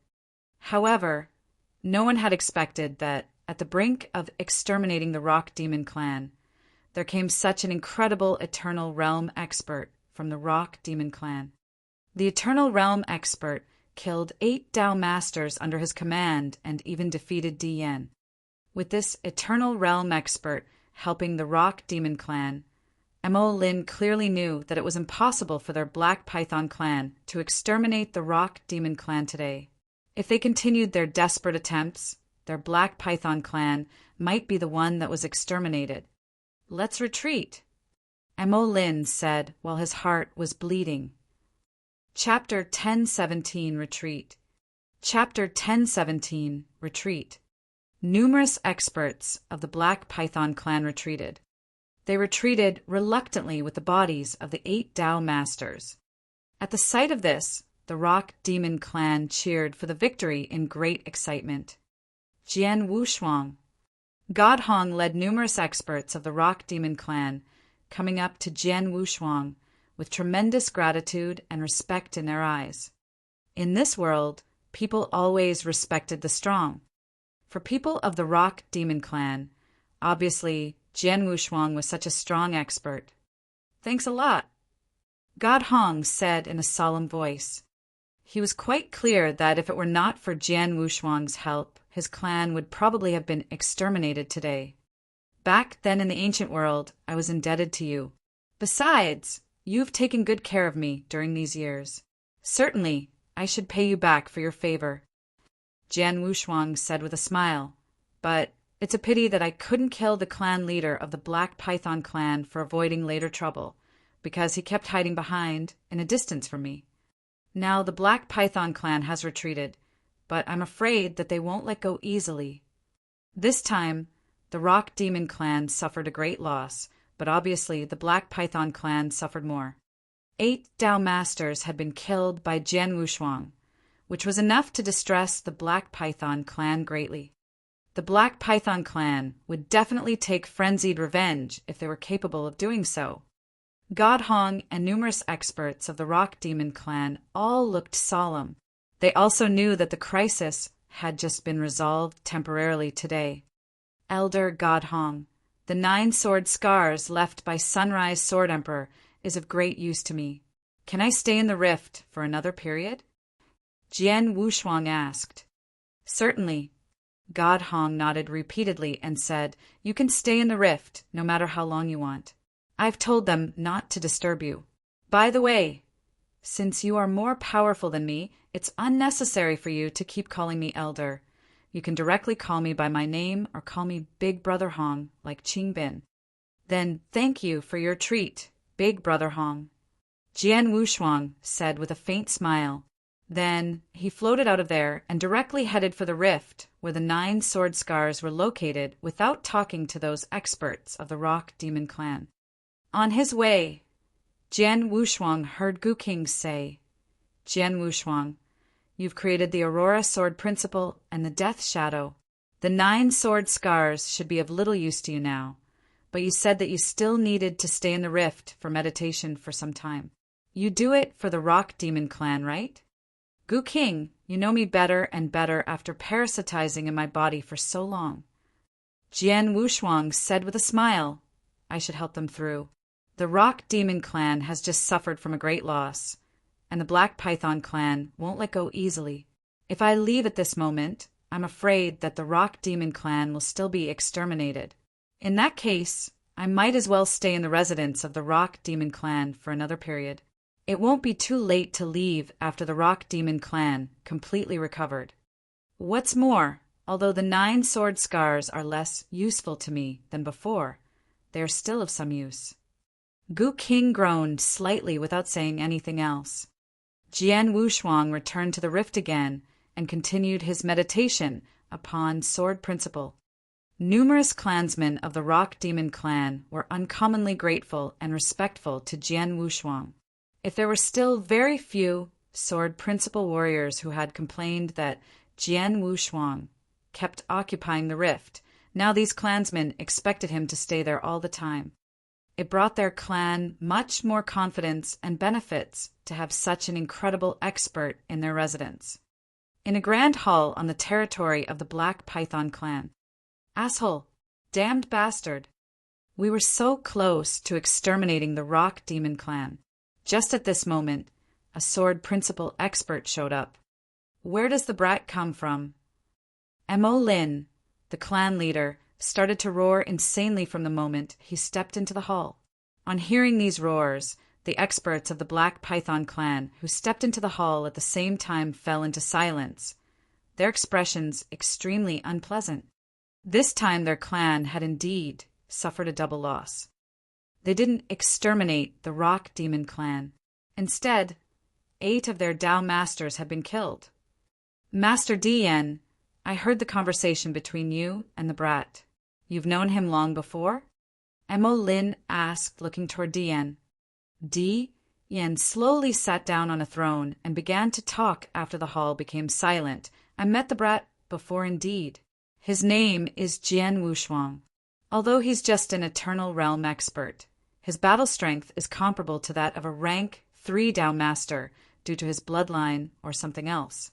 However, no one had expected that, at the brink of exterminating the Rock Demon clan, there came such an incredible Eternal Realm expert from the Rock Demon clan. The Eternal Realm expert killed 8 Dao masters under his command and even defeated Dian. With this Eternal Realm expert helping the Rock Demon clan, Lin clearly knew that it was impossible for their Black Python clan to exterminate the Rock Demon clan today. If they continued their desperate attempts, their Black Python clan might be the one that was exterminated. "Let's retreat," Lin said while his heart was bleeding. Chapter 1017 Retreat. Chapter 1017 Retreat. Numerous experts of the Black Python clan retreated. They retreated reluctantly with the bodies of the 8 Dao masters. At the sight of this, the Rock Demon clan cheered for the victory in great excitement. Jian Wushuang. Godhong led numerous experts of the Rock Demon clan, coming up to Jian Wushuang with tremendous gratitude and respect in their eyes. In this world, people always respected the strong. For people of the Rock Demon clan, obviously, Jian Wushuang was such a strong expert. "Thanks a lot," Godhong said in a solemn voice. He was quite clear that if it were not for Jian Wushuang's help, his clan would probably have been exterminated today. "Back then in the ancient world, I was indebted to you. Besides, you've taken good care of me during these years. Certainly, I should pay you back for your favor," Jian Wushuang said with a smile. "But it's a pity that I couldn't kill the clan leader of the Black Python clan for avoiding later trouble, because he kept hiding behind, in a distance from me. Now the Black Python clan has retreated, but I'm afraid that they won't let go easily." This time, the Rock Demon clan suffered a great loss, but obviously the Black Python clan suffered more. 8 Dao masters had been killed by Jian Wushuang, which was enough to distress the Black Python clan greatly. The Black Python clan would definitely take frenzied revenge if they were capable of doing so. Godhong and numerous experts of the Rock Demon clan all looked solemn. They also knew that the crisis had just been resolved temporarily today. "Elder Godhong, the 9 sword scars left by Sunrise Sword Emperor is of great use to me. Can I stay in the rift for another period?" Jian Wushuang asked. "Certainly." Godhong nodded repeatedly and said, "You can stay in the rift no matter how long you want. I've told them not to disturb you. By the way, since you are more powerful than me, it's unnecessary for you to keep calling me Elder. You can directly call me by my name or call me Big Brother Hong, like Qingbin." "Then thank you for your treat, Big Brother Hong," Jian Wushuang said with a faint smile. Then he floated out of there and directly headed for the rift where the 9 sword scars were located without talking to those experts of the Rock Demon clan. On his way, Jian Wushuang heard Gu King say, "Jian Wushuang, you've created the Aurora Sword Principle and the Death Shadow. The 9 sword scars should be of little use to you now, but you said that you still needed to stay in the rift for meditation for some time. You do it for the Rock Demon Clan, right? Gu King, you know me better and better after parasitizing in my body for so long. Jian Wushuang said with a smile. I should help them through. The Rock Demon Clan has just suffered from a great loss, and the Black Python Clan won't let go easily. If I leave at this moment, I'm afraid that the Rock Demon Clan will still be exterminated. In that case, I might as well stay in the residence of the Rock Demon Clan for another period. It won't be too late to leave after the Rock Demon Clan completely recovered. What's more, although the 9 sword scars are less useful to me than before, they are still of some use. Gu King groaned slightly without saying anything else. Jian Wushuang returned to the rift again and continued his meditation upon sword principle. Numerous clansmen of the Rock Demon Clan were uncommonly grateful and respectful to Jian Wushuang. If there were still very few sword principle warriors who had complained that Jian Wushuang kept occupying the rift, now these clansmen expected him to stay there all the time. It brought their clan much more confidence and benefits to have such an incredible expert in their residence. In a grand hall on the territory of the Black Python Clan. Asshole! Damned bastard! We were so close to exterminating the Rock Demon Clan. Just at this moment, a sword principle expert showed up. Where does the brat come from? Mo Lin, the clan leader, started to roar insanely from the moment he stepped into the hall. On hearing these roars, the experts of the Black Python Clan who stepped into the hall at the same time fell into silence, their expressions extremely unpleasant. This time their clan had indeed suffered a double loss. They didn't exterminate the Rock Demon Clan. Instead, 8 of their Dao masters had been killed. Master Dian, I heard the conversation between you and the brat. You've known him long before? Mo Lin asked, looking toward Dian. Dian slowly sat down on a throne and began to talk after the hall became silent. I met the brat before indeed. His name is Jian Wushuang. Although he's just an Eternal Realm expert, his battle strength is comparable to that of a rank 3 Dao Master due to his bloodline or something else.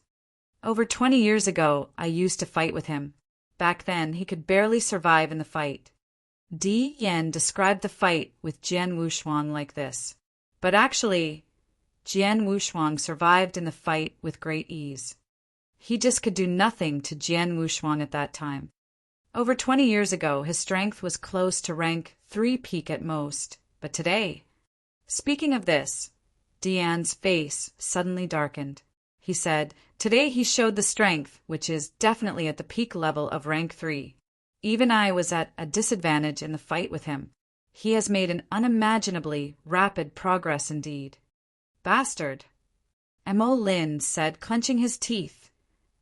Over 20 years ago, I used to fight with him. Back then, he could barely survive in the fight. Dian described the fight with Jian Wushuang like this. But actually, Jian Wushuang survived in the fight with great ease. He just could do nothing to Jian Wushuang at that time. Over 20 years ago, his strength was close to rank 3 peak at most. But today... Speaking of this, Dian's face suddenly darkened. He said, today he showed the strength, which is definitely at the peak level of rank 3. Even I was at a disadvantage in the fight with him. He has made an unimaginably rapid progress indeed. Bastard! Mo Lin said, clenching his teeth.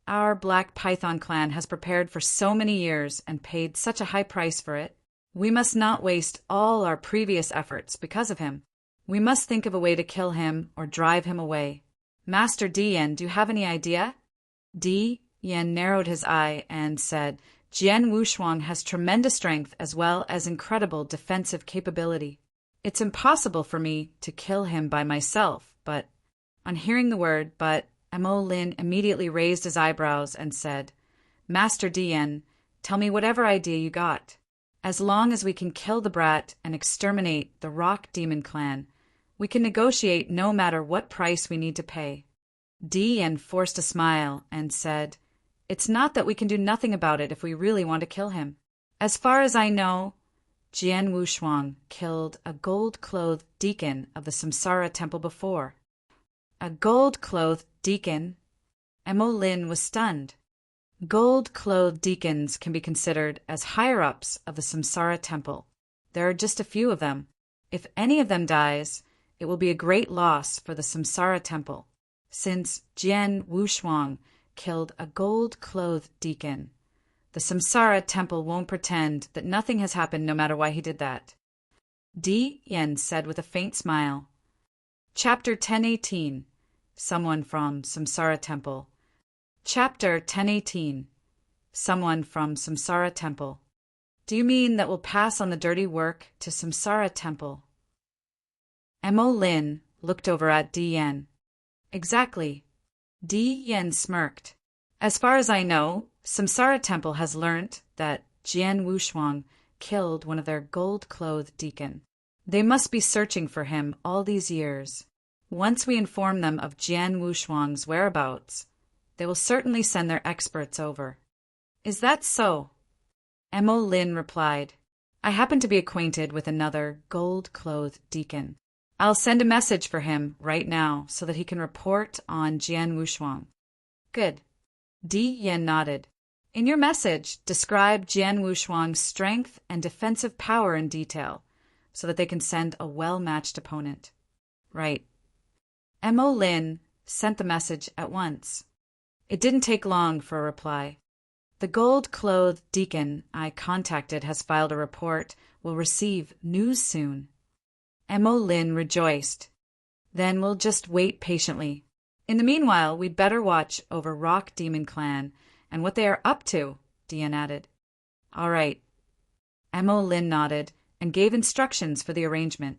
Our Black Python Clan has prepared for so many years and paid such a high price for it. We must not waste all our previous efforts because of him. We must think of a way to kill him or drive him away. Master Dian, do you have any idea? Dian narrowed his eye and said, Jian Wushuang has tremendous strength as well as incredible defensive capability. It's impossible for me to kill him by myself, but... On hearing the word but, Mo Lin immediately raised his eyebrows and said, Master Dian, tell me whatever idea you got. As long as we can kill the brat and exterminate the Rock Demon Clan, we can negotiate no matter what price we need to pay. Dian forced a smile and said, It's not that we can do nothing about it if we really want to kill him. As far as I know, Jian Wushuang killed a gold-clothed deacon of the Samsara Temple before. A gold-clothed deacon? Mo Lin was stunned. Gold-clothed deacons can be considered as higher-ups of the Samsara Temple. There are just a few of them. If any of them dies, it will be a great loss for the Samsara Temple, since Jian Wushuang killed a gold-clothed deacon. The Samsara Temple won't pretend that nothing has happened no matter why he did that. Dian said with a faint smile. Chapter 1018. Someone from Samsara Temple. Chapter 1018. Someone from Samsara Temple. Do you mean that we'll pass on the dirty work to Samsara Temple? Mo Lin looked over at Di Yan. Exactly. Di Yan smirked. As far as I know, Samsara Temple has learnt that Jian Wushuang killed one of their gold-clothed deacon. They must be searching for him all these years. Once we inform them of Jian Wushuang's whereabouts, they will certainly send their experts over. Is that so? Mo Lin replied. I happen to be acquainted with another gold-clothed deacon. I'll send a message for him right now so that he can report on Jian Wushuang. Good. Di Yan nodded. In your message, describe Jian Wushuang's strength and defensive power in detail so that they can send a well-matched opponent. Right. Mo Lin sent the message at once. It didn't take long for a reply. The gold-clothed deacon I contacted has filed a report. Will receive news soon. Mo Lin rejoiced. Then we'll just wait patiently. In the meanwhile, we'd better watch over Rock Demon Clan and what they are up to, Dian added. All right. Mo Lin nodded and gave instructions for the arrangement.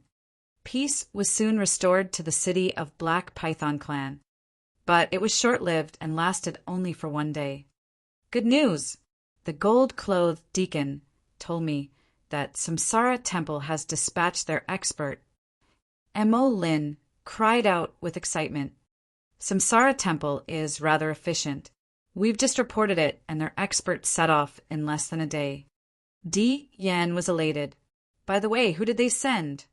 Peace was soon restored to the city of Black Python Clan, but it was short-lived and lasted only for one day. Good news! The gold-clothed deacon told me that Samsara Temple has dispatched their expert. Mo Lin cried out with excitement. Samsara Temple is rather efficient. We've just reported it, and their expert set off in less than a day. Di Yan was elated. By the way, who did they send?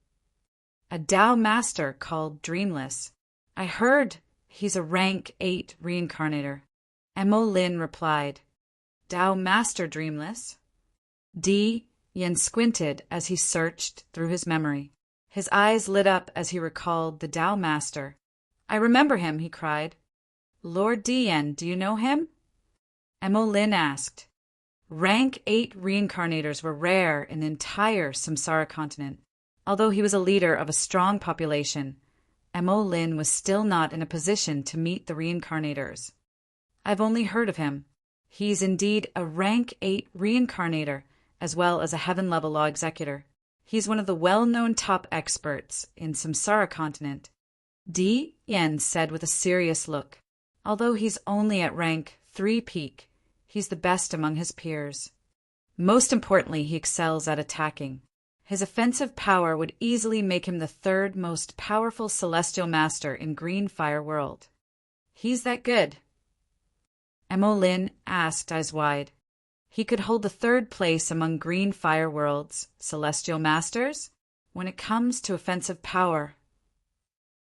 A Tao master called Dreamless. I heard he's a rank 8 reincarnator. Mo Lin replied. Tao master Dreamless? Di Yan squinted as he searched through his memory. His eyes lit up as he recalled the Tao master. I remember him, he cried. Lord Di Yan, do you know him? Mo Lin asked. Rank 8 reincarnators were rare in the entire Samsara continent. Although he was a leader of a strong population, Mo Lin was still not in a position to meet the reincarnators. I've only heard of him. He's indeed a rank 8 reincarnator, as well as a heaven-level law executor. He's one of the well-known top experts in Samsara continent. Di Yan said with a serious look. Although he's only at rank 3 peak, he's the best among his peers. Most importantly, he excels at attacking. His offensive power would easily make him the 3rd most powerful celestial master in Green Fire World. He's that good? Mo Lin asked, eyes wide. He could hold the 3rd place among Green Fire World's celestial masters when it comes to offensive power.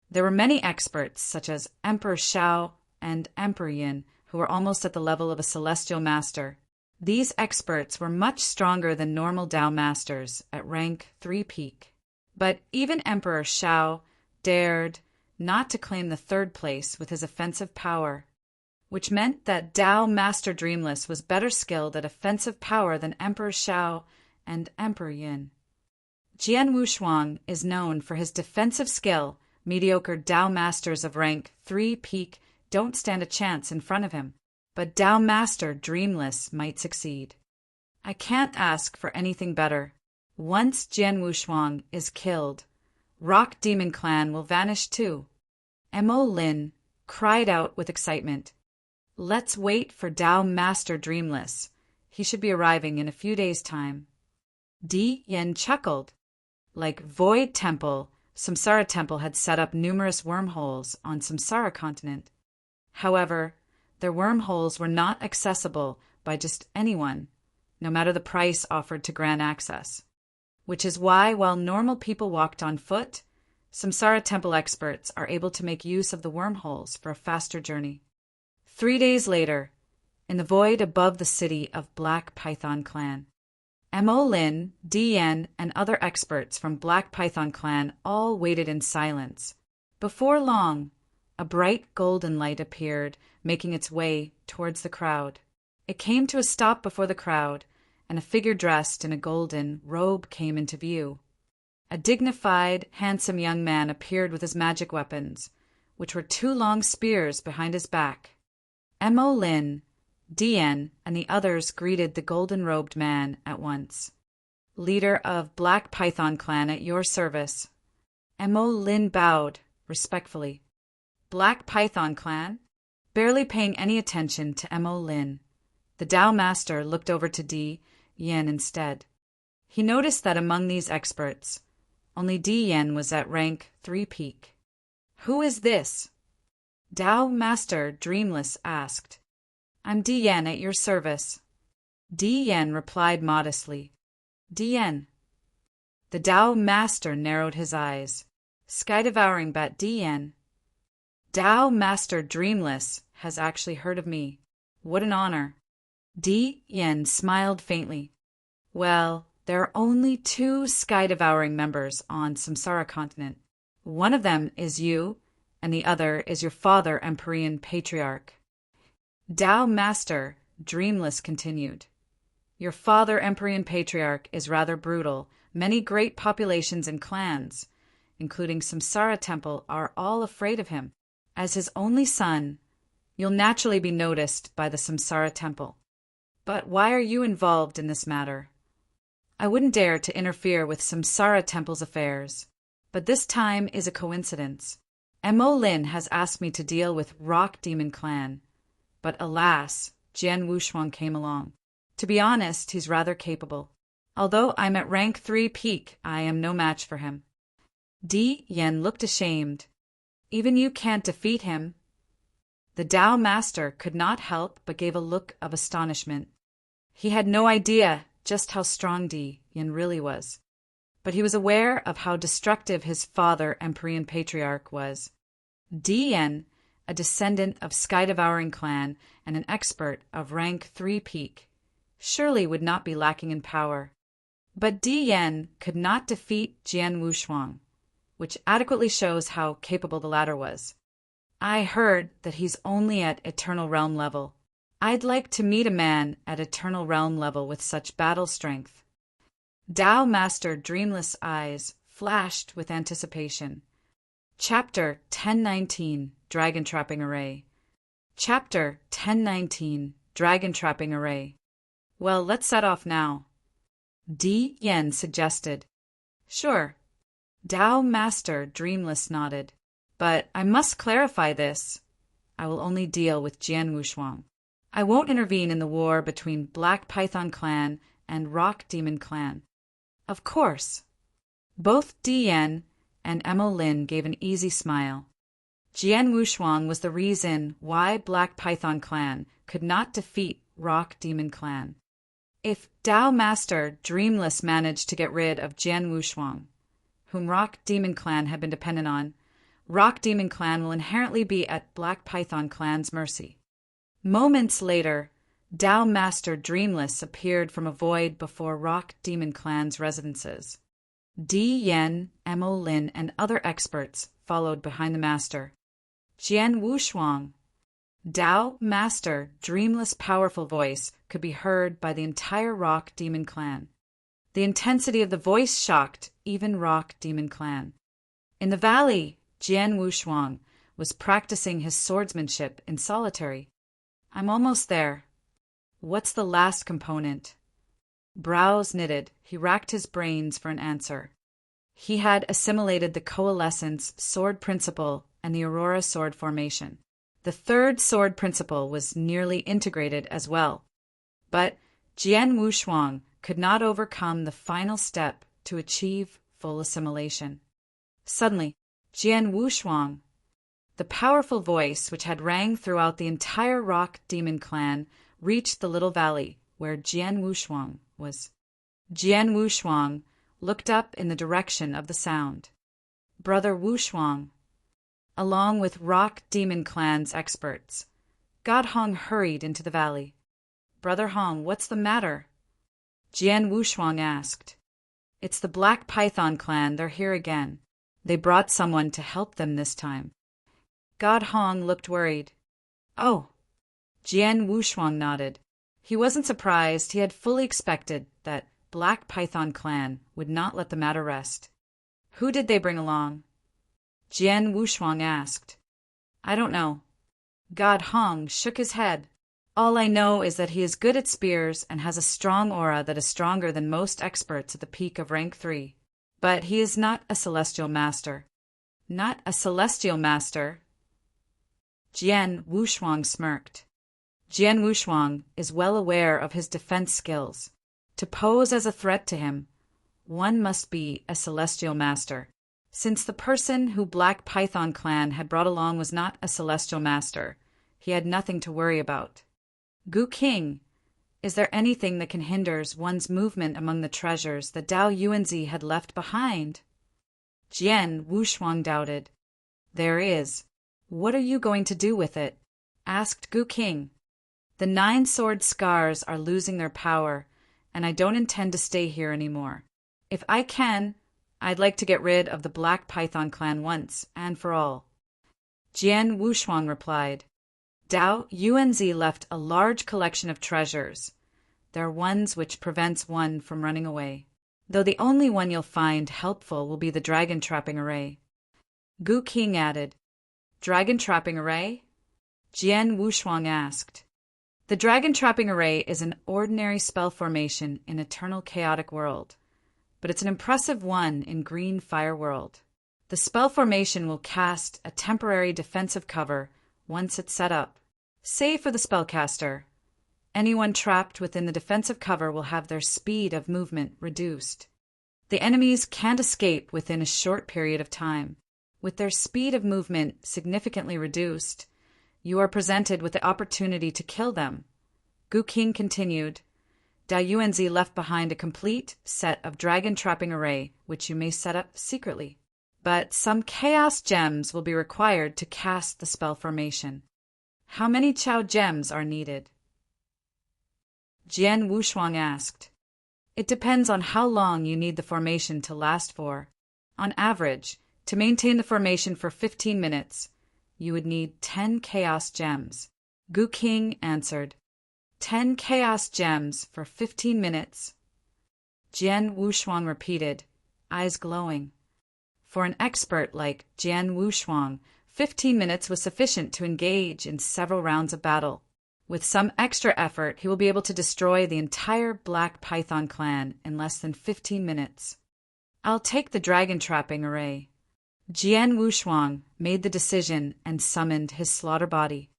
There were many experts, such as Emperor Shao and Emperor Yin, who were almost at the level of a celestial master. These experts were much stronger than normal Tao masters at rank 3 peak. But even Emperor Shao dared not to claim the 3rd place with his offensive power, which meant that Tao Master Dreamless was better skilled at offensive power than Emperor Shao and Emperor Yin. Jian Wushuang is known for his defensive skill. Mediocre Tao masters of rank 3 peak don't stand a chance in front of him, but Tao Master Dreamless might succeed. I can't ask for anything better. Once Jian Wushuang is killed, Rock Demon Clan will vanish too. Mo Lin cried out with excitement. Let's wait for Tao Master Dreamless. He should be arriving in a few days' time. Di Yan chuckled. Like Void Temple, Samsara Temple had set up numerous wormholes on Samsara continent. However, their wormholes were not accessible by just anyone, no matter the price offered to grant access. Which is why, while normal people walked on foot, Samsara Temple experts are able to make use of the wormholes for a faster journey. 3 days later, in the void above the city of Black Python Clan, Mo Lin, Di Yan, and other experts from Black Python Clan all waited in silence. Before long, a bright golden light appeared, making its way towards the crowd. It came to a stop before the crowd, and a figure dressed in a golden robe came into view. A dignified, handsome young man appeared with his magic weapons, which were 2 long spears behind his back. Mo Lin, Di Yan, and the others greeted the golden-robed man at once. Leader of Black Python Clan at your service. Mo Lin bowed, respectfully. Black Python Clan? Barely paying any attention to Mo Lin, the Tao Master looked over to Di Yan instead. He noticed that among these experts, only Di Yan was at rank 3 peak. Who is this? Tao Master Dreamless asked. I'm Di Yan at your service. Di Yan replied modestly. Di Yan. The Tao Master narrowed his eyes. Sky-devouring bat Di Yan. Tao Master Dreamless has actually heard of me. What an honor. Di Yan smiled faintly. Well, there are only 2 sky-devouring members on Samsara continent. One of them is you, and the other is your father, Empyrean Patriarch. Tao Master Dreamless continued. Your father, Empyrean Patriarch, is rather brutal. Many great populations and clans, including Samsara Temple, are all afraid of him. As his only son, you'll naturally be noticed by the Samsara Temple. But why are you involved in this matter? I wouldn't dare to interfere with Samsara Temple's affairs, but this time is a coincidence. Mo Lin has asked me to deal with Rock Demon Clan, but alas, Jian Wushuang came along. To be honest, he's rather capable. Although I'm at rank 3 peak, I am no match for him. Di Yan looked ashamed. Even you can't defeat him. The Tao Master could not help but gave a look of astonishment. He had no idea just how strong Di Yan really was, but he was aware of how destructive his father, Empyrean Patriarch, was. Di Yan, a descendant of Sky-devouring clan and an expert of rank 3 peak, surely would not be lacking in power. But Di Yan could not defeat Jian Wushuang, which adequately shows how capable the latter was. I heard that he's only at Eternal Realm level. I'd like to meet a man at Eternal Realm level with such battle strength. Tao Master Dreamless eyes flashed with anticipation. Chapter 1019, Dragon Trapping Array. Chapter 1019, Dragon Trapping Array. Well, let's set off now. Di Yan suggested. Sure. Tao Master Dreamless nodded. But I must clarify this. I will only deal with Jian Wushuang. I won't intervene in the war between Black Python Clan and Rock Demon Clan. Of course. Both Di Yan and Mo Lin gave an easy smile. Jian Wushuang was the reason why Black Python Clan could not defeat Rock Demon Clan. If Tao Master Dreamless managed to get rid of Jian Wushuang, whom Rock Demon Clan had been dependent on, Rock Demon Clan will inherently be at Black Python Clan's mercy. Moments later, Tao Master Dreamless appeared from a void before Rock Demon Clan's residences. Di Yan, Mo Lin, and other experts followed behind the Master. Jian Wushuang. Tao Master Dreamless' powerful voice could be heard by the entire Rock Demon Clan. The intensity of the voice shocked even Rock Demon Clan. In the valley, Jian Wushuang was practicing his swordsmanship in solitary. I'm almost there. What's the last component? Brows knitted, he racked his brains for an answer. He had assimilated the Coalescence sword principle and the Aurora sword formation. The third sword principle was nearly integrated as well. But Jian Wushuang could not overcome the final step to achieve full assimilation. Suddenly, Jian Wushuang, the powerful voice which had rang throughout the entire Rock Demon Clan, reached the little valley where Jian Wushuang was. Jian Wushuang looked up in the direction of the sound. Brother Wushuang, along with Rock Demon Clan's experts, God Hong hurried into the valley. Brother Hong, what's the matter? Jian Wushuang asked. It's the Black Python Clan, they're here again. They brought someone to help them this time. God Hong looked worried. Oh. Jian Wushuang nodded. He wasn't surprised. He had fully expected that Black Python Clan would not let the matter rest. Who did they bring along? Jian Wushuang asked. I don't know. God Hong shook his head. All I know is that he is good at spears and has a strong aura that is stronger than most experts at the peak of rank 3. But he is not a celestial master. Not a celestial master. Jian Wushuang smirked. Jian Wushuang is well aware of his defense skills. To pose as a threat to him, one must be a celestial master. Since the person who Black Python clan had brought along was not a celestial master, he had nothing to worry about. Gu King, is there anything that can hinder one's movement among the treasures that Dao Yuanzi had left behind? Jian Wushuang doubted. There is. What are you going to do with it? Asked Gu King. The 9-sword scars are losing their power, and I don't intend to stay here anymore. If I can, I'd like to get rid of the Black Python clan once and for all. Jian Wushuang replied. Dao Yuanzi left a large collection of treasures. There are ones which prevents one from running away, though the only one you'll find helpful will be the dragon trapping array. Gu King added. Dragon trapping array? Jian Wushuang asked. The dragon trapping array is an ordinary spell formation in Eternal Chaotic World, but it's an impressive one in Green Fire World. The spell formation will cast a temporary defensive cover once it's set up. Save for the spellcaster. Anyone trapped within the defensive cover will have their speed of movement reduced. The enemies can't escape within a short period of time. With their speed of movement significantly reduced, you are presented with the opportunity to kill them. Gu King continued. Dao Yuanzi left behind a complete set of dragon trapping array, which you may set up secretly. But some chaos gems will be required to cast the spell formation. How many Chao gems are needed? Jian Wushuang asked. It depends on how long you need the formation to last for. On average, to maintain the formation for 15 minutes, you would need 10 chaos gems. Gu King answered. 10 chaos gems for 15 minutes. Jian Wushuang repeated, eyes glowing. For an expert like Jian Wushuang, 15 minutes was sufficient to engage in several rounds of battle. With some extra effort, he will be able to destroy the entire Black Python clan in less than 15 minutes. I'll take the dragon trapping array. Jian Wushuang made the decision and summoned his slaughter body.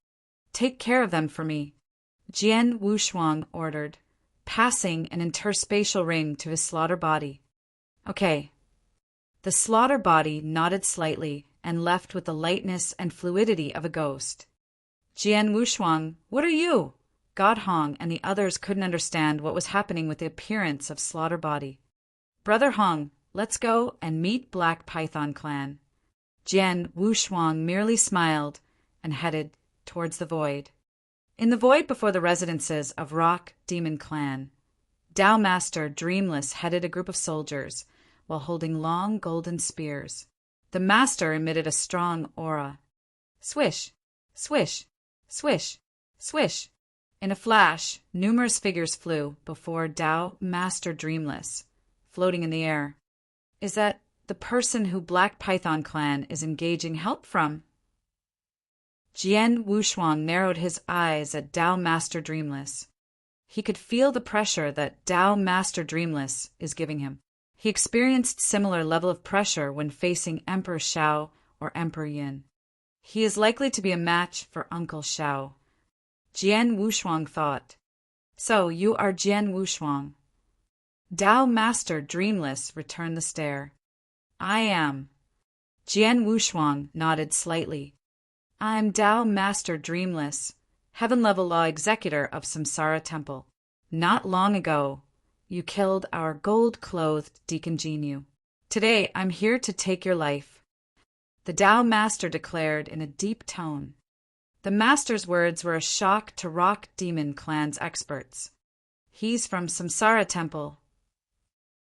Take care of them for me, Jian Wushuang ordered, passing an interspatial ring to his slaughter body. Okay. The slaughter body nodded slightly and left with the lightness and fluidity of a ghost. Jian Wushuang, what are you? God Hong and the others couldn't understand what was happening with the appearance of slaughter body. Brother Hong, let's go and meet Black Python clan. Jian Wushuang merely smiled and headed towards the void. In the void before the residences of Rock Demon Clan, Dao Master Dreamless headed a group of soldiers while holding long golden spears. The master emitted a strong aura. Swish, swish, swish, swish. In a flash, numerous figures flew before Dao Master Dreamless, floating in the air. Is that the person who Black Python clan is engaging help from? Jian Wushuang narrowed his eyes at Dao Master Dreamless. He could feel the pressure that Dao Master Dreamless is giving him. He experienced similar level of pressure when facing Emperor Shao or Emperor Yin. He is likely to be a match for Uncle Shao. Jian Wushuang thought. So you are Jian Wushuang. Dao Master Dreamless returned the stare. I am. Jian Wushuang nodded slightly. I'm Dao Master Dreamless, Heaven-level Law Executor of Samsara Temple. Not long ago, you killed our gold-clothed Deacon Jinyu. Today, I'm here to take your life. The Dao Master declared in a deep tone. The Master's words were a shock to Rock Demon Clan's experts. He's from Samsara Temple.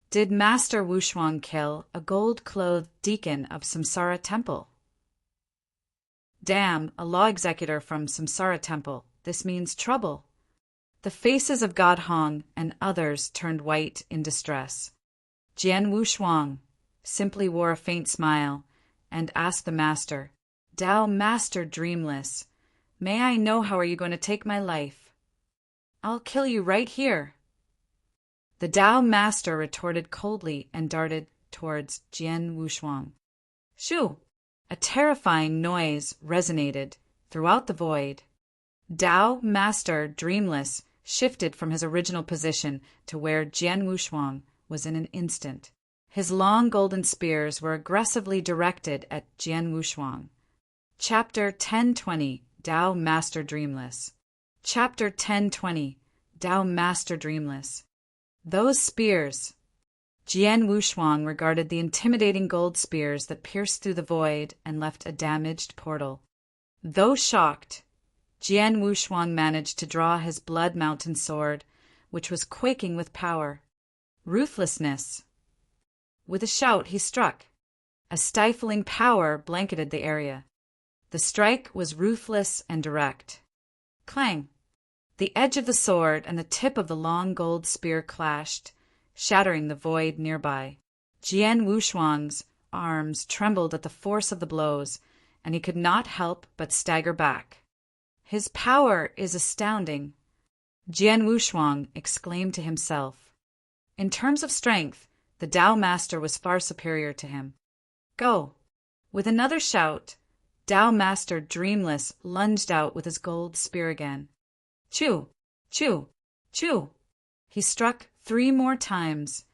Did Master Wushuang kill a gold-clothed deacon of Samsara Temple? Damn, a law executor from Samsara Temple. This means trouble. The faces of God Hong and others turned white in distress. Jian Wushuang simply wore a faint smile and asked the master, Dao Master Dreamless, may I know how are you going to take my life? I'll kill you right here. The Dao Master retorted coldly and darted towards Jian Wushuang. Shoo! A terrifying noise resonated throughout the void. Dao Master Dreamless shifted from his original position to where Jian Wushuang was in an instant. His long golden spears were aggressively directed at Jian Wushuang. Chapter 1020 Dao Master Dreamless. Chapter 1020 Dao Master Dreamless. Those spears. Jian Wushuang regarded the intimidating gold spears that pierced through the void and left a damaged portal. Though shocked, Jian Wushuang managed to draw his blood mountain sword, which was quaking with power. Ruthlessness. With a shout, he struck. A stifling power blanketed the area. The strike was ruthless and direct. Clang! The edge of the sword and the tip of the long gold spear clashed, shattering the void nearby. Jian Wushuang's arms trembled at the force of the blows, and he could not help but stagger back. His power is astounding, Jian Wushuang exclaimed to himself. In terms of strength, the Dao Master was far superior to him. Go! With another shout, Dao Master Dreamless lunged out with his gold spear again. Chew! Chew! Chew! He struck 3 more times,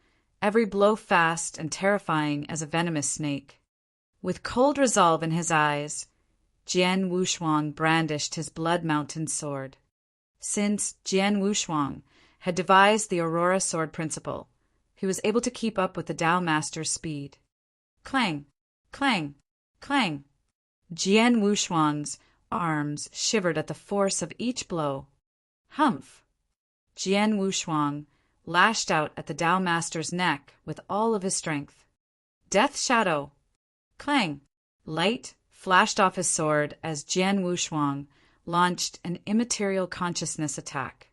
every blow fast and terrifying as a venomous snake. With cold resolve in his eyes, Jian Wushuang brandished his blood mountain sword. Since Jian Wushuang had devised the Aurora Sword principle, he was able to keep up with the Dao Master's speed. Clang! Clang! Clang! Jian Wushuang's arms shivered at the force of each blow. Humph! Jian Wushuang lashed out at the Dao Master's neck with all of his strength. Death Shadow! Clang! Light flashed off his sword as Jian Wushuang launched an immaterial consciousness attack.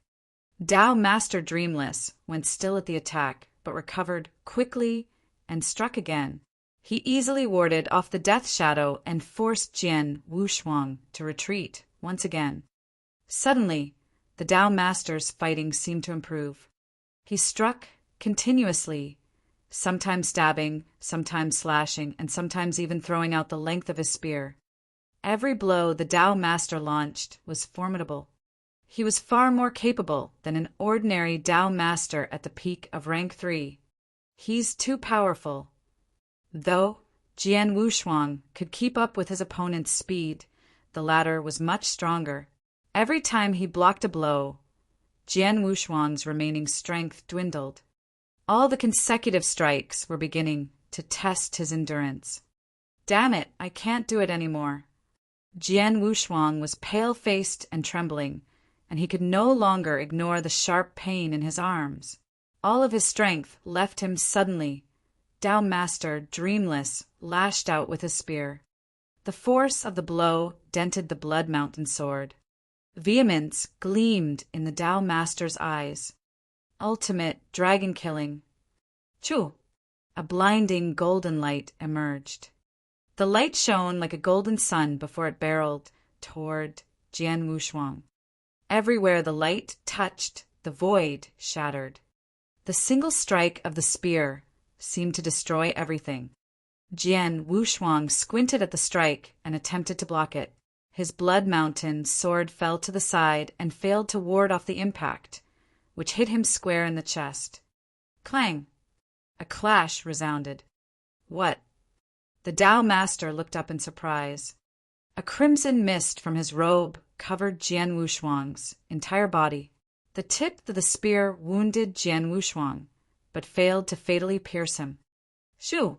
Dao Master Dreamless went still at the attack, but recovered quickly and struck again. He easily warded off the death shadow and forced Jian Wushuang to retreat once again. Suddenly, the Dao Master's fighting seemed to improve. He struck continuously, sometimes stabbing, sometimes slashing, and sometimes even throwing out the length of his spear. Every blow the Dao Master launched was formidable. He was far more capable than an ordinary Dao Master at the peak of rank 3. He's too powerful. Though Jian Wushuang could keep up with his opponent's speed, the latter was much stronger. Every time he blocked a blow, Jian Wushuang's remaining strength dwindled. All the consecutive strikes were beginning to test his endurance. Damn it, I can't do it anymore. Jian Wushuang was pale-faced and trembling, and he could no longer ignore the sharp pain in his arms. All of his strength left him suddenly. Dao Master, Dreamless, lashed out with his spear. The force of the blow dented the blood mountain sword. Vehemence gleamed in the Dao Master's eyes. Ultimate dragon killing. Choo! A blinding golden light emerged. The light shone like a golden sun before it barreled toward Jian Wushuang. Everywhere the light touched, the void shattered. The single strike of the spear seemed to destroy everything. Jian Wushuang squinted at the strike and attempted to block it. His blood mountain sword fell to the side and failed to ward off the impact, which hit him square in the chest. Clang! A clash resounded. What? The Dao Master looked up in surprise. A crimson mist from his robe covered Jian Wushuang's entire body. The tip of the spear wounded Jian Wushuang, but failed to fatally pierce him. Shoo!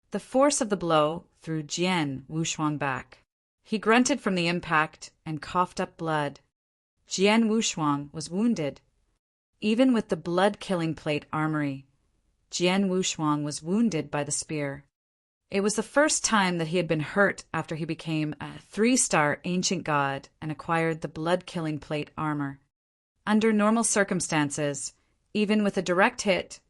The force of the blow threw Jian Wushuang back. He grunted from the impact and coughed up blood. Jian Wushuang was wounded. Even with the blood-killing plate armory, Jian Wushuang was wounded by the spear. It was the first time that he had been hurt after he became a 3-star ancient god and acquired the blood-killing plate armor. Under normal circumstances, even with a direct hit,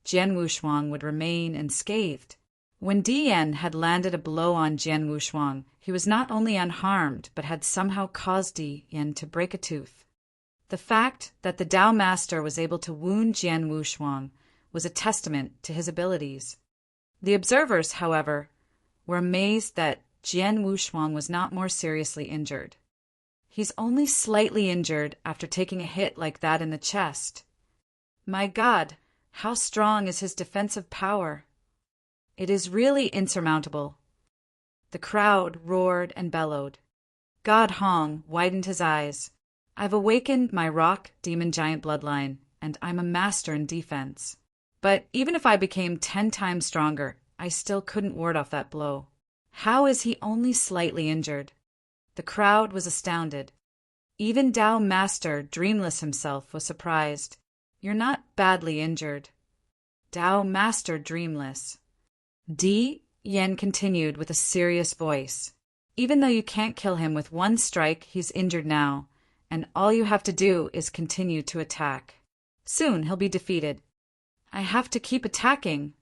Jian Wushuang would remain unscathed. When Dian had landed a blow on Jian Wushuang, he was not only unharmed, but had somehow caused Dian to break a tooth. The fact that the Dao Master was able to wound Jian Wushuang was a testament to his abilities. The observers, however, were amazed that Jian Wushuang was not more seriously injured. He's only slightly injured after taking a hit like that in the chest. My God, how strong is his defensive power? It is really insurmountable. The crowd roared and bellowed. God Hong widened his eyes. I've awakened my rock demon giant bloodline, and I'm a master in defense. But even if I became 10 times stronger, I still couldn't ward off that blow. How is he only slightly injured? The crowd was astounded. Even Dao Master Dreamless himself was surprised. You're not badly injured. Dao Master Dreamless. Di Yen continued with a serious voice. Even though you can't kill him with one strike, he's injured now, and all you have to do is continue to attack. Soon he'll be defeated. I have to keep attacking.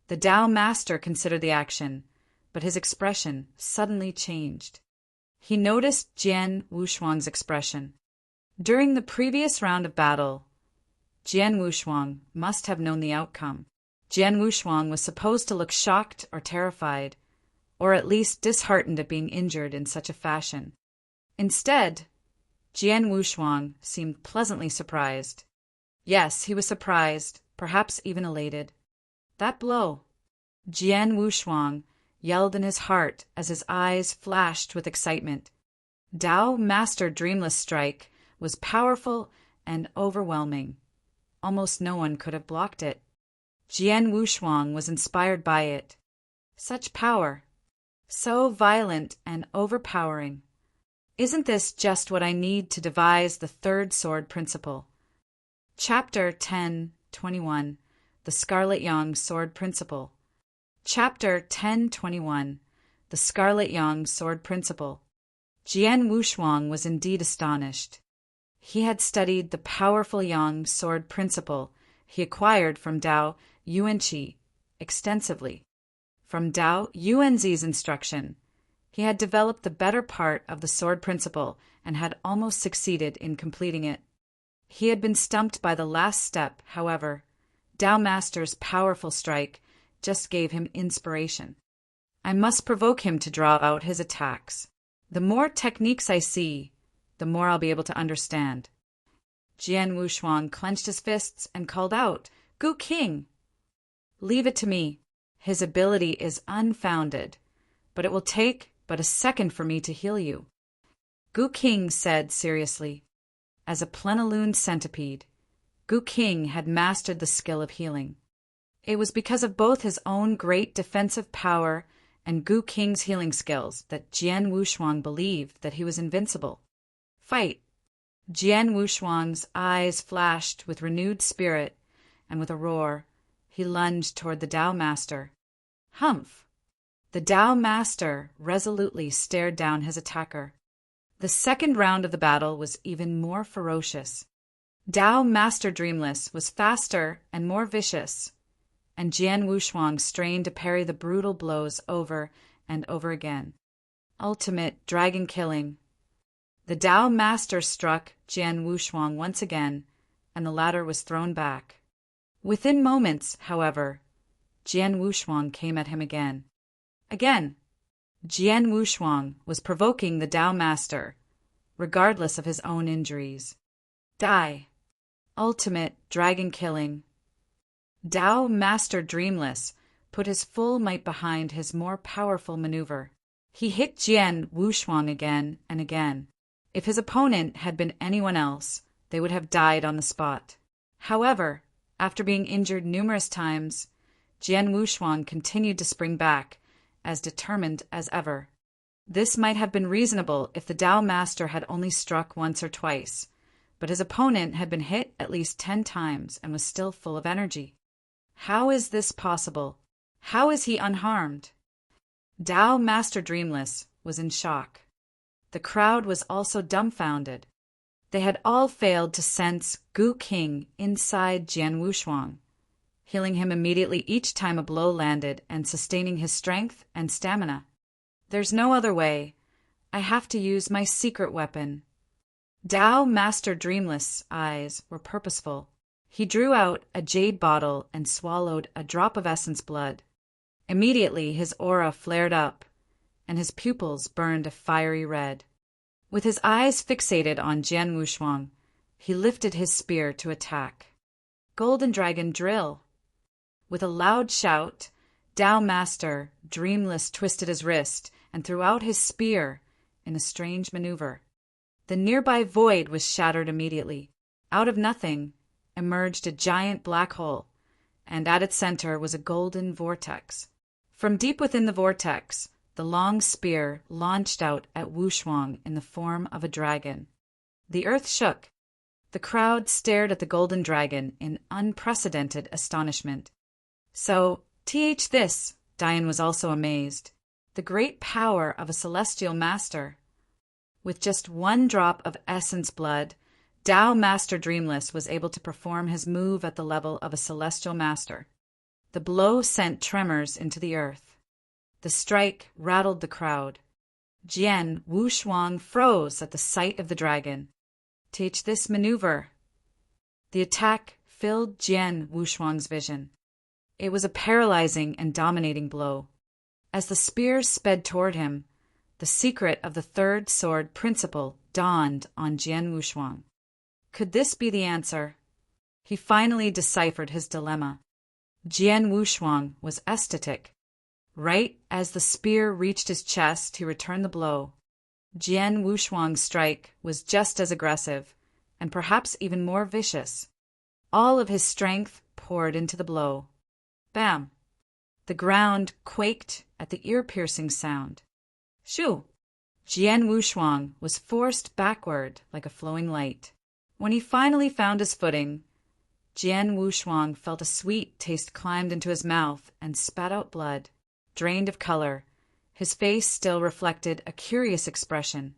The Dao Master considered the action, but his expression suddenly changed. He noticed Jian Wushuang's expression. During the previous round of battle, Jian Wushuang must have known the outcome. Jian Wushuang was supposed to look shocked or terrified, or at least disheartened at being injured in such a fashion. Instead, Jian Wushuang seemed pleasantly surprised. Yes, he was surprised, perhaps even elated. That blow! Jian Wushuang yelled in his heart as his eyes flashed with excitement. Dao Master Dreamless strike was powerful and overwhelming. Almost no one could have blocked it. Jian Wushuang was inspired by it. Such power! So violent and overpowering. Isn't this just what I need to devise the third sword principle? Chapter 10:21 The Scarlet Yang Sword Principle. Chapter 10:21 The Scarlet Yang Sword Principle. Jian Wushuang was indeed astonished. He had studied the powerful Yang Sword Principle he acquired from Dao Yuanqi extensively. From Dao Yuanzi's instruction, he had developed the better part of the sword principle and had almost succeeded in completing it. He had been stumped by the last step, however. Dao Master's powerful strike just gave him inspiration. I must provoke him to draw out his attacks. The more techniques I see, the more I'll be able to understand. Jian Wushuang clenched his fists and called out, Gu King! Leave it to me. His ability is unfounded, but it will take but a second for me to heal you. Gu King said seriously. As a plenilune centipede, Gu King had mastered the skill of healing. It was because of both his own great defensive power and Gu King's healing skills that Jian Wushuang believed that he was invincible. Fight! Jian Wushuang's eyes flashed with renewed spirit, and with a roar, he lunged toward the Dao Master. Humph! The Dao Master resolutely stared down his attacker. The second round of the battle was even more ferocious. Dao Master Dreamless was faster and more vicious, and Jian Wushuang strained to parry the brutal blows over and over again. Ultimate dragon killing. The Dao Master struck Jian Wushuang once again, and the latter was thrown back. Within moments, however, Jian Wushuang came at him again. Again, Jian Wushuang was provoking the Dao Master, regardless of his own injuries. Die! Ultimate dragon killing. Dao Master Dreamless put his full might behind his more powerful maneuver. He hit Jian Wushuang again and again. If his opponent had been anyone else, they would have died on the spot. However, after being injured numerous times, Jian Wushuang continued to spring back, as determined as ever. This might have been reasonable if the Dao Master had only struck once or twice, but his opponent had been hit at least 10 times and was still full of energy. How is this possible? How is he unharmed? Dao Master Dreamless was in shock. The crowd was also dumbfounded. They had all failed to sense Gu King inside Jian Wushuang, healing him immediately each time a blow landed and sustaining his strength and stamina. There's no other way. I have to use my secret weapon. Dao Master Dreamless' eyes were purposeful. He drew out a jade bottle and swallowed a drop of essence blood. Immediately his aura flared up, and his pupils burned a fiery red. With his eyes fixated on Jian Wushuang, he lifted his spear to attack. Golden Dragon Drill! With a loud shout, Tao Master Dreamless twisted his wrist and threw out his spear in a strange maneuver. The nearby void was shattered immediately. Out of nothing emerged a giant black hole, and at its center was a golden vortex. From deep within the vortex, the long spear launched out at Wushuang in the form of a dragon. The earth shook. The crowd stared at the golden dragon in unprecedented astonishment. So, this, Dian was also amazed. The great power of a celestial master. With just one drop of essence blood, Tao Master Dreamless was able to perform his move at the level of a celestial master. The blow sent tremors into the earth. The strike rattled the crowd. Jian Wushuang froze at the sight of the dragon. Teach this maneuver. The attack filled Jian Wushuang's vision. It was a paralyzing and dominating blow. As the spear sped toward him, the secret of the third sword principle dawned on Jian Wushuang. Could this be the answer? He finally deciphered his dilemma. Jian Wushuang was ecstatic. Right as the spear reached his chest, he returned the blow. Jian Wushuang's strike was just as aggressive, and perhaps even more vicious. All of his strength poured into the blow. Bam! The ground quaked at the ear-piercing sound. Shoo! Jian Wushuang was forced backward like a flowing light. When he finally found his footing, Jian Wushuang felt a sweet taste climbed into his mouth and spat out blood. Drained of color, his face still reflected a curious expression.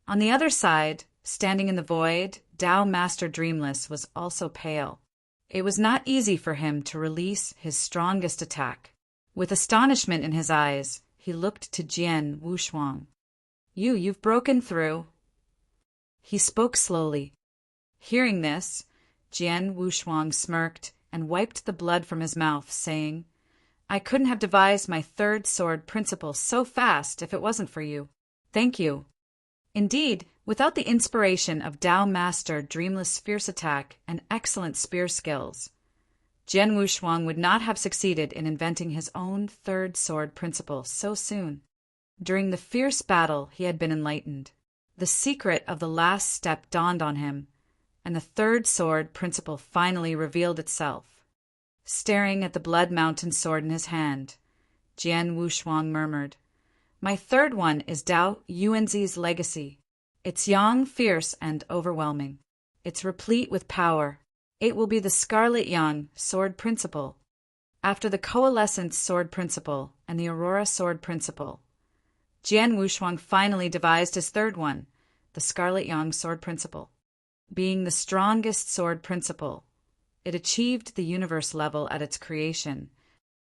On the other side, standing in the void, Tao Master Dreamless was also pale. It was not easy for him to release his strongest attack. With astonishment in his eyes, he looked to Jian Wushuang. You've broken through. He spoke slowly. Hearing this, Jian Wushuang smirked and wiped the blood from his mouth, saying, I couldn't have devised my third sword principle so fast if it wasn't for you. Thank you. Indeed, without the inspiration of Tao Master Dreamless fierce attack and excellent spear skills, Jian Wushuang would not have succeeded in inventing his own third sword principle so soon. During the fierce battle, he had been enlightened. The secret of the last step dawned on him, and the third sword principle finally revealed itself. Staring at the Blood Mountain sword in his hand, Jian Wushuang murmured, My third one is Tao Yuanzi's legacy. It's yang, fierce, and overwhelming. It's replete with power. It will be the Scarlet Yang sword principle. After the Coalescence sword principle and the Aurora sword principle, Jian Wushuang finally devised his third one, the Scarlet Yang sword principle. Being the strongest sword principle, it achieved the universe level at its creation